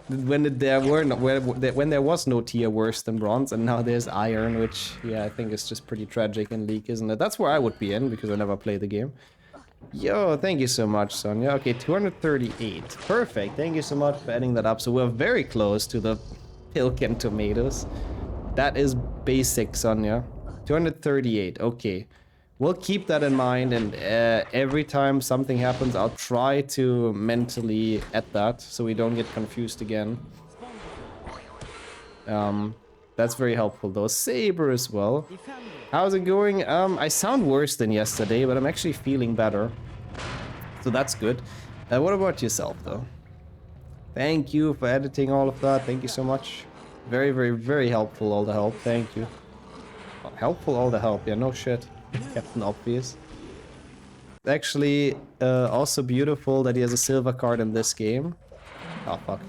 when there was no tier worse than bronze, and now there's iron, which, yeah, I think is just pretty tragic in League, isn't it? That's where I would be in, because I never played the game. Yo, thank you so much, Sonia. Okay, 238. Perfect. Thank you so much for adding that up. So we're very close to the Pilk and Tomatoes. That is basic, Sonia. 238. Okay. We'll keep that in mind, and every time something happens, I'll try to mentally add that, so we don't get confused again. That's very helpful, though. Saber as well. How's it going? I sound worse than yesterday, but I'm actually feeling better. So that's good. What about yourself, though? Thank you for editing all of that. Thank you so much. Very, very, very helpful, all the help. Thank you. Helpful, all the help. Yeah, no shit. Captain Obvious. Actually, also beautiful that he has a silver card in this game. Oh, fuck.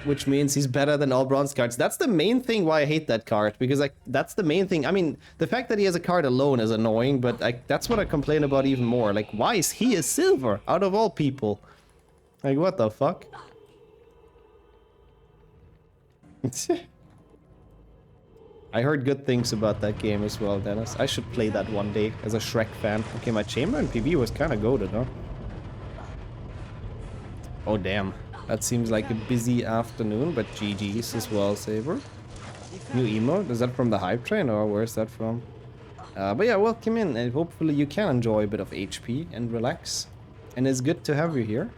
Which means he's better than all bronze cards. That's the main thing why I hate that card. Because, like, that's the main thing. I mean, the fact that he has a card alone is annoying, but, like, that's what I complain about even more. Like, why is he a silver out of all people? Like, what the fuck? I heard good things about that game as well, Dennis. I should play that one day as a Shrek fan. Okay, my chamber in PB was kind of goated, huh? Oh, damn. That seems like a busy afternoon, but GG's as well, Saber. New emote? Is that from the hype train, or where's that from? But yeah, welcome in, and hopefully you can enjoy a bit of HP and relax. And it's good to have you here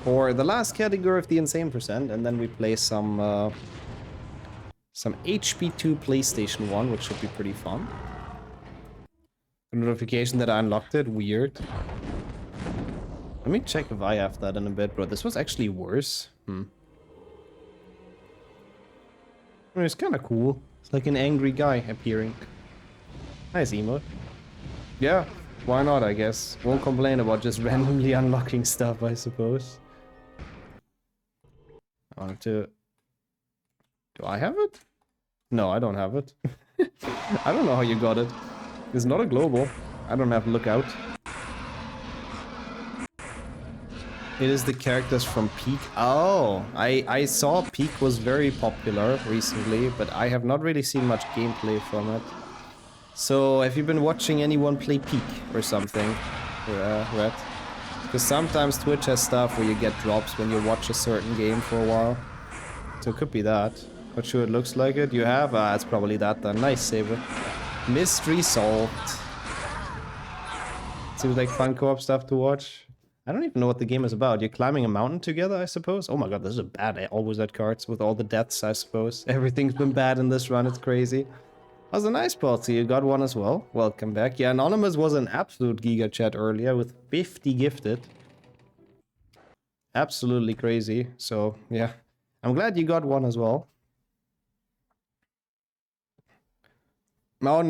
for the last category of the Insane Percent, and then we play some HP2 PlayStation 1, which should be pretty fun. A notification that I unlocked it, weird. Let me check if I have that in a bit, bro. This was actually worse. I mean, it's kind of cool. It's like an angry guy appearing. Nice emote. Yeah, why not, I guess. Won't complain about just randomly unlocking stuff, I suppose. I wanted to... Do I have it? No, I don't have it. I don't know how you got it. It's not a global. I don't have Lookout. It is the characters from Peak. Oh, I saw Peak was very popular recently, but I have not really seen much gameplay from it. So, have you been watching anyone play Peak or something, Red? Because sometimes Twitch has stuff where you get drops when you watch a certain game for a while. So it could be that. Not sure it looks like it. You have? It's probably that then. Nice, Saber. Mystery solved. Seems like fun co-op stuff to watch. I don't even know what the game is about. You're climbing a mountain together, I suppose? Oh my god, this is a bad always at cards with all the deaths, I suppose. Everything's been bad in this run, it's crazy. That was a nice party, you got one as well. Welcome back. Yeah, Anonymous was an absolute giga chat earlier with 50 gifted. Absolutely crazy, so yeah. I'm glad you got one as well. No,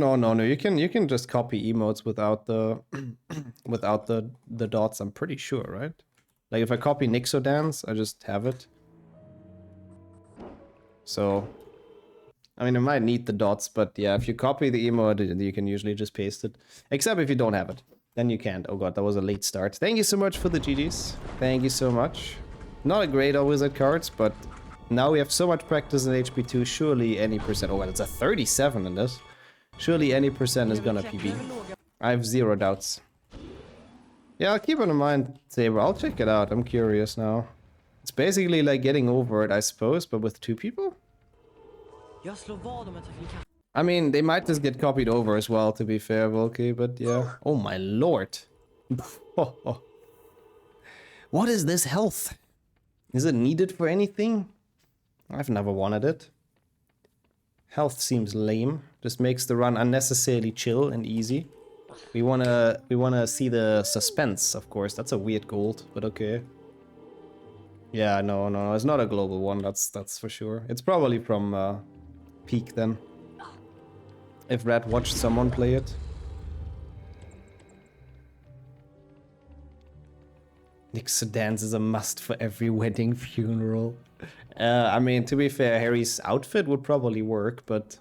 you can just copy emotes without the without the dots, I'm pretty sure, right? Like if I copy Nixxothon, I just have it. So I mean, I might need the dots, but yeah, if you copy the emote, you can usually just paste it. Except if you don't have it, then you can't. Oh god, that was a late start. Thank you so much for the GGs. Thank you so much. Not a great always at cards, but now we have so much practice in HP2, surely any percent. Oh, well, it's a 37 in this. Surely any percent is gonna PB. I have zero doubts. Yeah, I'll keep it in mind, Saber. I'll check it out. I'm curious now. It's basically like getting over it, I suppose, but with two people? I mean, they might just get copied over as well, to be fair, Volky, but yeah. Oh my lord. What is this health? Is it needed for anything? I've never wanted it. Health seems lame. Just makes the run unnecessarily chill and easy. We wanna see the suspense, of course. That's a weird gold, but okay. Yeah, no, it's not a global one. That's for sure. It's probably from Peak then. If Red watched someone play it. Nixxothon is a must for every wedding funeral. I mean, to be fair, Harry's outfit would probably work, but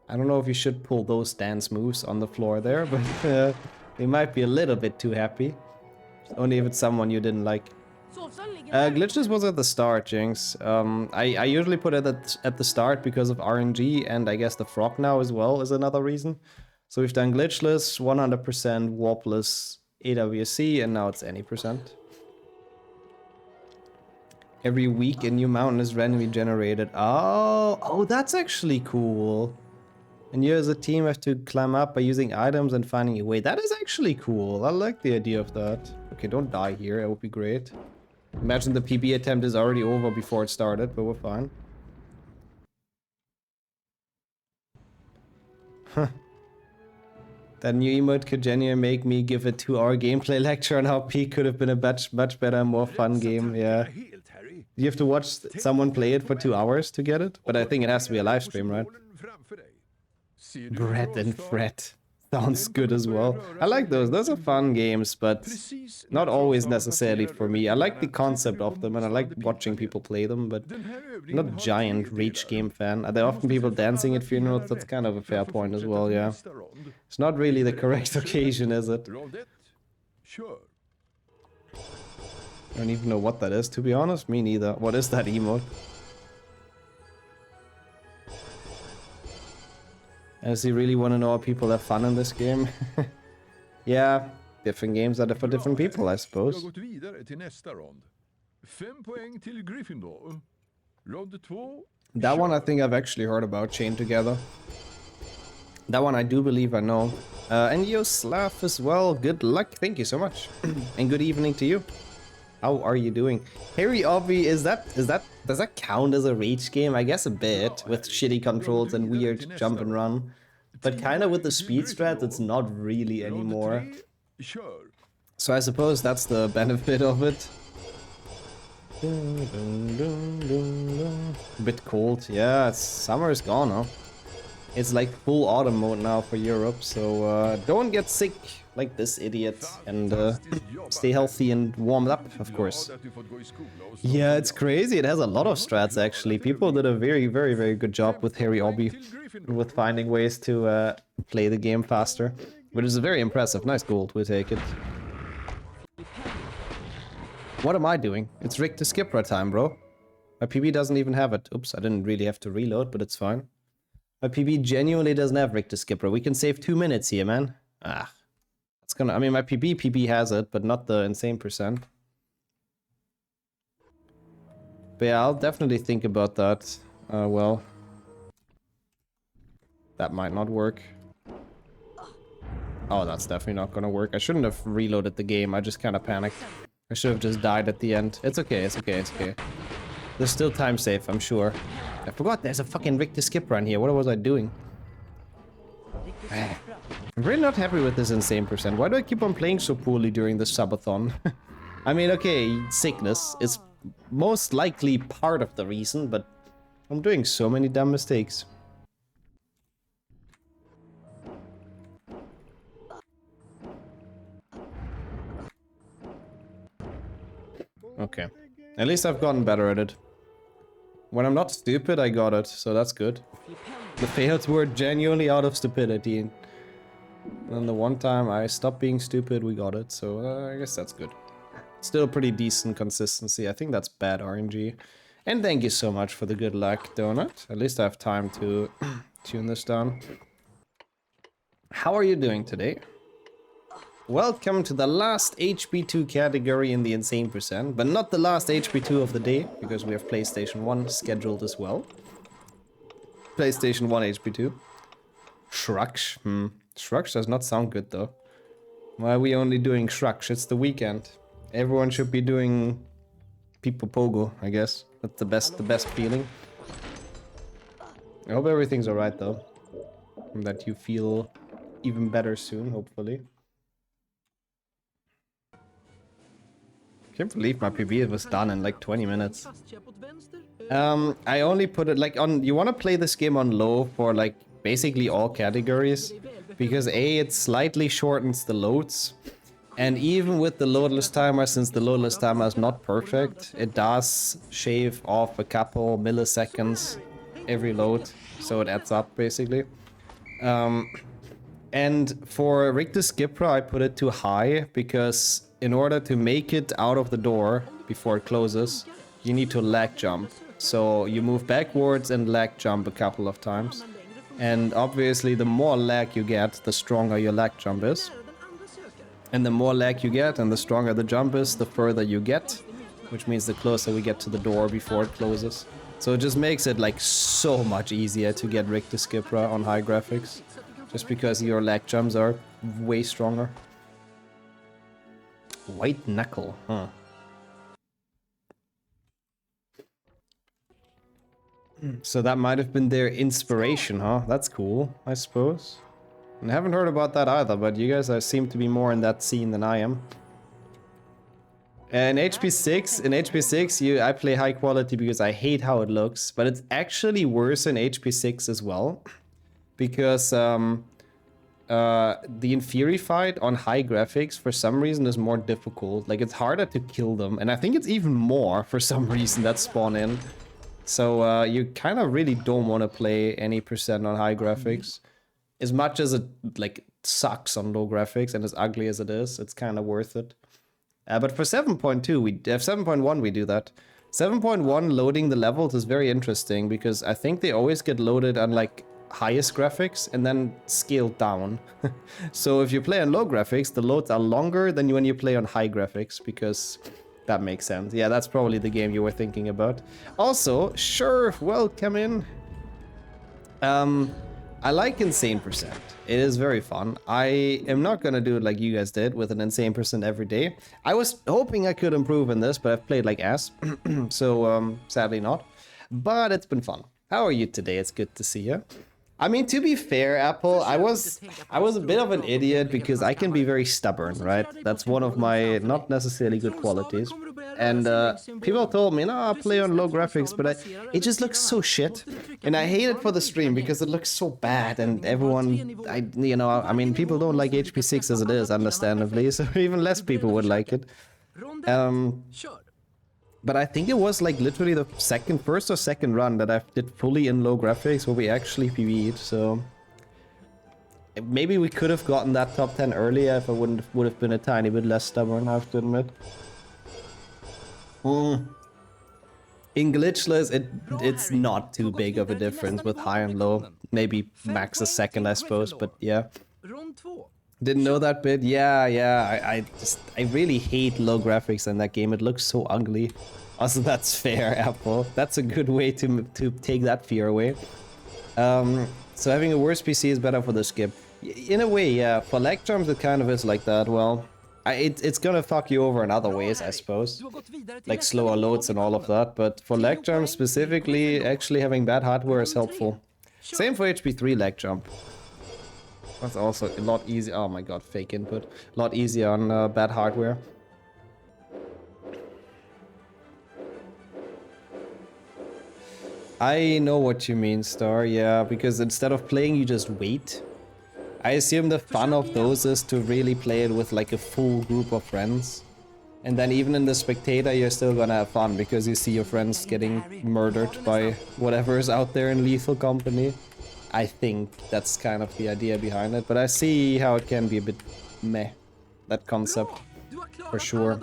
I don't know if you should pull those dance moves on the floor there, but they might be a little bit too happy. Only if it's someone you didn't like. Glitches was at the start, Jinx. I usually put it at the start because of RNG, and I guess the frog now as well is another reason. So we've done glitchless, 100%, warpless, AWC, and now it's any percent. Every week a new mountain is randomly generated. Oh, that's actually cool. And you as a team have to climb up by using items and finding a way. That is actually cool. I like the idea of that. Okay, don't die here. It would be great. Imagine the PB attempt is already over before it started, but we're fine. Huh. That new emote could genuinely make me give a 2-hour gameplay lecture on how Peak could have been a much better, more fun game. Yeah. You have to watch someone play it for 2 hours to get it, but I think it has to be a live stream, right? Brett and Fred. Sounds good as well. I like those. Those are fun games, but not always necessarily for me. I like the concept of them, and I like watching people play them, but I'm not a giant Rage game fan. Are there often people dancing at funerals? That's kind of a fair point as well, yeah. It's not really the correct occasion, is it? I don't even know what that is, to be honest. Me neither. What is that emote? Does he really want to know how people have fun in this game? Yeah, different games are for different people, I suppose. That one I think I've actually heard about, Chained Together. That one I do believe I know. And Yoslav as well, good luck, thank you so much. And good evening to you. How are you doing? Harry Obby, does that count as a Rage game? I guess a bit, with shitty controls and weird jump and run. But kinda with the speed strat, it's not really anymore. So I suppose that's the benefit of it. A bit cold, yeah, summer is gone, huh? It's like full autumn mode now for Europe, so don't get sick like this idiot, and stay healthy and warmed up, of course. Yeah, it's crazy. It has a lot of strats, actually. People did a very good job with Harry Obby, with finding ways to play the game faster, which is very impressive. Nice gold, we'll take it. What am I doing? It's Rick to Skipper time, bro. My PB doesn't even have it. Oops, I didn't really have to reload, but it's fine. My PB genuinely doesn't have Rick to Skipper. We can save 2 minutes here, man. Ah. It's gonna, I mean, my PB has it, but not the insane percent. But yeah, I'll definitely think about that. Well, that might not work. Oh, that's definitely not gonna work. I shouldn't have reloaded the game. I just kind of panicked. I should have just died at the end. It's okay, it's okay, it's okay. There's still time safe, I'm sure. I forgot there's a fucking Rick to Skip run here. What was I doing? I'm really not happy with this insane percent. Why do I keep on playing so poorly during the subathon? I mean, okay, sickness is most likely part of the reason, but I'm doing so many dumb mistakes. Okay. At least I've gotten better at it. When I'm not stupid, I got it, so that's good. The fails were genuinely out of stupidity. And then the one time I stopped being stupid, we got it, so I guess that's good. Still pretty decent consistency. I think that's bad RNG. And thank you so much for the good luck donut. At least I have time to tune this down. How are you doing today? Welcome to the last HP2 category in the insane percent, but not the last HP2 of the day, because we have PlayStation 1 scheduled as well. PlayStation 1 HP2. Shrugs? Shrugs does not sound good though. Why are we only doing shrugs? It's the weekend. Everyone should be doing People Pogo, I guess. That's the best feeling. I hope everything's alright though. And that you feel even better soon, hopefully. Can't believe my PB was done in like 20 minutes. I only put it like on, you want to play this game on low for like basically all categories, because A, it slightly shortens the loads, and even with the loadless timer, since the loadless timer is not perfect, it does shave off a couple milliseconds every load, so it adds up basically. And for Rig to Skipra, I put it too high, because in order to make it out of the door before it closes, you need to lag jump. So you move backwards and lag jump a couple of times. And obviously the more lag you get, the stronger your lag jump is. And the more lag you get and the stronger the jump is, the further you get, which means the closer we get to the door before it closes. So it just makes it like so much easier to get Rig to Skipra on high graphics, just because your lag jumps are way stronger. White knuckle, huh? So that might have been their inspiration, huh? That's cool, I suppose. And I haven't heard about that either, but you guys seem to be more in that scene than I am. In HP6, I play high quality because I hate how it looks, but it's actually worse in HP6 as well, because the Inferi fight on high graphics for some reason is more difficult. Like, it's harder to kill them, and I think it's even more for some reason that spawn in. So you kind of really don't want to play any percent on high graphics. As much as it like sucks on low graphics and as ugly as it is, it's kind of worth it. But for 7.2, we 7.1 we do that. 7.1 loading the levels is very interesting, because I think they always get loaded on like highest graphics and then scaled down. So if you play on low graphics, the loads are longer than when you play on high graphics, because that makes sense. Yeah, that's probably the game you were thinking about. Also, sure, welcome in. I like Insane Percent. It is very fun. I am not gonna do it like you guys did with an Insane Percent every day. I was hoping I could improve in this, but I've played like ass. So, sadly not. But it's been fun. How are you today? It's good to see you. I mean, to be fair, Apple, I was a bit of an idiot because I can be very stubborn, right? That's one of my not necessarily good qualities. And people told me, no, play on low graphics, but it just looks so shit. And I hate it for the stream because it looks so bad, and everyone, I mean, people don't like HP6 as it is, understandably, so even less people would like it. But I think it was like literally the first or second run that I did fully in low graphics where we actually PvE'd, so maybe we could have gotten that top 10 earlier if I would have been a tiny bit less stubborn, I have to admit. In glitchless, it's not too big of a difference with high and low. Maybe max a second, I suppose, but yeah. Didn't know that bit? Yeah, I really hate low graphics in that game. It looks so ugly. Also, that's fair, Apple. That's a good way to take that fear away. So having a worse PC is better for the skip. In a way, yeah. For lag jumps, it kind of is like that. Well, it's gonna fuck you over in other ways, I suppose. Like slower loads and all of that. But for lag jumps specifically, actually having bad hardware is helpful. Same for HP3 lag jump. That's also a lot easier. Oh my god, fake input. A lot easier on bad hardware. I know what you mean, Star. Yeah, because instead of playing, you just wait. I assume the fun of those is to really play it with like a full group of friends. And then even in the spectator, you're still gonna have fun because you see your friends getting murdered by whatever is out there in lethal company. I think that's kind of the idea behind it, but I see how it can be a bit meh, that concept, for sure.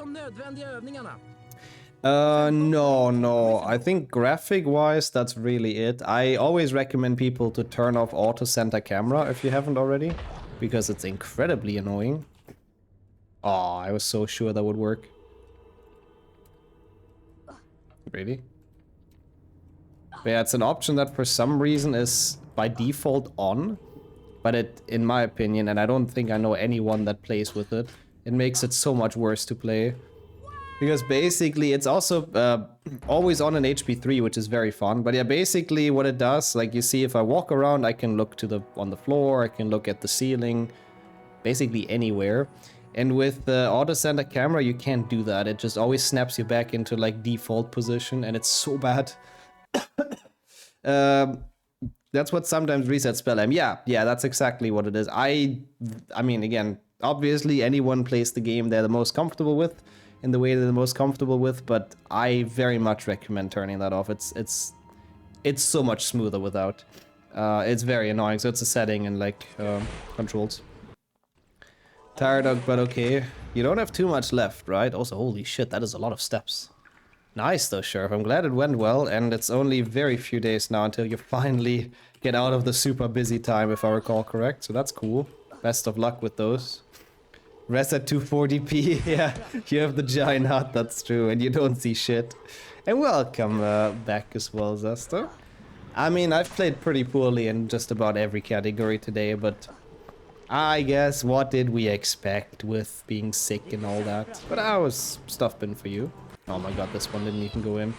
No, I think graphic-wise, that's really it. I always recommend people to turn off auto center camera if you haven't already, because it's incredibly annoying. Oh, I was so sure that would work. Really? But yeah, it's an option that for some reason is by default on, But it, in my opinion, and I don't think I know anyone that plays with it, it makes it so much worse to play. Because basically it's also always on an HP3, which is very fun. But yeah, basically what it does, like you see, if I walk around, I can look to on the floor, I can look at the ceiling, basically anywhere. And with the auto center camera, you can't do that. It just always snaps you back into like default position, and it's so bad. That's what sometimes resets spell aim. Yeah, that's exactly what it is. I mean, again, obviously anyone plays the game they're the most comfortable with, in the way they're the most comfortable with, but I very much recommend turning that off. It's so much smoother without. It's very annoying, so it's a setting in like controls. Tired dog, but okay. You don't have too much left, right? Also, holy shit, that is a lot of steps. Nice though, Sheriff. I'm glad it went well, and it's only very few days now until you finally get out of the super busy time, if I recall correct, so that's cool. Best of luck with those. Rest at 240p, yeah, you have the giant hut, that's true, and you don't see shit. And welcome back as well, Zesta. I mean, I've played pretty poorly in just about every category today, but I guess what did we expect with being sick and all that? But how was stuff been for you? Oh my god, this one didn't even go in.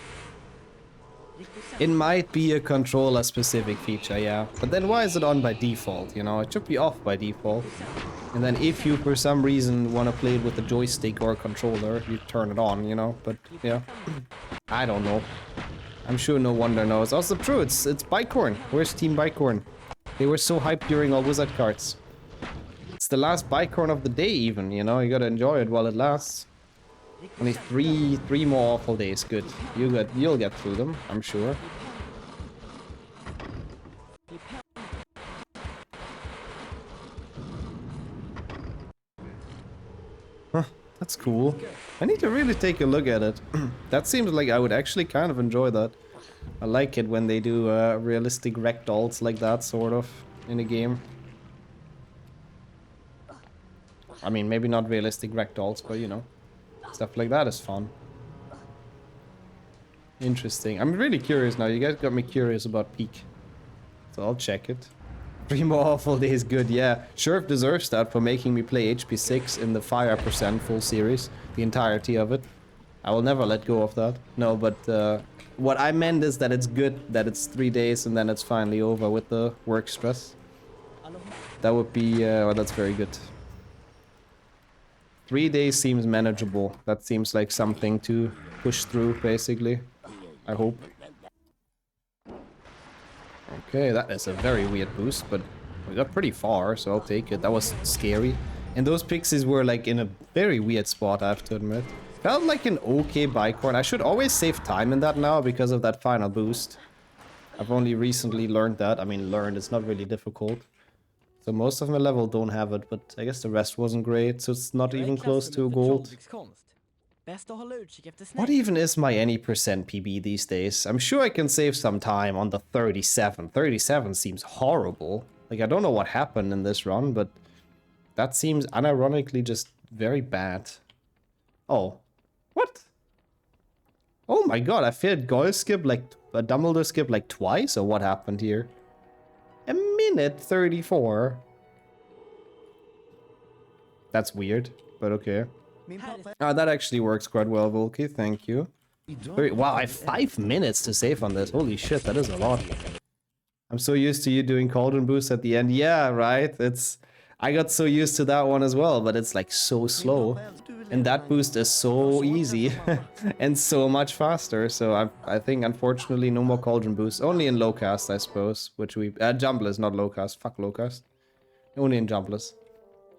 It might be a controller-specific feature, yeah. But then why is it on by default, you know? It should be off by default. And then if you, for some reason, want to play it with a joystick or a controller, you turn it on, you know? But, yeah. I don't know. I'm sure no one there knows. Also true, it's Bicorn. Where's Team Bicorn? They were so hyped during all Wizard cards. It's the last Bicorn of the day even, you know? You gotta enjoy it while it lasts. Only three more awful days. Good. You'll get through them, I'm sure. Huh, that's cool. I need to really take a look at it. That seems like I would actually kind of enjoy that. I like it when they do realistic ragdolls like that, sort of, in a game. I mean, maybe not realistic ragdolls, but you know. Stuff like that is fun. Interesting. I'm really curious now. You guys got me curious about Peak. So I'll check it. 3 more awful days, good, yeah. Sheriff deserves that for making me play HP6 in the fire % full series. The entirety of it. I will never let go of that. No, but what I meant is that it's good that it's 3 days and then it's finally over with the work stress. That would be, well, that's very good. 3 days seems manageable. That seems like something to push through, basically. I hope. Okay, that is a very weird boost, but we got pretty far, so I'll take it. That was scary. And those pixies were like in a very weird spot, I have to admit. Felt like an okay Bicorn. I should always save time in that now because of that final boost. I've only recently learned that. I mean, learned, it's not really difficult. So most of my level don't have it, but I guess the rest wasn't great, so it's not even close to a gold. What even is my any % PB these days? I'm sure I can save some time on the 37. 37 seems horrible. Like, I don't know what happened in this run, but that seems unironically just very bad. Oh. What? Oh my god, I failed goal skip like a Dumbledore skip like twice, or what happened here? A minute 34. That's weird, but okay. That actually works quite well, Volky. Thank you. Wow, I have 5 minutes to save on this. Holy shit, that is a lot. I'm so used to you doing Cauldron boost at the end. Yeah, right. I got so used to that one as well, but it's like so slow. And that boost is so easy and so much faster. So I think, unfortunately, no more Cauldron boost. Only in low cast, I suppose. Which we... Jumbless, not low cast. Fuck low cast. Only in Jumbless.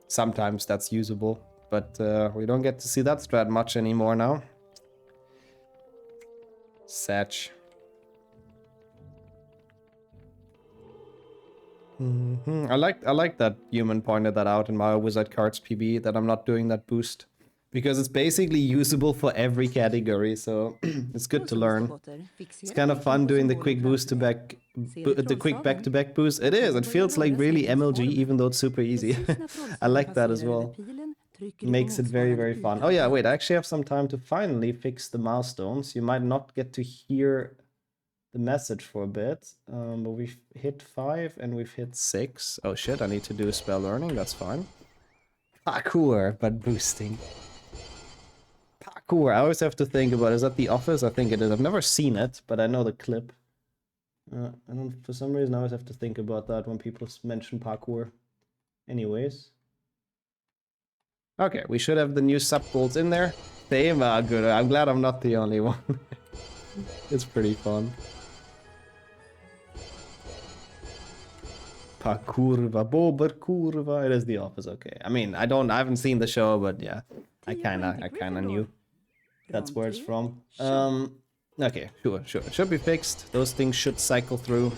Sometimes that's usable. But we don't get to see that strat much anymore now. Satch. I like that human pointed that out in my Wizard Cards PB, that I'm not doing that boost. Because it's basically usable for every category, so it's good to learn. It's kind of fun doing the quick boost to back, the quick back-to-back boost. It is, it feels like really MLG, even though it's super easy. I like that as well. Makes it very, very fun. Oh yeah, wait, I actually have some time to finally fix the milestones. You might not get to hear the the message for a bit. But we've hit 5 and we've hit 6. Oh shit, I need to do spell learning, that's fine. Parkour, but boosting. Parkour, I always have to think about, is that The Office? I think it is. I've never seen it, but I know the clip. I don't, for some reason I always have to think about that when people mention parkour. Anyways. Okay, we should have the new sub goals in there. Same, good. I'm glad I'm not the only one. It's pretty fun. Parkurva, boberkurva. It is The Office, okay. I mean, I haven't seen the show, but yeah, I kinda knew that's where it's from. Okay, sure. It should be fixed. Those things should cycle through.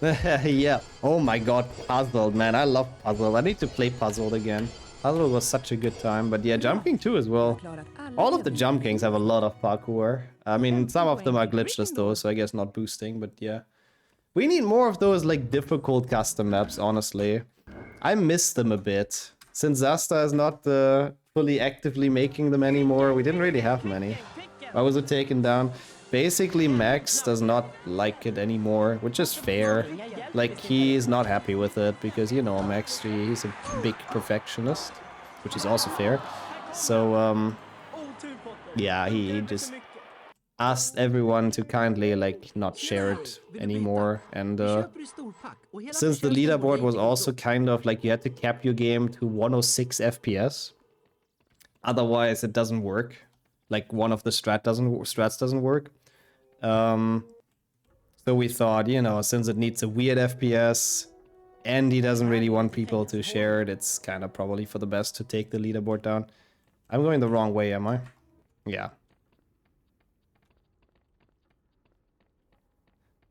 Yeah. Oh my god, Puzzle, man. I love Puzzle. I need to play Puzzle again. Puzzle was such a good time, but yeah, Jump King too as well. All of the Jump Kings have a lot of parkour. I mean, some of them are glitchless though, so I guess not boosting, but yeah. We need more of those, like, difficult custom maps, honestly. I miss them a bit. Since Zasta is not fully actively making them anymore, we didn't really have many. Why was it taken down? Basically, Max does not like it anymore, which is fair. Like, he's not happy with it, because, you know, Max, he's a big perfectionist, which is also fair. So, yeah, he just asked everyone to kindly, like, not share it anymore. And since the leaderboard was also kind of like you had to cap your game to 106 FPS, otherwise it doesn't work. Like, one of the strats doesn't work. So we thought, you know, since it needs a weird FPS and he doesn't really want people to share it, it's kind of probably for the best to take the leaderboard down. I'm going the wrong way, am I? Yeah.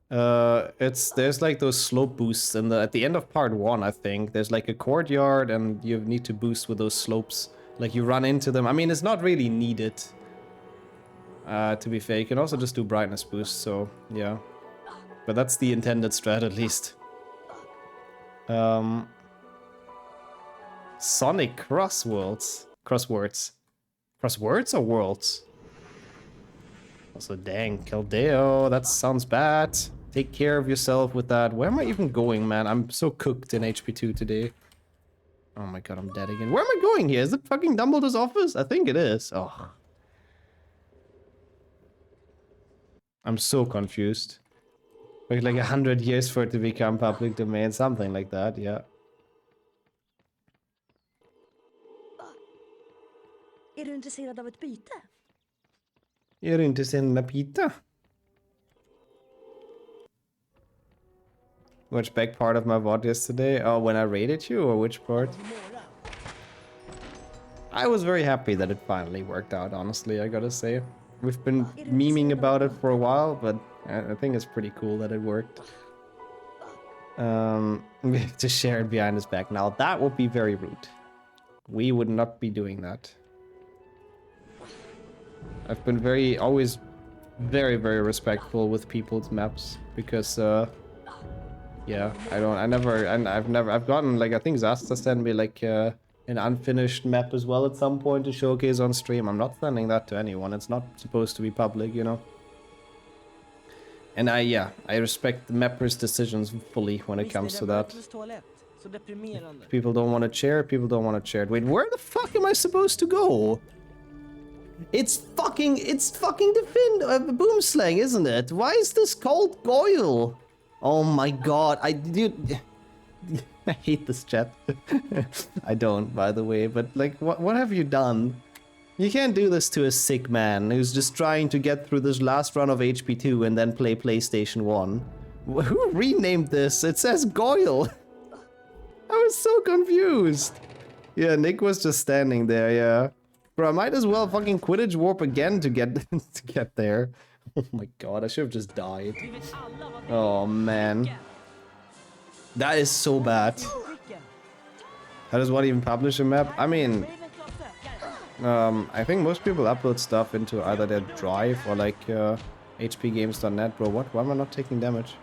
There's like those slope boosts at the end of part 1, I think. There's like a courtyard and you need to boost with those slopes. Like, you run into them. I mean, it's not really needed. To be fair, you can also just do brightness boost, so yeah. But that's the intended strat, at least. Sonic Crosswords. Crosswords or worlds? Also, dang, Caldeo, that sounds bad. Take care of yourself with that. Where am I even going, man? I'm so cooked in HP2 today. Oh my god, I'm dead again. Where am I going here? Is it fucking Dumbledore's office? I think it is. Oh. I'm so confused. Wait, like 100 years for it to become public domain, something like that, yeah. Är du intresserad av ett byte? Är du intresserad av pita? Which back part of my VOD yesterday? Oh, when I raided you, or which part? I was very happy that it finally worked out, honestly, I gotta say. We've been memeing about it for a while, but I think it's pretty cool that it worked. We have to share it behind his back. Now, that would be very rude. We would not be doing that. I've been always very, very respectful with people's maps, because, yeah, I've gotten, like, I think Zasta sent me, like, an unfinished map as well at some point to showcase on stream. I'm not sending that to anyone. It's not supposed to be public, you know. And I respect the mapper's decisions fully when it comes to that. If people don't want to share, people don't want to share it. Wait, where the fuck am I supposed to go? It's fucking the Boomslang, isn't it? Why is this called Goyle? Oh my god, dude, I hate this chat. I don't, by the way, but like, what have you done? You can't do this to a sick man who's just trying to get through this last run of HP2 and then play PlayStation 1. Who renamed this? It says Goyle. I was so confused. Yeah, Nick was just standing there, yeah. Bro, I might as well fucking Quidditch warp again to get to get there. Oh my god, I should have just died. Oh man. That is so bad. How does one even publish a map? I mean, I think most people upload stuff into either their drive or like hpgames.net. Bro, what? Why am I not taking damage?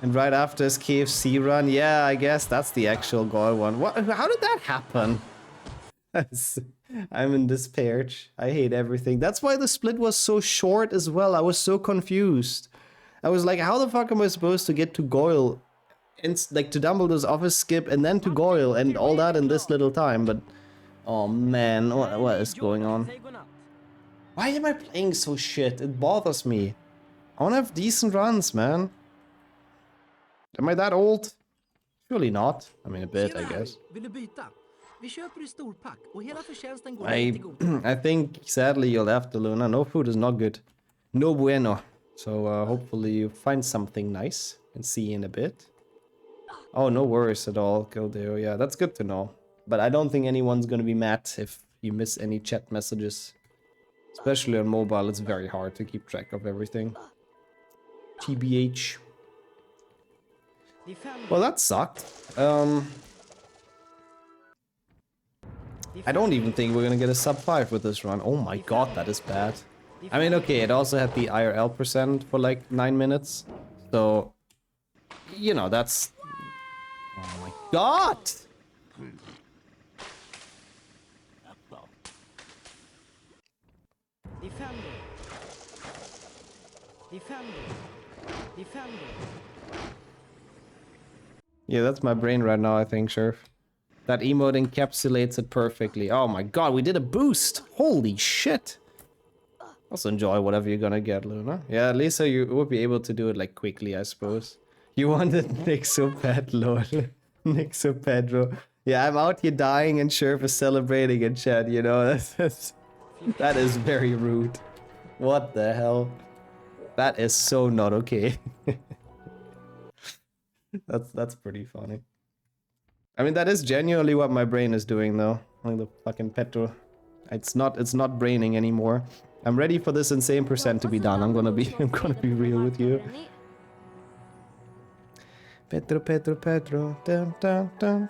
And right after is KFC run. Yeah, I guess that's the actual goal one. What? How did that happen? I'm in despair. I hate everything. That's why the split was so short as well. I was so confused. I was like, how the fuck am I supposed to get to Goyle? And like to Dumbledore's office skip and then to Goyle and all that in this little time, but oh man, what is going on? Why am I playing so shit? It bothers me. I wanna have decent runs, man. Am I that old? Surely not. I mean, a bit, I guess. Vill du byta? Vi köper i storpack och hela förtjänsten går till god. I think, sadly, you'll have to, Luna. No food is not good. No bueno. So, hopefully you find something nice and see you in a bit. Oh, no worries at all, Kildeo. Yeah, that's good to know. But I don't think anyone's gonna be mad if you miss any chat messages. Especially on mobile, it's very hard to keep track of everything. TBH. Well, that sucked. I don't even think we're gonna get a sub 5 with this run. Oh my god, that is bad. I mean, okay, it also had the IRL % for like 9 minutes. So, you know, that's... Oh my god! Yeah, that's my brain right now, I think, Sheriff. That emote encapsulates it perfectly. Oh my god, we did a boost! Holy shit! Also enjoy whatever you're gonna get, Luna. Yeah, at least so you would be able to do it like quickly, I suppose. You wanted Nixxothon, lol. Nixxothon. Yeah, I'm out here dying and Sheriff is celebrating in chat, you know? That is very rude. What the hell? That is so not okay. That's pretty funny. I mean, that is genuinely what my brain is doing, though. Like the fucking Petro. It's not braining anymore. I'm ready for this insane % to be done. I'm gonna be real with you. Petro. Dun, dun, dun.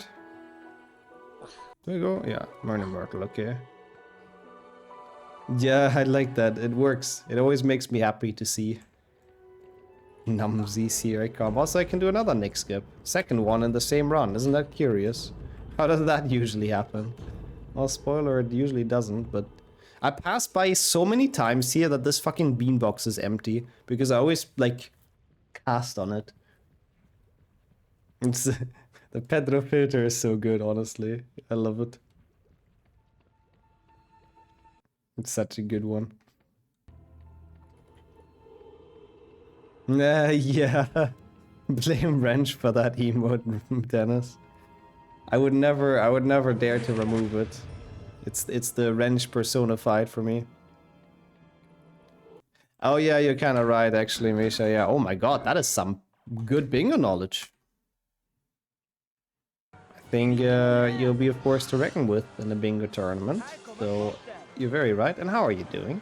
There we go. Yeah, Marnie Myrtle. Okay. Yeah, I like that. It works. It always makes me happy to see. Numsies, here I come. Also, I can do another Nick skip. Second one in the same run. Isn't that curious? How does that usually happen? Well, spoiler, it usually doesn't, but... I passed by so many times here that this fucking beanbox is empty. Because I always, like, cast on it. It's... The Pedro filter is so good, honestly. I love it. It's such a good one. Yeah. Blame Wrench for that emote, Dennis. I would never dare to remove it. It's the Wrench personified for me. Oh yeah, you're kind of right, actually, Misha. Yeah. Oh my god, that is some good bingo knowledge. I think you'll be a force to reckon with in the bingo tournament. So you're very right. And how are you doing?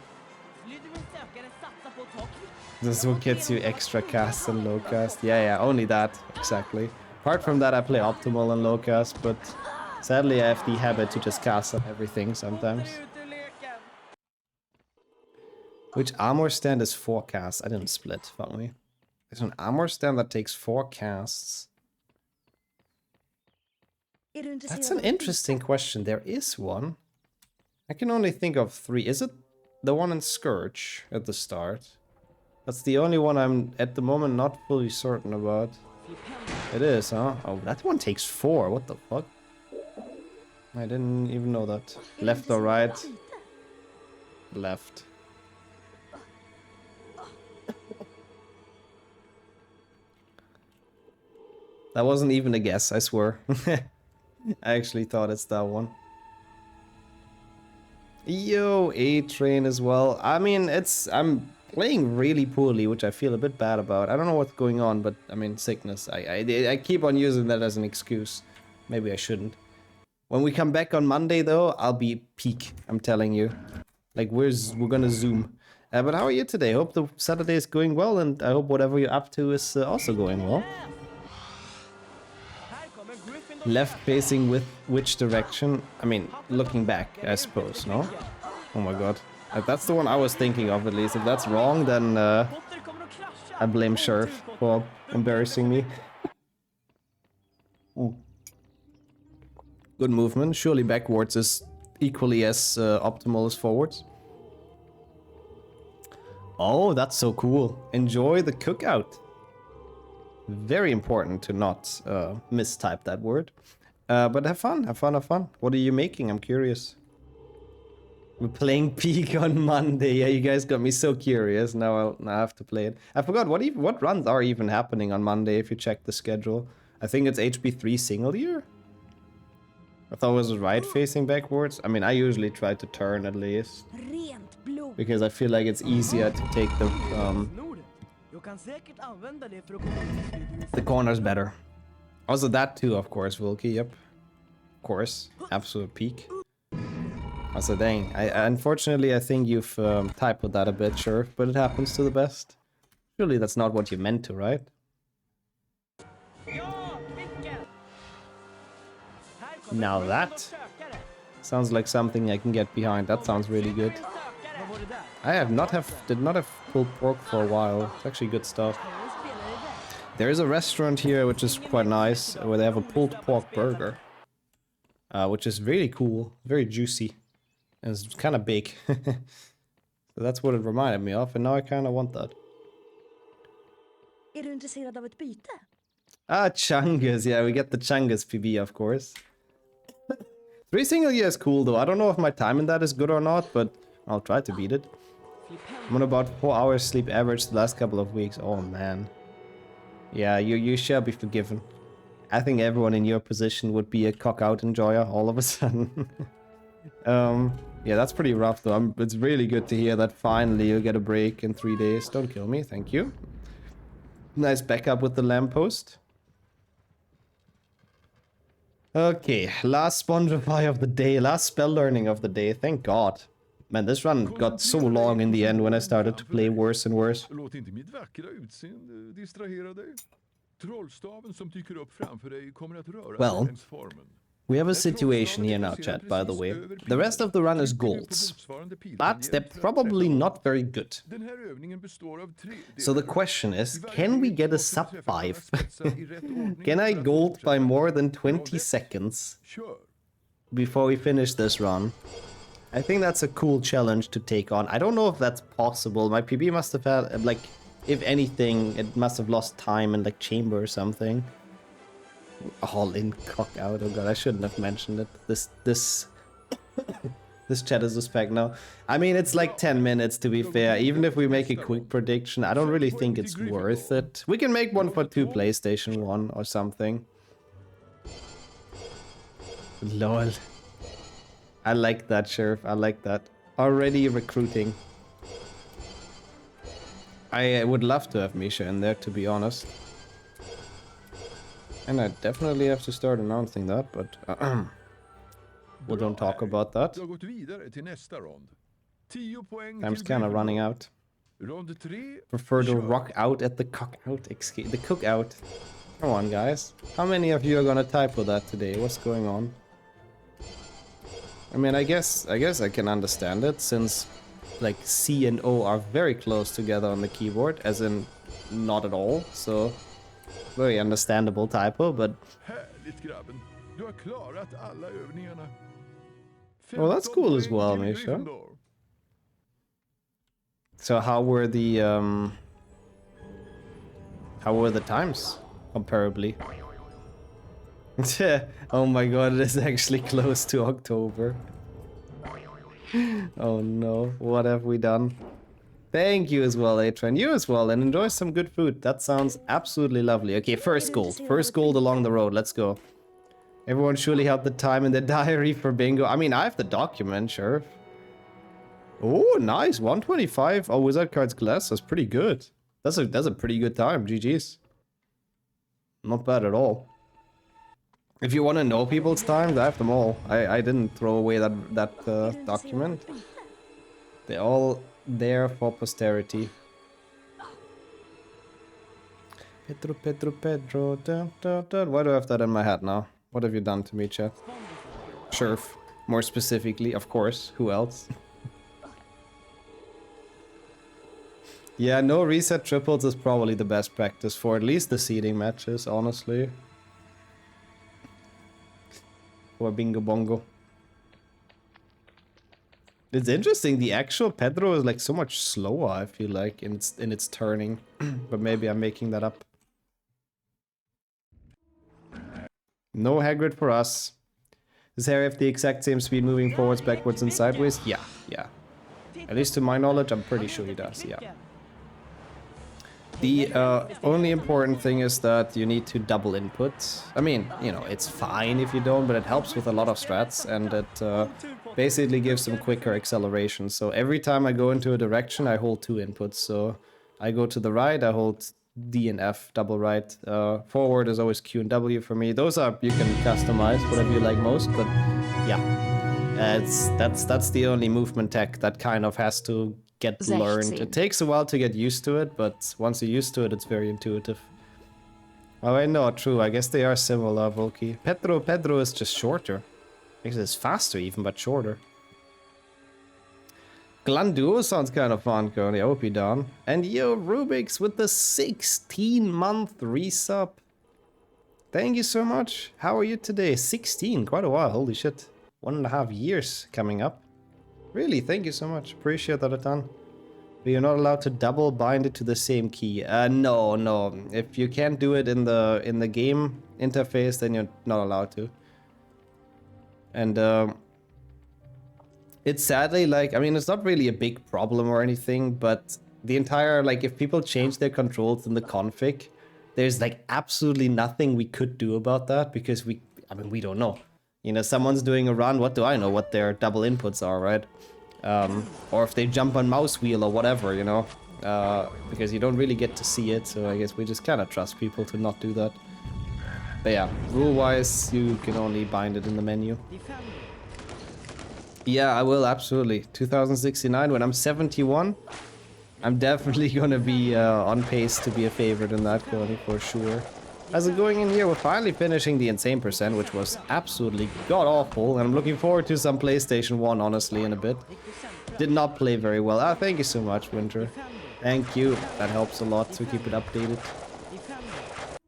This is what gets you extra cast and low cast. Yeah, only that, exactly. Apart from that, I play optimal and low cast, but sadly I have the habit to just cast on everything sometimes. Which armor stand is 4 casts? I didn't split, fuck me. There's an armor stand that takes 4 casts. That's an interesting question. There is one. I can only think of 3. Is it the one in Scourge at the start? That's the only one I'm, at the moment, not fully certain about. It is, huh? Oh, that one takes 4. What the fuck? I didn't even know that. Left or right? Left. That wasn't even a guess, I swear. I actually thought it's that one. Yo, A-Train as well. I mean, I'm playing really poorly, which I feel a bit bad about. I don't know what's going on, but I mean, sickness. I keep on using that as an excuse. Maybe I shouldn't. When we come back on Monday, though, I'll be peak. I'm telling you. Like, we're gonna zoom. But how are you today? Hope the Saturday is going well, and I hope whatever you're up to is also going well. Left facing with which direction? I mean, looking back, I suppose, no? Oh my god. That's the one I was thinking of, at least. If that's wrong, then I blame Sheriff for embarrassing me. Good movement. Surely backwards is equally as optimal as forwards. Oh, that's so cool. Enjoy the cookout. Very important to not mistype that word. But have fun, have fun, have fun. What are you making? I'm curious. We're playing Peak on Monday. Yeah, you guys got me so curious. Now I have to play it. I forgot what runs are even happening on Monday if you check the schedule. I think it's HP3 single year. I thought it was right facing backwards. I mean, I usually try to turn at least. Rent blod. Because I feel like it's easier to take Snodet. Jag kan säkert använda det för att komma in i speedrun. the corners better. Also that too, of course, Wilkie, yep. Of course, absolute peak. Also dang, unfortunately I think you've typoed that a bit, sure, but it happens to the best. Surely that's not what you meant to, right? Ja, vilken! Här kommer Now en that sökare. sounds like something I can get behind. That sounds really good. Vad var det där? I did not have pulled pork for a while. It's actually good stuff. Nu spelar det rätt. There is a restaurant here which is quite nice, where they have a pulled pork burger. Which is really cool, very juicy, and it's kind of big. So that's what it reminded me of, and now I kind of want that. Är du intresserad av ett byte? Ah, Chungus, yeah, we get the Chungus PB, of course. 3 single year is cool though. I don't know if my time in that is good or not, but I'll try to beat it. I'm on about 4 hours sleep average the last couple of weeks. Oh man. Yeah, you shall be forgiven. I think everyone in your position would be a cock-out enjoyer all of a sudden. Yeah, that's pretty rough though. It's really good to hear that finally you get a break in 3 days. Don't kill me, thank you. Nice backup with the lamppost. Okay, last Spongify of the day, last spell learning of the day, thank God. Man, this run got so long in the end when I started to play worse and worse. Låt inte mitt vackra utseende distrahera dig. Trollstaven som dyker upp framför dig kommer att röra sig längs formen. We have a situation here now, chat, by the way. The rest of the run is golds, but they're probably not very good. Den här övningen består av 3 So the question is, can we get a sub 5? Can I gold by more than 20 seconds Kör. before we finish this run? I think that's a cool challenge to take on. I don't know if that's possible. My PB must have had, like, if anything, it must have lost time in, like, chamber or something. All in cock out. Oh god, I shouldn't have mentioned it. This chat is suspect now. I mean, it's like 10 minutes to be fair. Even if we make a quick prediction, I don't really think it's worth it. We can make one for 2 PlayStation 1 or something. Lol. I like that, Sheriff. I like that. Already recruiting. I would love to have Misha in there, to be honest. And I definitely have to start announcing that, but we don't talk about that. Du har gått vidare till nästa rond. 10 poäng Time's till kind of Gryffindor. running out. Rond 3. Prefer to Kör. rock out at the the cookout. Come on, guys. How many of you are gonna type that today? What's going on? I mean, I guess I can understand it, since like C and O are very close together on the keyboard, as in not at all. So very understandable typo, but Härligt grabben. Du har klarat alla övningarna. well, that's cool as 15 well, poäng till Misha. Gryffindor. So how were the times comparably? Oh my god, it is actually close to October. Oh no, what have we done? Thank you as well, Atran. You as well, and enjoy some good food. That sounds absolutely lovely. Okay, first gold. First gold along the road. Let's go. Everyone surely had the time in their diary for bingo. I mean, I have the document, sure. Oh, nice. 125. Oh, Wizard Cards Glass. That's pretty good. That's a pretty good time. GG's. Not bad at all. If you want to know people's times, I have them all. I didn't throw away that document. They're all there for posterity. Pedro. Why do I have that in my head now? What have you done to me, chat? Sheriff. More specifically, of course. Who else? Yeah, no reset triples is probably the best practice for at least the seeding matches, honestly. Or bingo bongo. It's interesting. The actual Pedro is like so much slower, I feel like, in its turning. But maybe I'm making that up. No Hagrid for us. Does Harry have the exact same speed moving forwards, backwards, and sideways? Yeah, yeah. At least to my knowledge, I'm pretty sure he does, yeah. The only important thing is that you need to double input. I mean, you know, it's fine if you don't, but it helps with a lot of strats, and it basically gives them quicker acceleration. So every time I go into a direction, I hold 2 inputs. So I go to the right, I hold D and F, double right. Forward is always Q and W for me. Those are, you can customize whatever you like most, but yeah. That's the only movement tech that kind of has to get learned. It takes a while to get used to it, but once you're used to it, it's very intuitive. Oh, I know, true. I guess they are similar, Volky. Pedro is just shorter. I guess it's faster even, but shorter. Glanduo sounds kind of fun, Cody. I hope you're done. And yo, Rubik's with the 16-month resub. Thank you so much. How are you today? 16, quite a while. Holy shit. 1.5 years coming up. Really, thank you so much. Appreciate that a ton. But you're not allowed to double bind it to the same key. No. If you can't do it in the game interface, then you're not allowed to. And it's sadly like, I mean, it's not really a big problem or anything, but the entire, like, if people change their controls in the config, there's like absolutely nothing we could do about that because we don't know. You know, someone's doing a run, what do I know what their double inputs are, right? Or if they jump on mouse wheel or whatever, you know, because you don't really get to see it, so I guess we just kind of trust people to not do that. But yeah, rule-wise, you can only bind it in the menu. Yeah, I will, absolutely. 2069, when I'm 71, I'm definitely gonna be on pace to be a favorite in that quality for sure. How's it going in here? We're finally finishing the Insane %, which was absolutely god-awful, and I'm looking forward to some PlayStation 1, honestly, in a bit. Did not play very well. Ah, thank you so much, Winter. Thank you. That helps a lot to keep it updated.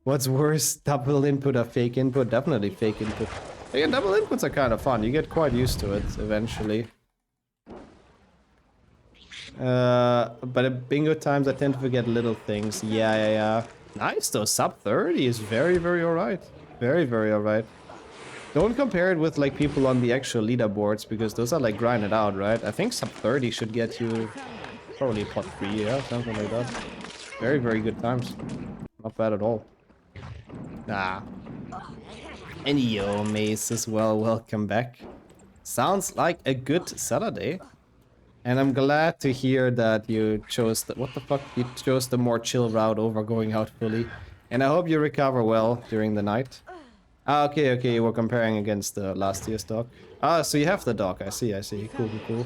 What's worse, double input or fake input? Definitely fake input. Again, double inputs are kind of fun. You get quite used to it eventually. But at bingo times, I tend to forget little things. Yeah. Nice though, sub 30 is very alright. Very alright. Don't compare it with like people on the actual leaderboards because those are like grinded out, right? I think sub 30 should get you probably pot 3, yeah, something like that. Very good times. Not bad at all. Nah. And yo, Mace as well, welcome back. Sounds like a good Saturday. And I'm glad to hear that you chose the... What the fuck? You chose the more chill route over going out fully. And I hope you recover well during the night. Ah, okay, you were comparing against last year's doc. Ah, so you have the doc, I see. Cool.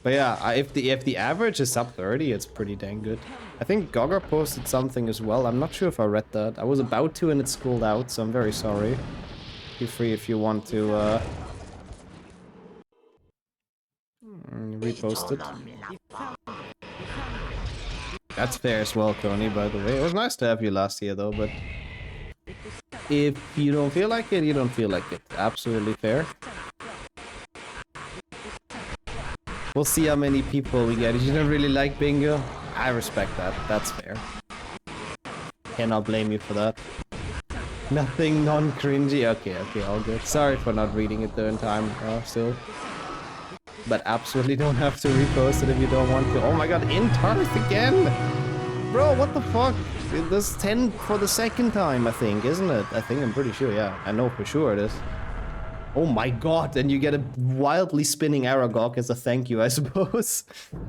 But yeah, if the average is sub 30, it's pretty dang good. I think Gogger posted something as well. I'm not sure if I read that. I was about to and it scrolled out, so I'm very sorry. Feel free if you want to... repost it. That's fair as well, Coney, by the way. It was nice to have you last year, though, but... if you don't feel like it, you don't feel like it. Absolutely fair. We'll see how many people we get. If you don't really like bingo, I respect that. That's fair. Cannot blame you for that. Nothing non-cringy. Okay, all good. Sorry for not reading it though in time, still. But absolutely don't have to repost it if you don't want to. Oh my god, in Tarth again? Bro, what the fuck? This 10 for the second time, I think, isn't it? I'm pretty sure, yeah. I know for sure it is. Oh my god, and you get a wildly spinning Aragog as a thank you, I suppose.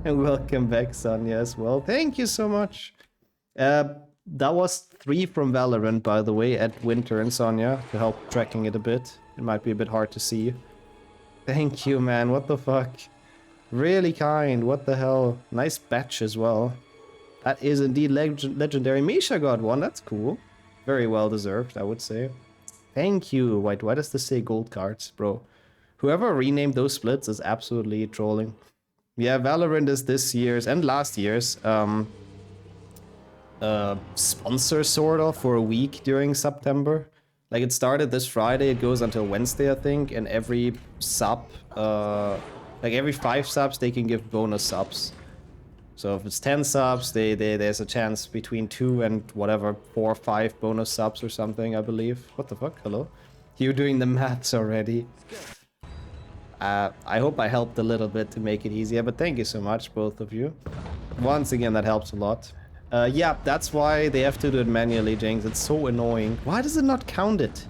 And welcome back, Sonia, as well. Thank you so much. That was 3 from Valorant, by the way, at Winter and Sonia, to help tracking it a bit. It might be a bit hard to see. Thank you, man. What the fuck? Really kind. What the hell? Nice batch as well. That is indeed legendary. Misha got one. That's cool. Very well deserved, I would say. Thank you. Why does this say gold cards, bro? Whoever renamed those splits is absolutely trolling. Yeah, Valorant is this year's and last year's sponsor sort of for a week during September. Like, it started this Friday, it goes until Wednesday, I think, and every sub, like every 5 subs, they can give bonus subs. So if it's 10 subs, there's a chance between 2 and whatever, 4 or 5 bonus subs or something, I believe. What the fuck? Hello? You're doing the maths already. I hope I helped a little bit to make it easier, but thank you so much, both of you. Once again, that helps a lot. Yeah, that's why they have to do it manually, Jinx. It's so annoying. Why does it not count it?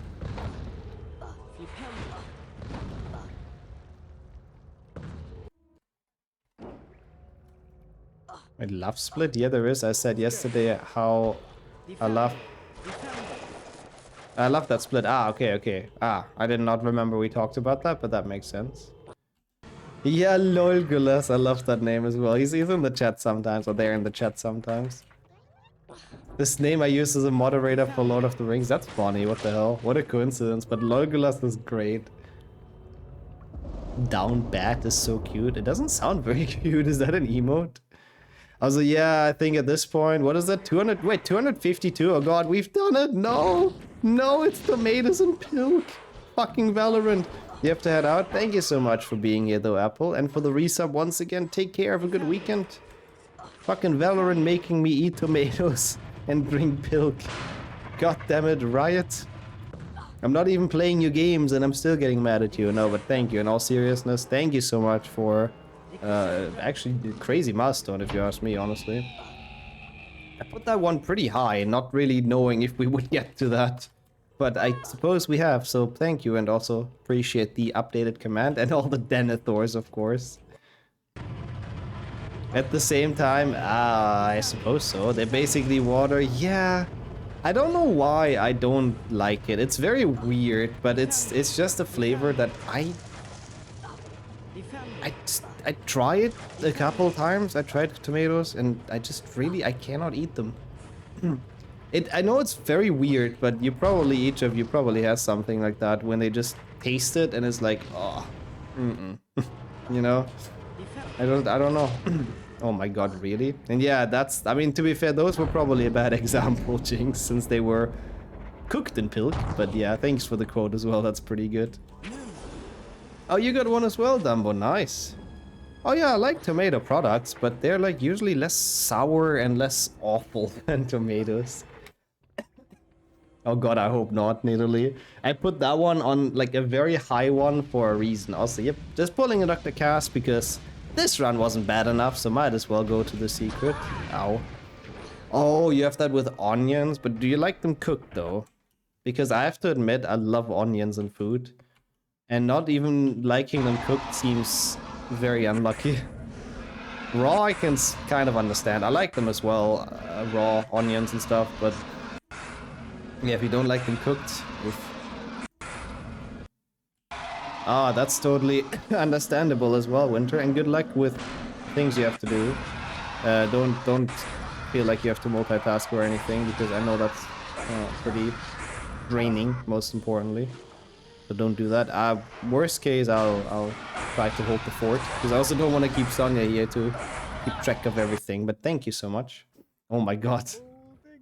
I love split? Yeah, there is. I said yesterday how I love that split. Ah, okay. Ah, I did not remember we talked about that, but that makes sense. Yeah, Lolgulas. I love that name as well. He's in the chat sometimes, or they're in the chat sometimes. This name I use as a moderator for Lord of the Rings. That's funny. What the hell? What a coincidence. But Lolgulas is great. Down bat is so cute. It doesn't sound very cute. Is that an emote? Also, yeah, I think at this point, what is that? 200? Wait, 252? Oh god, we've done it! No! No, it's tomatoes and pilk! Fucking Valorant! You have to head out. Thank you so much for being here, though, Apple. And for the resub once again, take care. Have a good weekend. Fucking Valorant making me eat tomatoes and drink pilk. God damn it, Riot. I'm not even playing your games and I'm still getting mad at you. No, but thank you. In all seriousness, thank you so much for... actually, crazy milestone, if you ask me, honestly. I put that one pretty high, not really knowing if we would get to that. But I suppose we have, so thank you, and also appreciate the updated command and all the Denethors, of course. At the same time, I suppose so. They're basically water. Yeah, I don't know why I don't like it. It's very weird, but it's just a flavor that I tried it a couple times. I tried tomatoes and I cannot eat them. I know it's very weird, but each of you probably has something like that when they just taste it and it's like, oh, you know? I don't know. Oh my god, really? And yeah, I mean, to be fair, those were probably a bad example, Jinx, since they were cooked in pilk. But yeah, thanks for the quote as well. That's pretty good. Oh, you got one as well, Dumbo. Nice. Oh yeah, I like tomato products, but they're like usually less sour and less awful than tomatoes. Oh god, I hope not, Nidalee. I put that one on like a very high one for a reason. Also, yep, just pulling a Dr. Cass because this run wasn't bad enough, so might as well go to the secret. Ow. Oh, you have that with onions, but do you like them cooked though? Because I have to admit, I love onions in food. And not even liking them cooked seems very unlucky. Raw I can kind of understand. I like them as well, raw onions and stuff, but yeah, if you don't like them cooked, oof. Ah, that's totally understandable as well, Winter, and good luck with things you have to do. Don't feel like you have to multitask or anything, because I know that's pretty draining, most importantly. So don't do that. Worst case, I'll try to hold the fort, because I also don't want to keep Sonya here to keep track of everything, but thank you so much. Oh my god.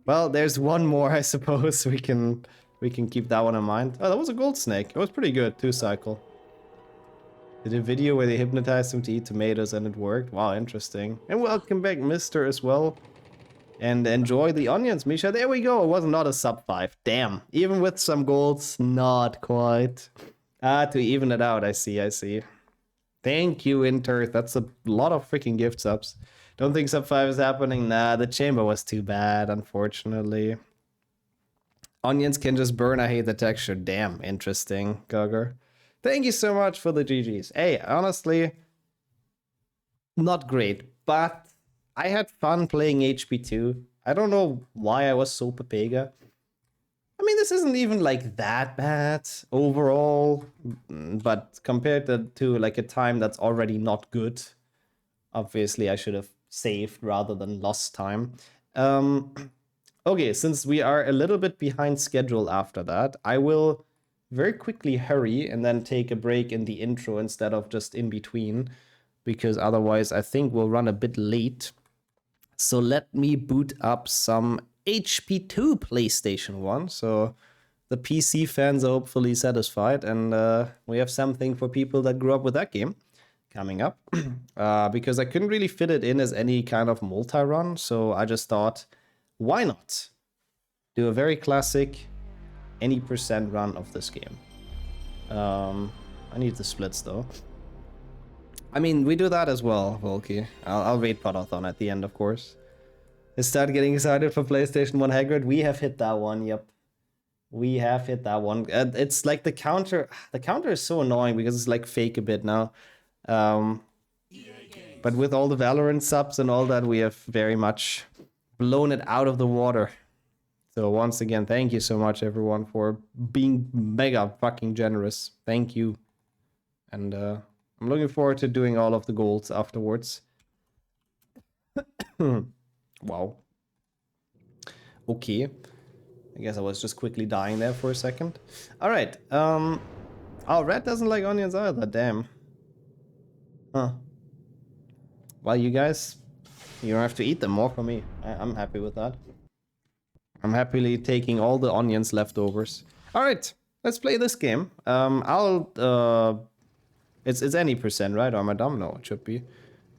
Well, there's one more, I suppose. We can keep that one in mind. Oh, that was a gold snake. It was pretty good. 2-cycle. Did a video where they hypnotized him to eat tomatoes and it worked. Wow, interesting. And welcome back, Mister, as well. And enjoy the onions, Misha. There we go. It was not a sub 5. Damn. Even with some golds, not quite. To even it out, I see. Thank you, Interth. That's a lot of freaking gift subs. Don't think sub 5 is happening. Nah, the chamber was too bad, unfortunately. Onions can just burn. I hate the texture. Damn, interesting, Gugger. Thank you so much for the GGs. Hey, honestly, not great, but I had fun playing HP2. I don't know why I was so papega. I mean, this isn't even like that bad overall, but compared to like a time that's already not good, obviously I should have saved rather than lost time. Okay, since we are a little bit behind schedule after that, I will very quickly hurry and then take a break in the intro instead of just in between, because otherwise I think we'll run a bit late. So let me boot up some HP2 PlayStation 1. So the PC fans are hopefully satisfied, and we have something for people that grew up with that game coming up. Because I couldn't really fit it in as any kind of multi-run, so I just thought, why not do a very classic any % run of this game. I need the splits though. I mean, we do that as well, Volky. I'll rate Subathon at the end, of course. I start getting excited for PlayStation 1 Hagrid. We have hit that one, yep. We have hit that one. It's like the counter is so annoying because it's like fake a bit now. But with all the Valorant subs and all that, we have very much blown it out of the water. So once again, thank you so much everyone for being mega fucking generous. Thank you. And I'm looking forward to doing all of the golds afterwards. Wow. Okay. I guess I was just quickly dying there for a second. Alright. Oh, Red doesn't like onions either. Damn. Huh. Well, you guys, you don't have to eat them more for me. I'm happy with that. I'm happily taking all the onions leftovers. Alright. Let's play this game. It's any %, right? Or am I dumb? No, it should be.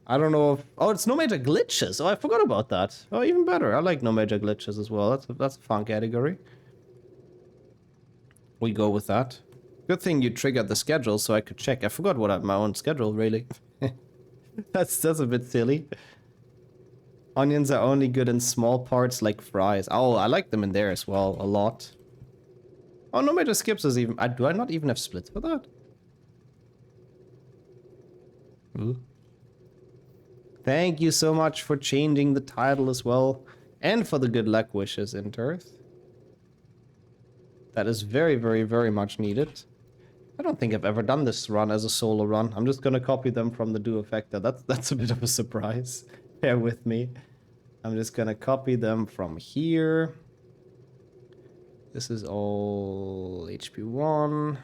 I don't know if... Oh, it's no major glitches. Oh, I forgot about that. Oh, even better. I like no major glitches as well. That's a fun category. We go with that. Good thing you triggered the schedule so I could check. I forgot what my own schedule, really. That's a bit silly. Onions are only good in small parts like fries. Oh, I like them in there as well. A lot. Oh, no major skips is even... do I not even have splits for that? Ooh. Thank you so much for changing the title as well. And for the good luck wishes, Interth. That is very, very, very much needed. I don't think I've ever done this run as a solo run. I'm just gonna copy them from the duo factor. That's a bit of a surprise. Bear with me. I'm just gonna copy them from here. This is all HP1.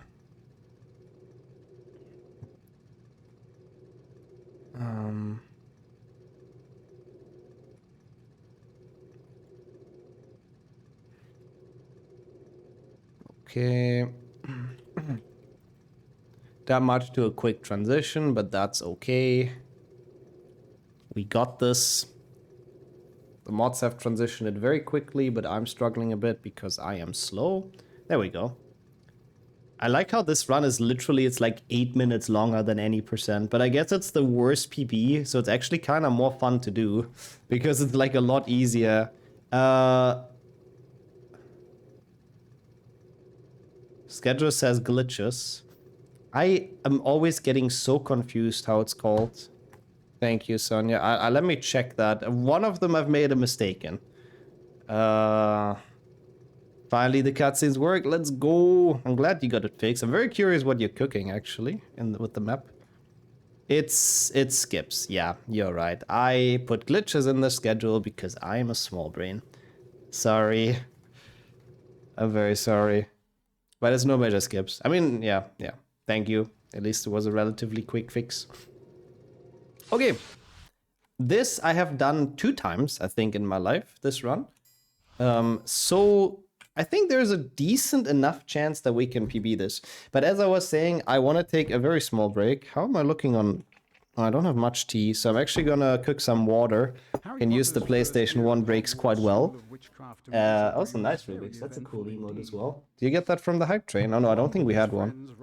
Okay. That much to a quick transition, but that's okay. We got this. The mods have transitioned it very quickly, but I'm struggling a bit because I am slow. There we go. I like how this run is literally, it's like 8 minutes longer than any %, but I guess it's the worst PB, so it's actually kind of more fun to do because it's like a lot easier. Schedule says glitches. I am always getting so confused how it's called. Thank you, Sonia. Let me check that. One of them I've made a mistake in. Finally, the cutscenes work. Let's go. I'm glad you got it fixed. I'm very curious what you're cooking, actually, with the map. It skips. Yeah, you're right. I put glitches in the schedule because I'm a small brain. Sorry. I'm very sorry. But it's no major skips. I mean, yeah. Thank you. At least it was a relatively quick fix. Okay. This I have done 2 times, I think, in my life, this run. So I think there's a decent enough chance that we can PB this. But as I was saying, I want to take a very small break. How am I looking on... Oh, I don't have much tea, so I'm actually gonna cook some water. Can use the PlayStation 1 breaks quite well. Also nice Rubik's. That's a cool emote as well. Do you get that from the hype train? Oh no, I don't think we had one.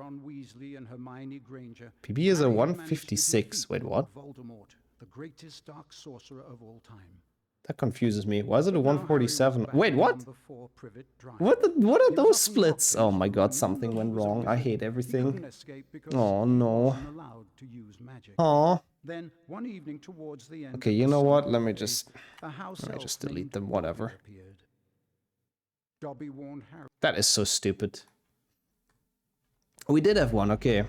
PB is a 156. Wait, what? That confuses me. Why is it a 147? Wait, what? What are those splits? Oh my god, something went wrong. I hate everything. Oh no. Oh. Okay, you know what? Let me just delete them. Whatever. That is so stupid. We did have one. Okay,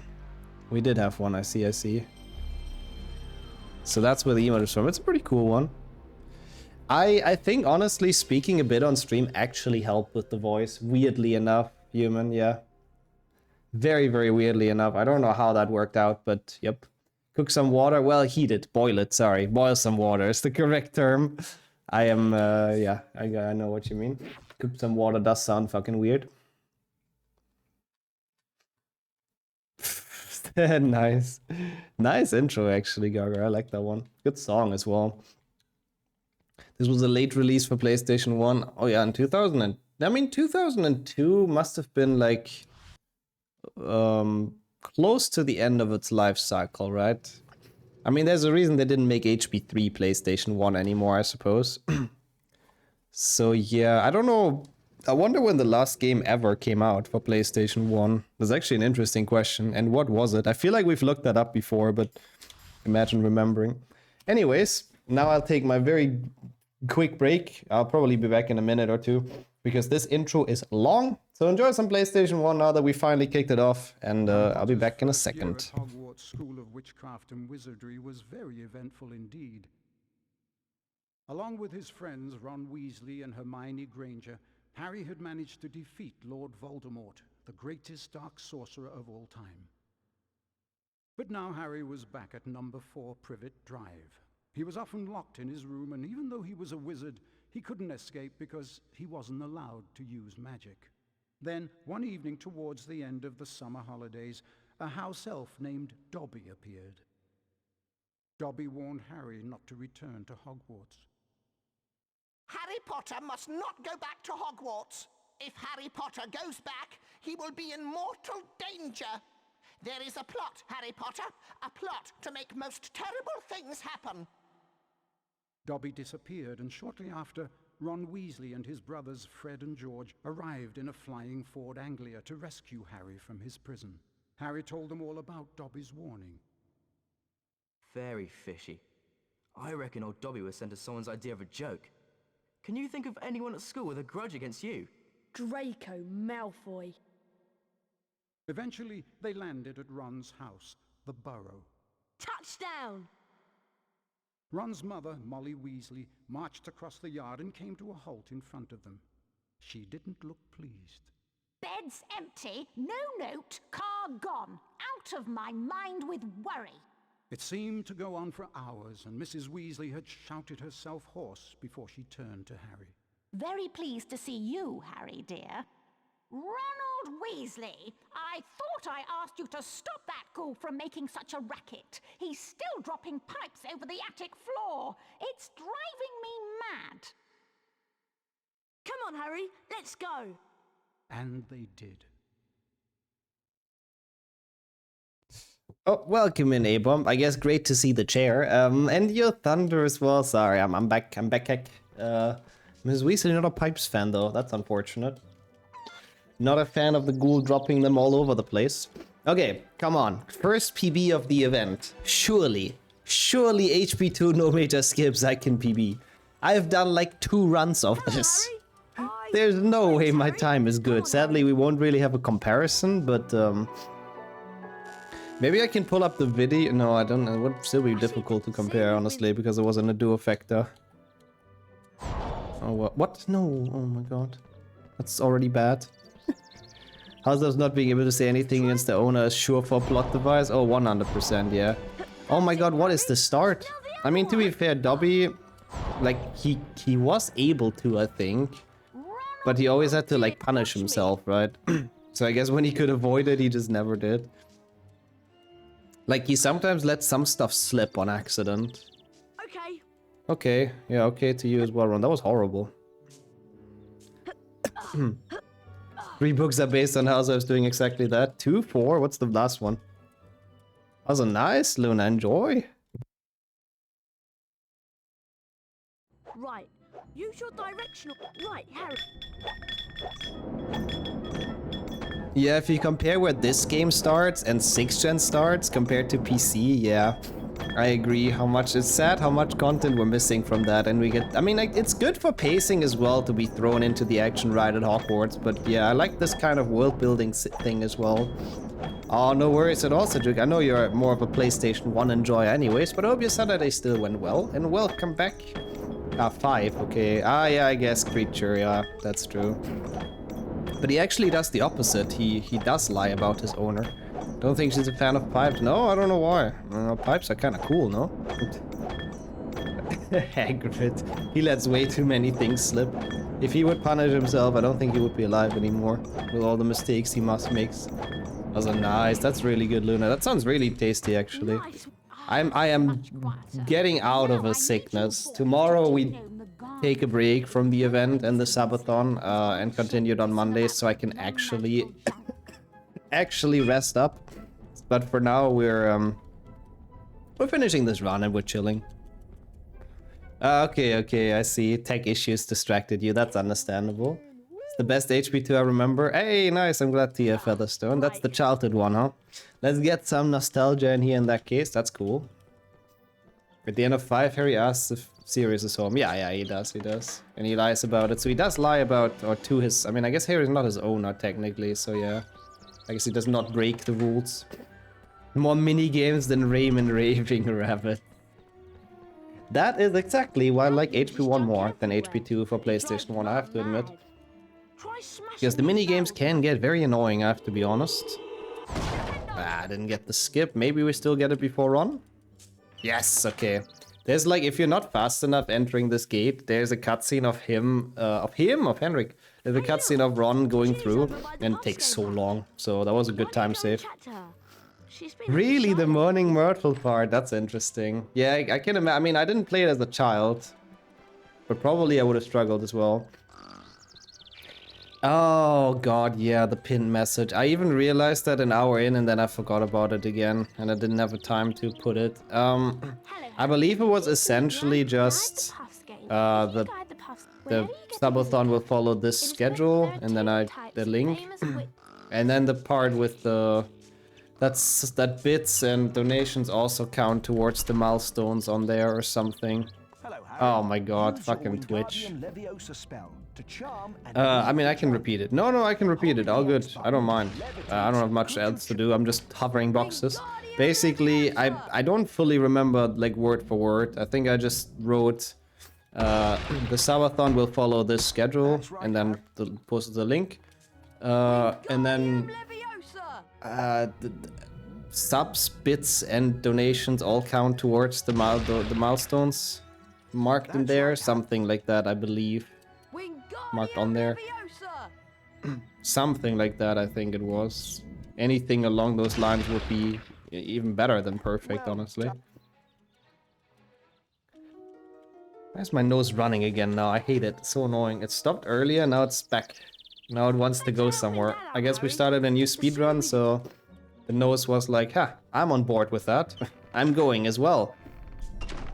we did have one. I see. So that's where the emote is from. It's a pretty cool one. I think, honestly, speaking a bit on stream actually helped with the voice. Weirdly enough, human, yeah. Very, very weirdly enough. I don't know how that worked out, but yep. Cook some water. Well, heat it. Boil it, sorry. Boil some water is the correct term. I am, yeah, I know what you mean. Cook some water does sound fucking weird. Nice. Nice intro, actually, Gaga. I like that one. Good song as well. This was a late release for PlayStation 1. Oh yeah, in 2002 must have been like close to the end of its life cycle, right? I mean, there's a reason they didn't make HP3 PlayStation 1 anymore, I suppose. So yeah, I don't know. I wonder when the last game ever came out for PlayStation 1. That's actually an interesting question. And what was it? I feel like we've looked that up before, but imagine remembering. Anyways, now I'll take my very quick break. I'll probably be back in a minute or two because this intro is long. So enjoy some PlayStation 1 now that we finally kicked it off, and I'll be back in a second. Year at Hogwarts School of Witchcraft and Wizardry was very eventful indeed. Along with his friends Ron Weasley and Hermione Granger, Harry had managed to defeat Lord Voldemort, the greatest dark sorcerer of all time. But now Harry was back at number 4 Privet Drive. He was often locked in his room, and even though he was a wizard, he couldn't escape because he wasn't allowed to use magic. Then, one evening towards the end of the summer holidays, a house elf named Dobby appeared. Dobby warned Harry not to return to Hogwarts. Harry Potter must not go back to Hogwarts. If Harry Potter goes back, he will be in mortal danger. There is a plot, Harry Potter, a plot to make most terrible things happen. Dobby disappeared, and shortly after, Ron Weasley and his brothers Fred and George arrived in a flying Ford Anglia to rescue Harry from his prison. Harry told them all about Dobby's warning. Very fishy. I reckon old Dobby was sent as someone's idea of a joke. Can you think of anyone at school with a grudge against you? Draco Malfoy. Eventually, they landed at Ron's house, the Burrow. Touchdown! Ron's mother, Molly Weasley, marched across the yard and came to a halt in front of them. She didn't look pleased. Bed's empty, no note, car gone. Out of my mind with worry. It seemed to go on for hours, and Mrs. Weasley had shouted herself hoarse before she turned to Harry. Very pleased to see you, Harry, dear. Ronald Weasley, I thought I asked you to stop that ghoul from making such a racket. He's still dropping pipes over the attic floor. It's driving me mad. Come on, Harry, let's go. And they did. Oh, welcome in, A-Bomb. I guess great to see the chair. And your thunder as well. Sorry, I'm back. Ms. Weasley, not a Pipes fan, though. That's unfortunate. Not a fan of the ghoul dropping them all over the place. Okay, come on. First PB of the event. Surely HP2 no major skips I can PB. I've done like 2 runs of this. There's no way my time is good. Sadly, we won't really have a comparison, but maybe I can pull up the video. No, I don't. It would still be difficult to compare, honestly, because it wasn't a duo factor. Oh, what? No. Oh my god. That's already bad. How's those not being able to say anything against the owner is sure for plot device? Oh, 100%, yeah. Oh my god, what is the start? I mean, to be fair, Dobby, like, he was able to, I think. But he always had to, like, punish himself, right? So I guess when he could avoid it, he just never did. Like, he sometimes let some stuff slip on accident. Okay. Okay, yeah, okay to you as well, Ron. That was horrible. 3 books are based on housewives doing exactly that. 2, 4, what's the last one? That was a nice, Luna, enjoy. Right, use your directional... Right, Harry. Yeah, if you compare where this game starts and 6th gen starts compared to PC, yeah. I agree. How much it's sad how much content we're missing from that, and we get... I mean, like, it's good for pacing as well to be thrown into the action ride at Hogwarts, but yeah, I like this kind of world-building thing as well. Oh, no worries at all, Cedric. I know you're more of a PlayStation 1 enjoyer anyways, but I hope your Saturday still went well, and welcome back. Ah, 5, okay. Ah, yeah, I guess Creature, yeah, that's true. But he actually does the opposite. He does lie about his owner. Don't think she's a fan of pipes. No, I don't know why. Pipes are kind of cool, no? Hagrid. He lets way too many things slip. If he would punish himself, I don't think he would be alive anymore. With all the mistakes he must make. Those are nice. That's really good, Luna. That sounds really tasty, actually. I am getting out of a sickness. Tomorrow we take a break from the event and the Subathon and continue it on Monday, so I can actually rest up. But for now, we're finishing this run and we're chilling. Okay, I see. Tech issues distracted you. That's understandable. It's the best HP2 I remember. Hey, nice. I'm glad to hear Featherstone. That's the childhood one, huh? Let's get some nostalgia in here in that case. That's cool. At the end of 5, Harry asks if Sirius is home. Yeah, he does. And he lies about it. So he does lie about, or to his... I mean, I guess Harry's not his owner, technically, so yeah. I guess he does not break the rules. More mini-games than Raymond Raving Rabbit. That is exactly why I like HP1 more than HP2 for PlayStation 1, I have to admit. Because the mini-games can get very annoying, I have to be honest. I didn't get the skip. Maybe we still get it before run? Yes, okay. There's like, if you're not fast enough entering this gate, there's a cutscene of Henrik. There's a cutscene of Ron going through, and it takes so long. So that was a good time save. Really, the Morning Myrtle part? That's interesting. Yeah, I can imagine. I mean, I didn't play it as a child, but probably I would have struggled as well. Oh god, yeah, the pinned message. I even realized that an hour in and then I forgot about it again, and I didn't have time to put it. I believe it was essentially just the Subathon will follow this schedule, and then the link, and then the part with that bits and donations also count towards the milestones on there or something. Oh my god, fucking Twitch. I mean, I can repeat it. No, I can repeat it. All good. I don't mind. I don't have much else to do. I'm just hovering boxes. Basically, I don't fully remember, like, word for word. I think I just wrote, the Subathon will follow this schedule, and then posted the link. And then... the subs, bits, and donations all count towards the milestones marked in there. Something like that, I believe. Marked on there. Something like that, I think it was. Anything along those lines would be even better than perfect, honestly. Why is my nose running again now? I hate it. It's so annoying. It stopped earlier, now it's back. Now it wants to go somewhere. I guess we started a new speedrun, so the nose was like, ha, I'm on board with that. I'm going as well.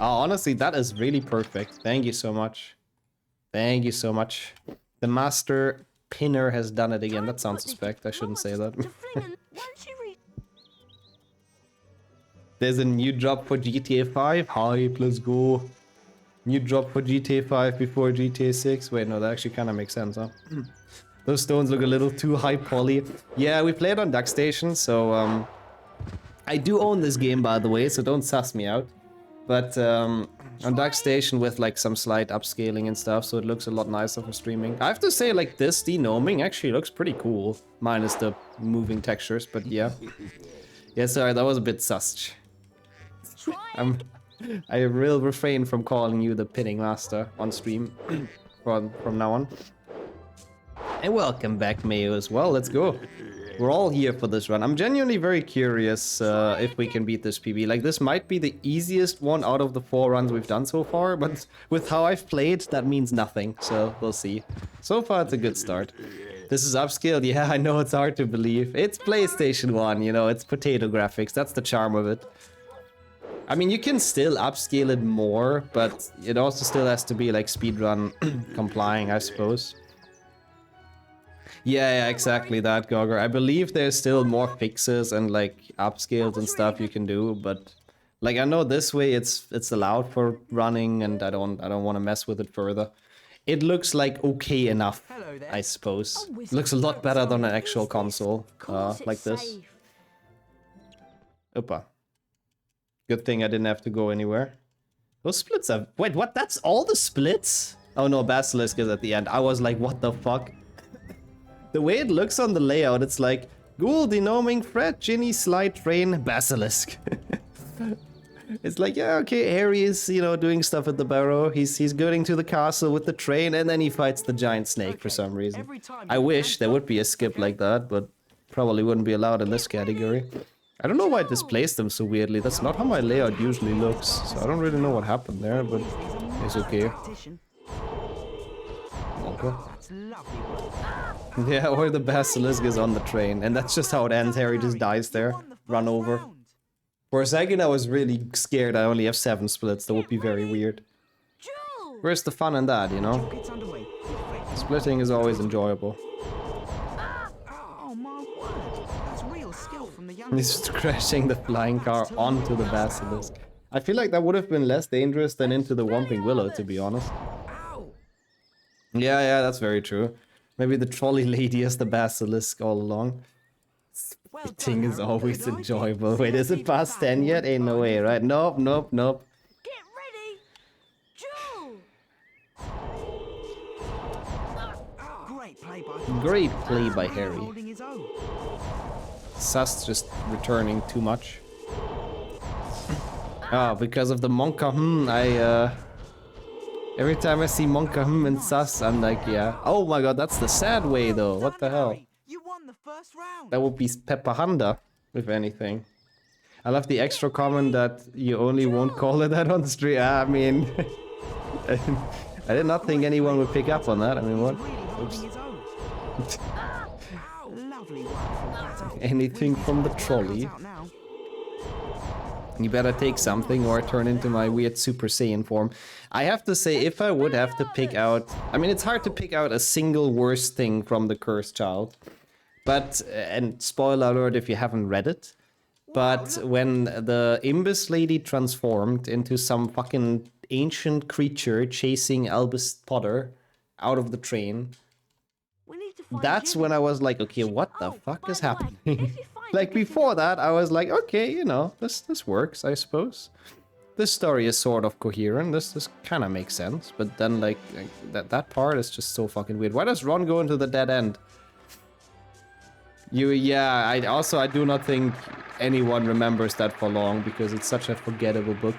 Oh, honestly, that is really perfect. Thank you so much. Thank you so much. The master pinner has done it again. That sounds suspect. I shouldn't say that. There's a new drop for GTA 5. Hype, let's go. New drop for GTA 5 before GTA 6. Wait, no, that actually kind of makes sense, huh? Those stones look a little too high poly. Yeah, we played on DuckStation, so I do own this game, by the way, so don't suss me out. But on DuckStation with like some slight upscaling and stuff, so it looks a lot nicer for streaming. I have to say, like, this denoming actually looks pretty cool, minus the moving textures, but yeah. Yeah, sorry, that was a bit sus. I will refrain from calling you the pinning master on stream from now on. And welcome back, Mayo, as well. Let's go. We're all here for this run. I'm genuinely very curious if we can beat this PB. Like, this might be the easiest one out of the 4 runs we've done so far, but with how I've played, that means nothing. So, we'll see. So far, it's a good start. This is upscaled. Yeah, I know it's hard to believe. It's PlayStation 1, you know, it's potato graphics. That's the charm of it. I mean, you can still upscale it more, but it also still has to be, like, speedrun complying, I suppose. Yeah, exactly that, Gogger. I believe there's still more fixes and like upscales and stuff you can do, but like I know this way it's allowed for running, and I don't want to mess with it further. It looks like okay enough, I suppose. It looks a lot better than an actual console like this. Opa. Good thing I didn't have to go anywhere. Those splits are... Wait, what? That's all the splits? Oh no, Basilisk is at the end. I was like, what the fuck? The way it looks on the layout, it's like Ghoul, Denoming, Fred, Ginny, Slide, Train, Basilisk. It's like, yeah, okay, Harry is, you know, doing stuff at the barrow. He's going to the castle with the train, and then he fights the giant snake for some reason. I wish there would be a skip like that, but probably wouldn't be allowed in this category. I don't know why it displays them so weirdly. That's not how my layout usually looks. So I don't really know what happened there, but it's okay. Okay. Yeah, or the basilisk is on the train, and that's just how it ends. Harry just dies there, run over. For a second I was really scared I only have 7 splits. That would be very weird. Where's the fun in that, you know? Splitting is always enjoyable. Oh my word, that's real skill from the young. He's just crashing the flying car onto the basilisk. I feel like that would have been less dangerous than into the Whomping Willow, to be honest. Yeah, that's very true. Maybe the trolley lady is the basilisk all along. Splitting is always enjoyable. Wait, is it past 10 yet? Ain't no way, right? Nope. Get ready! Jewel! Great play Great play by by Harry. Sus just returning too much. Ah, because of the Monka, every time I see Monka and Sus, I'm like, yeah. Oh my god, that's the sad way though. What the hell? You won the first round. That would be Pepahanda, if anything. I love the extra comment that you only won't call it that on stream. I mean, I did not think anyone would pick up on that. I mean, what? Oops. Anything from the trolley. You better take something or turn into my weird Super Saiyan form. I have to say, if I would have to pick out... I mean, it's hard to pick out a single worst thing from The Cursed Child. But, and spoiler alert if you haven't read it, but when the Imbus lady transformed into some fucking ancient creature chasing Albus Potter out of the train, that's when I was like, okay, what the fuck is happening? Like, before that, I was like, okay, you know, this works, I suppose. This story is sort of coherent, this kind of makes sense, but then, like that part is just so fucking weird. Why does Ron go into the dead end? Yeah, I do not think anyone remembers that for long, because it's such a forgettable book.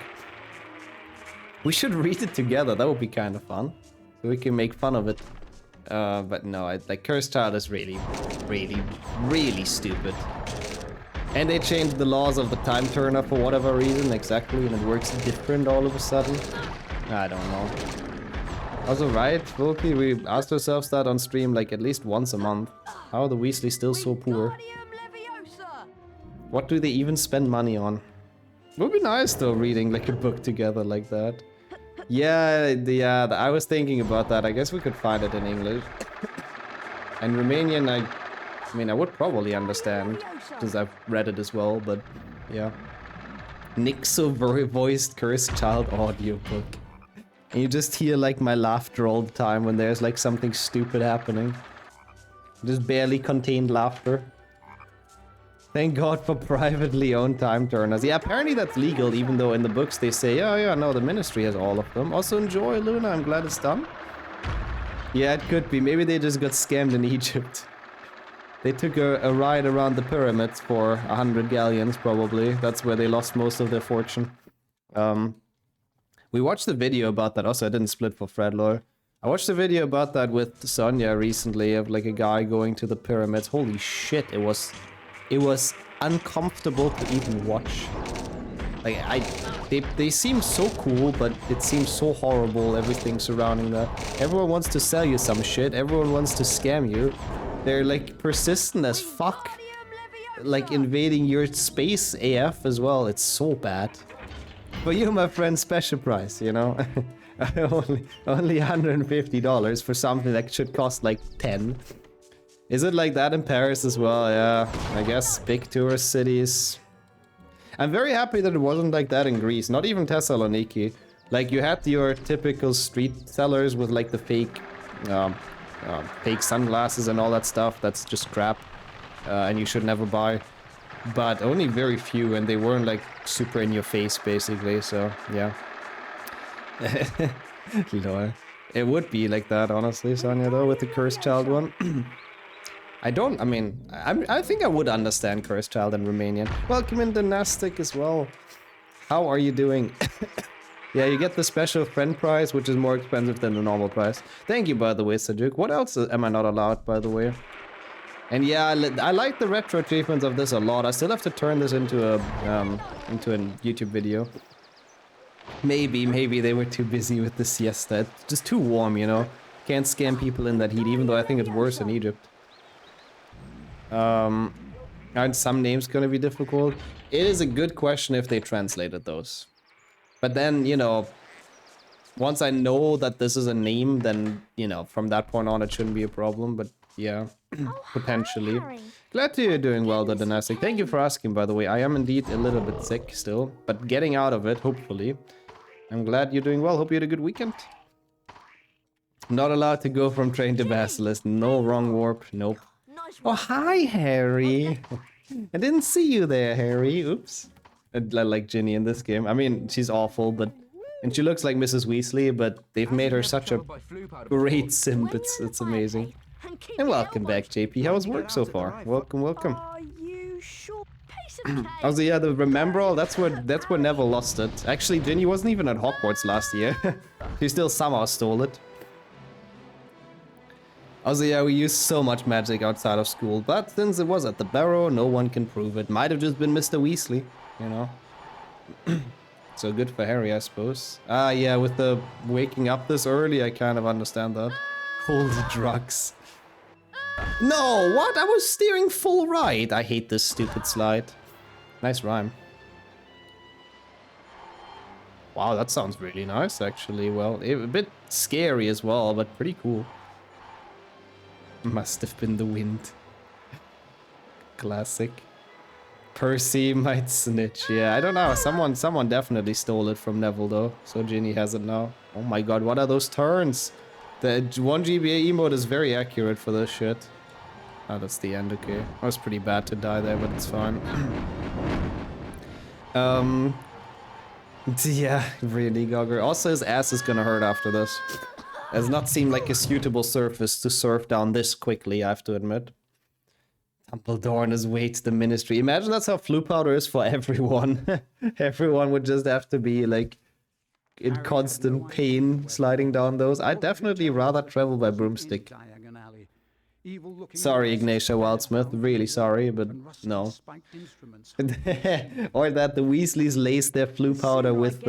We should read it together, that would be kind of fun. So we can make fun of it. But no, like, Cursed Child is really stupid. And they changed the laws of the time turner for whatever reason, exactly, and it works different all of a sudden. I don't know. Also, right, Volky, we asked ourselves that on stream like at least once a month. How are the Weasley still so poor? What do they even spend money on? It would be nice though, reading like a book together like that. Yeah, I was thinking about that. I guess we could find it in English. And Romanian, I mean, I would probably understand, because I've read it as well, but yeah. Nixxothon voiced Cursed Child audiobook. And you just hear like my laughter all the time when there's like something stupid happening. Just barely contained laughter. Thank God for privately owned time turners. Yeah, apparently that's legal, even though in the books they say, oh yeah, no, the ministry has all of them. Also enjoy, Luna, I'm glad it's done. Yeah, it could be. Maybe they just got scammed in Egypt. They took a ride around the pyramids for 100 galleons, probably. That's where they lost most of their fortune. We watched the video about that. Also, I didn't split for Fredlore. I watched a video about that with Sonia recently, of like a guy going to the pyramids. Holy shit, it was uncomfortable to even watch. Like, they seem so cool, but it seems so horrible, everything surrounding that. Everyone wants to sell you some shit, everyone wants to scam you. They're like persistent as fuck. Like invading your space AF as well, it's so bad. But you, my friend, special price, you know? only $150 for something that should cost like 10. Is it like that in Paris as well? Yeah, I guess big tourist cities. I'm very happy that it wasn't like that in Greece, not even Thessaloniki. Like, you had your typical street sellers with like the fake sunglasses and all that stuff. That's just crap, and you should never buy. But only very few, and they weren't like super in your face, basically. So yeah. Lord. It would be like that, honestly, Sonia, though, with the Cursed Child one. I think I would understand Cursed Child in Romanian. Welcome in Dynastic as well. How are you doing? Yeah, you get the special friend prize, which is more expensive than the normal price. Thank you, by the way, Sajuk. What else am I not allowed, by the way? And yeah, I like the retro treatment of this a lot. I still have to turn this into a YouTube video. Maybe they were too busy with the siesta. It's just too warm, you know. Can't scam people in that heat, even though I think it's worse in Egypt. Aren't some names gonna be difficult? It is a good question if they translated those. But then, you know, once I know that this is a name, then, you know, from that point on, it shouldn't be a problem. But yeah, potentially. Glad to hear you're doing well, the Dynastic. Thank you for asking, by the way. I am indeed a little bit sick still, but getting out of it, hopefully. I'm glad you're doing well. Hope you had a good weekend. Not allowed to go from train to Basilisk. No, wrong warp. Nope. Oh, hi, Harry. I didn't see you there, Harry. Oops. I like Ginny in this game. I mean, she's awful, but... And she looks like Mrs. Weasley, but they've made her such a great simp. It's amazing. And welcome back, JP. How was work so far? Welcome, welcome. Also, yeah, the Remember All, that's where Neville lost it. Actually, Ginny wasn't even at Hogwarts last year. She still somehow stole it. Also, yeah, we used so much magic outside of school, but since it was at the Barrow, no one can prove it. Might have just been Mr. Weasley, you know. So good for Harry, I suppose. Ah, yeah, with the waking up this early, I kind of understand that. Holy drugs. No, what? I was steering full right. I hate this stupid slide. Nice rhyme. Wow, that sounds really nice, actually. Well, a bit scary as well, but pretty cool. Must have been the wind. Classic. Percy might snitch. Yeah, I don't know. Someone definitely stole it from Neville, though. So Ginny has it now. Oh my god, what are those turns? The 1 GBA emote is very accurate for this shit. Oh, that's the end, okay. That was pretty bad to die there, but it's fine. Yeah, really, Gogger. Also, his ass is gonna hurt after this. It does not seem like a suitable surface to surf down this quickly, I have to admit. Dumbledore on his way to the Ministry. Imagine that's how Floo Powder is for everyone. Everyone would just have to be, like, in constant pain sliding down those. I'd definitely rather travel by broomstick. Sorry, Ignatia Wildsmith. Really sorry, but no. Or that the Weasleys lace their Floo Powder with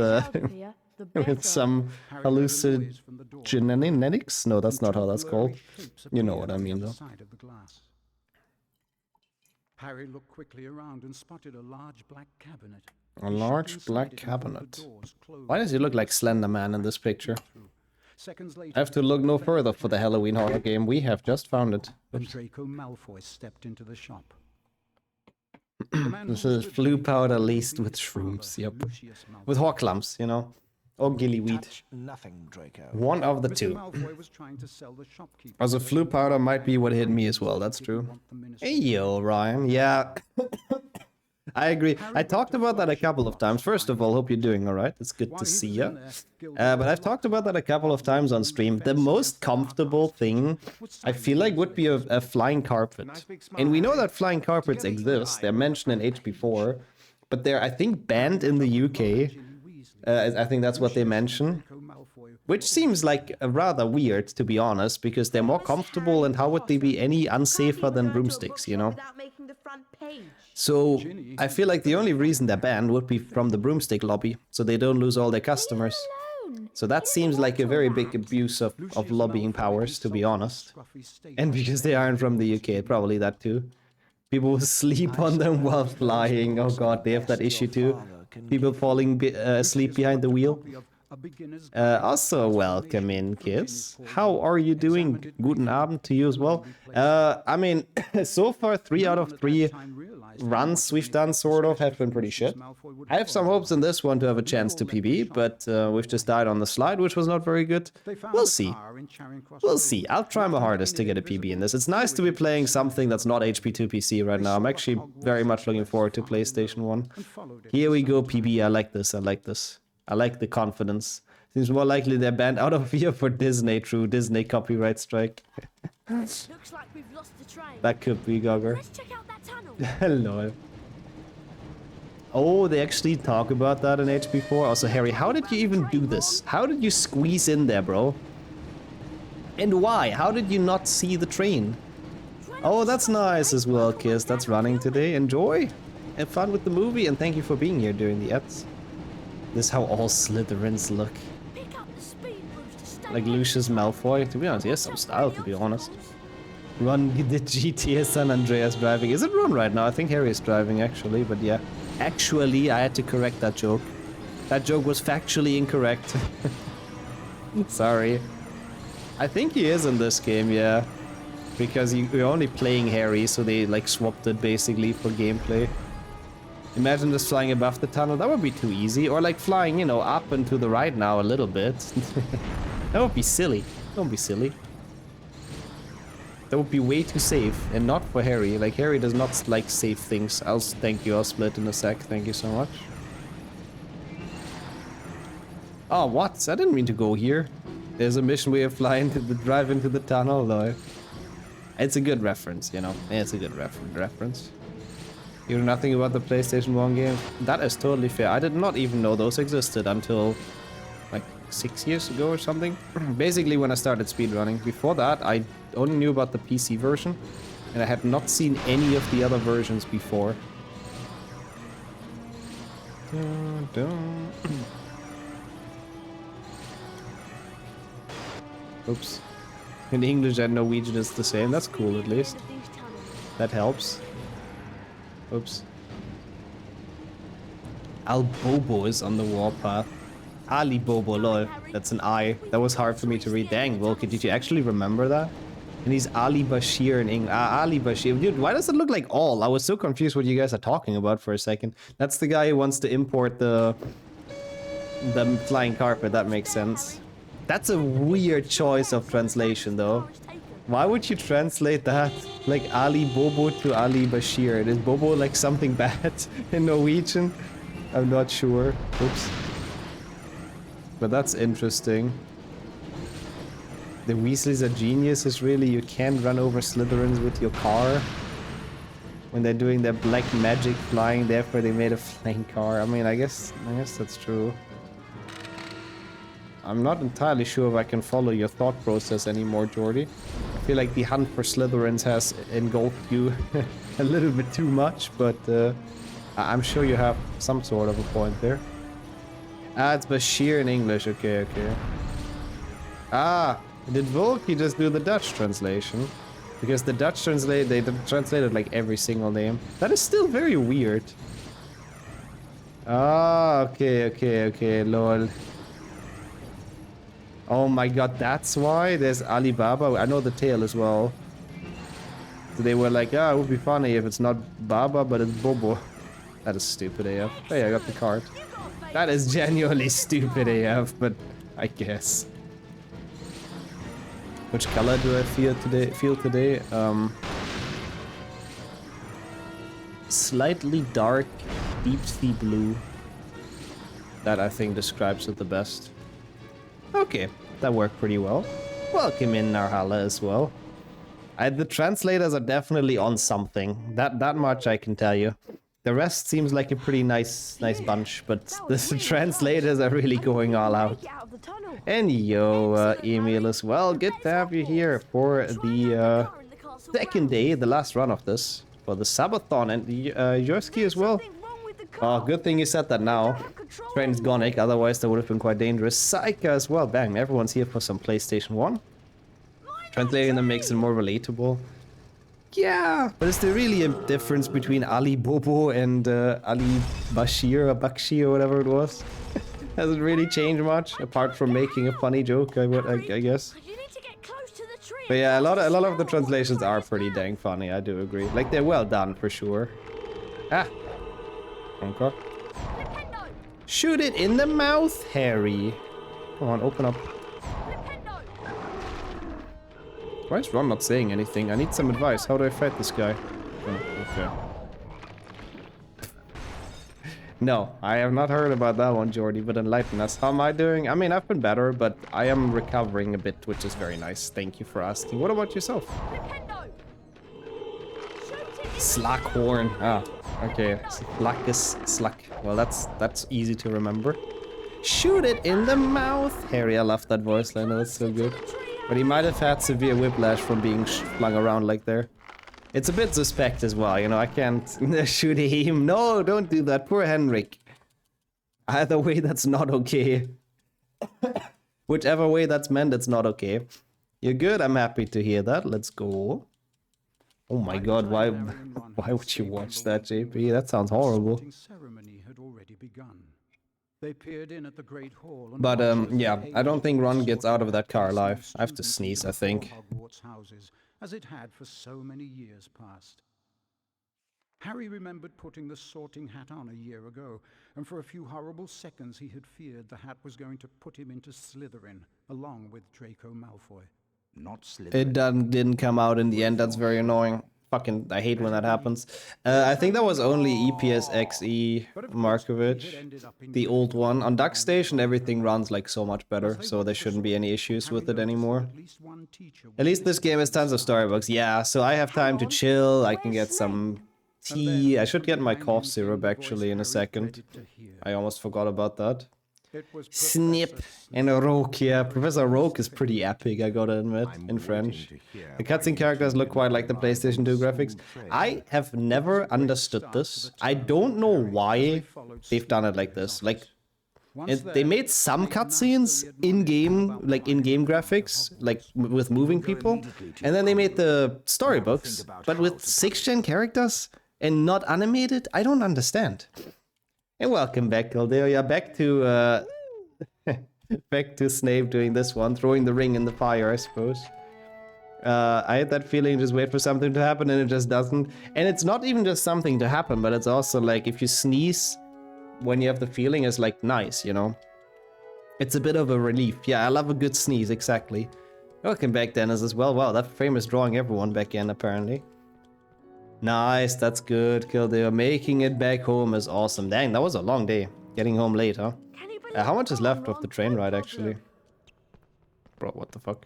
with some hallucinogenics? No, that's not how that's called. You know what I mean, though. Harry looked quickly around and spotted a large black cabinet. A large black cabinet. Why does he look like Slender Man in this picture? I have to look no further for the Halloween horror game. We have just found it. And Draco Malfoy stepped into the shop. This is Floo Powder laced with shrooms. Yep. With Horklumps, you know. Or gillyweed. One of the two. Also, Floo Powder might be what hit me as well, that's true. Hey yo, Ryan. Yeah. I agree. I talked about that a couple of times. First of all, hope you're doing alright. It's good to see you. But I've talked about that a couple of times on stream. The most comfortable thing, I feel like, would be a flying carpet. And we know that flying carpets exist. They're mentioned in HP4. But they're, I think, banned in the UK. I think that's what they mention. Which seems like rather weird, to be honest, because they're more comfortable, and how would they be any unsafer than broomsticks, you know? So, I feel like the only reason they're banned would be from the broomstick lobby, so they don't lose all their customers. So that seems like a very big abuse of lobbying powers, to be honest. And because they aren't from the UK, probably that too. People will sleep on them while flying. Oh god, they have that issue too. People falling asleep behind the wheel. Also, welcome in, kids. How are you doing? Guten Abend to you as well. I mean, so far 3 out of 3 runs we've done sort of have been pretty shit. I have some hopes in this one to have a chance to PB, but we've just died on the slide, which was not very good. We'll see. We'll see. I'll try my hardest to get a PB in this. It's nice to be playing something that's not HP2 PC right now. I'm actually very much looking forward to PlayStation 1. Here we go, PB. I like this. I like this. I like the confidence. Seems more likely they're banned out of here for Disney, true Disney copyright strike. Looks like we've lost the train. That could be Gogger. Let's check out that tunnel. Hello. Oh, they actually talk about that in HP4. Also, Harry, how did you even do this? How did you squeeze in there, bro? And why? How did you not see the train? Oh, that's nice as well, Kiss. That's running today. Enjoy. Have fun with the movie, and thank you for being here during the ads. This is how all Slytherins look. Like Lucius Malfoy. To be honest, he has some style, to be honest. Ron did GTA San Andreas driving. Is it Ron right now? I think Harry is driving, actually, but yeah. Actually, I had to correct that joke. That joke was factually incorrect. Sorry. I think he is in this game, yeah. Because you're only playing Harry, so they like swapped it basically for gameplay. Imagine just flying above the tunnel, that would be too easy. Or like flying, you know, up and to the right now a little bit. That would be silly. Don't be silly. That would be way too safe, and not for Harry. Like, Harry does not like safe things. Thank you, I'll split in a sec. Thank you so much. Oh, what? I didn't mean to go here. There's a mission where you fly into the drive into the tunnel, though. It's a good reference, you know. It's a good reference. You know nothing about the PlayStation 1 game? That is totally fair. I did not even know those existed until like 6 years ago or something. Basically when I started speedrunning. Before that, I only knew about the PC version, and I had not seen any of the other versions before. Dun, dun. Oops. In English and Norwegian it's the same. That's cool, at least. That helps. Oops. Al-Bobo is on the warpath. Ali Bobo, lol. That's an I. That was hard for me to read. Dang, Volky, did you actually remember that? And he's Ali Bashir in English. Ali Bashir. Dude, why does it look like all? I was so confused what you guys are talking about for a second. That's the guy who wants to import the flying carpet. That makes sense. That's a weird choice of translation, though. Why would you translate that like Ali Bobo to Ali Bashir? Is Bobo like something bad in Norwegian? I'm not sure. Oops. But that's interesting. The Weasleys are geniuses, really. You can't run over Slytherins with your car. When they're doing their black magic flying, therefore they made a flying car. I mean, I guess that's true. I'm not entirely sure if I can follow your thought process anymore, Jordy. I feel like the hunt for Slytherins has engulfed you a little bit too much, but I'm sure you have some sort of a point there. Ah, it's Bashir in English. Okay, okay. Ah, did Volky just do the Dutch translation? Because the Dutch they translated like every single name. That is still very weird. Ah, okay, okay, okay, lol. Oh my god, that's why there's Alibaba. I know the tale as well. So they were like, ah, it would be funny if it's not Baba, but it's Bobo. That is stupid AF. Hey, I got the card. That is genuinely stupid AF, but I guess. Which color do I feel today? Slightly dark, deep sea blue. That I think describes it the best. Okay, that worked pretty well. Welcome in Narhala as well. The translators are definitely on something. That much I can tell you. The rest seems like a pretty nice bunch, but the translators are really going all out. And yo, Emil as well. Good to have you here for the second day, the last run of this, for the Subathon, and Yoski as well. Oh, good thing you said that now. Train's Gonic, otherwise that would have been quite dangerous. Saika as well. Bang, everyone's here for some PlayStation 1. Translating them makes it more relatable. Yeah, but is there really a difference between Ali Bobo and Ali Bashir or Bakshi or whatever it was? Hasn't really changed much, apart from making a funny joke, I guess. But yeah, a lot of the translations are pretty dang funny, I do agree. Like, they're well done, for sure. Ah! Okay. Shoot it in the mouth, Harry! Come on, open up. Why is Ron not saying anything? I need some advice. How do I fight this guy? Oh, okay. No, I have not heard about that one, Jordy, but enlighten us. How am I doing? I mean, I've been better, but I am recovering a bit, which is very nice. Thank you for asking. What about yourself? Slughorn. Ah, okay. Sluckus, Sluck. Well, that's easy to remember. Shoot it in the mouth! Harry, I love that voice line. It's so good. But he might have had severe whiplash from being flung around like there. It's a bit suspect as well, you know, I can't shoot him. No, don't do that, poor Henrik. Either way, that's not okay. Whichever way that's meant, it's not okay. You're good, I'm happy to hear that. Let's go. Oh my god, why would you watch that, JP? That sounds horrible. But yeah, I don't think Ron gets out of that car alive. I have to sneeze, I think. As it had for so many years past. Harry remembered putting the sorting hat on a year ago, and for a few horrible seconds he had feared the hat was going to put him into Slytherin, along with Draco Malfoy. Not Slytherin. It didn't come out in the end, that's very annoying. Fucking, I hate when that happens. I think that was only EPSXE Markovich, the old one. On Duck Station, everything runs like so much better, so there shouldn't be any issues with it anymore. At least this game has tons of storybooks. Yeah, so I have time to chill, I can get some tea. I should get my cough syrup actually in a second. I almost forgot about that. Snip and Roke, yeah. Professor Roke is pretty epic, I gotta admit, in French. The cutscene characters look quite like the PlayStation 2 graphics. I have never understood this. I don't know why they've done it like this. Like, they made some cutscenes in-game, like in-game graphics, like with moving people. And then they made the storybooks, but with 6th-gen characters and not animated? I don't understand. And welcome back, Caldeo. Yeah, back to back to Snape doing this one, throwing the ring in the fire, I suppose. I had that feeling, just wait for something to happen, and it just doesn't. And it's not even just something to happen, but it's also like if you sneeze when you have the feeling, it's like nice, you know. It's a bit of a relief. Yeah, I love a good sneeze, exactly. Welcome back, Dennis, as well. Wow, that frame is drawing everyone back in, apparently. Nice, that's good, Kildare. Making it back home is awesome. Dang, that was a long day. Getting home late, huh? How much is left of the train ride, actually? Bro, what the fuck?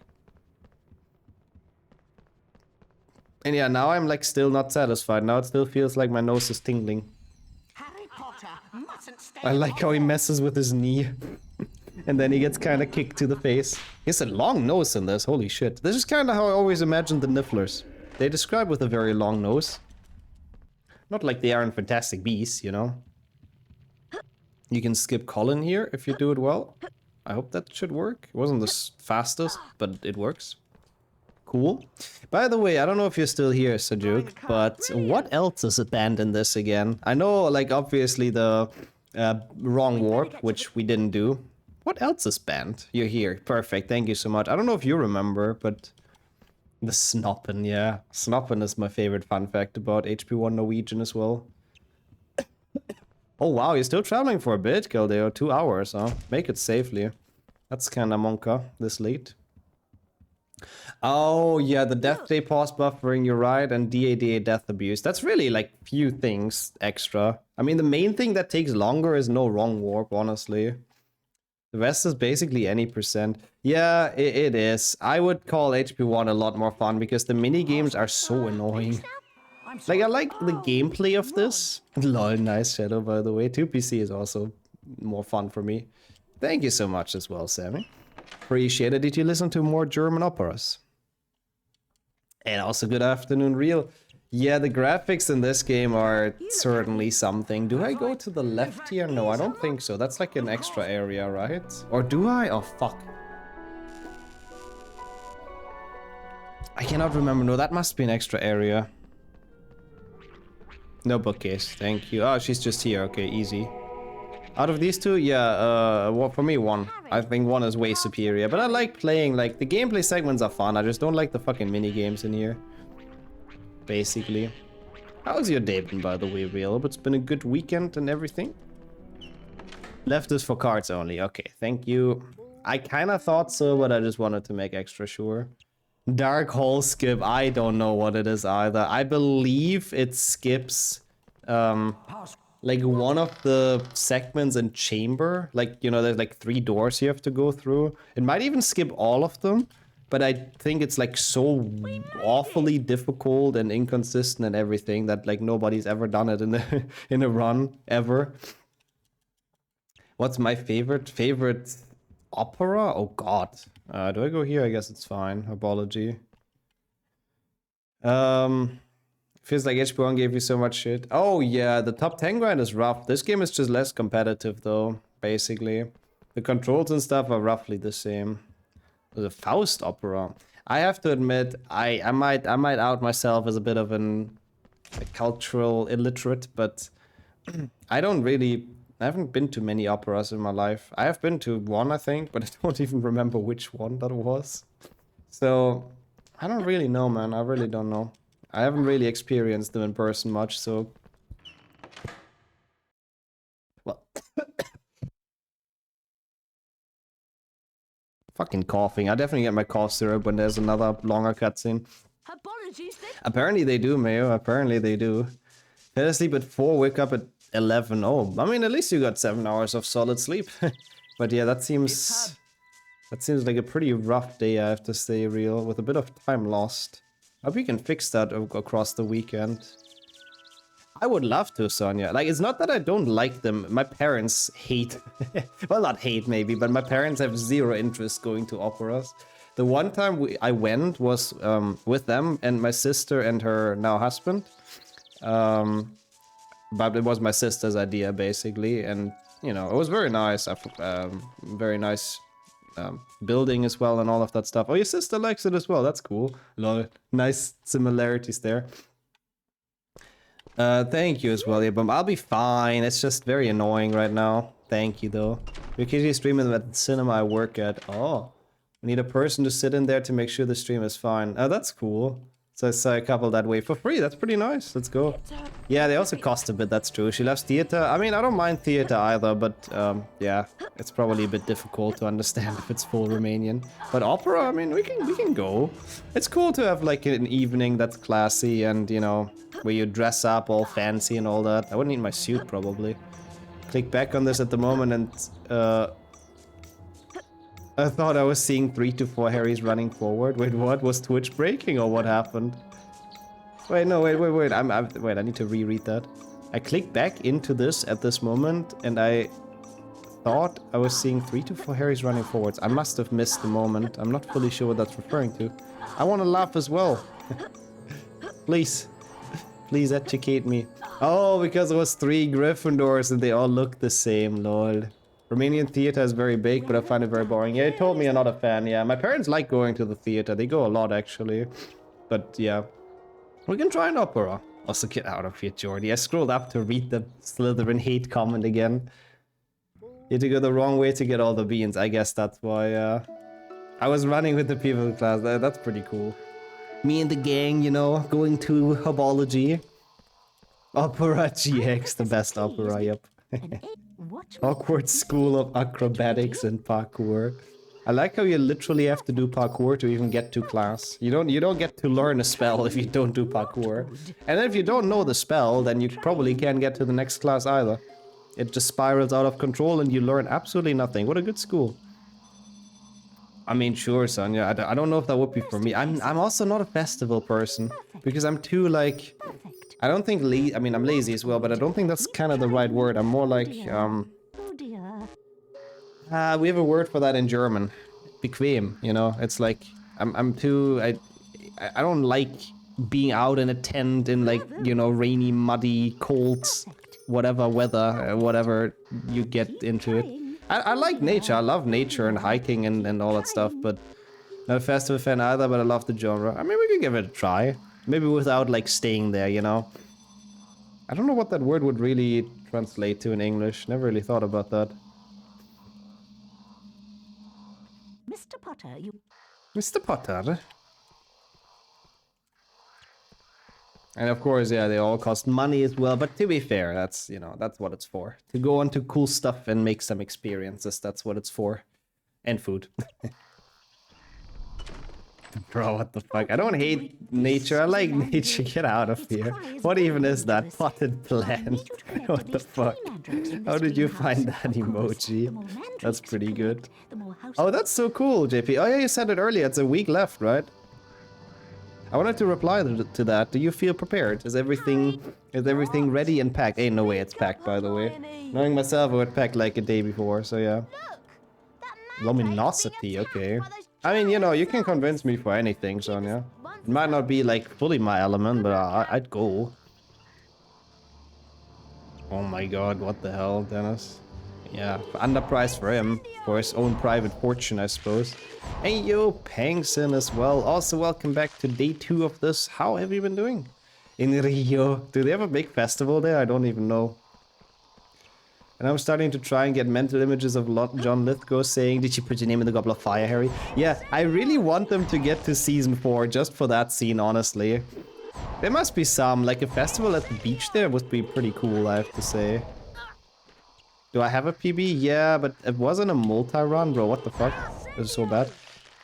And yeah, now I'm like still not satisfied. Now it still feels like my nose is tingling. Harry Potter mustn't stay. I like how he messes with his knee. And then he gets kind of kicked to the face. He has a long nose in this, holy shit. This is kind of how I always imagined the Nifflers. They describe with a very long nose. Not like they are in Fantastic Beasts, you know. You can skip Colin here if you do it well. I hope that should work. It wasn't the fastest, but it works. Cool. By the way, I don't know if you're still here, Sajuk, but what else is banned in this again? I know, like, obviously the wrong warp, which we didn't do. What else is banned? You're here. Perfect. Thank you so much. I don't know if you remember, but... The Snoppen, yeah. Snoppen is my favorite fun fact about HP1 Norwegian as well. Oh wow, you're still traveling for a bit, Kildeo. 2 hours, huh? Make it safely. That's kinda monka, this late. Oh yeah, the Death Day pause buffering, you're right, and DADA death abuse. That's really like few things extra. I mean, the main thing that takes longer is no wrong warp, honestly. The rest is basically any percent. Yeah, it is. I would call HP1 a lot more fun because the mini games are so annoying. Like, I like the gameplay of this. Lol, nice shadow, by the way. 2PC is also more fun for me. Thank you so much as well, Sammy. Appreciate it. Did you listen to more German operas? And also good afternoon, Real. Yeah, the graphics in this game are certainly something. Do I go to the left here? No, I don't think so. That's like an extra area, right? Or do I? Oh, fuck. I cannot remember. No, that must be an extra area. No bookcase. Thank you. Oh, she's just here. Okay, easy. Out of these two, yeah, well, for me, one. I think one is way superior. But I like playing, like, the gameplay segments are fun. I just don't like the fucking mini games in here. Basically. How's your day been, by the way, Real? It's been a good weekend and everything. Left is for cards only. Okay, thank you. I kind of thought so, but I just wanted to make extra sure. Dark Hole skip. I don't know what it is either. I believe it skips like one of the segments in Chamber. Like, you know, there's like 3 doors you have to go through. It might even skip all of them. But I think it's like so awfully difficult and inconsistent and everything that like nobody's ever done it in a run ever. What's my favorite opera? Oh god. Do I go here? I guess it's fine. Herbology. Feels like HP1 gave you so much shit. Oh yeah, the top 10 grind is rough. This game is just less competitive though, basically. The controls and stuff are roughly the same. The Faust opera. I have to admit, I might out myself as a bit of a cultural illiterate, but I haven't been to many operas in my life. I have been to one, I think, but I don't even remember which one that was. So, I don't really know, man. I really don't know. I haven't really experienced them in person much, so... Well... Fucking coughing. I definitely get my cough syrup when there's another longer cutscene. Apparently they do, Mayo. Apparently they do. Fell asleep at 4, wake up at 11. Oh, I mean, at least you got 7 hours of solid sleep. But yeah, that seems like a pretty rough day, I have to say, real, with a bit of time lost. Hope you can fix that across the weekend. I would love to, Sonia. Like, it's not that I don't like them. My parents hate... well, not hate, maybe, but my parents have zero interest going to operas. The one time I went was with them and my sister and her now husband. But it was my sister's idea, basically. And, you know, it was very nice. Very nice building as well and all of that stuff. Oh, your sister likes it as well. That's cool. Lol. Nice similarities there. Thank you as well, Yabum. I'll be fine. It's just very annoying right now. Thank you, though. We're occasionally streaming at the cinema I work at. Oh. We need a person to sit in there to make sure the stream is fine. Oh, that's cool. So I saw a couple that way for free. That's pretty nice. Let's go. Yeah, they also cost a bit. That's true. She loves theater. I mean, I don't mind theater either, but yeah, it's probably a bit difficult to understand if it's full Romanian. But opera, I mean, we can go. It's cool to have like an evening that's classy and, you know, where you dress up all fancy and all that. I wouldn't need my suit probably. Click back on this at the moment and I thought I was seeing 3 to 4 Harrys running forward. Wait, what? Was Twitch breaking or what happened? Wait, no, wait. Wait, I need to reread that. I clicked back into this at this moment and I thought I was seeing 3 to 4 Harrys running forwards. I must have missed the moment. I'm not fully sure what that's referring to. I want to laugh as well. Please. Please educate me. Oh, because it was 3 Gryffindors and they all look the same, lol. Romanian theater is very big, but I find it very boring. Yeah, you told me you're not a fan. Yeah, my parents like going to the theater. They go a lot, actually. But yeah, we can try an opera. Also, get out of here, Jordy. I scrolled up to read the Slytherin hate comment again. You had to go the wrong way to get all the beans. I guess that's why, I was running with the people in class. That's pretty cool. Me and the gang, you know, going to Hubology. Opera GX, the best opera, yep. Awkward School of Acrobatics and Parkour. I like how you literally have to do parkour to even get to class. You don't get to learn a spell if you don't do parkour. And if you don't know the spell, then you probably can't get to the next class either. It just spirals out of control and you learn absolutely nothing. What a good school. I mean, sure, Sonia. I don't know if that would be for me. I'm also not a festival person because I'm too like... I don't think I mean, I'm lazy as well, but I don't think that's kind of the right word. I'm more like, we have a word for that in German. Bequem, you know? It's like, I'm too, I don't like being out in a tent in like, you know, rainy, muddy, cold, whatever weather, whatever you get into it. I like nature. I love nature and hiking and all that stuff, but not a festival fan either, but I love the genre. I mean, we can give it a try. Maybe without, like, staying there, you know? I don't know what that word would really translate to in English. Never really thought about that. Mr. Potter, you... Mr. Potter? And of course, yeah, they all cost money as well. But to be fair, that's, you know, that's what it's for. To go on to cool stuff and make some experiences. That's what it's for. And food. Bro, what the fuck? I don't hate nature. I like nature. Get out of here. What even is that? Potted plant? What the fuck? How did you find that emoji? That's pretty good. Oh, that's so cool, JP. Oh yeah, you said it earlier. It's a week left, right? I wanted to reply to that. Do you feel prepared? Is everything ready and packed? Ain't no way it's packed, by the way. Knowing myself, I would pack like a day before, so yeah. Luminosity, okay. I mean, you know, you can convince me for anything, Sonia. It might not be like fully my element, but I'd go. Oh my god, what the hell, Dennis? Yeah, underpriced for him, for his own private fortune, I suppose. Hey yo, Pangson as well. Also, welcome back to day 2 of this. How have you been doing? In Rio. Do they have a big festival there? I don't even know. And I'm starting to try and get mental images of John Lithgow saying, "Did you put your name in the Goblet of Fire, Harry?" Yeah, I really want them to get to season 4 just for that scene, honestly. There must be some, like a festival at the beach there would be pretty cool, I have to say. Do I have a PB? Yeah, but it wasn't a multi-run, bro. What the fuck? It was so bad.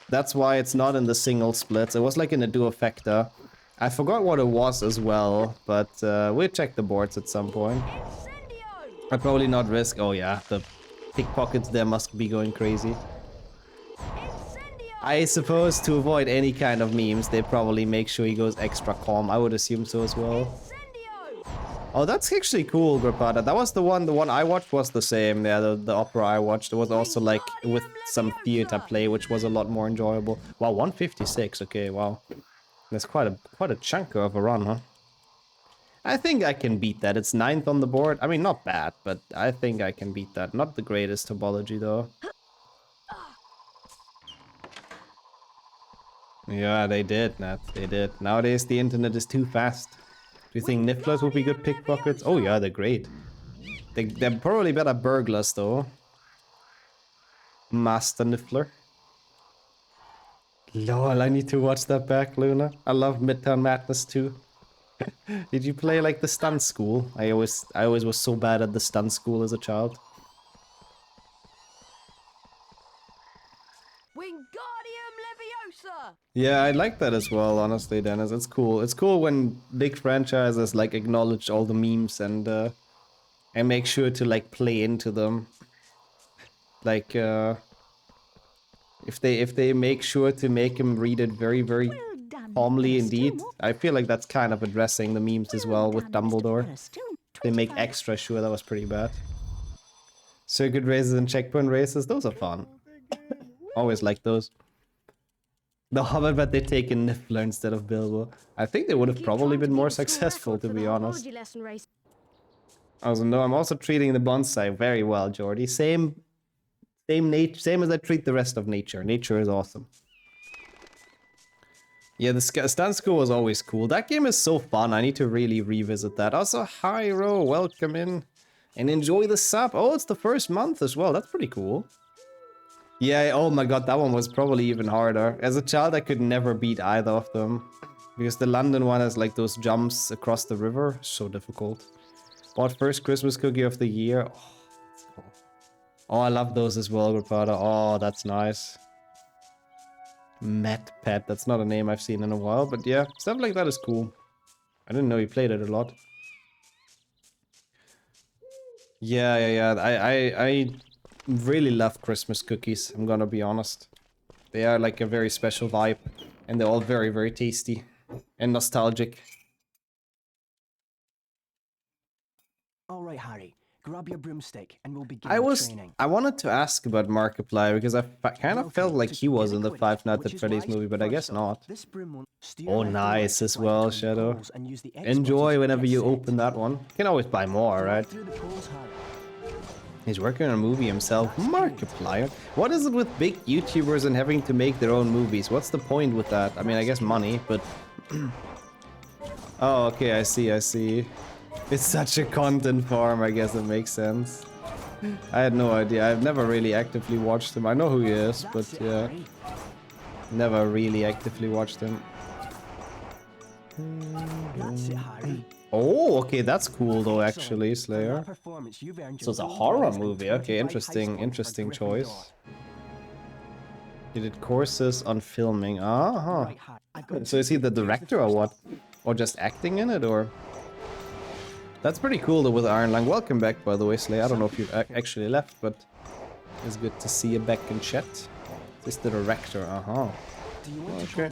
That's why it's not in the single splits. It was like in a duofecta. I forgot what it was as well, but we'll check the boards at some point. I'd probably not risk... Oh yeah, the pickpockets there must be going crazy. I suppose to avoid any kind of memes, they probably make sure he goes extra calm. I would assume so as well. Oh, that's actually cool, Grapada. That was the one I watched was the same. Yeah, the opera I watched. It was also like with some theater play, which was a lot more enjoyable. Wow, 156. Okay, wow. That's quite a chunk of a run, huh? I think I can beat that. It's 9th on the board. I mean, not bad, but I think I can beat that. Not the greatest topology, though. Yeah, they did, Nat. They did. Nowadays, the internet is too fast. Do you think Nifflers would be good pickpockets? Oh yeah, they're great. They're probably better burglars, though. Master Niffler. Lol, I need to watch that back, Luna. I love Midtown Madness too. Did you play like the stunt school? I always was so bad at the stunt school as a child. Wingardium Leviosa! Yeah, I like that as well, honestly, Dennis. It's cool. It's cool when big franchises like acknowledge all the memes and make sure to like play into them. Like if they make sure to make him read it very, very calmly indeed. I feel like that's kind of addressing the memes as well with Dumbledore. They make extra sure. That was pretty bad. Circuit races and checkpoint races, those are fun. Always like those. The Hobbit, but they take a Niffler instead of Bilbo. I think they would have probably been more successful, to be honest. Also, no, I'm also treating the bonsai very well, Jordy. Same as I treat the rest of nature. Nature is awesome. Yeah, the stunt school was always cool. That game is so fun. I need to really revisit that. Also, Hyro, welcome in. And enjoy the sub. Oh, it's the first month as well. That's pretty cool. Yeah, oh my god, that one was probably even harder. As a child, I could never beat either of them. Because the London one has like those jumps across the river. So difficult. Bought first Christmas cookie of the year. Oh, that's cool. Oh, I love those as well, Grapada. Oh, that's nice. Matt Pet, that's not a name I've seen in a while, but yeah, stuff like that is cool. I didn't know he played it a lot. Yeah. I really love Christmas cookies, I'm gonna be honest. They are like a very special vibe, and they're all very, very tasty and nostalgic. Alright, Harry. Grab your broomstick and we'll begin training. I wanted to ask about Markiplier because I kind of felt like he was in the Five Nights at Freddy's movie, but I guess not. Oh, nice as well, Shadow. Enjoy whenever you open that one. You can always buy more, right? He's working on a movie himself. Markiplier. What is it with big YouTubers and having to make their own movies? What's the point with that? I mean, I guess money, but... Oh, okay, I see. It's such a content farm, I guess it makes sense. I had no idea. I've never really actively watched him. I know who he is, but yeah. Never really actively watched him. Oh, okay, that's cool though, actually, Slayer. So it's a horror movie. Okay, interesting choice. He did courses on filming. Uh-huh. So is he the director or what? Or just acting in it, or... That's pretty cool though with Iron Lung. Welcome back, by the way, Slay. I don't know if you've actually left, but it's good to see you back in chat. This is the director, uh-huh. Okay.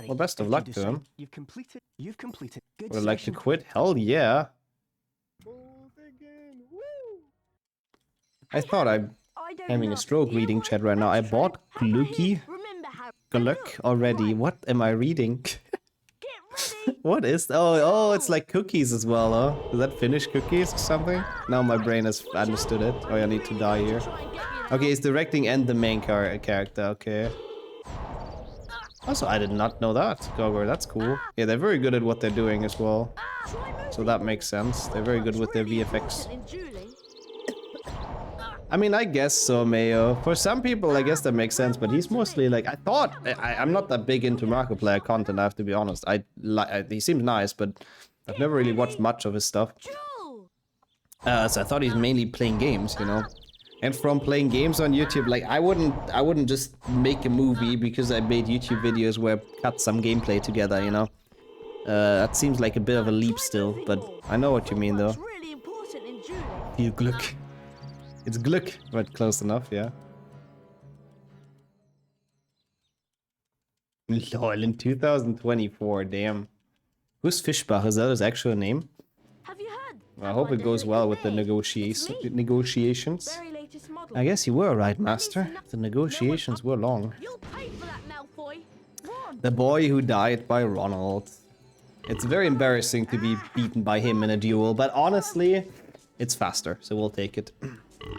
Well, best of luck to him. Would I like to quit? Hell yeah. I thought I'm having a stroke reading chat right now. I bought Gluki. Gluck already. What am I reading? What is... Oh, it's like cookies as well, huh? Is that Finnish cookies or something? Now my brain has understood it. Oh, I need to die here. Okay, he's directing and the main character, okay. Also, I did not know that, Gogor, that's cool. Yeah, they're very good at what they're doing as well. So that makes sense. They're very good with their VFX. I mean, I guess so, Mayo. For some people, I guess that makes sense, but he's mostly like... I'm not that big into Markiplier content, I have to be honest. He seems nice, but I've never really watched much of his stuff. So I thought he's mainly playing games, you know? And from playing games on YouTube, like, I wouldn't just make a movie because I made YouTube videos where I cut some gameplay together, you know? That seems like a bit of a leap still, but I know what you mean, though. Viel Glück. It's Glück, but close enough, yeah. Lol, in 2024, damn. Who's Fischbach? Is that his actual name? Have you heard? I hope it goes well with the negotiations. I guess you were right, Master. The negotiations were long. The boy who died by Ronald. It's very embarrassing to be beaten by him in a duel, but honestly, it's faster, so we'll take it.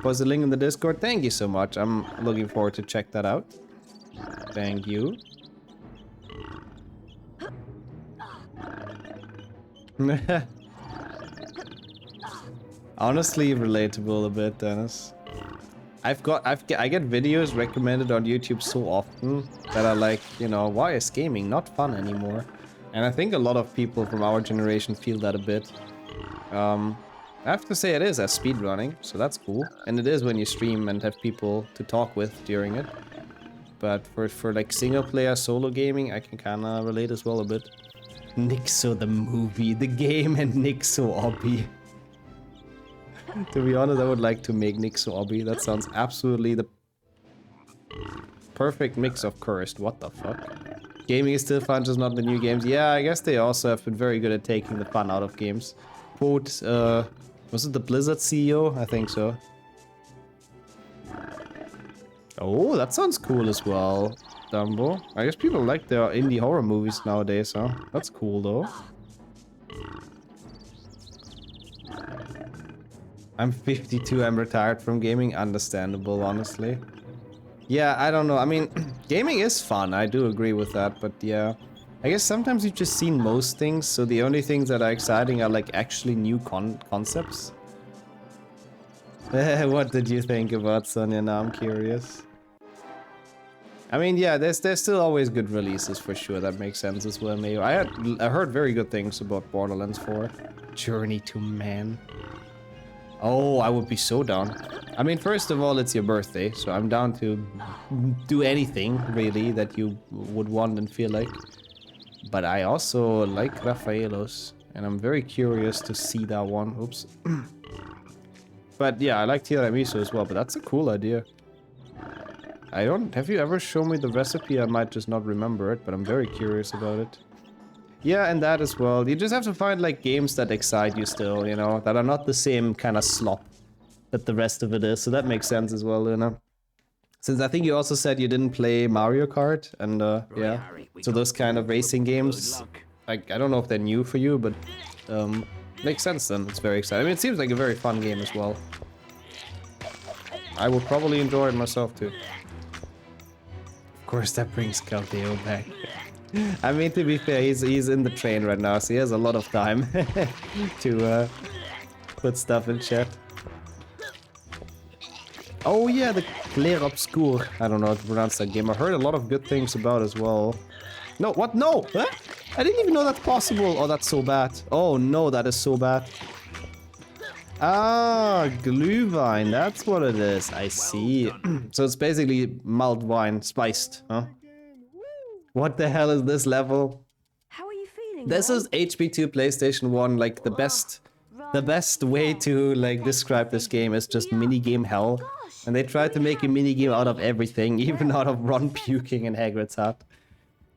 Post the link in the Discord. Thank you so much. I'm looking forward to check that out. Thank you. Honestly, relatable a bit, Dennis. I get videos recommended on YouTube so often that are like, you know, why is gaming not fun anymore? And I think a lot of people from our generation feel that a bit. I have to say it is as speedrunning, so that's cool. And it is when you stream and have people to talk with during it. But for like single player solo gaming, I can kinda relate as well a bit. Nixxo the movie, the game, and Nixxo Obby. To be honest, I would like to make Nixxo Obby. That sounds absolutely the perfect mix of cursed. What the fuck? Gaming is still fun, just not the new games. Yeah, I guess they also have been very good at taking the fun out of games. Quote, was it the Blizzard CEO? I think so. Oh, that sounds cool as well, Dumbo. I guess people like their indie horror movies nowadays, huh? That's cool, though. I'm 52, I'm retired from gaming. Understandable, honestly. Yeah, I don't know. I mean, gaming is fun. I do agree with that, but yeah. I guess sometimes you've just seen most things, so the only things that are exciting are like actually new concepts. What did you think about Sonya? Now I'm curious. I mean, yeah, there's still always good releases for sure. That makes sense as well, Mayo. I heard very good things about Borderlands 4. Journey to Man. Oh, I would be so down. I mean, first of all, it's your birthday, so I'm down to do anything, really, that you would want and feel like. But I also like Raffaello's, and I'm very curious to see that one. Oops. But yeah, I like tiramisu as well, but that's a cool idea. Have you ever shown me the recipe? I might just not remember it, but I'm very curious about it. Yeah, and that as well. You just have to find like games that excite you still, you know, that are not the same kind of slop that the rest of it is. So that makes sense as well, Luna. Since I think you also said you didn't play Mario Kart, and yeah, so those kind of racing games, like, I don't know if they're new for you, but makes sense then. It's very exciting. I mean, it seems like a very fun game as well. I will probably enjoy it myself too. Of course, that brings Caldeo back. I mean, to be fair, he's in the train right now, so he has a lot of time to put stuff in chat. Oh yeah, the Clair Obscur. I don't know how to pronounce that game. I heard a lot of good things about as well. No, what? No! Huh? I didn't even know that's possible. Oh, that's so bad. Oh no, that is so bad. Ah, Glühwein. That's what it is. I see. So it's basically mulled wine, spiced, huh? What the hell is this level? How are you feeling? This is HP2 PlayStation 1, like the best way to like describe this game is just minigame hell. And they tried to make a minigame out of everything, even out of Ron puking in Hagrid's hut.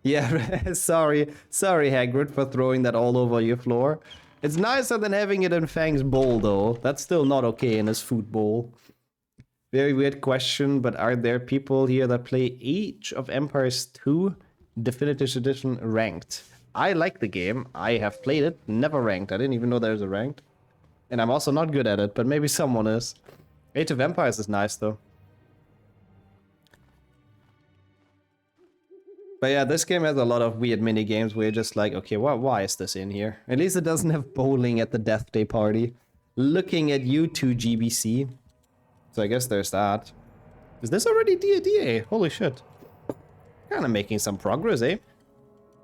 Yeah, sorry Hagrid for throwing that all over your floor. It's nicer than having it in Fang's bowl though. That's still not okay in his food bowl. Very weird question, but are there people here that play Age of Empires 2 Definitive Edition ranked? I like the game. I have played it, never ranked. I didn't even know there was a ranked. And I'm also not good at it, but maybe someone is. Age of Empires is nice though. But yeah, this game has a lot of weird mini games where you're just like, okay, why is this in here? At least it doesn't have bowling at the Death Day party. Looking at you two, GBC. So I guess there's that. Is this already DA? Holy shit. Kind of making some progress, eh?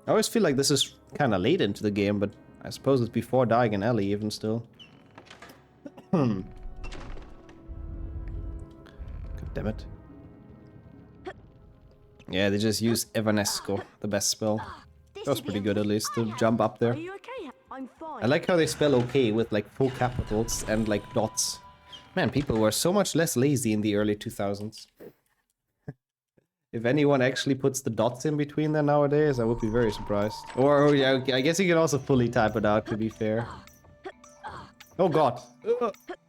I always feel like this is kind of late into the game, but I suppose it's before Diagon Alley even still. God damn it. Yeah, they just use Evanesco, the best spell. That was pretty good at least, to jump up there. I like how they spell okay with like full capitals and like dots. Man, people were so much less lazy in the early 2000s. If anyone actually puts the dots in between there nowadays, I would be very surprised. Or yeah, okay, I guess you can also fully type it out, to be fair. Oh god.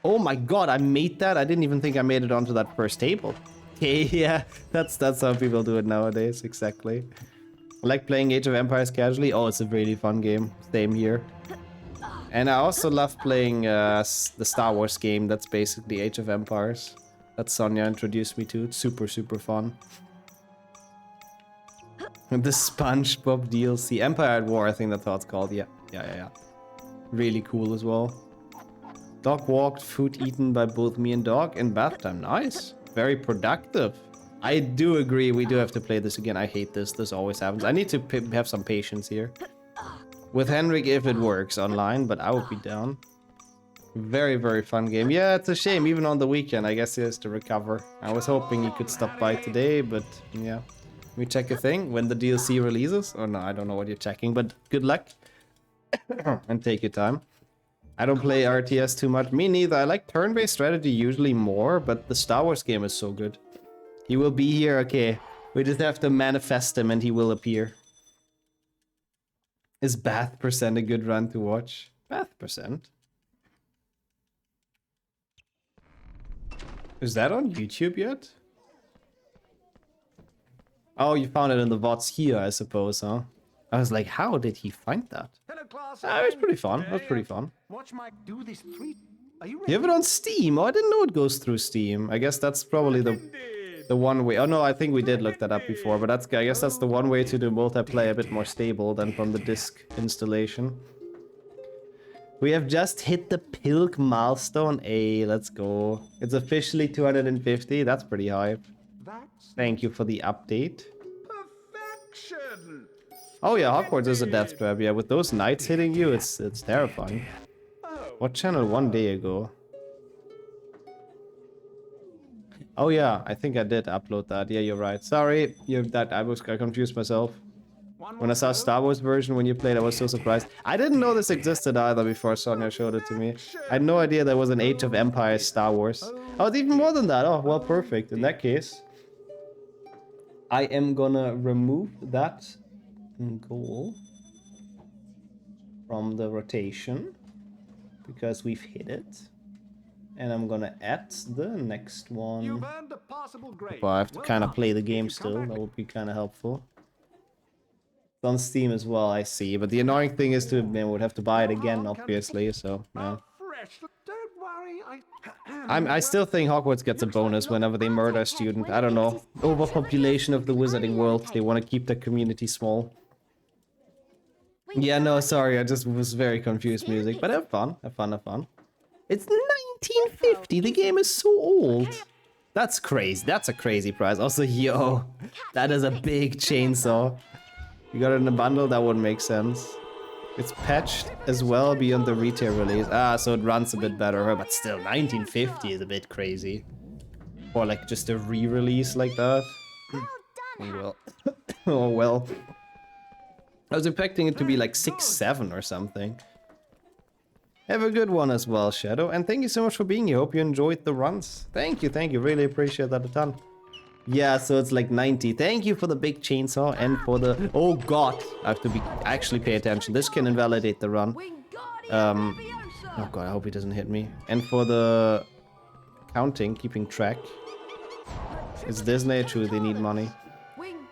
Oh my god, I made that? I didn't even think I made it onto that first table. Okay, yeah, that's how people do it nowadays, exactly. I like playing Age of Empires casually. Oh, it's a really fun game. Same here. And I also love playing the Star Wars game that's basically Age of Empires. That Sonia introduced me to. It's super, super fun. And the SpongeBob DLC. Empire at War, I think that's how it's called. Yeah. Really cool as well. Dog walked, food eaten by both me and dog in bath time. Nice. Very productive. I do agree, we do have to play this again. I hate this. This always happens. I need to have some patience here. With Henrik if it works online, but I would be down. Very, very fun game. Yeah, it's a shame. Even on the weekend, I guess he has to recover. I was hoping he could stop by today, but yeah. We check a thing when the DLC releases. Oh no, I don't know what you're checking, but good luck. And take your time. I don't play RTS too much. Me neither. I like turn-based strategy usually more, but the Star Wars game is so good. He will be here, okay. We just have to manifest him and he will appear. Is Bath Percent a good run to watch? Bath Percent? Is that on YouTube yet? Oh, you found it in the VODs here, I suppose, huh? I was like, how did he find that? Hello, class. It was pretty fun. It was pretty fun. Watch Mike do this treat. Are you You have it on Steam? Oh, I didn't know it goes through Steam. I guess that's probably the one way. Oh no, I think we did look that up before, but I guess that's the one way to do multiplayer a bit more stable than from the disc installation. We have just hit the Pilk milestone. Hey, let's go. It's officially 250. That's pretty high. Thank you for the update. Perfection. Oh yeah, Hogwarts is a death trap. Yeah, with those knights hitting you, it's terrifying. What channel 1 day ago? Oh yeah, I think I did upload that. Yeah, you're right. Sorry, I confused myself. When I saw Star Wars version when you played, I was so surprised. I didn't know this existed either before Sonia showed it to me. I had no idea there was an Age of Empires Star Wars. Oh, it's even more than that. Oh, well, perfect. In that case, I am gonna remove that goal from the rotation because we've hit it. And I'm gonna add the next one. You've earned a passable grade. But I have to kind of play the game still. That would be kind of helpful. It's on Steam as well, I see. But the annoying thing is I would have to buy it again, obviously. So yeah. Don't worry, I still think Hogwarts gets a bonus whenever they murder a student. I don't know. Overpopulation of the wizarding world. They want to keep the community small. Yeah, no, sorry. I just was very confused music. But have fun. Have fun, have fun. It's 1950. The game is so old. That's crazy. That's a crazy price. Also, yo, that is a big chainsaw. You got it in a bundle? That wouldn't make sense. It's patched as well beyond the retail release. Ah, so it runs a bit better, but still 1950 is a bit crazy. Or like just a re-release like that. Well, oh well. I was expecting it to be like 6-7 or something. Have a good one as well, Shadow. And thank you so much for being here. Hope you enjoyed the runs. Thank you, thank you. Really appreciate that a ton. Yeah, so it's like 90. Thank you for the big chainsaw and for the... Oh god, I have to actually pay attention. This can invalidate the run. Oh god, I hope he doesn't hit me. And for the counting, keeping track. It's Disney, true, they need money.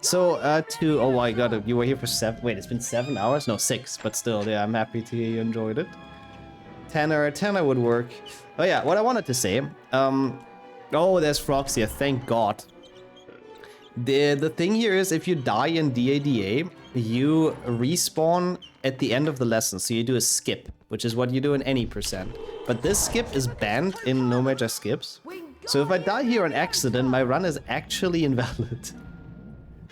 So, oh my god, you were here for 7, wait, it's been 7 hours? No, 6, but still, yeah, I'm happy to hear you enjoyed it. 10 would work. Oh yeah, what I wanted to say, oh, there's frogs here, thank god. The thing here is, if you die in DADA, you respawn at the end of the lesson, so you do a skip, which is what you do in any percent. But this skip is banned in No Major Skips. So if I die here on accident, my run is actually invalid.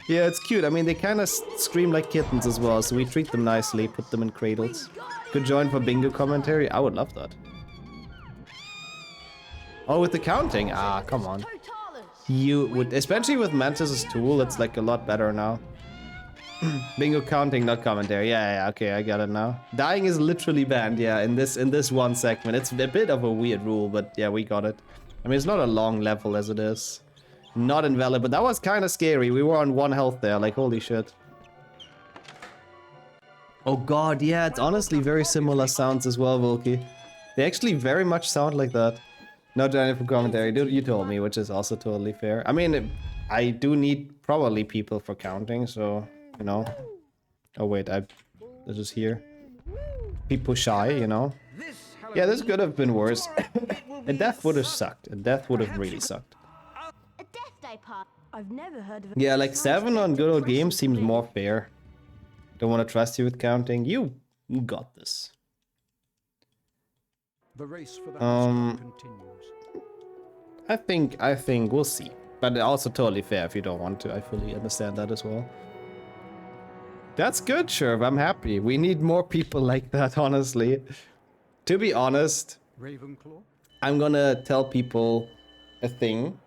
Yeah, it's cute. I mean, they kind of scream like kittens as well, so we treat them nicely, put them in cradles. Could join for bingo commentary? I would love that. Oh, with the counting? Ah, come on. You would, especially with Mantis's tool, it's like a lot better now. Bingo counting, not commentary. Yeah, okay, I got it now. Dying is literally banned, yeah, in this one segment. It's a bit of a weird rule, but yeah, we got it. I mean, it's not a long level as it is. Not invalid, but that was kind of scary. We were on 1 health there, like, holy shit. Oh god, yeah, it's honestly very similar sounds as well, Volky. They actually very much sound like that. No joining for commentary, you told me, which is also totally fair. I mean, I do need probably people for counting, so, you know. Oh wait, this is here. People shy, you know. Yeah, this could have been worse. A death would have sucked. A death would have really sucked. I've never heard of it. Yeah, like 7 on good old games seems more fair. Don't want to trust you with counting. You got this. The race for the continues. I think we'll see. But also totally fair if you don't want to. I fully understand that as well. That's good, Sherv. I'm happy. We need more people like that, honestly. To be honest, Ravenclaw? I'm gonna tell people a thing.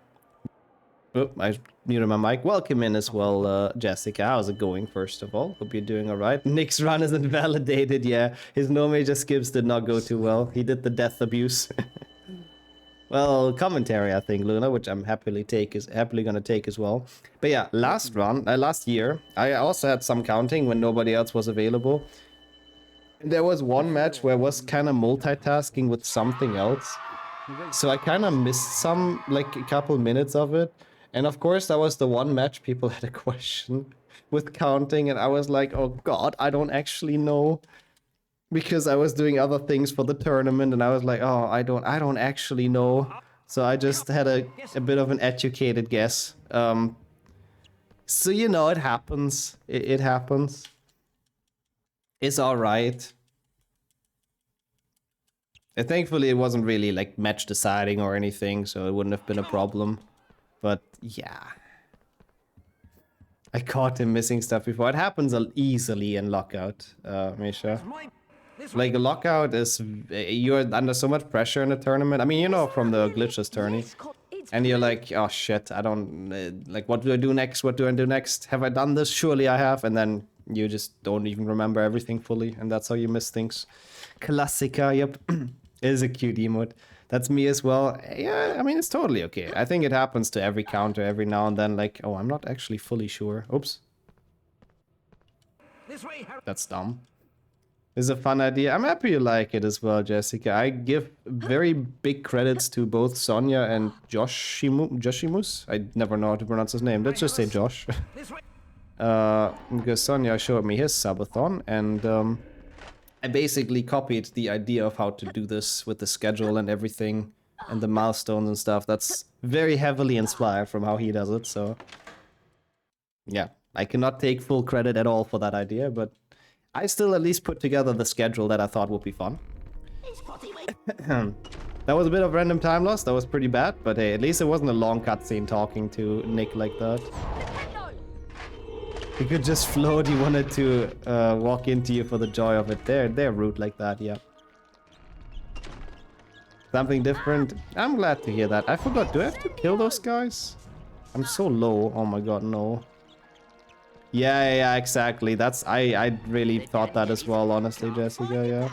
Oh, I muted my mic. Welcome in as well, Jessica. How's it going, first of all? Hope you're doing alright. Nick's run isn't validated, yeah. His no major skips did not go too well. He did the death abuse. Well, commentary, I think, Luna, which I'm happily gonna take as well. But yeah, last year, I also had some counting when nobody else was available. There was one match where I was kind of multitasking with something else. So I kind of missed some, like, a couple minutes of it. And of course, that was the one match people had a question with counting. And I was like, oh god, I don't actually know. Because I was doing other things for the tournament. And I was like, oh, I don't actually know. So I just had a bit of an educated guess. So, you know, it happens. It happens. It's alright. Thankfully, it wasn't really, like, match deciding or anything, so it wouldn't have been a problem. But, yeah. I caught him missing stuff before. It happens easily in Lockout, Misha. Like, a Lockout is... You're under so much pressure in a tournament. I mean, you know, from the Glitches tourney. And you're like, oh shit, I don't... like, what do I do next? What do I do next? Have I done this? Surely I have. And then you just don't even remember everything fully. And that's how you miss things. Classica, yep. It is a cute emote. That's me as well. Yeah, I mean, it's totally okay. I think it happens to every counter every now and then. Like, oh, I'm not actually fully sure. Oops. That's dumb. It's a fun idea. I'm happy you like it as well, Jessica. I give very big credits to both Sonia and Joshimus. I never know how to pronounce his name. Let's just say Josh. Because Sonia showed me his Subathon, and I basically copied the idea of how to do this with the schedule and everything, and the milestones and stuff. That's very heavily inspired from how he does it, so... Yeah, I cannot take full credit at all for that idea, but I still at least put together the schedule that I thought would be fun. That was a bit of random time loss, that was pretty bad, but hey, at least it wasn't a long cutscene talking to Nick like that. He could just float, he wanted to walk into you for the joy of it. They're rude like that, yeah. Something different? I'm glad to hear that. I forgot, do I have to kill those guys? I'm so low, oh my god, no. Yeah, exactly. That's I really thought that as well, honestly, Jessica,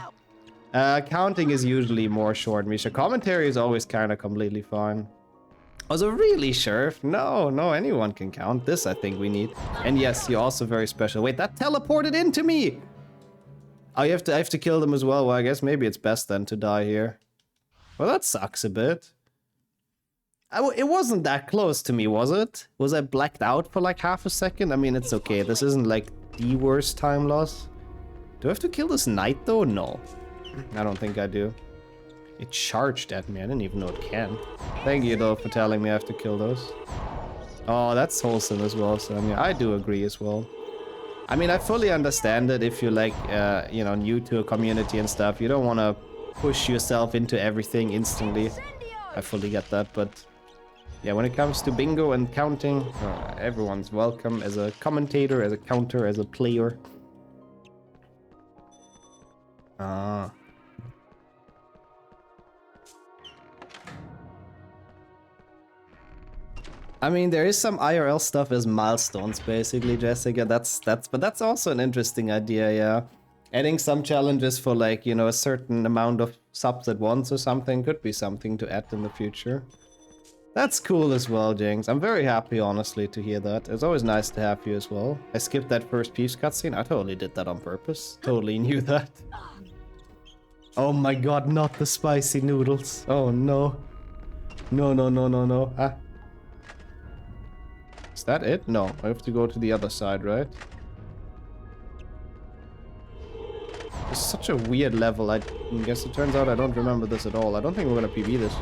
yeah. Counting is usually more short, Misha. Commentary is always kind of completely fine. Also, really, Sheriff? No, anyone can count. This I think we need. And yes, you're also very special. Wait, that teleported into me! Oh, I have to kill them as well. Well, I guess maybe it's best then to die here. Well, that sucks a bit. It wasn't that close to me, was it? Was I blacked out for like half a second? I mean, it's okay. This isn't like the worst time loss. Do I have to kill this knight though? No. I don't think I do. It charged at me. I didn't even know it can. Thank you though for telling me I have to kill those. Oh, that's wholesome as well, Sonia. I do agree as well. I mean, I fully understand it if you're like, you know, new to a community and stuff. You don't want to push yourself into everything instantly. I fully get that, but yeah, when it comes to bingo and counting, everyone's welcome as a commentator, as a counter, as a player. Ah. I mean, there is some IRL stuff as milestones, basically, Jessica. But that's also an interesting idea, yeah. Adding some challenges for like, you know, a certain amount of subs at once or something could be something to add in the future. That's cool as well, Jinx. I'm very happy, honestly, to hear that. It's always nice to have you as well. I skipped that first Peeves cutscene. I totally did that on purpose. Totally knew that. Oh my god, not the spicy noodles. Oh no. No, no, no, no, no. Huh? Is that it? No, I have to go to the other side, right? It's such a weird level. I guess it turns out I don't remember this at all. I don't think we're gonna PB this.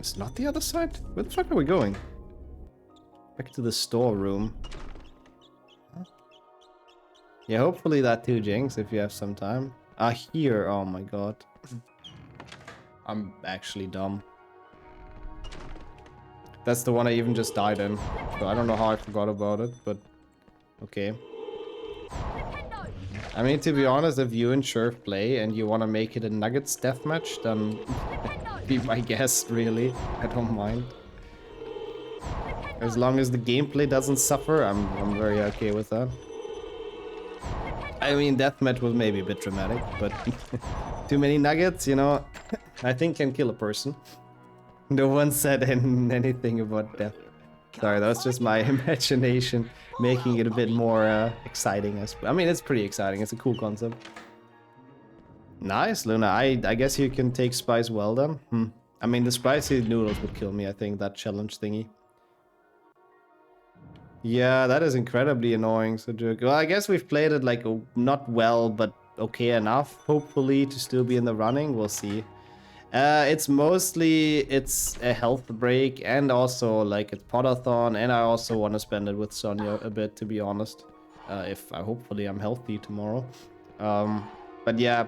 It's not the other side? Where the fuck are we going? Back to the storeroom. Huh? Yeah, hopefully that too, Jinx, if you have some time. Ah, here. Oh my god. I'm actually dumb. That's the one I even just died in. So I don't know how I forgot about it, but okay. I mean, to be honest, if you and Shurf play and you want to make it a Nuggets deathmatch, then be my guest, really. I don't mind. As long as the gameplay doesn't suffer, I'm very okay with that. I mean, deathmatch was maybe a bit dramatic, but too many nuggets, you know, I think can kill a person. No one said anything about death. Sorry, that was just my imagination making it a bit more exciting. I mean, it's pretty exciting. It's a cool concept. Nice, Luna. I guess you can take spice well then. I mean, the spicy noodles would kill me, I think, that challenge thingy. Yeah, that is incredibly annoying, Sojuk. Well, I guess we've played it like not well, but okay enough, hopefully, to still be in the running. We'll see. It's a health break, and also like it's Potathon, and I also want to spend it with Sonia a bit, to be honest. Hopefully I'm healthy tomorrow. But yeah,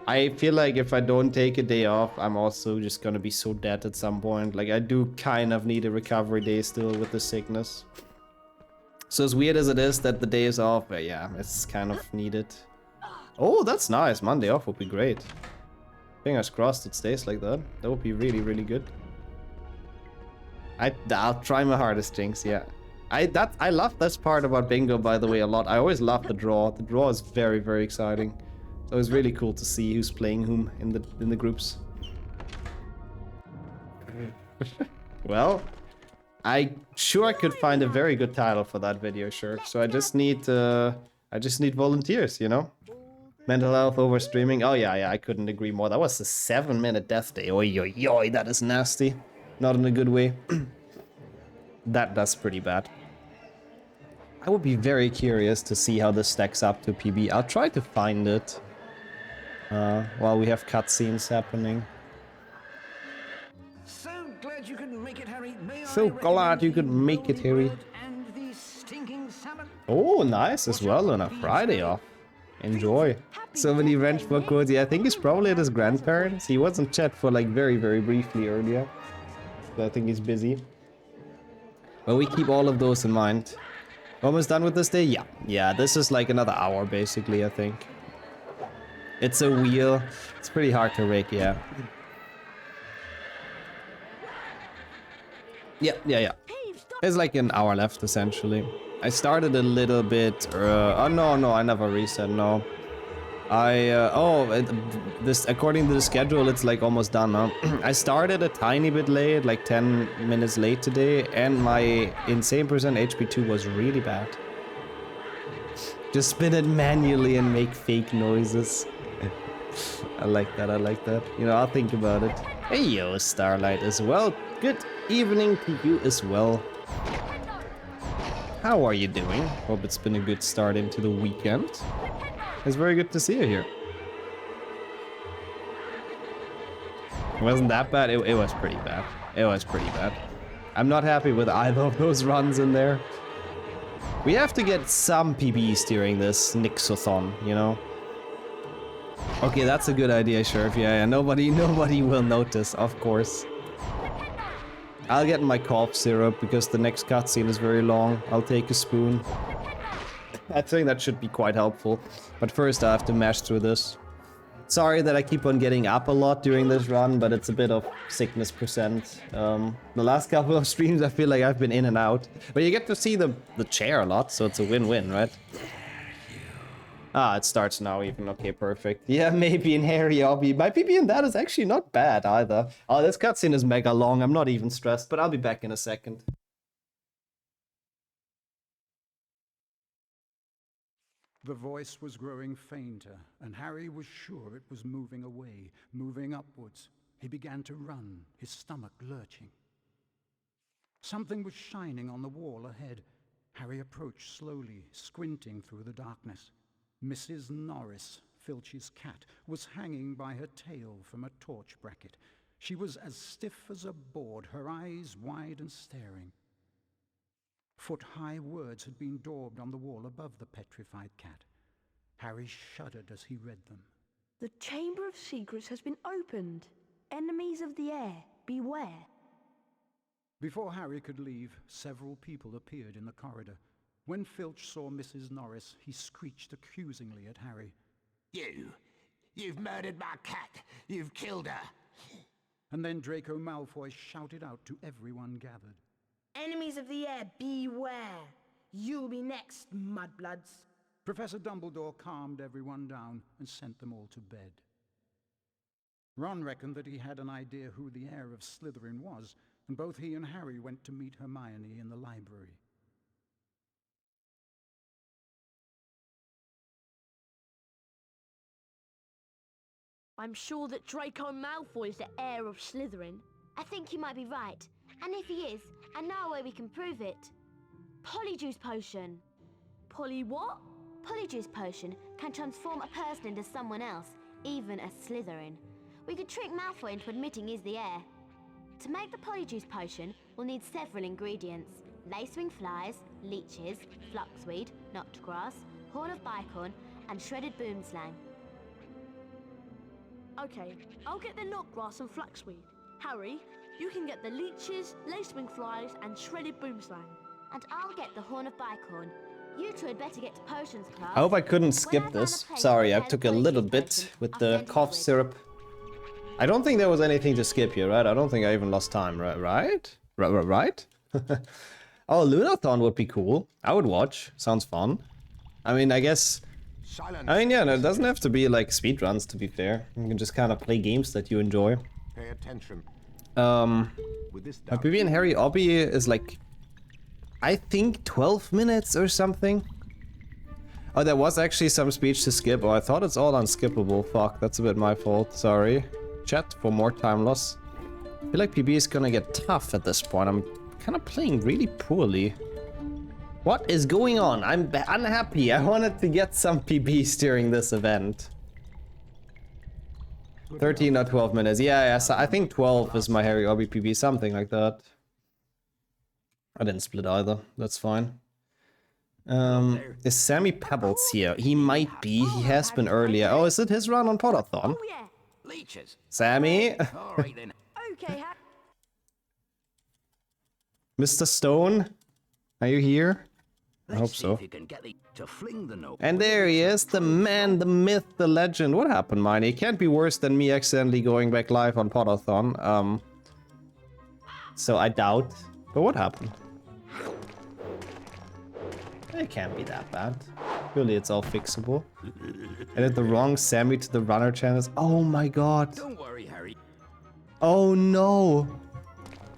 I feel like if I don't take a day off, I'm also just gonna be so dead at some point. Like I do kind of need a recovery day still with the sickness. So as weird as it is that the day is off, yeah, it's kind of needed. Oh, that's nice. Monday off would be great. Fingers crossed it stays like that. That would be really, really good. I'll try my hardest, Jinx, yeah. I love this part about bingo, by the way, a lot. I always love the draw. The draw is very, very exciting. So it's really cool to see who's playing whom in the groups. Well, I could find a very good title for that video, sure. So I just need volunteers, you know? Mental health over streaming. Oh yeah, I couldn't agree more. That was a 7-minute death day. Oi, oi, oi, that is nasty. Not in a good way. That's pretty bad. I would be very curious to see how this stacks up to PB. I'll try to find it while we have cutscenes happening. So glad you could make it, Harry. So glad you could make it, Harry. Oh, nice as well on a Friday off. Enjoy. So many wrench book codes. Yeah, I think he's probably at his grandparents. He was in chat for like very, very briefly earlier. So I think he's busy. But we keep all of those in mind. Almost done with this day? Yeah. Yeah, this is like another hour basically, I think. It's a wheel. It's pretty hard to rake, yeah. Yeah. There's like an hour left essentially. I started a little bit, oh no, I never reset, no. According to the schedule, it's like almost done, huh? I started a tiny bit late, like 10 minutes late today, and my insane percent HP2 was really bad. Just spin it manually and make fake noises. I like that. You know, I'll think about it. Hey yo, Starlight as well. Good evening to you as well. How are you doing? Hope it's been a good start into the weekend. It's very good to see you here. It wasn't that bad. It was pretty bad. It was pretty bad. I'm not happy with either of those runs in there. We have to get some PBs during this Nixxothon, you know? Okay, that's a good idea, Sheriff. Yeah, nobody will notice, of course. I'll get my cough syrup because the next cutscene is very long. I'll take a spoon. I think that should be quite helpful. But first I have to mash through this. Sorry that I keep on getting up a lot during this run, but it's a bit of sickness percent. The last couple of streams I feel like I've been in and out. But you get to see the chair a lot, so it's a win-win, right? Ah, it starts now even. Okay, perfect. Yeah, maybe in Harry Obby. My PB in that is actually not bad either. Oh, this cutscene is mega long. I'm not even stressed, but I'll be back in a second. The voice was growing fainter, and Harry was sure it was moving away, moving upwards. He began to run, his stomach lurching. Something was shining on the wall ahead. Harry approached slowly, squinting through the darkness. Mrs. Norris, Filch's cat, was hanging by her tail from a torch bracket. She was as stiff as a board, her eyes wide and staring. Foot-high words had been daubed on the wall above the petrified cat. Harry shuddered as he read them. The Chamber of Secrets has been opened. Enemies of the air, beware. Before Harry could leave, several people appeared in the corridor. When Filch saw Mrs. Norris, he screeched accusingly at Harry. You've murdered my cat. You've killed her. And then Draco Malfoy shouted out to everyone gathered. Enemies of the air, beware. You'll be next, mudbloods. Professor Dumbledore calmed everyone down and sent them all to bed. Ron reckoned that he had an idea who the heir of Slytherin was, and both he and Harry went to meet Hermione in the library. I'm sure that Draco Malfoy is the heir of Slytherin. I think you might be right. And if he is, I know a way we can prove it. Polyjuice potion. Polly what? Polyjuice potion can transform a person into someone else, even a Slytherin. We could trick Malfoy into admitting he's the heir. To make the Polyjuice potion, we'll need several ingredients. Lacewing flies, leeches, fluxweed, notgrass, horn of bicorn, and shredded boomslang. Okay, I'll get the knotgrass and flaxweed. Harry, you can get the leeches, lacewing flies, and shredded boomslang. And I'll get the horn of bicorn. You two had better get to potions class. I hope I couldn't skip this. Sorry, I took a little bit with the cough syrup. I don't think there was anything to skip here, right? I don't think I even lost time, right? Right? Oh, Lunathon would be cool. I would watch. Sounds fun. I mean, I guess... yeah, no, it doesn't have to be like speedruns, to be fair. You can just kind of play games that you enjoy. Pay attention. My PB and Harry Obby is like... I think 12 minutes or something. Oh, there was actually some speech to skip. Oh, I thought it's all unskippable. Fuck, that's a bit my fault. Sorry. Chat for more time loss. I feel like PB is gonna get tough at this point. I'm kind of playing really poorly. What is going on? I'm unhappy. I wanted to get some PBs during this event. 13 or 12 minutes. Yeah, so I think 12 is my Harry Obby PB, something like that. I didn't split either. That's fine. Is Sammy Pebbles here? He might be. He has been earlier. Oh, is it his run on Potathon? Oh yeah. Leeches. Sammy? All right then. Okay, Mr. Stone? Are you here? I hope so. If you can get to fling the note. And there he is, the man, the myth, the legend. What happened, Miney? It can't be worse than me accidentally going back live on Potathon. So I doubt. But what happened? It can't be that bad. Surely it's all fixable. Added the wrong Sammy to the runner channels. Oh my god. Don't worry, Harry. Oh no.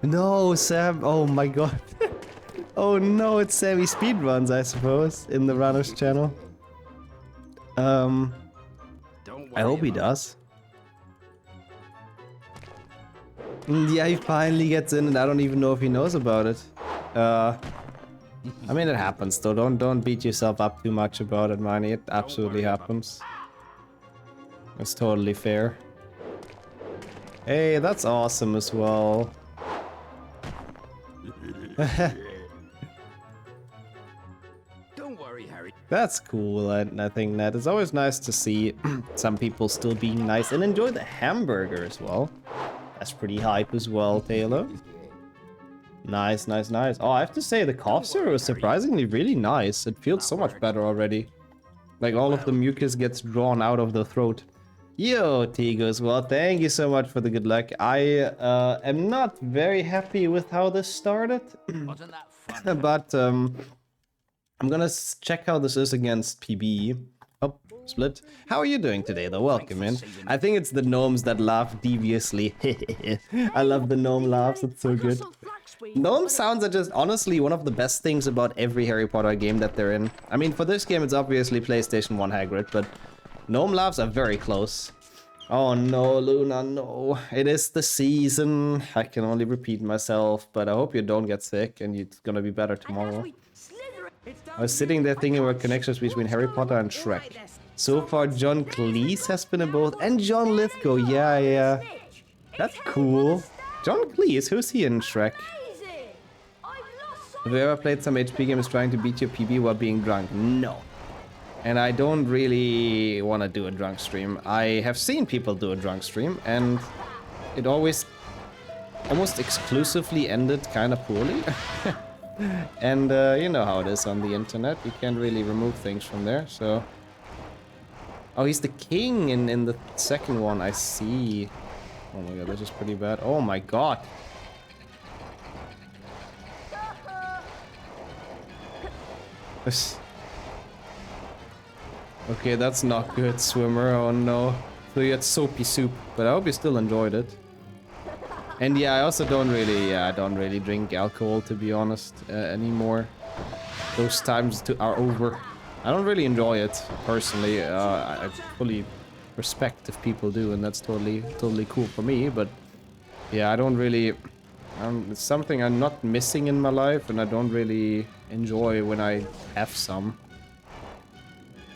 No, Sam. Oh my god. Oh no, it's Sammy Speedruns, I suppose, in the runners channel. I hope he does. Yeah, he finally gets in and I don't even know if he knows about it. I mean, it happens though. Don't beat yourself up too much about it, Miney. It absolutely happens. It's totally fair. Hey, that's awesome as well. Don't worry, Harry. That's cool. I think that it's always nice to see some people still being nice and enjoy the hamburger as well. That's pretty hype as well, Taylor. Nice, nice, nice. Oh, I have to say, the cough syrup is surprisingly really nice. It feels so much better already. Like, all of the mucus gets drawn out of the throat. Yo, Tigo as well. Thank you so much for the good luck. I am not very happy with how this started. Wasn't that fun? But, I'm gonna check how this is against PB. Oh, split. How are you doing today, though? Welcome in. I think it's the gnomes that laugh deviously. I love the gnome laughs. It's so good. Gnome sounds are just honestly one of the best things about every Harry Potter game that they're in. I mean, for this game, it's obviously PlayStation 1 Hagrid, but gnome laughs are very close. Oh no, Luna, no. It is the season. I can only repeat myself, but I hope you don't get sick and it's gonna be better tomorrow. I was sitting there thinking about connections between Harry Potter and Shrek. So far, John Cleese has been in both, and John Lithgow. Yeah. That's cool. John Cleese, who's he in Shrek? Have you ever played some HP games trying to beat your PB while being drunk? No. And I don't really want to do a drunk stream. I have seen people do a drunk stream, and it always almost exclusively ended kind of poorly. And you know how it is on the internet. You can't really remove things from there, so... Oh, he's the king in the second one, I see. Oh my god, that's just pretty bad. Oh my god. Okay, that's not good, swimmer. Oh no. So you had soapy soup, but I hope you still enjoyed it. And yeah, I also don't really drink alcohol, to be honest, anymore. Those times are over. I don't really enjoy it, personally. I fully respect if people do, and that's totally cool for me, but yeah, I don't really... it's something I'm not missing in my life, and I don't really enjoy when I have some.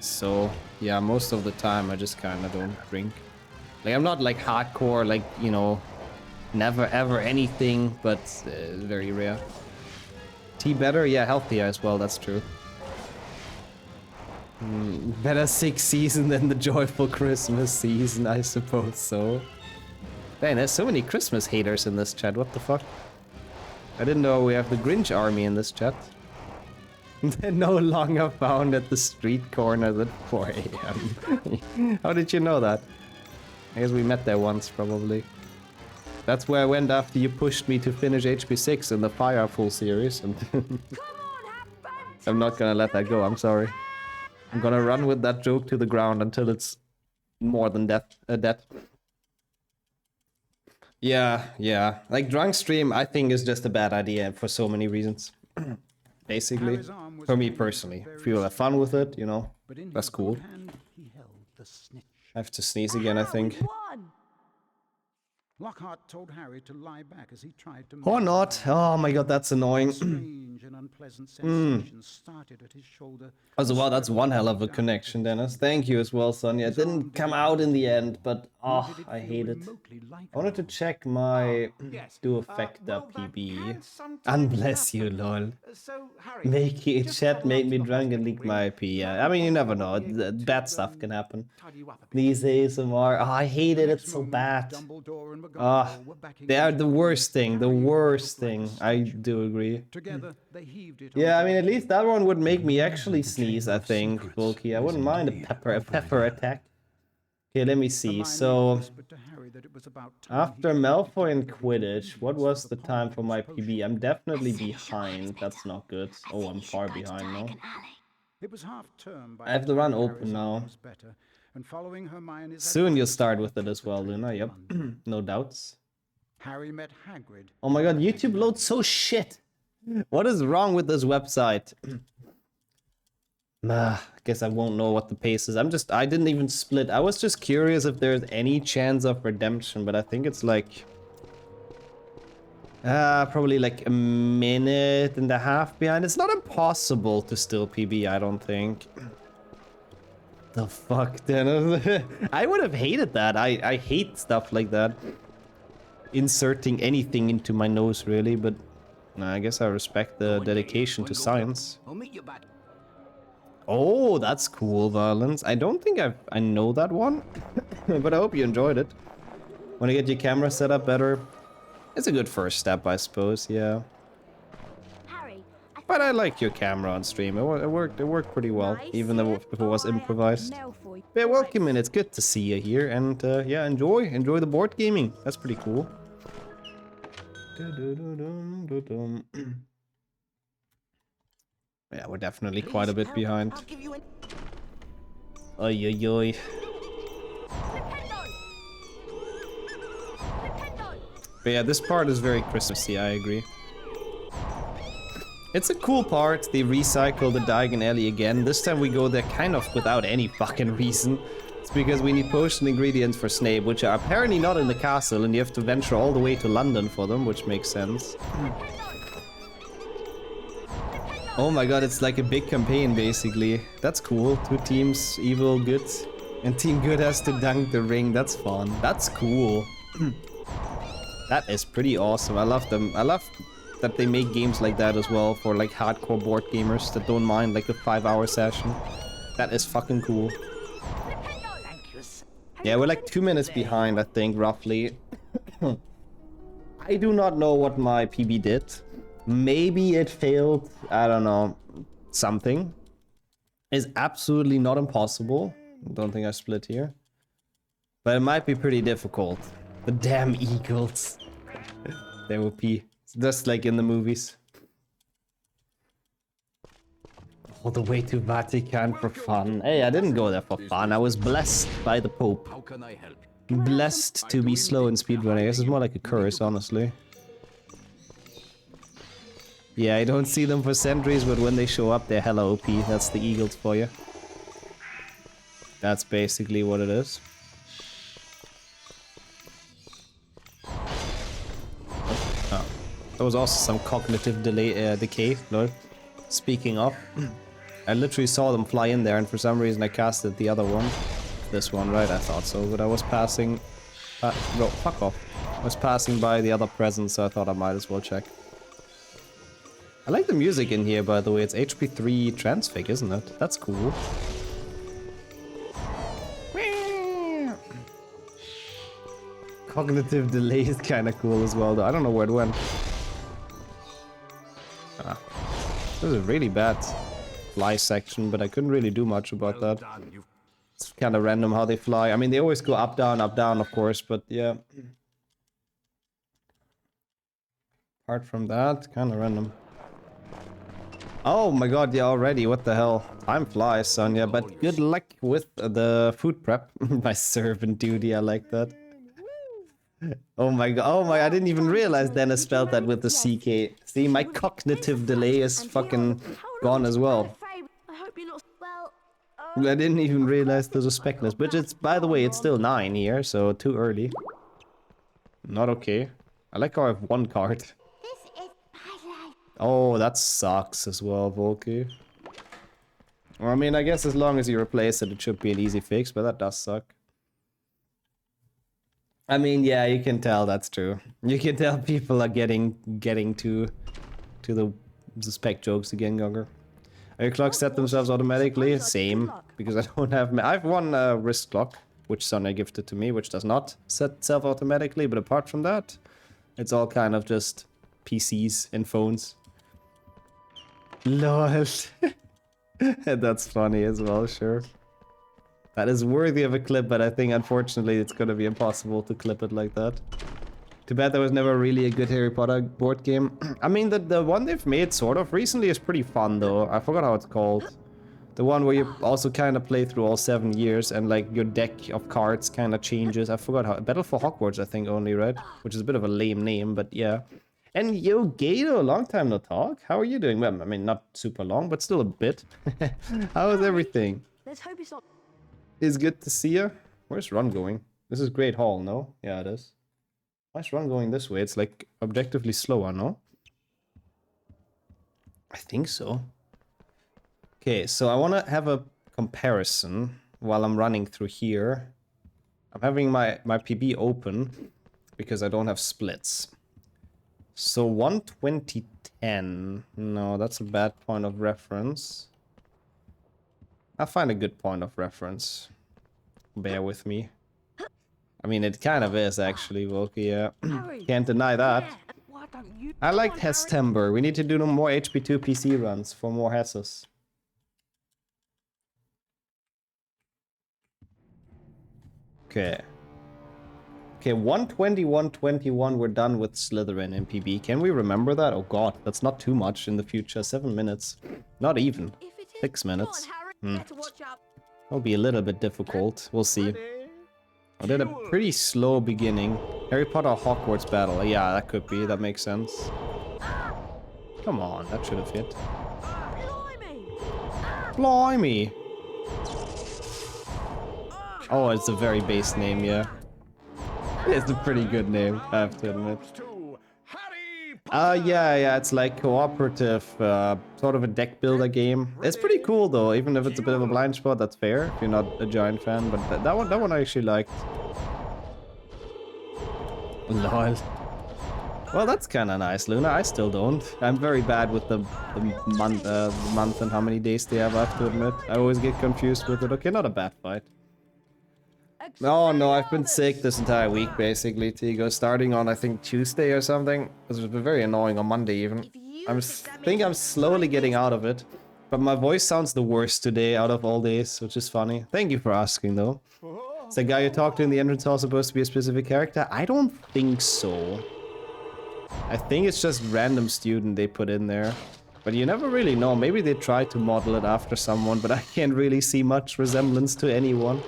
So, yeah, most of the time I just kind of don't drink. Like, I'm not like hardcore, like, you know, never ever anything, but very rare. Tea better? Yeah, healthier as well, that's true. Better sick season than the joyful Christmas season, I suppose so. Man, there's so many Christmas haters in this chat, what the fuck? I didn't know we have the Grinch army in this chat. They're no longer found at the street corners at 4 AM. How did you know that? I guess we met there once, probably. That's where I went after you pushed me to finish HP6 in the Fireful series. And I'm not gonna let that go, I'm sorry. I'm gonna run with that joke to the ground until it's more than death. Yeah. Like, drunk stream, I think, is just a bad idea for so many reasons. Basically. For me personally. If you have fun with it, you know, that's cool. I have to sneeze again, I think. Lockhart told Harry to lie back as he tried to... Or not. Oh my god, that's annoying. Strange and unpleasant sensations started at his shoulder. Also, wow, that's one hell of a connection, Dennis. Thank you as well, Sonia. It didn't come out in the end, but oh, I hate it. I wanted to check my do effector PB. Unbless you, lol. Making chat made me drunk and leaked my IP. Yeah, I mean, you never know. Bad stuff can happen. These ASMR. Oh, I hate it. It's so bad. They are the worst thing. The worst thing. I do agree. Yeah, I mean, at least that one would make me actually sneeze, I think, Bulky. I wouldn't mind a pepper attack. Okay, let me see. So, after Malfoy and Quidditch, what was the time for my PB? I'm definitely behind. That's not good. Oh, I'm far behind now. I have the run open now. Soon you'll start with it as well, Luna. Yep, no doubts. Harry met Hagrid. Oh my god, YouTube loads so shit. What is wrong with this website? Nah, I guess I won't know what the pace is. I didn't even split. I was just curious if there's any chance of redemption, but I think it's like Probably like a minute and a half behind. It's not impossible to still PB, I don't think. The fuck, Dennis? I would have hated that. I hate stuff like that. Inserting anything into my nose, really, but I guess I respect the dedication to science. I'll meet you back. Oh, that's cool, Violence. I don't think I know that one, but I hope you enjoyed it. Want to get your camera set up better? It's a good first step, I suppose, yeah. Harry, But I like your camera on stream. It worked pretty well, even though if it was improvised. Yeah, welcome in. It's good to see you here, and yeah, enjoy the board gaming. That's pretty cool. Yeah, we're definitely quite a bit behind. Oi, oi, oi. But yeah, this part is very Christmassy, I agree. It's a cool part. They recycle the Diagon Alley again. This time we go there kind of without any fucking reason. It's because we need potion ingredients for Snape, which are apparently not in the castle, and you have to venture all the way to London for them, which makes sense. Oh my god, it's like a big campaign, basically. That's cool. 2 teams, evil, good. And Team Good has to dunk the ring. That's fun. That's cool. That is pretty awesome. I love them. I love that they make games like that as well for like hardcore board gamers that don't mind like a 5-hour session. That is fucking cool. Yeah, we're like 2 minutes behind, I think, roughly. I do not know what my PB did. Maybe it failed, I don't know, something. Is absolutely not impossible. Don't think I split here. But it might be pretty difficult. The damn eagles. They will pee. Just like in the movies. All the way to Vatican for fun. Hey, I didn't go there for fun. I was blessed by the Pope. How can I help? Blessed to be slow in speedrun. I guess it's more like a curse, honestly. Yeah, I don't see them for centuries, but when they show up, they're hella OP. That's the eagles for you. That's basically what it is. Oh. There was also some cognitive decay. No. Speaking of, I literally saw them fly in there, and for some reason I casted the other one. This one, right? I thought so, but I was passing... no, fuck off. I was passing by the other presents, so I thought I might as well check. I like the music in here, by the way. It's HP2 transfig, isn't it? That's cool. Cognitive delay is kind of cool as well, though. I don't know where it went. Ah. This is a really bad fly section, but I couldn't really do much about that. It's kind of random how they fly. I mean, they always go up, down, of course, but yeah. Apart from that, kind of random. Oh my god, yeah, already, what the hell. Time flies, son, yeah, but good luck with the food prep. My servant duty, I like that. Oh my god, I didn't even realize Dennis spelled that with the CK. See, my cognitive delay is fucking gone as well. I didn't even realize there's a specness, but it's, by the way, it's still 9 here, so too early. Not okay. I like how I have 1 card. Oh, that sucks as well, Volky. Well, I mean, I guess as long as you replace it, it should be an easy fix, but that does suck. I mean, yeah, you can tell that's true. You can tell people are getting to the spec jokes again, Gogger. Are your clocks set themselves automatically? Same, because I don't have... I have one wrist clock, which Sonia gifted to me, which does not set itself automatically, but apart from that, it's all kind of just PCs and phones. LOL. That's funny as well, sure. That is worthy of a clip, but I think unfortunately it's gonna be impossible to clip it like that. Too bad there was never really a good Harry Potter board game. I mean, the one they've made sort of recently is pretty fun though. I forgot how it's called. The one where you also kind of play through all 7 years and like your deck of cards kind of changes. I forgot how... Battle for Hogwarts, I think only, right? Which is a bit of a lame name, but yeah. And yo, Gato, long time no talk. How are you doing? Well, I mean, not super long, but still a bit. How is everything? Let's hope it's not... It's good to see you. Where's Ron going? This is Great Hall, no? Yeah, it is. Why is run going this way? It's like objectively slower, no? I think so. Okay, so I want to have a comparison while I'm running through here. I'm having my PB open because I don't have splits. So 120.10. No, that's a bad point of reference. I'll find a good point of reference. Bear with me. I mean, it kind of is actually, Volky, yeah. Can't deny that. I liked Hestember. We need to do no more HP2 PC runs for more Hesses. Okay. Okay, 120, 121, we're done with Slytherin in PB. Can we remember that? Oh god, that's not too much in the future. 7 minutes. Not even. 6 minutes. That'll be a little bit difficult. We'll see. I did a pretty slow beginning. Harry Potter Hogwarts battle. Yeah, that could be. That makes sense. Come on, that should have hit. Blimey! Oh, it's a very base name, yeah. It's a pretty good name, I have to admit. Yeah, it's like cooperative, sort of a deck builder game. It's pretty cool though, even if it's a bit of a blind spot, that's fair, if you're not a giant fan, but that one I actually liked. Lol. Well, that's kinda nice, Luna, I still don't. I'm very bad with the month and how many days they have, I have to admit. I always get confused with it. Okay, not a bad fight. Oh no, I've been sick this entire week, basically, Tigo. Starting on, I think, Tuesday or something. It's been very annoying on Monday, even. I think I'm slowly getting out of it. But my voice sounds the worst today out of all days, which is funny. Thank you for asking, though. Is the guy you talked to in the entrance hall supposed to be a specific character? I don't think so. I think it's just random student they put in there. But you never really know. Maybe they tried to model it after someone, but I can't really see much resemblance to anyone.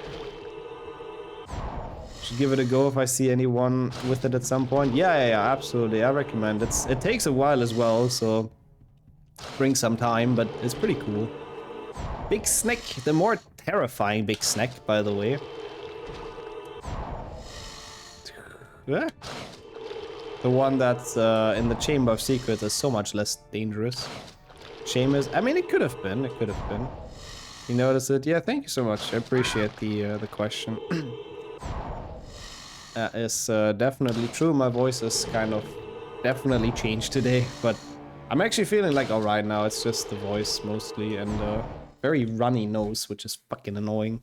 Should give it a go if I see anyone with it at some point. Yeah, absolutely. I recommend it. It takes a while as well, so brings some time, but it's pretty cool. Big Snack, the more terrifying Big Snack, by the way. The one that's in the Chamber of Secrets is so much less dangerous. Seamus, I mean, it could have been. It could have been. You notice it? Yeah, thank you so much. I appreciate the question. Is definitely true. My voice is kind of definitely changed today, but I'm actually feeling like alright now. It's just the voice mostly and very runny nose, which is fucking annoying.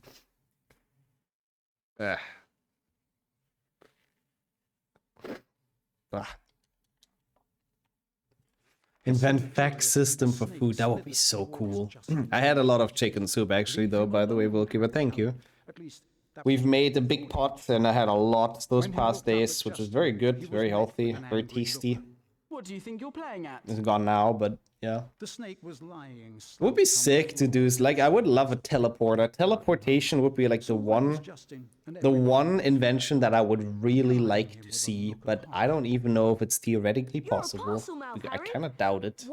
Invent fax system for food. That would be so cool. I had a lot of chicken soup actually, though, by the way, Wilkie, but thank you. We've made a big pot and I had a lot those past days, which was very good, very healthy, very tasty. What do you think you're playing at? It's gone now, but yeah. The snake was lying. It would be sick to do, like, I would love a teleporter. Teleportation would be like the one invention that I would really like to see, but I don't even know if it's theoretically possible. I kind of doubt it.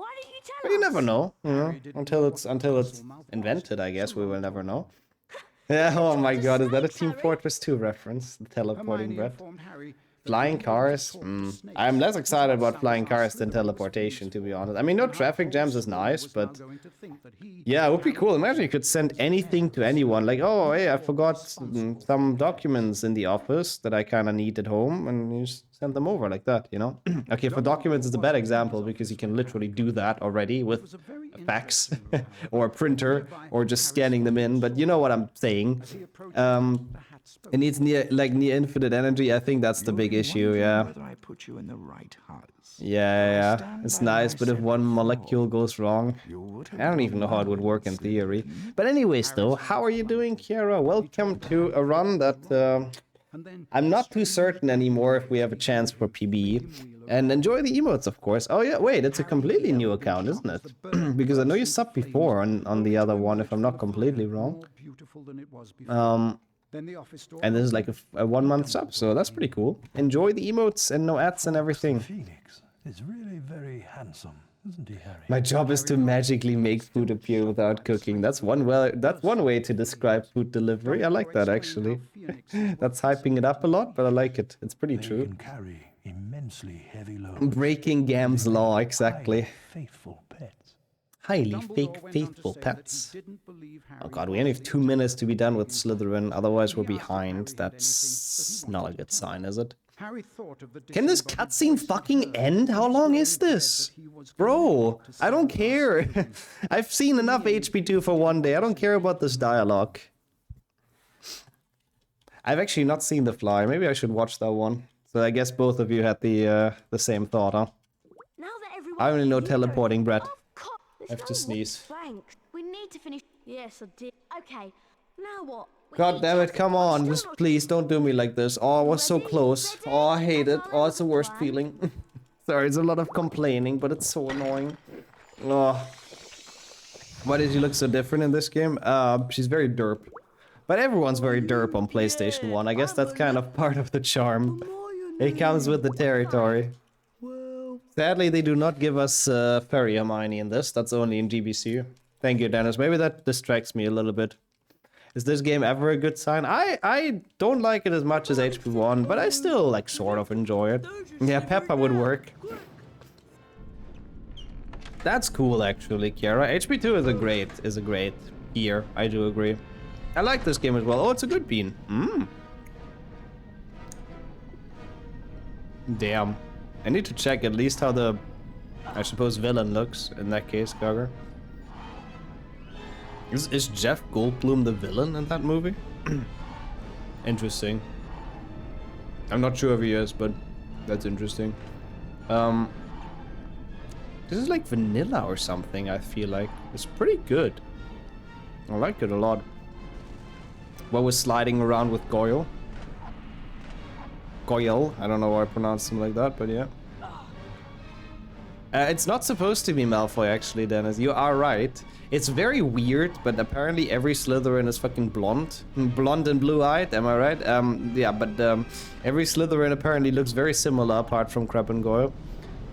But you never know, you know, until it's invented, I guess we will never know. Yeah, oh my god, is that a Team Fortress 2 reference? The teleporting bread. Flying cars? I'm less excited about flying cars than teleportation, to be honest. I mean, no traffic jams is nice, but yeah, it would be cool. Imagine you could send anything to anyone. Like, oh, hey, I forgot some documents in the office that I kind of need at home, and you just send them over like that, you know? Okay, for documents, it's a bad example because you can literally do that already with a fax or a printer or just scanning them in, but you know what I'm saying. It needs near infinite energy. I think that's the big issue, yeah. Whether I put you in the right house. Yeah. It's nice, but if one molecule goes wrong, I don't even know how it would work in theory. But anyways, though, how are you doing, Kiara? Welcome to a run that I'm not too certain anymore if we have a chance for PB. And enjoy the emotes, of course. Oh yeah, wait, it's a completely new account, isn't it? Because I know you subbed before on the other one, if I'm not completely wrong. And this is like a 1 month sub, so that's pretty cool. Enjoy the emotes and no ads and everything. Phoenix is really very handsome, isn't he, Harry? My job is to magically make food appear without cooking. That's one way to describe food delivery. I like that actually. That's hyping it up a lot, but I like it. It's pretty true. Can carry immensely heavy loads. Breaking Gam's law, exactly. Faithful pets. Highly faithful pets. Oh god, we only have 2 minutes to be done with Slytherin, otherwise we're behind. That's not a good sign, is it? Can this cutscene fucking end? How long is this? Bro, I don't care. I've seen enough HP2 for one day. I don't care about this dialogue. I've actually not seen The Fly. Maybe I should watch that one. So I guess both of you had the same thought, huh? I only know teleporting, Brett. I have to sneeze. Thanks. We need to finish. Yes, I did. Okay. Now what? God damn it, come on. Just please don't do me like this. Oh, I was so close. Oh, I hate it. Oh, it's the worst feeling. Sorry, it's a lot of complaining, but it's so annoying. Oh. Why did she look so different in this game? She's very derp. But everyone's very derp on PlayStation 1. I guess that's kind of part of the charm. It comes with the territory. Sadly, they do not give us Fairy Hermione in this. That's only in GBC. Thank you, Dennis. Maybe that distracts me a little bit. Is this game ever a good sign? I don't like it as much as HP1, but I still, like, sort of enjoy it. Yeah, Peppa would work. That's cool, actually, Kiara. HP2 is a great gear. I do agree. I like this game as well. Oh, it's a good bean. Damn. I need to check at least how the, I suppose, villain looks in that case, Gugger. Is Jeff Goldblum the villain in that movie? Interesting. I'm not sure if he is, but that's interesting. This is like vanilla or something, I feel like. It's pretty good. I like it a lot. What was sliding around with Goyle? Goyle? I don't know why I pronounced him like that, but yeah. It's not supposed to be Malfoy, actually, Dennis. You are right. It's very weird, but apparently every Slytherin is fucking blonde. Blonde and blue-eyed, am I right? Yeah, but every Slytherin apparently looks very similar, apart from Crabbe and Goyle.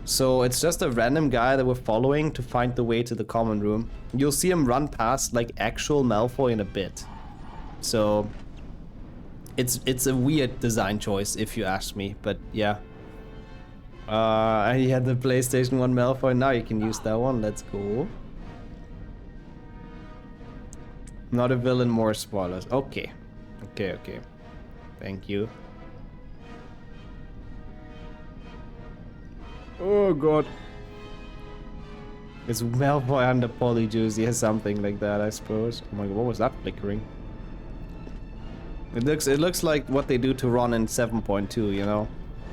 So it's just a random guy that we're following to find the way to the common room. You'll see him run past, like, actual Malfoy in a bit. So it's a weird design choice, if you ask me, but yeah. He had the PlayStation 1 Malfoy, now you can use that one, let's go. Not a villain, more spoilers. Okay. Okay. Thank you. Oh god. It's Malfoy under Polyjuice, or something like that, I suppose. Oh my god, what was that flickering? It looks like what they do to Ron in 7.2, you know?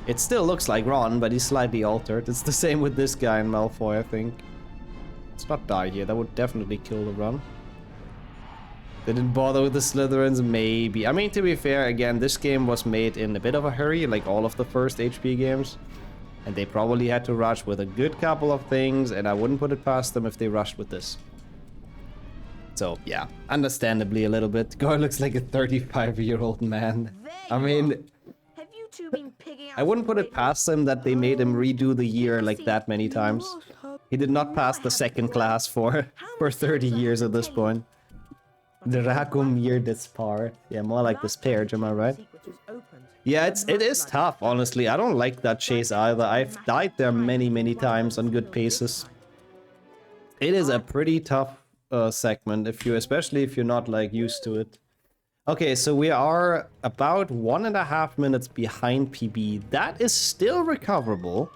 It still looks like Ron, but he's slightly altered. It's the same with this guy in Malfoy, I think. Let's not die here, that would definitely kill the Ron. They didn't bother with the Slytherins, maybe. I mean, to be fair, again, this game was made in a bit of a hurry, like all of the first HP games. And they probably had to rush with a good couple of things, and I wouldn't put it past them if they rushed with this. So, yeah, understandably a little bit. God looks like a 35-year-old man. I mean, Have you two been pigging out? I wouldn't put it past them that they made him redo the year like that many times. He did not pass the second class for 30 years at this point. Dracomir Dispar. Yeah, more like Disparage, am I right? Yeah, it is tough, honestly. I don't like that chase either. I've died there many times on good paces. It is a pretty tough segment, especially if you're not like used to it. Okay, so we are about 1.5 minutes behind PB. That is still recoverable.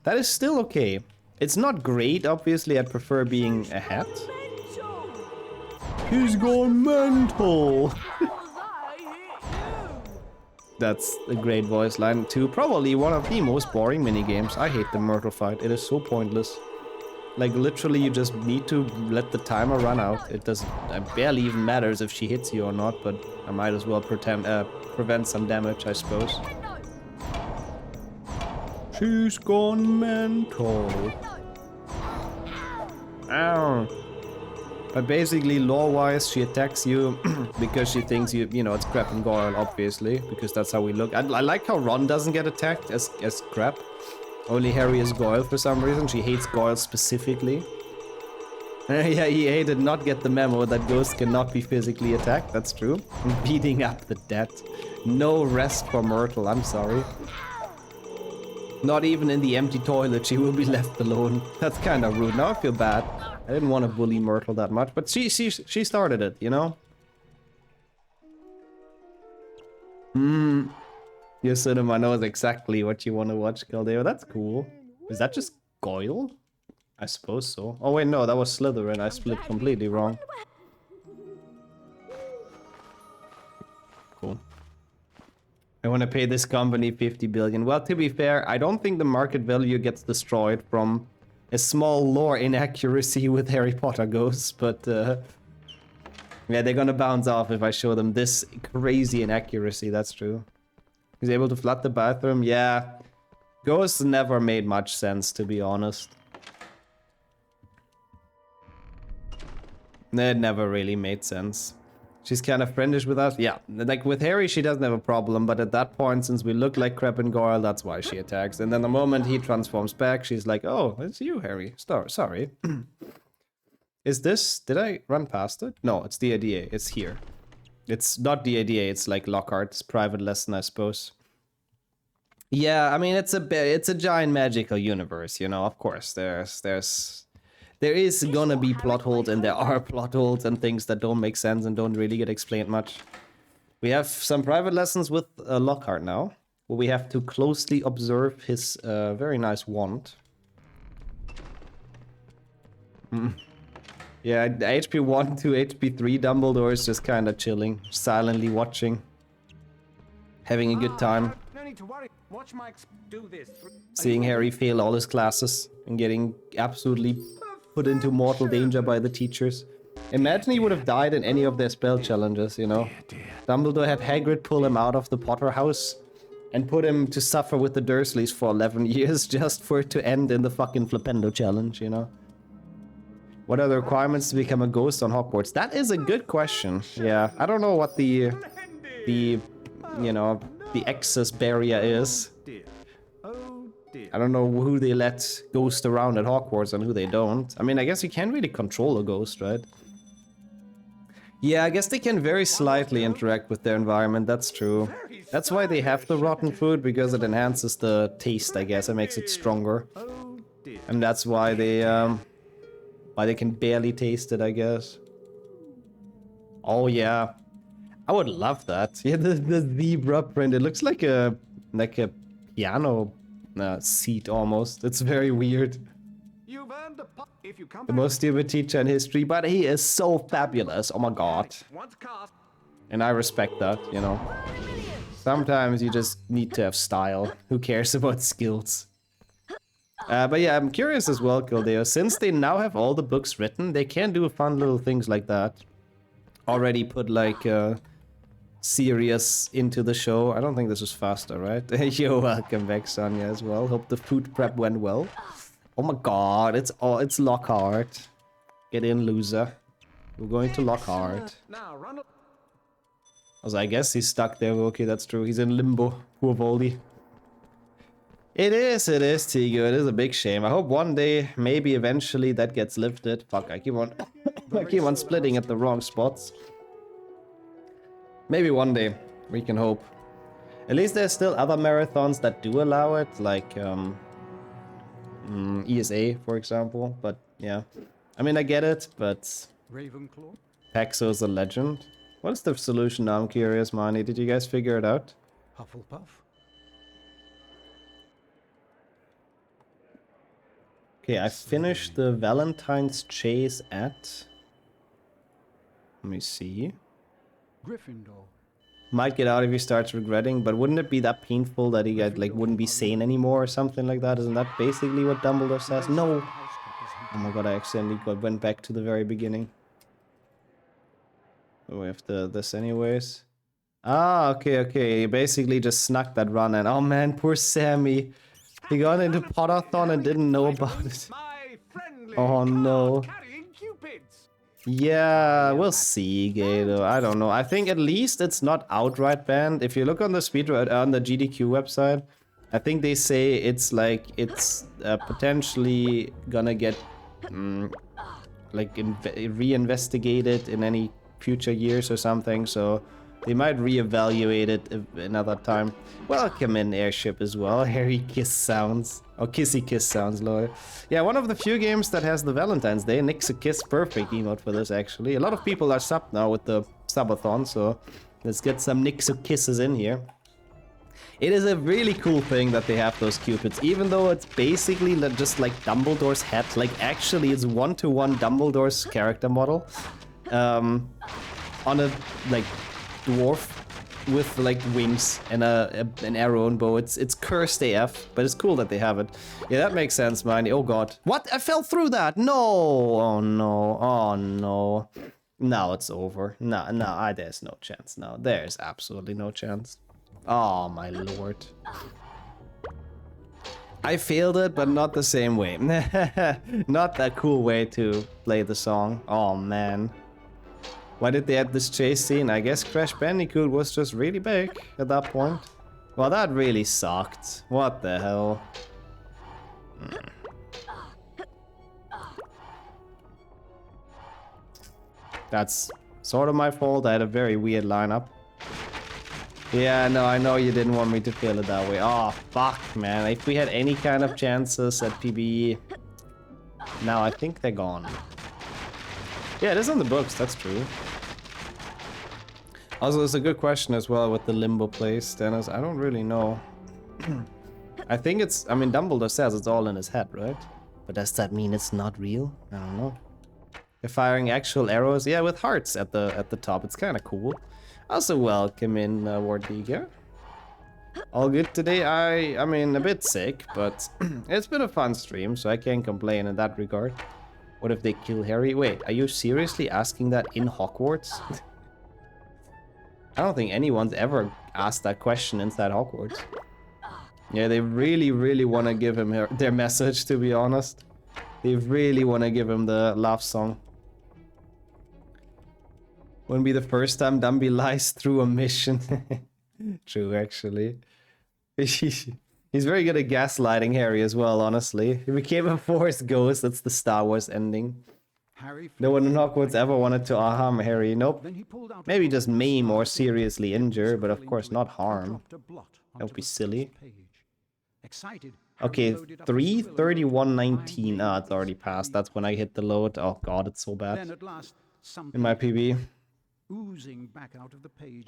That is still okay. It's not great, obviously. I'd prefer being ahead. He's gone mental. That's a great voice line too. Probably one of the most boring minigames. I hate the Myrtle fight. It is so pointless. Like, literally, you just need to let the timer run out. It doesn't... It barely even matters if she hits you or not, but I might as well prevent some damage, I suppose. She's gone mental. Ow. But basically, lore-wise, she attacks you because she thinks you know, it's Crabbe and Goyle, obviously, because that's how we look. I like how Ron doesn't get attacked as Crabbe. Only Harry is Goyle for some reason. She hates Goyle specifically. Yeah, EA did not get the memo that ghosts cannot be physically attacked. That's true. Beating up the dead. No rest for Myrtle, I'm sorry. Not even in the empty toilet, she will be left alone. That's kind of rude. Now I feel bad. I didn't want to bully Myrtle that much, but she started it, you know? Your cinema knows exactly what you want to watch, Caldeo. That's cool. Is that just Goyle? I suppose so. Oh wait, no, that was Slytherin. I split completely wrong. Cool. I want to pay this company 50 billion. Well, to be fair, I don't think the market value gets destroyed from a small lore inaccuracy with Harry Potter ghosts, but yeah, they're gonna bounce off if I show them this crazy inaccuracy, that's true. He's able to flood the bathroom, yeah. Ghosts never made much sense, to be honest. It never really made sense. She's kind of friendish with us. Yeah, like with Harry, she doesn't have a problem. But at that point, since we look like Crep and Goyle, that's why she attacks. And then the moment he transforms back, she's like, oh, it's you, Harry. Sorry. Is this... Did I run past it? No, it's DADA. It's here. It's not DADA. It's like Lockhart's private lesson, I suppose. Yeah, I mean, it's a giant magical universe, you know. Of course, there is gonna be plot holes, and there are plot holes and things that don't make sense and don't really get explained much. We have some private lessons with Lockhart now, where we have to closely observe his very nice wand. Yeah, HP1 to HP3 Dumbledore is just kind of chilling, silently watching, having a good time. No need to worry. Watch Mike do this. Seeing Harry fail all his classes and getting absolutely put into mortal danger by the teachers. Imagine he would have died in any of their spell challenges, you know. Dumbledore had Hagrid pull him out of the Potter house and put him to suffer with the Dursleys for 11 years just for it to end in the fucking Flipendo challenge, you know. What are the requirements to become a ghost on Hogwarts? That is a good question. Yeah, I don't know what the you know, the access barrier is. I don't know who they let ghost around at Hogwarts and who they don't. I mean, I guess you can't really control a ghost, right? Yeah, I guess they can very slightly interact with their environment, that's true. That's why they have the rotten food, because it enhances the taste, I guess. It makes it stronger. And that's why they can barely taste it, I guess. Oh yeah. I would love that. Yeah, the zebra print. It looks like a piano seat almost. It's very weird. The most stupid teacher in history, but he is so fabulous. Oh my god. And I respect that, you know. Sometimes you just need to have style. Who cares about skills? But yeah, I'm curious as well, Kildeo. Since they now have all the books written, they can do fun little things like that. Already put like Sirius into the show. I don't think this was faster, right? Yo, welcome back, Sonia, as well. Hope the food prep went well. Oh my god, it's Lockhart. Get in, loser. We're going to Lockhart. Also, I guess he's stuck there. Okay, that's true. He's in limbo. Poor Voldy. It is, Tigo. It is a big shame. I hope one day, maybe eventually, that gets lifted. Fuck, I keep on splitting at the wrong spots. Maybe one day, we can hope. At least there's still other marathons that do allow it, like ESA, for example. But yeah, I mean, I get it, but Ravenclaw? Paxo's a legend. What's the solution now? I'm curious, Marnie. Did you guys figure it out? Hufflepuff? Okay, I finished the Valentine's Chase at... Let me see. Gryffindor. Might get out if he starts regretting, but wouldn't it be that painful that he wouldn't be sane anymore or something like that? Isn't that basically what Dumbledore says? No! Oh my god, I accidentally went back to the very beginning. Oh, we have this anyways. Ah, okay. He basically just snuck that run and... Oh man, poor Sammy. He got into Pottathon and didn't know about it. Oh no. Yeah, we'll see, Gato. I don't know. I think at least it's not outright banned. If you look on the Speedrun, on the GDQ website, I think they say it's like, it's potentially gonna get like reinvestigated in any future years or something. So They might reevaluate it another time. Welcome in Airship as well. Harry kiss sounds. Oh, kissy kiss sounds, Lord. Yeah, one of the few games that has the Valentine's Day. Nixxokiss, perfect emote for this, actually. A lot of people are subbed now with the Subathon, so let's get some Nixxokisses in here. It is a really cool thing that they have those cupids, even though it's basically just like Dumbledore's head. Like, actually, it's one-to-one Dumbledore's character model. On a, like, dwarf with, like, wings and an arrow and bow. It's cursed AF, but it's cool that they have it. Yeah, that makes sense, man. Oh, God. What? I fell through that! No! Oh, no. Oh, no. Now it's over. No, there's no chance now. There's absolutely no chance. Oh, my lord. I failed it, but not the same way. Not that cool way to play the song. Oh, man. Why did they add this chase scene? I guess Crash Bandicoot was just really big at that point. Well, that really sucked. What the hell? That's sort of my fault. I had a very weird lineup. Yeah, no, I know you didn't want me to feel it that way. Oh, fuck, man. If we had any kind of chances at PBE... Now, I think they're gone. Yeah, it is on the books, that's true. Also, it's a good question as well with the limbo place, Dennis. I don't really know. I think it's... I mean, Dumbledore says it's all in his head, right? But does that mean it's not real? I don't know. They're firing actual arrows. Yeah, with hearts at the top. It's kind of cool. Also, welcome in, Wardiga. All good today? I mean, a bit sick, but it's been a fun stream, so I can't complain in that regard. What if they kill Harry? Wait, are you seriously asking that in Hogwarts? I don't think anyone's ever asked that question inside Hogwarts. Yeah, they really, really want to give him their message, to be honest. They really want to give him the love song. Wouldn't be the first time Dumby lies through a mission. True, actually. He's very good at gaslighting Harry as well, honestly. He became a Force ghost. That's the Star Wars ending. No one in Hogwarts ever wanted to harm Harry. Nope. Maybe just maim or seriously injure, but of course not harm. That would be silly. Okay, 3:31:19. Ah, it's already passed. That's when I hit the load. Oh god, it's so bad. In my PB.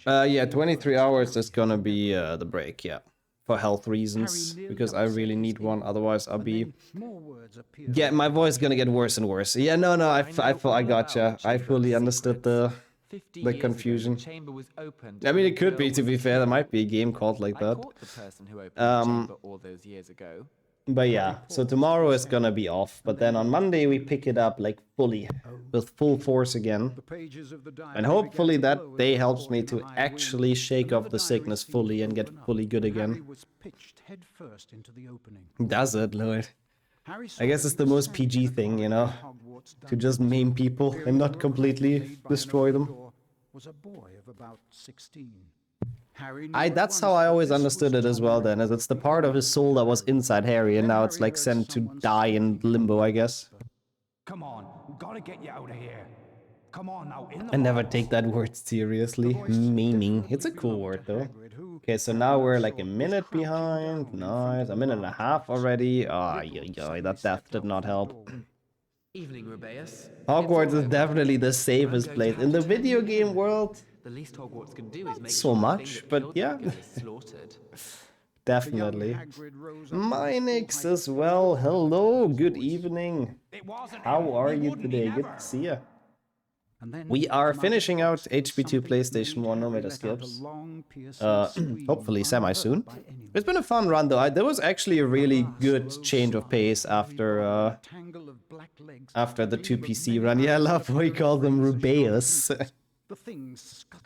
Yeah, 23 hours is gonna be the break, yeah. For health reasons, because I really need one, otherwise I'll be... Yeah, my voice is gonna get worse and worse. Yeah, no, I gotcha. I fully understood the confusion. I mean, it could be, to be fair. There might be a game called like that. But yeah, so tomorrow is gonna be off, but then on Monday we pick it up like fully, with full force again. And hopefully that day helps me to actually shake off the sickness fully and get fully good again. Does it, Lord? I guess it's the most PG thing, you know? To just maim people and not completely destroy them. That's how I always understood it as well then, as it's the part of his soul that was inside Harry and now it's like sent to die in limbo, I guess. Come on, gotta get you out of here. Come on now. I never take that word seriously. Maiming. It's a cool word though. Okay, so now we're like a minute behind. Nice. A minute and a half already. Ah, oh, that death did not help. Evening, Rubeus. Hogwarts is definitely the safest place in the video game world. The least Hogwarts can do is make so much, but yeah. Slaughtered. Definitely. Minix as well. Hello, good evening. How are you today? Good to see you. We are finishing out HP2 PlayStation 1 no meta skips. Hopefully semi-soon. It's been a fun run though. There was actually a really good change of pace after the 2PC run. Yeah, I love how he called them Rubeus.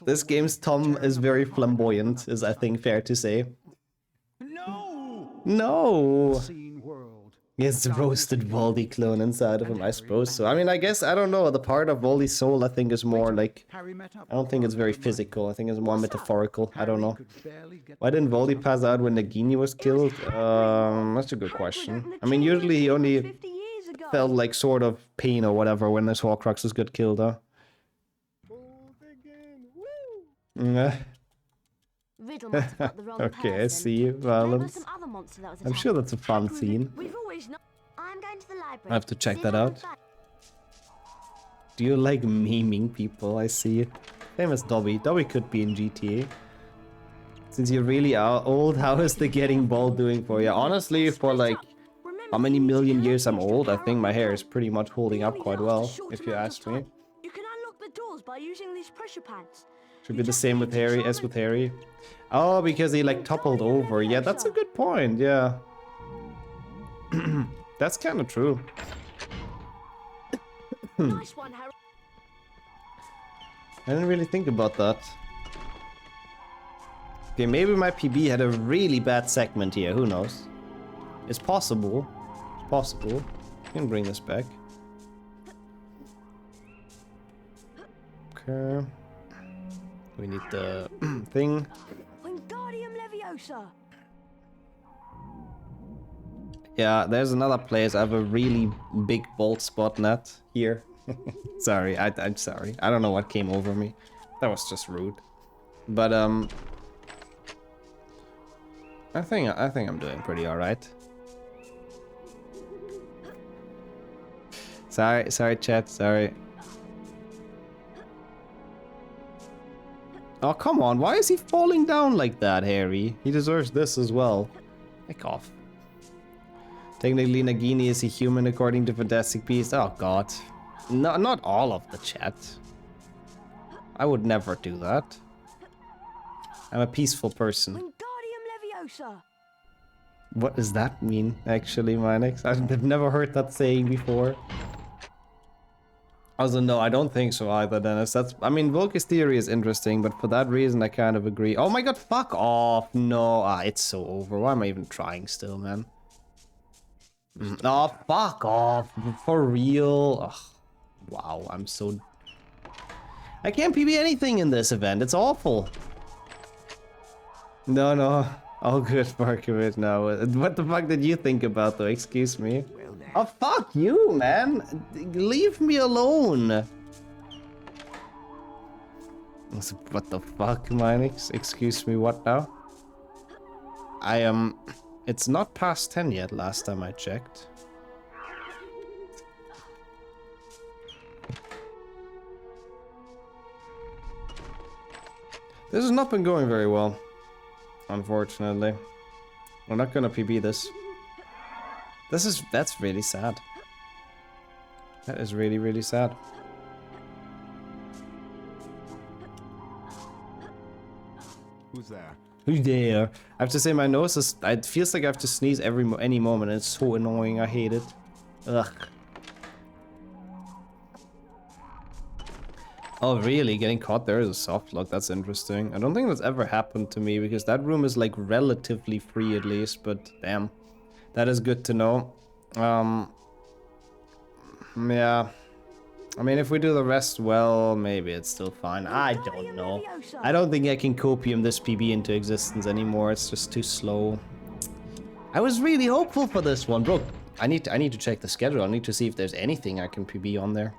This game's Tom is very flamboyant, is I think fair to say. No! It's the roasted Voldy clone inside of him, I suppose so. I mean, I guess, I don't know, the part of Voldy's soul I think is more like... I don't think it's very physical, I think it's more metaphorical, I don't know. Why didn't Voldy pass out when Nagini was killed? That's a good question. I mean, usually he only felt like sort of pain or whatever when his Horcruxes got killed, huh? Riddle must have got the wrong Okay, I person. see Maybe violence. some other monster that was I'm sure attacking. that's a fun scene. We've always known. I'm going to the library. I have to check See that if I out. can find- Do you like memeing people? I see it. Same as Dobby. Dobby could be in GTA. Since you're really old, how is the getting bald doing for you? Honestly, for like how many million years I'm old, I think my hair is pretty much holding up quite well, if you ask me. You can unlock the doors by using these pressure pads. Should be the same with Harry as with Harry. Oh, because he like toppled over. Yeah, that's a good point, yeah. That's kind of true. Nice one, Harry. I didn't really think about that. Okay, maybe my PB had a really bad segment here, who knows? It's possible. Possible. I can bring this back. Okay. We need the thing. Wingardium Leviosa. Yeah, there's another place. I have a really big bald spot net here. Sorry, I'm sorry. I don't know what came over me. That was just rude. But I think I'm doing pretty alright. Sorry, chat. Sorry. Oh, come on. Why is he falling down like that, Harry? He deserves this as well. Heck off. Technically, Nagini is a human according to Fantastic Beasts. Oh, God. No, not all of the chat. I would never do that. I'm a peaceful person. Wingardium Leviosa. What does that mean, actually, Minex? I've never heard that saying before. Also, no, I don't think so either, Dennis. I mean, Volker's theory is interesting, but for that reason, I kind of agree. Oh my god, fuck off! No, it's so over. Why am I even trying still, man? Oh, fuck off. For real? Ugh. Wow, I'm so... I can't PB anything in this event. It's awful. No. All good, Markovic. No. What the fuck did you think about, though? Excuse me. Oh, fuck you, man. Leave me alone. What the fuck, Minix? Excuse me, what now? It's not past 10 yet, last time I checked. This has not been going very well, unfortunately. We're not gonna PB this. That's really sad. That is really, really sad. Who's there? Who's there? I have to say my nose is... It feels like I have to sneeze any moment. And it's so annoying. I hate it. Ugh. Oh, really? Getting caught there is a soft lock. That's interesting. I don't think that's ever happened to me because that room is like relatively free at least. But damn. That is good to know. Yeah. I mean, if we do the rest well, maybe it's still fine. I don't know. I don't think I can copium this PB into existence anymore. It's just too slow. I was really hopeful for this one, bro. I need to check the schedule. I need to see if there's anything I can PB on there.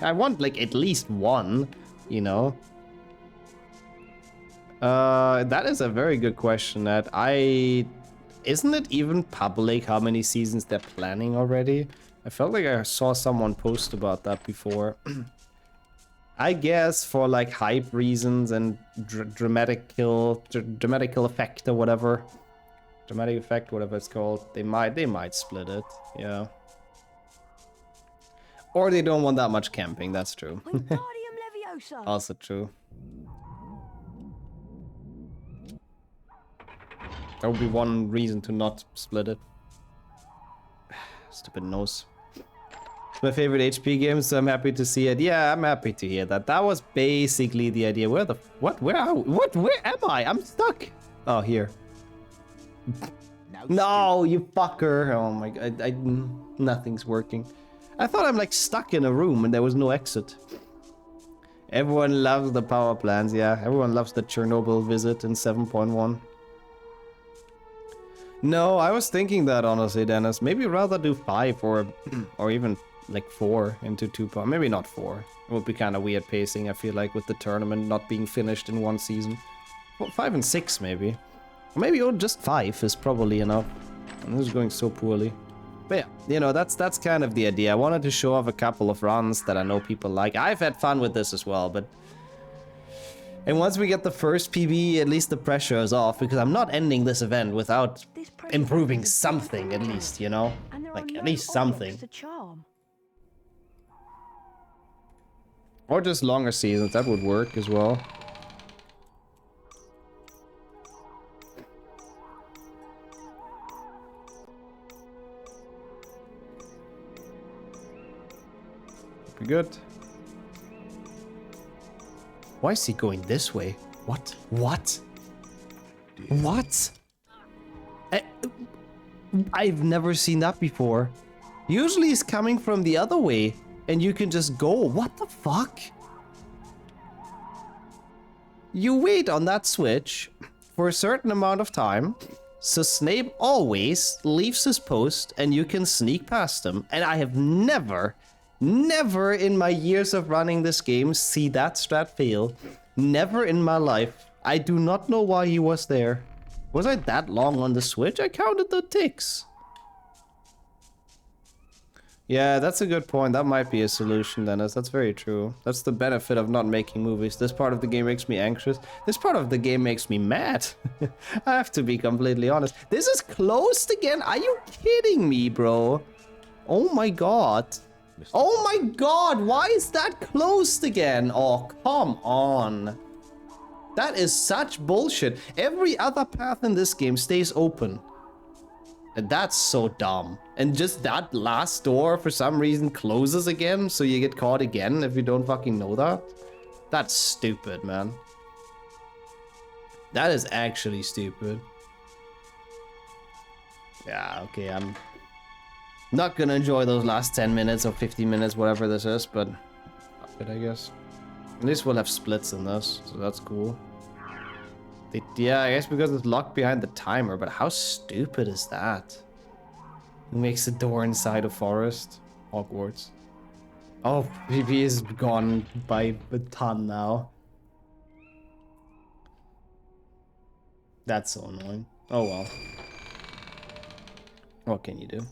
I want like at least one, you know. That is a very good question. Isn't it even public how many seasons they're planning already? I felt like I saw someone post about that before. I guess for like hype reasons and dramatical effect or whatever. Dramatic effect, whatever it's called. They might split it, yeah. Or they don't want that much camping, that's true. Also true. That would be one reason to not split it. Stupid nose. It's my favorite HP game, so I'm happy to see it. Yeah, I'm happy to hear that. That was basically the idea. Where where am I? I'm stuck. Oh, here. No, you fucker. Oh my god, nothing's working. I thought I'm like stuck in a room and there was no exit. Everyone loves the power plants, yeah. Everyone loves the Chernobyl visit in 7.1. No, I was thinking that honestly, Dennis. Maybe rather do 5 or even like 4 into 2 parts. Maybe not 4. It would be kind of weird pacing, I feel like, with the tournament not being finished in one season. Well, 5 and 6 maybe. Or maybe just 5 is probably enough. And this is going so poorly. But yeah, you know, that's kind of the idea. I wanted to show off a couple of runs that I know people like. I've had fun with this as well, but... And once we get the first PB, at least the pressure is off, because I'm not ending this event without improving something, at least, you know? Like, at least something. Or just longer seasons, that would work as well. Be good. Why is he going this way? What? What? What? I've never seen that before. Usually he's coming from the other way and you can just go. What the fuck? You wait on that switch for a certain amount of time, so Snape always leaves his post and you can sneak past him. And I have never in my years of running this game see that strat fail. Never in my life. I do not know why he was there. Was I that long on the switch? I counted the ticks. Yeah, that's a good point. That might be a solution, Dennis. That's very true. That's the benefit of not making movies. This part of the game makes me anxious. This part of the game makes me mad. I have to be completely honest. This is closed again? Are you kidding me, bro? Oh my god. Oh my god, why is that closed again? Oh, come on. That is such bullshit. Every other path in this game stays open. And that's so dumb. And just that last door for some reason closes again, so you get caught again if you don't fucking know that. That's stupid, man. That is actually stupid. Yeah, okay, I'm not gonna enjoy those last 10 minutes or 15 minutes, whatever this is, but fuck it, I guess. At least we'll have splits in this, so that's cool. Yeah, I guess because it's locked behind the timer, but how stupid is that? Who makes a door inside a forest? Hogwarts. Oh, PP is gone by a ton now. That's so annoying. Oh well. What can you do?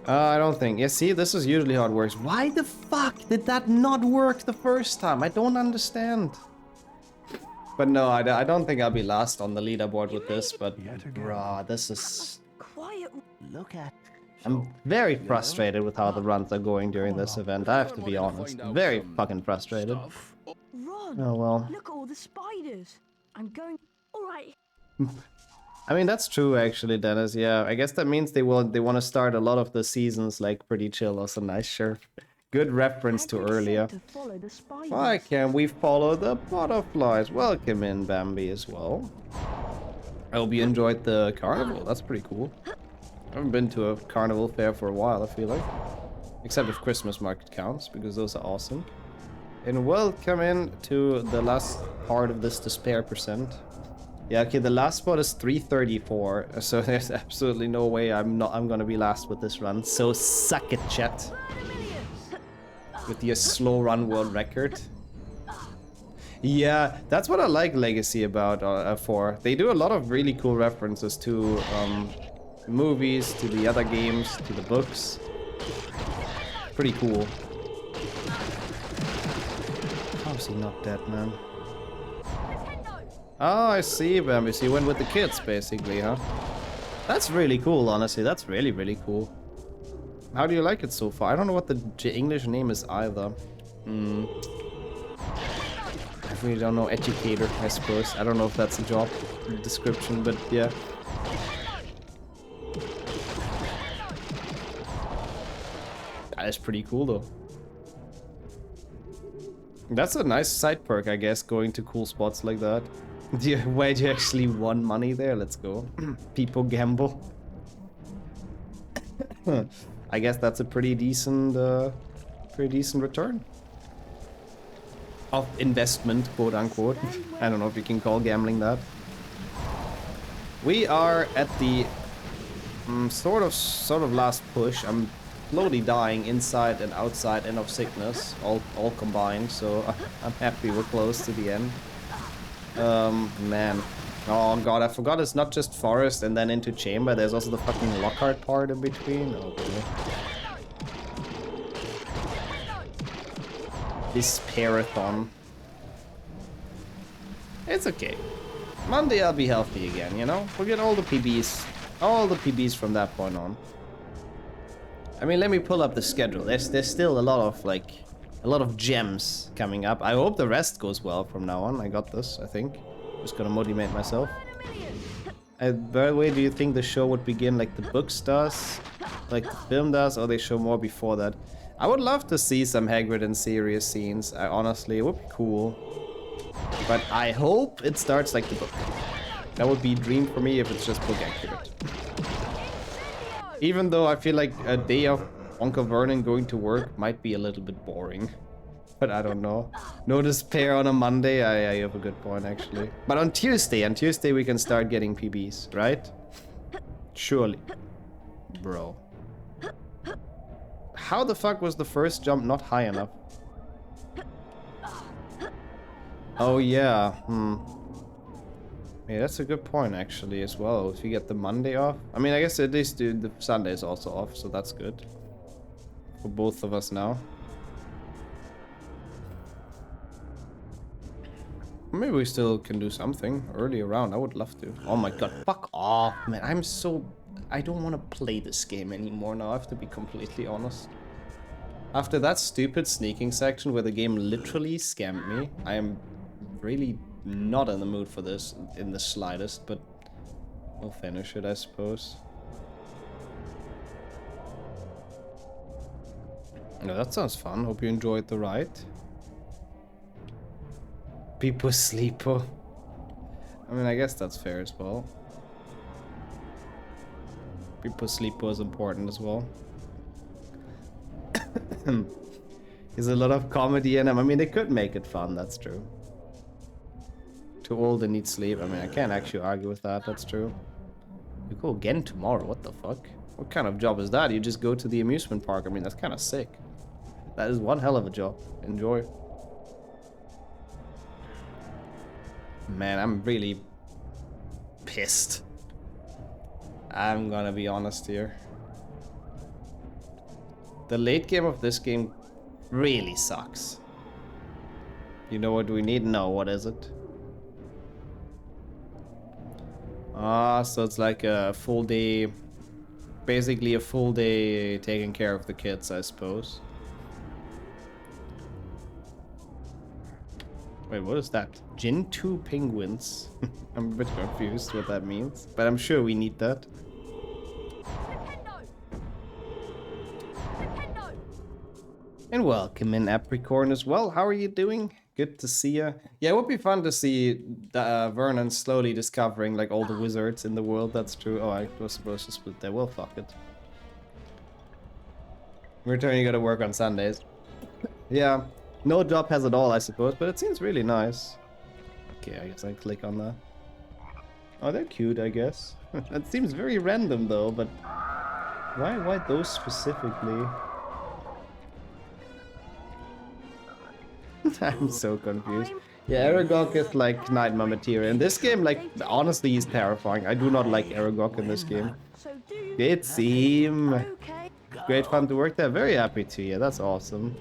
I don't think. Yeah, see, this is usually how it works. Why the fuck did that not work the first time? I don't understand. But no, I don't think I'll be last on the leaderboard with this, but bruh, this is... Quiet. Look at. I'm very frustrated with how the runs are going during this event, I have to be honest. Very fucking frustrated. Ron, Oh well. look at all the spiders. I'm going... Alright. I mean, that's true actually, Dennis. Yeah, I guess that means they want to start a lot of the seasons like pretty chill. Also nice, sure. Good reference to earlier. Why can't we follow the butterflies? Welcome in, Bambi, as well. I hope you enjoyed the carnival. That's pretty cool. I haven't been to a carnival fair for a while, I feel like. Except if Christmas market counts, because those are awesome. And welcome in to the last part of this despair percent. Yeah, okay, the last spot is 334, so there's absolutely no way I'm gonna be last with this run. So suck it, chat. With your slow run world record. Yeah, that's what I like Legacy about for. They do a lot of really cool references to movies, to the other games, to the books. Pretty cool. How is he not dead, man? Oh, I see, Bambi. So you went with the kids, basically, huh? That's really cool, honestly. That's really, really cool. How do you like it so far? I don't know what the English name is either. I really don't know. Educator, I suppose. I don't know if that's a job description, but yeah. That is pretty cool, though. That's a nice side perk, I guess, going to cool spots like that. Where you actually won money there? Let's go. People gamble. I guess that's a pretty decent return. of investment, quote unquote. I don't know if you can call gambling that. We are at the sort of last push. I'm slowly dying inside and outside and of sickness, all combined. So I'm happy we're close to the end. Man. Oh god, I forgot it's not just forest and then into chamber. There's also the fucking Lockhart part in between. Oh boy. This Speedruns. It's okay. Monday I'll be healthy again, you know? We'll get all the PBs from that point on. I mean, let me pull up the schedule. There's still a lot of gems coming up. I hope the rest goes well from now on. I got this, I think. Just gonna motivate myself. By the way, do you think the show would begin like the books does? Like the film does? Or they show more before that? I would love to see some Hagrid and Sirius scenes. Honestly, it would be cool. But I hope it starts like the book. That would be a dream for me if it's just book accurate. Even though I feel like a day of Uncle Vernon going to work might be a little bit boring. But I don't know. No despair on a Monday. I have a good point, actually. But on Tuesday we can start getting PBs, right? Surely. Bro. How the fuck was the first jump not high enough? Oh yeah, Yeah, that's a good point, actually, as well. If you get the Monday off. I mean, I guess at least the Sunday is also off, so that's good. For both of us now. Maybe we still can do something early around. I would love to. Oh my god, fuck off, man. I don't want to play this game anymore now. I have to be completely honest. After that stupid sneaking section where the game literally scammed me, I am really not in the mood for this in the slightest, but we'll finish it, I suppose. No, that sounds fun. Hope you enjoyed the ride. People sleeper. I mean, I guess that's fair as well. People sleeper is important as well. There's a lot of comedy in them. I mean, they could make it fun, that's true. Too old and need sleep. I mean, I can't actually argue with that, that's true. You go again tomorrow, what the fuck? What kind of job is that? You just go to the amusement park. I mean, that's kind of sick. That is one hell of a job. Enjoy. Man, I'm really pissed. I'm gonna be honest here. The late game of this game really sucks. You know what we need? No, what is it? So it's like a full day, basically a full day taking care of the kids, I suppose. Wait, what is that? Gin 2 penguins? I'm a bit confused what that means, but I'm sure we need that. And welcome in Apricorn as well. How are you doing? Good to see you. Yeah, it would be fun to see Vernon slowly discovering like all the wizards in the world. That's true. Oh, I was supposed to split there. Well, fuck it. Return, you gotta work on Sundays. Yeah, no job has it all, I suppose, but it seems really nice. Okay, I guess I click on that. Oh, they're cute, I guess. That seems very random though, but why those specifically? I'm so confused. Yeah, Aragog is like Nightmare material. In this game, like, honestly, he's terrifying. I do not like Aragog in this game. It seems great fun to work there. Very happy to, yeah, that's awesome.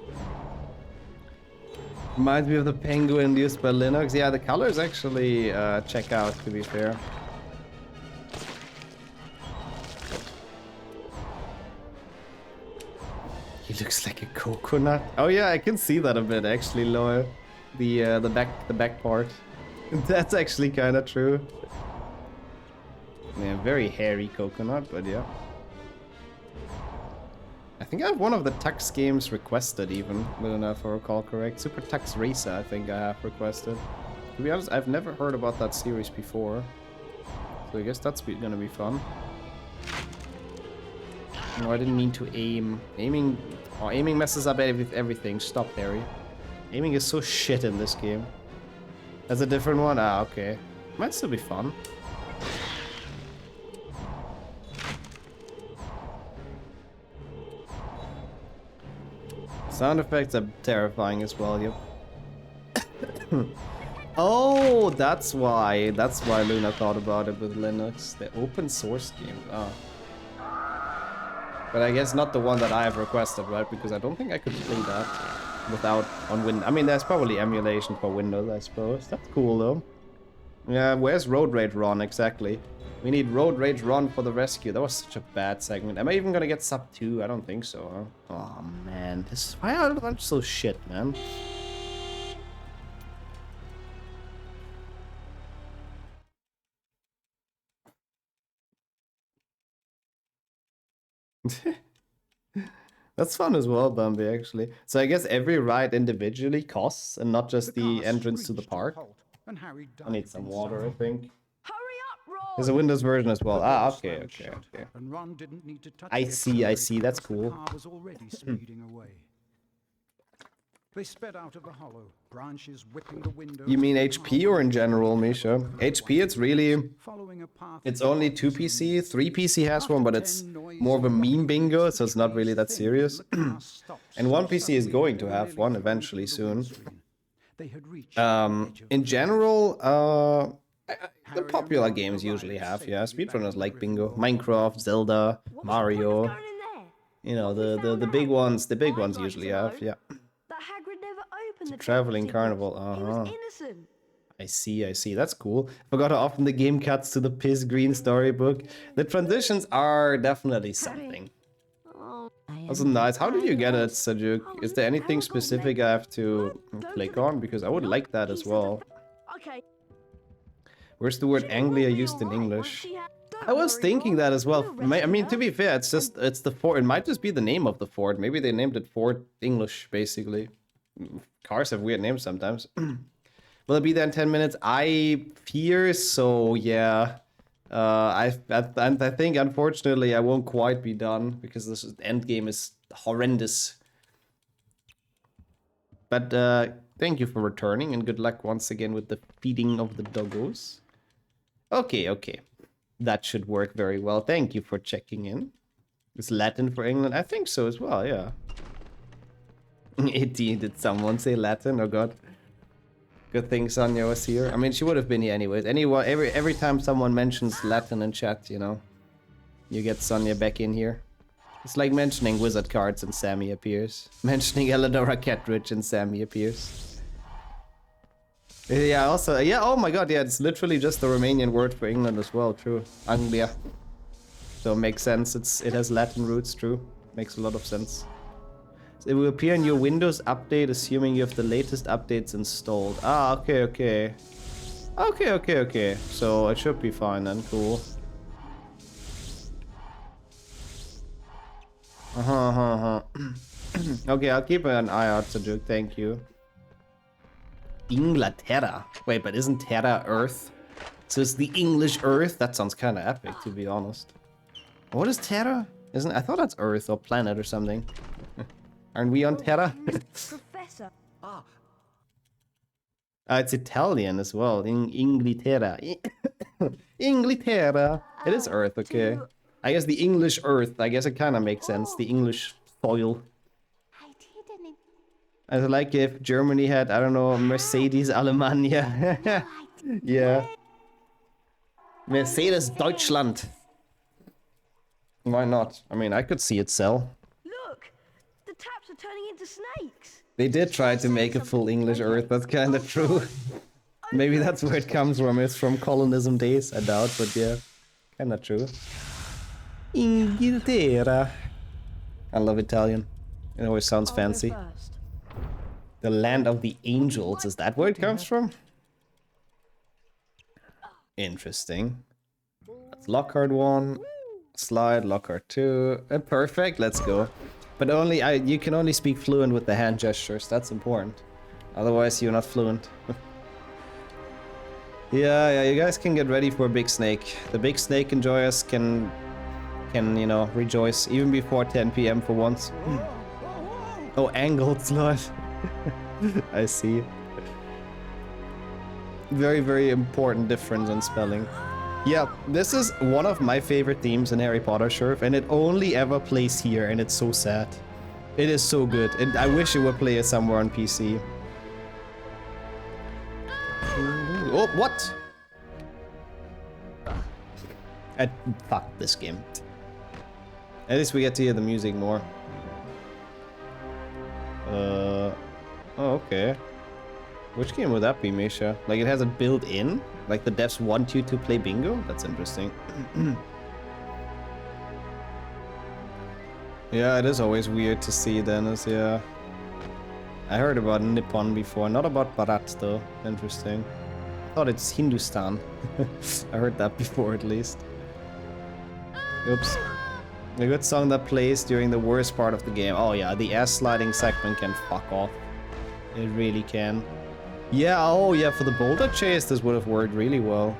Reminds me of the penguin used by Linux. Yeah, the colors actually check out, to be fair. He looks like a coconut. Oh yeah, I can see that a bit actually, Loa. The back part. That's actually kind of true. Yeah, very hairy coconut, but yeah. I think I have one of the Tux games requested even. I don't know if I recall correct. Super Tux Racer, I think I have requested. To be honest, I've never heard about that series before. So I guess that's gonna be fun. No, I didn't mean to aim. Aiming messes up everything. Stop, Harry. Aiming is so shit in this game. That's a different one? Ah, okay. Might still be fun. Sound effects are terrifying as well, yep. Oh, that's why Luna thought about it with Linux. The open source game. Oh. But I guess not the one that I have requested, right? Because I don't think I could play that without on Windows. I mean, there's probably emulation for Windows, I suppose. That's cool, though. Yeah, where's Road Rage Run exactly? We need Road Rage Run for the rescue. That was such a bad segment. Am I even gonna get sub 2? I don't think so. Huh? Oh man, this is why I'm so shit, man. That's fun as well, Bambi, actually. So I guess every ride individually costs and not just the entrance to the park. I need some water, I think. There's a Windows version as well. Ah, okay. I see, that's cool. They sped out of the hollow, branches whipping the windows. You mean HP or in general, Misha? HP, it's really... It's only 2 PC, 3 PC has one, but it's more of a meme bingo, so it's not really that serious. And 1 PC is going to have one eventually soon. In general, the popular games usually have, yeah. Speedrunners like bingo. Minecraft, Zelda, Mario. You know, the big ones usually have, yeah. The traveling carnival, I see, that's cool. Forgot how often the game cuts to the piss green storybook. The transitions are definitely something. Also nice. How did you get it, Sajuk? Is there anything specific I have to click on? Because I would like that as well. Where's the word Anglia used in English? I was thinking that as well. I mean, to be fair, it's the fort. It might just be the name of the fort. Maybe they named it Fort English, basically. Cars have weird names sometimes. Will it be there in 10 minutes? I fear so, yeah. I think, unfortunately, I won't quite be done because this end game is horrendous. But thank you for returning and good luck once again with the feeding of the doggos. Okay. That should work very well. Thank you for checking in. Is Latin for England? I think so as well, yeah. Did someone say Latin? Oh god. Good thing Sonia was here. I mean, she would have been here anyways. Anyway, every time someone mentions Latin in chat, you know, you get Sonia back in here. It's like mentioning wizard cards and Sammy appears. Mentioning Eleonora Kettridge and Sammy appears. Yeah, also, yeah, oh my god, yeah, it's literally just the Romanian word for England as well, true. Anglia. So it makes sense, it has Latin roots, true. Makes a lot of sense. It will appear in your Windows update, assuming you have the latest updates installed. Ah, okay. Okay. So it should be fine then, cool. Okay, I'll keep an eye out, Sajuk, thank you. Inglaterra. Wait, but isn't Terra Earth? So it's the English Earth? That sounds kind of epic, to be honest. What is Terra? I thought that's Earth or planet or something. Aren't we on Terra? Professor. It's Italian as well. In Inghilterra. Inghilterra. It is Earth, okay. I guess the English Earth. I guess it kind of makes sense. The English soil. I like if Germany had, I don't know, Mercedes Alemannia. Yeah. Mercedes Deutschland. Why not? I mean, I could see it sell. Look, the taps are turning into snakes. They did try to make a full English Earth, that's kind of true. Maybe that's where it comes from, it's from colonism days, I doubt, but yeah, kind of true. Inghilterra. I love Italian, it always sounds fancy. The land of the angels, is that where it comes from? Interesting. That's Lockhart 1, slide, Lockhart 2, and perfect, let's go. But you can only speak fluent with the hand gestures, that's important. Otherwise you're not fluent. Yeah, you guys can get ready for a big snake. The big snake enjoyers can you know, rejoice even before 10 PM for once. Oh, angled slide. I see. Very, very important difference in spelling. Yeah, this is one of my favorite themes in Harry Potter, Sheriff, and it only ever plays here, and it's so sad. It is so good, and I wish it would play it somewhere on PC. Oh, what? Fuck this game. At least we get to hear the music more. Oh, okay. Which game would that be, Misha? Like, it has it built in? Like, the devs want you to play bingo? That's interesting. Yeah, it is always weird to see Dennis, yeah. I heard about Nippon before, not about Bharat though. Interesting. I thought it's Hindustan. I heard that before at least. Oops. A good song that plays during the worst part of the game. Oh yeah, the ass sliding segment can fuck off. It really can. Yeah, oh yeah, for the boulder chase this would have worked really well.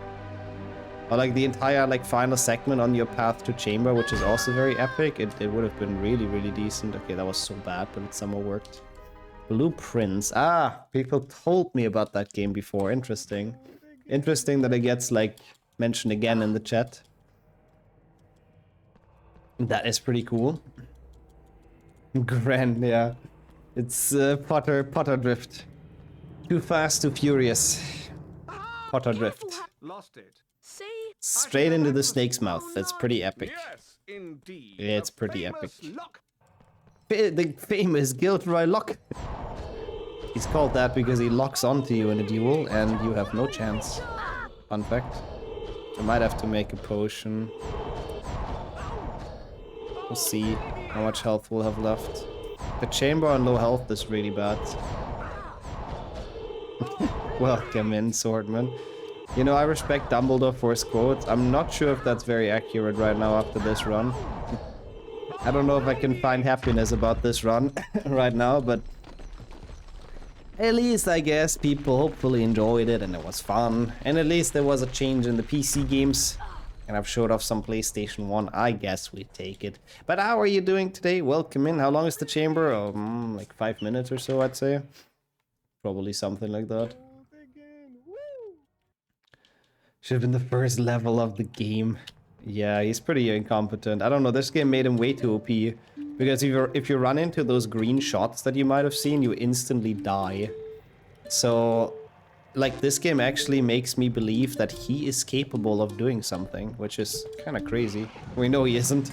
Or like the entire like final segment on your path to chamber, which is also very epic, it would have been really, really decent. Okay, that was so bad, but it somehow worked. Blueprints. Ah, people told me about that game before. Interesting. Interesting that it gets like mentioned again in the chat. That is pretty cool. Grand, yeah. It's Potter Drift. Too fast, too furious. Potter Drift. Lost it. See? Straight into the snake's mouth. That's pretty epic. Yes, indeed. Yeah, it's pretty epic. Lock. The famous Gilderoy Lock. He's called that because he locks onto you in a duel and you have no chance. Fun fact. I might have to make a potion. We'll see how much health we'll have left. The chamber on low health is really bad. Welcome in, Swordman. You know, I respect Dumbledore for his quotes. I'm not sure if that's very accurate right now after this run. I don't know if I can find happiness about this run right now, but at least I guess people hopefully enjoyed it and it was fun. And at least there was a change in the PC games. And I've showed off some PlayStation 1. I guess we take it. But how are you doing today? Welcome in. How long is the chamber? Oh, like 5 minutes or so, I'd say. Probably something like that. Should have been the first level of the game. Yeah, he's pretty incompetent. I don't know, this game made him way too OP. Because if you run into those green shots that you might have seen, you instantly die. So, like, this game actually makes me believe that he is capable of doing something, which is kind of crazy. We know he isn't.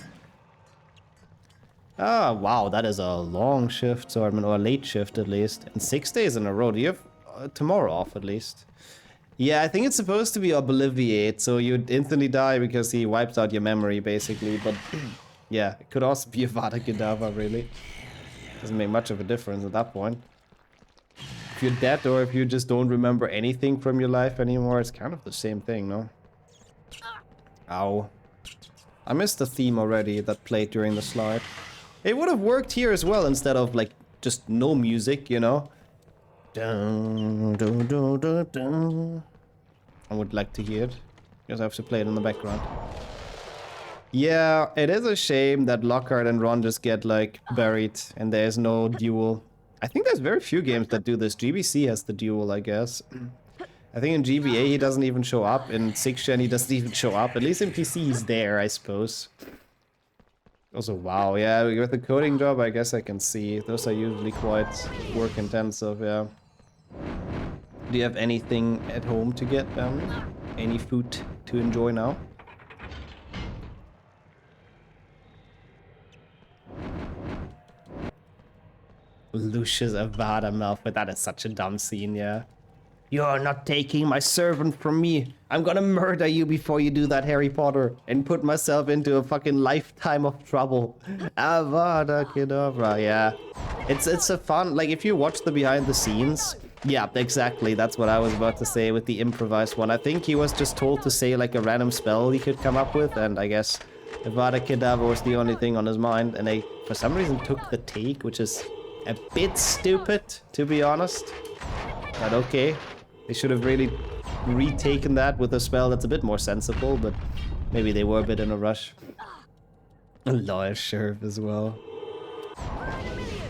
Ah, wow, that is a long shift, Swordman, or a late shift at least. And 6 days in a row. Do you have tomorrow off at least? Yeah, I think it's supposed to be Obliviate, so you'd instantly die because he wipes out your memory, basically. But yeah, it could also be Avada Kedavra, really. Doesn't make much of a difference at that point. If you're dead or if you just don't remember anything from your life anymore, it's kind of the same thing, no? Ow. I missed the theme already that played during the slide. It would have worked here as well instead of, like, just no music, you know? Dun, dun, dun, dun, dun. I would like to hear it, because I have to play it in the background. Yeah, it is a shame that Lockhart and Ron just get, like, buried and there's no duel. I think there's very few games that do this. GBC has the duel, I guess. I think in GBA he doesn't even show up. In 6th Gen he doesn't even show up. At least in PC he's there, I suppose. Also, wow, yeah, with the coding job, I guess I can see. Those are usually quite work intensive, yeah. Do you have anything at home to get, any food to enjoy now? Lucius Avada Malfoy, that is such a dumb scene, yeah. You're not taking my servant from me. I'm gonna murder you before you do that, Harry Potter, and put myself into a fucking lifetime of trouble. Avada Kedavra, yeah. It's a fun, like, if you watch the behind the scenes, yeah, exactly, that's what I was about to say with the improvised one. I think he was just told to say, like, a random spell he could come up with, and I guess Avada Kedavra was the only thing on his mind, and they, for some reason, took the take, which is a bit stupid, to be honest. But okay. They should have really retaken that with a spell that's a bit more sensible, but maybe they were a bit in a rush. A loyal sheriff as well.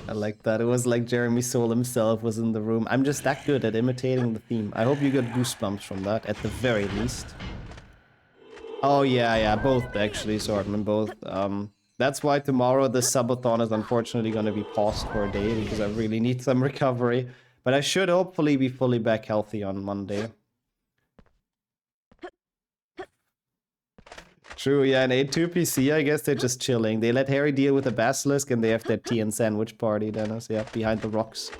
I like that. It was like Jeremy Soule himself was in the room. I'm just that good at imitating the theme. I hope you get goosebumps from that, at the very least. Oh yeah, both actually, Swordman, both. That's why tomorrow the Subathon is unfortunately going to be paused for a day, because I really need some recovery. But I should hopefully be fully back healthy on Monday. True, yeah, and A2 PC, I guess they're just chilling. They let Harry deal with the Basilisk, and they have their tea and sandwich party, Dennis, yeah, behind the rocks.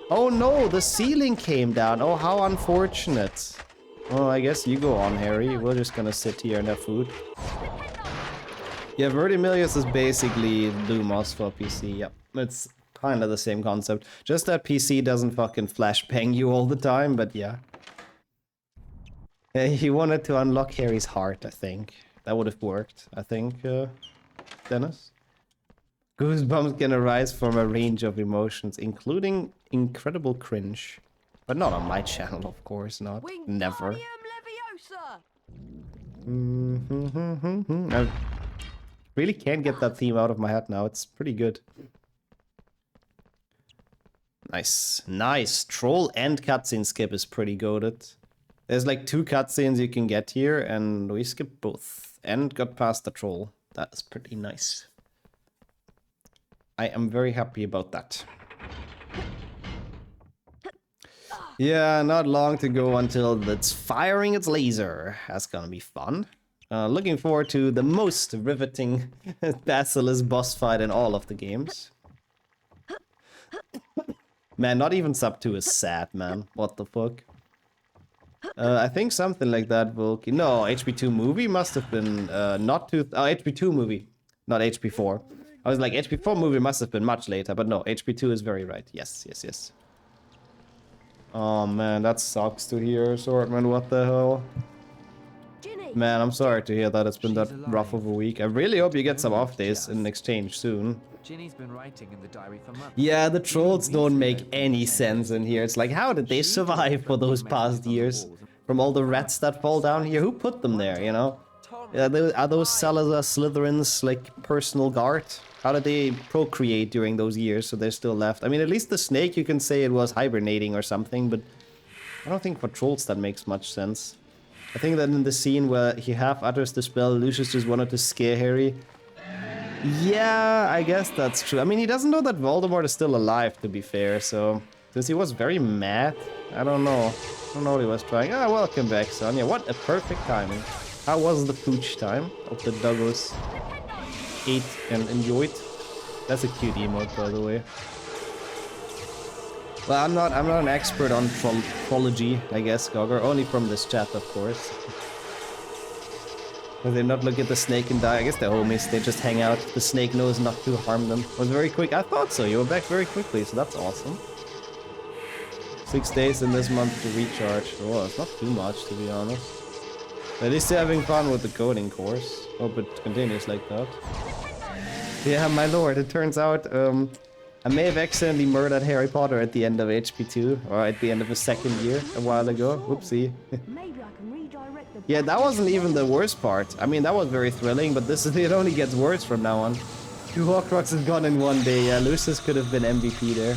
Oh no, the ceiling came down. Oh, how unfortunate. Well, I guess you go on, Harry. We're just gonna sit here and have food. Yeah, Vertimilius is basically Lumos for PC, yep. It's kind of the same concept. Just that PC doesn't fucking flashbang you all the time, but yeah. He wanted to unlock Harry's heart, I think. That would have worked, I think, Dennis. Goosebumps can arise from a range of emotions, including incredible cringe. But not on my channel, of course not. Never. I really can't get that theme out of my head now. It's pretty good. Nice. Nice. Troll and cutscene skip is pretty goated. There's like 2 cutscenes you can get here, and we skipped both. And got past the troll. That is pretty nice. I am very happy about that. Yeah, not long to go until it's firing its laser. That's gonna be fun. Looking forward to the most riveting Basilisk boss fight in all of the games. Man, not even sub 2 is sad, man. What the fuck? I think something like that will... No, HP2 movie must have been not too... Oh, HP2 movie, not HP4. I was like, HP4 movie must have been much later, but no, HP2 is very right. Yes, yes, yes. Oh man, that sucks to hear, Swordman, what the hell? Man, I'm sorry to hear that it's been that rough of a week. I really hope you get some off days in exchange soon. Ginny's been writing in the diary for months. Yeah, the trolls don't make any sense in here. It's like, how did they survive for those past years? From all the rats that fall down here? Who put them there, you know? Are those Salazar Slytherin's, like, personal guard? How did they procreate during those years so they're still left? I mean, at least the snake, you can say it was hibernating or something, but I don't think for trolls that makes much sense. I think that in the scene where he half utters the spell, Lucius just wanted to scare Harry. Yeah, I guess that's true. I mean, he doesn't know that Voldemort is still alive, to be fair, so... Since he was very mad, I don't know. I don't know what he was trying. Ah, welcome back, Sonia. What a perfect timing. How was the pooch time? Hope the doggos ate and enjoyed. That's a cute emote, by the way. Well, I'm not an expert on trollology, I guess, Gogger. Only from this chat, of course. Will they not look at the snake and die? I guess they're homies. They just hang out. The snake knows not to harm them. It was very quick. I thought so. You were back very quickly, so that's awesome. 6 days in this month to recharge. Oh, it's not too much, to be honest. At least they're having fun with the coding course. Hope it continues like that. Yeah, my lord, it turns out I may have accidentally murdered Harry Potter at the end of HP2, or at the end of his second year a while ago. Whoopsie. Yeah, that wasn't even the worst part. I mean, that was very thrilling, but it only gets worse from now on. 2 Horcruxes is gone in one day. Yeah, Lucius could have been MVP there.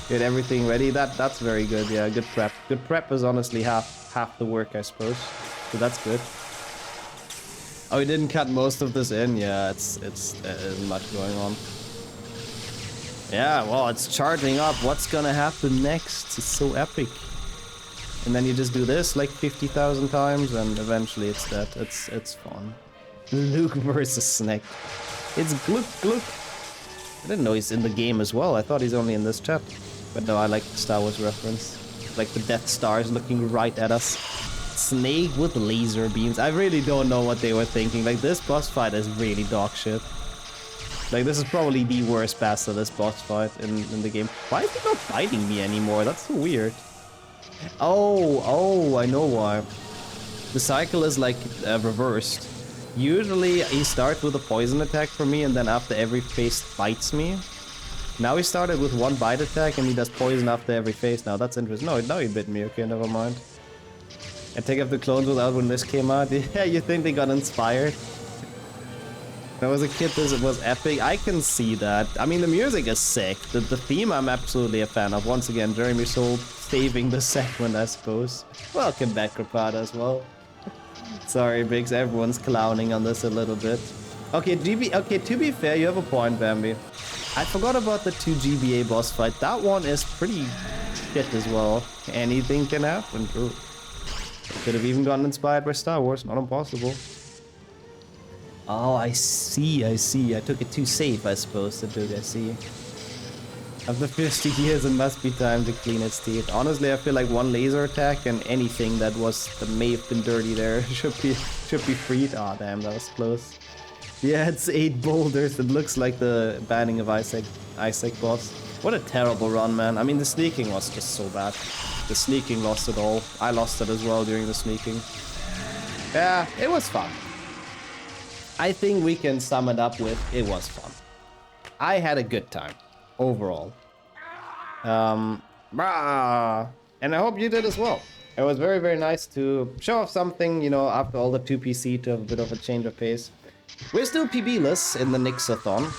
Get everything ready. That's very good. Yeah, good prep. Good prep is honestly half the work, I suppose. So that's good. Oh, we didn't cut most of this in. Yeah, there isn't much going on. Yeah, well, it's charging up. What's gonna happen next? It's so epic. And then you just do this like 50,000 times, and eventually it's dead. It's fun. Luke versus Snake. It's Gluck Gluck. I didn't know he's in the game as well. I thought he's only in this chat. But no, I like the Star Wars reference. Like the Death Star is looking right at us. Snake with laser beams. I really don't know what they were thinking. Like, this boss fight is really dog shit. Like, this is probably the worst Basilisk boss fight in the game. Why is he not fighting me anymore? That's so weird. Oh, I know why. The cycle is like reversed. Usually he starts with a poison attack for me, and then after every phase bites me. Now he started with 1 bite attack and he does poison after every phase. Now that's interesting. No, now he bit me. Okay, never mind. Attack of the Clones without when this came out. Yeah, you think they got inspired? When I was a kid, this was epic. I can see that. I mean, the music is sick. The theme I'm absolutely a fan of. Once again, Jeremy Soule saving the segment, I suppose. Welcome back, Rapada, as well. Sorry, Biggs. Everyone's clowning on this a little bit. Okay, to be fair, you have a point, Bambi. I forgot about the 2 GBA boss fight. That one is pretty shit as well. Anything can happen, true. Could have even gotten inspired by Star Wars. Not impossible. Oh, I see. I took it too safe, I suppose, I see. After 50 years, it must be time to clean its teeth. Honestly, I feel like one laser attack and anything that may have been dirty there should be freed. Oh, damn, that was close. Yeah, it's 8 boulders. It looks like the banning of Isaac boss. What a terrible run, man. I mean, the sneaking was just so bad. The sneaking lost it all. I lost it as well during the sneaking. Yeah, it was fun. I think we can sum it up with it was fun. I had a good time overall. And I hope you did as well. It was very, very nice to show off something, you know, after all the 2PC to have a bit of a change of pace. We're still PB-less in the Nixxothon.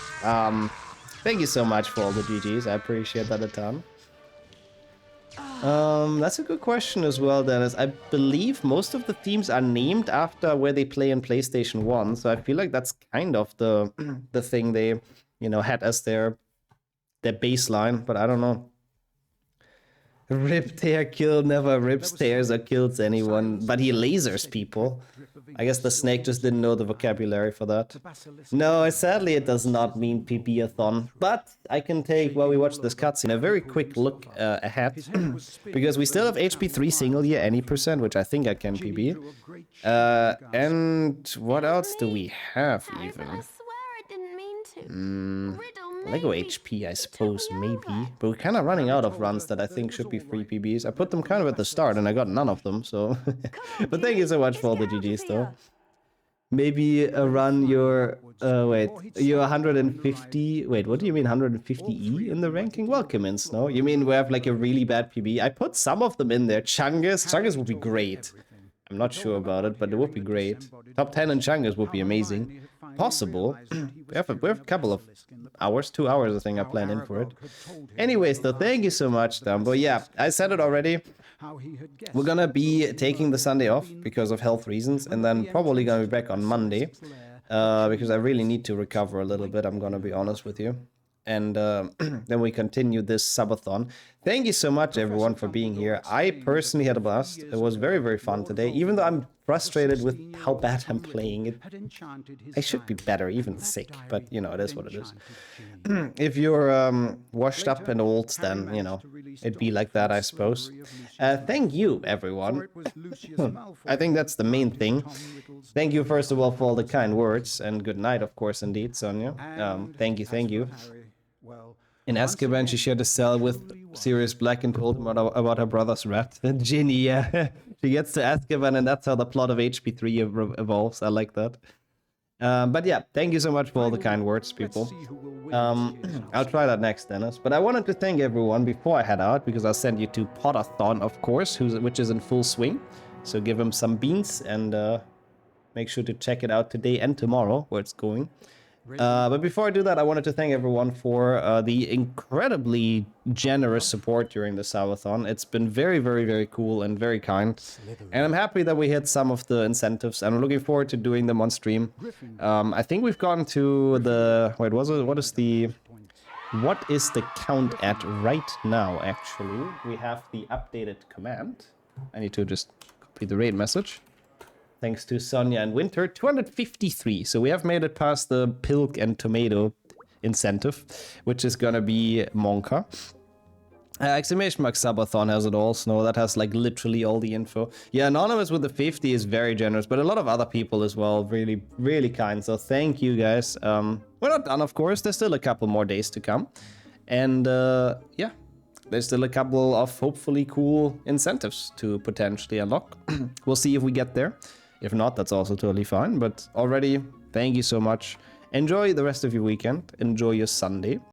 Thank you so much for all the GGs. I appreciate that a ton. That's a good question as well, Dennis. I believe most of the themes are named after where they play in PlayStation 1, so I feel like that's kind of the thing they, you know, had as their baseline, but I don't know. Rip tear kill never rips tears or kills anyone, but he lasers people. I guess the snake just didn't know the vocabulary for that. No, sadly it does not mean PB-a-thon, but I can take, while we watch this cutscene, a very quick look ahead, because we still have HP3 single year any %, which I think I can PB. And what else do we have even? Lego HP, I suppose, maybe. But we're kind of running out of runs that I think should be free PBs. I put them kind of at the start and I got none of them, so... But thank you so much for all the GGs, though. Maybe a run you're... wait, you're 150... Wait, what do you mean 150E in the ranking? Welcome in, Snow. You mean we have like a really bad PB? I put some of them in there. Chungus would be great. I'm not sure about it, but it would be great. Top 10 in Chungus would be amazing. Possible. we have a couple of hours, 2 hours I think I planned in for it. Anyways though, thank you so much, Dumbo. Yeah, I said it already. We're gonna be taking the Sunday off because of health reasons, and then probably gonna be back on Monday. Because I really need to recover a little bit, I'm gonna be honest with you. And then we continue this subathon. Thank you so much, everyone, for being here. I personally had a blast. It was very, very fun today. Even though I'm frustrated with how bad I'm playing it, I should be better, even sick. But, you know, it is what it is. If you're washed up and old, then, you know, it'd be like that, I suppose. Thank you, everyone. I think that's the main thing. Thank you, first of all, for all the kind words. And good night, of course, indeed, Sonia. Thank you. In Azkaban, she shared a cell with Sirius Black and told him about her brother's rat. Ginny, yeah. She gets to Azkaban, and that's how the plot of HP3 evolves. I like that. But yeah, thank you so much for all the kind words, people. I'll try that next, Dennis. But I wanted to thank everyone before I head out, because I'll send you to Potathon, of course, which is in full swing. So give him some beans, and make sure to check it out today and tomorrow, where it's going. But before I do that, I wanted to thank everyone for the incredibly generous support during the Subathon. It's been very, very, very cool and very kind. And I'm happy that we hit some of the incentives. I'm looking forward to doing them on stream. I think we've gotten to the... Wait, what is the count at right now, actually? We have the updated command. I need to just copy the raid message. Thanks to Sonia and Winter, 253. So we have made it past the Pilk and Tomato incentive, which is gonna be Monka. Exclamation mark Subathon has it all, Snow. That has like literally all the info. Yeah, Anonymous with the 50 is very generous, but a lot of other people as well. Really, really kind. So thank you guys. We're not done, of course. There's still a couple more days to come. And yeah, there's still a couple of hopefully cool incentives to potentially unlock. We'll see if we get there. If not, that's also totally fine. But already, thank you so much. Enjoy the rest of your weekend. Enjoy your Sunday.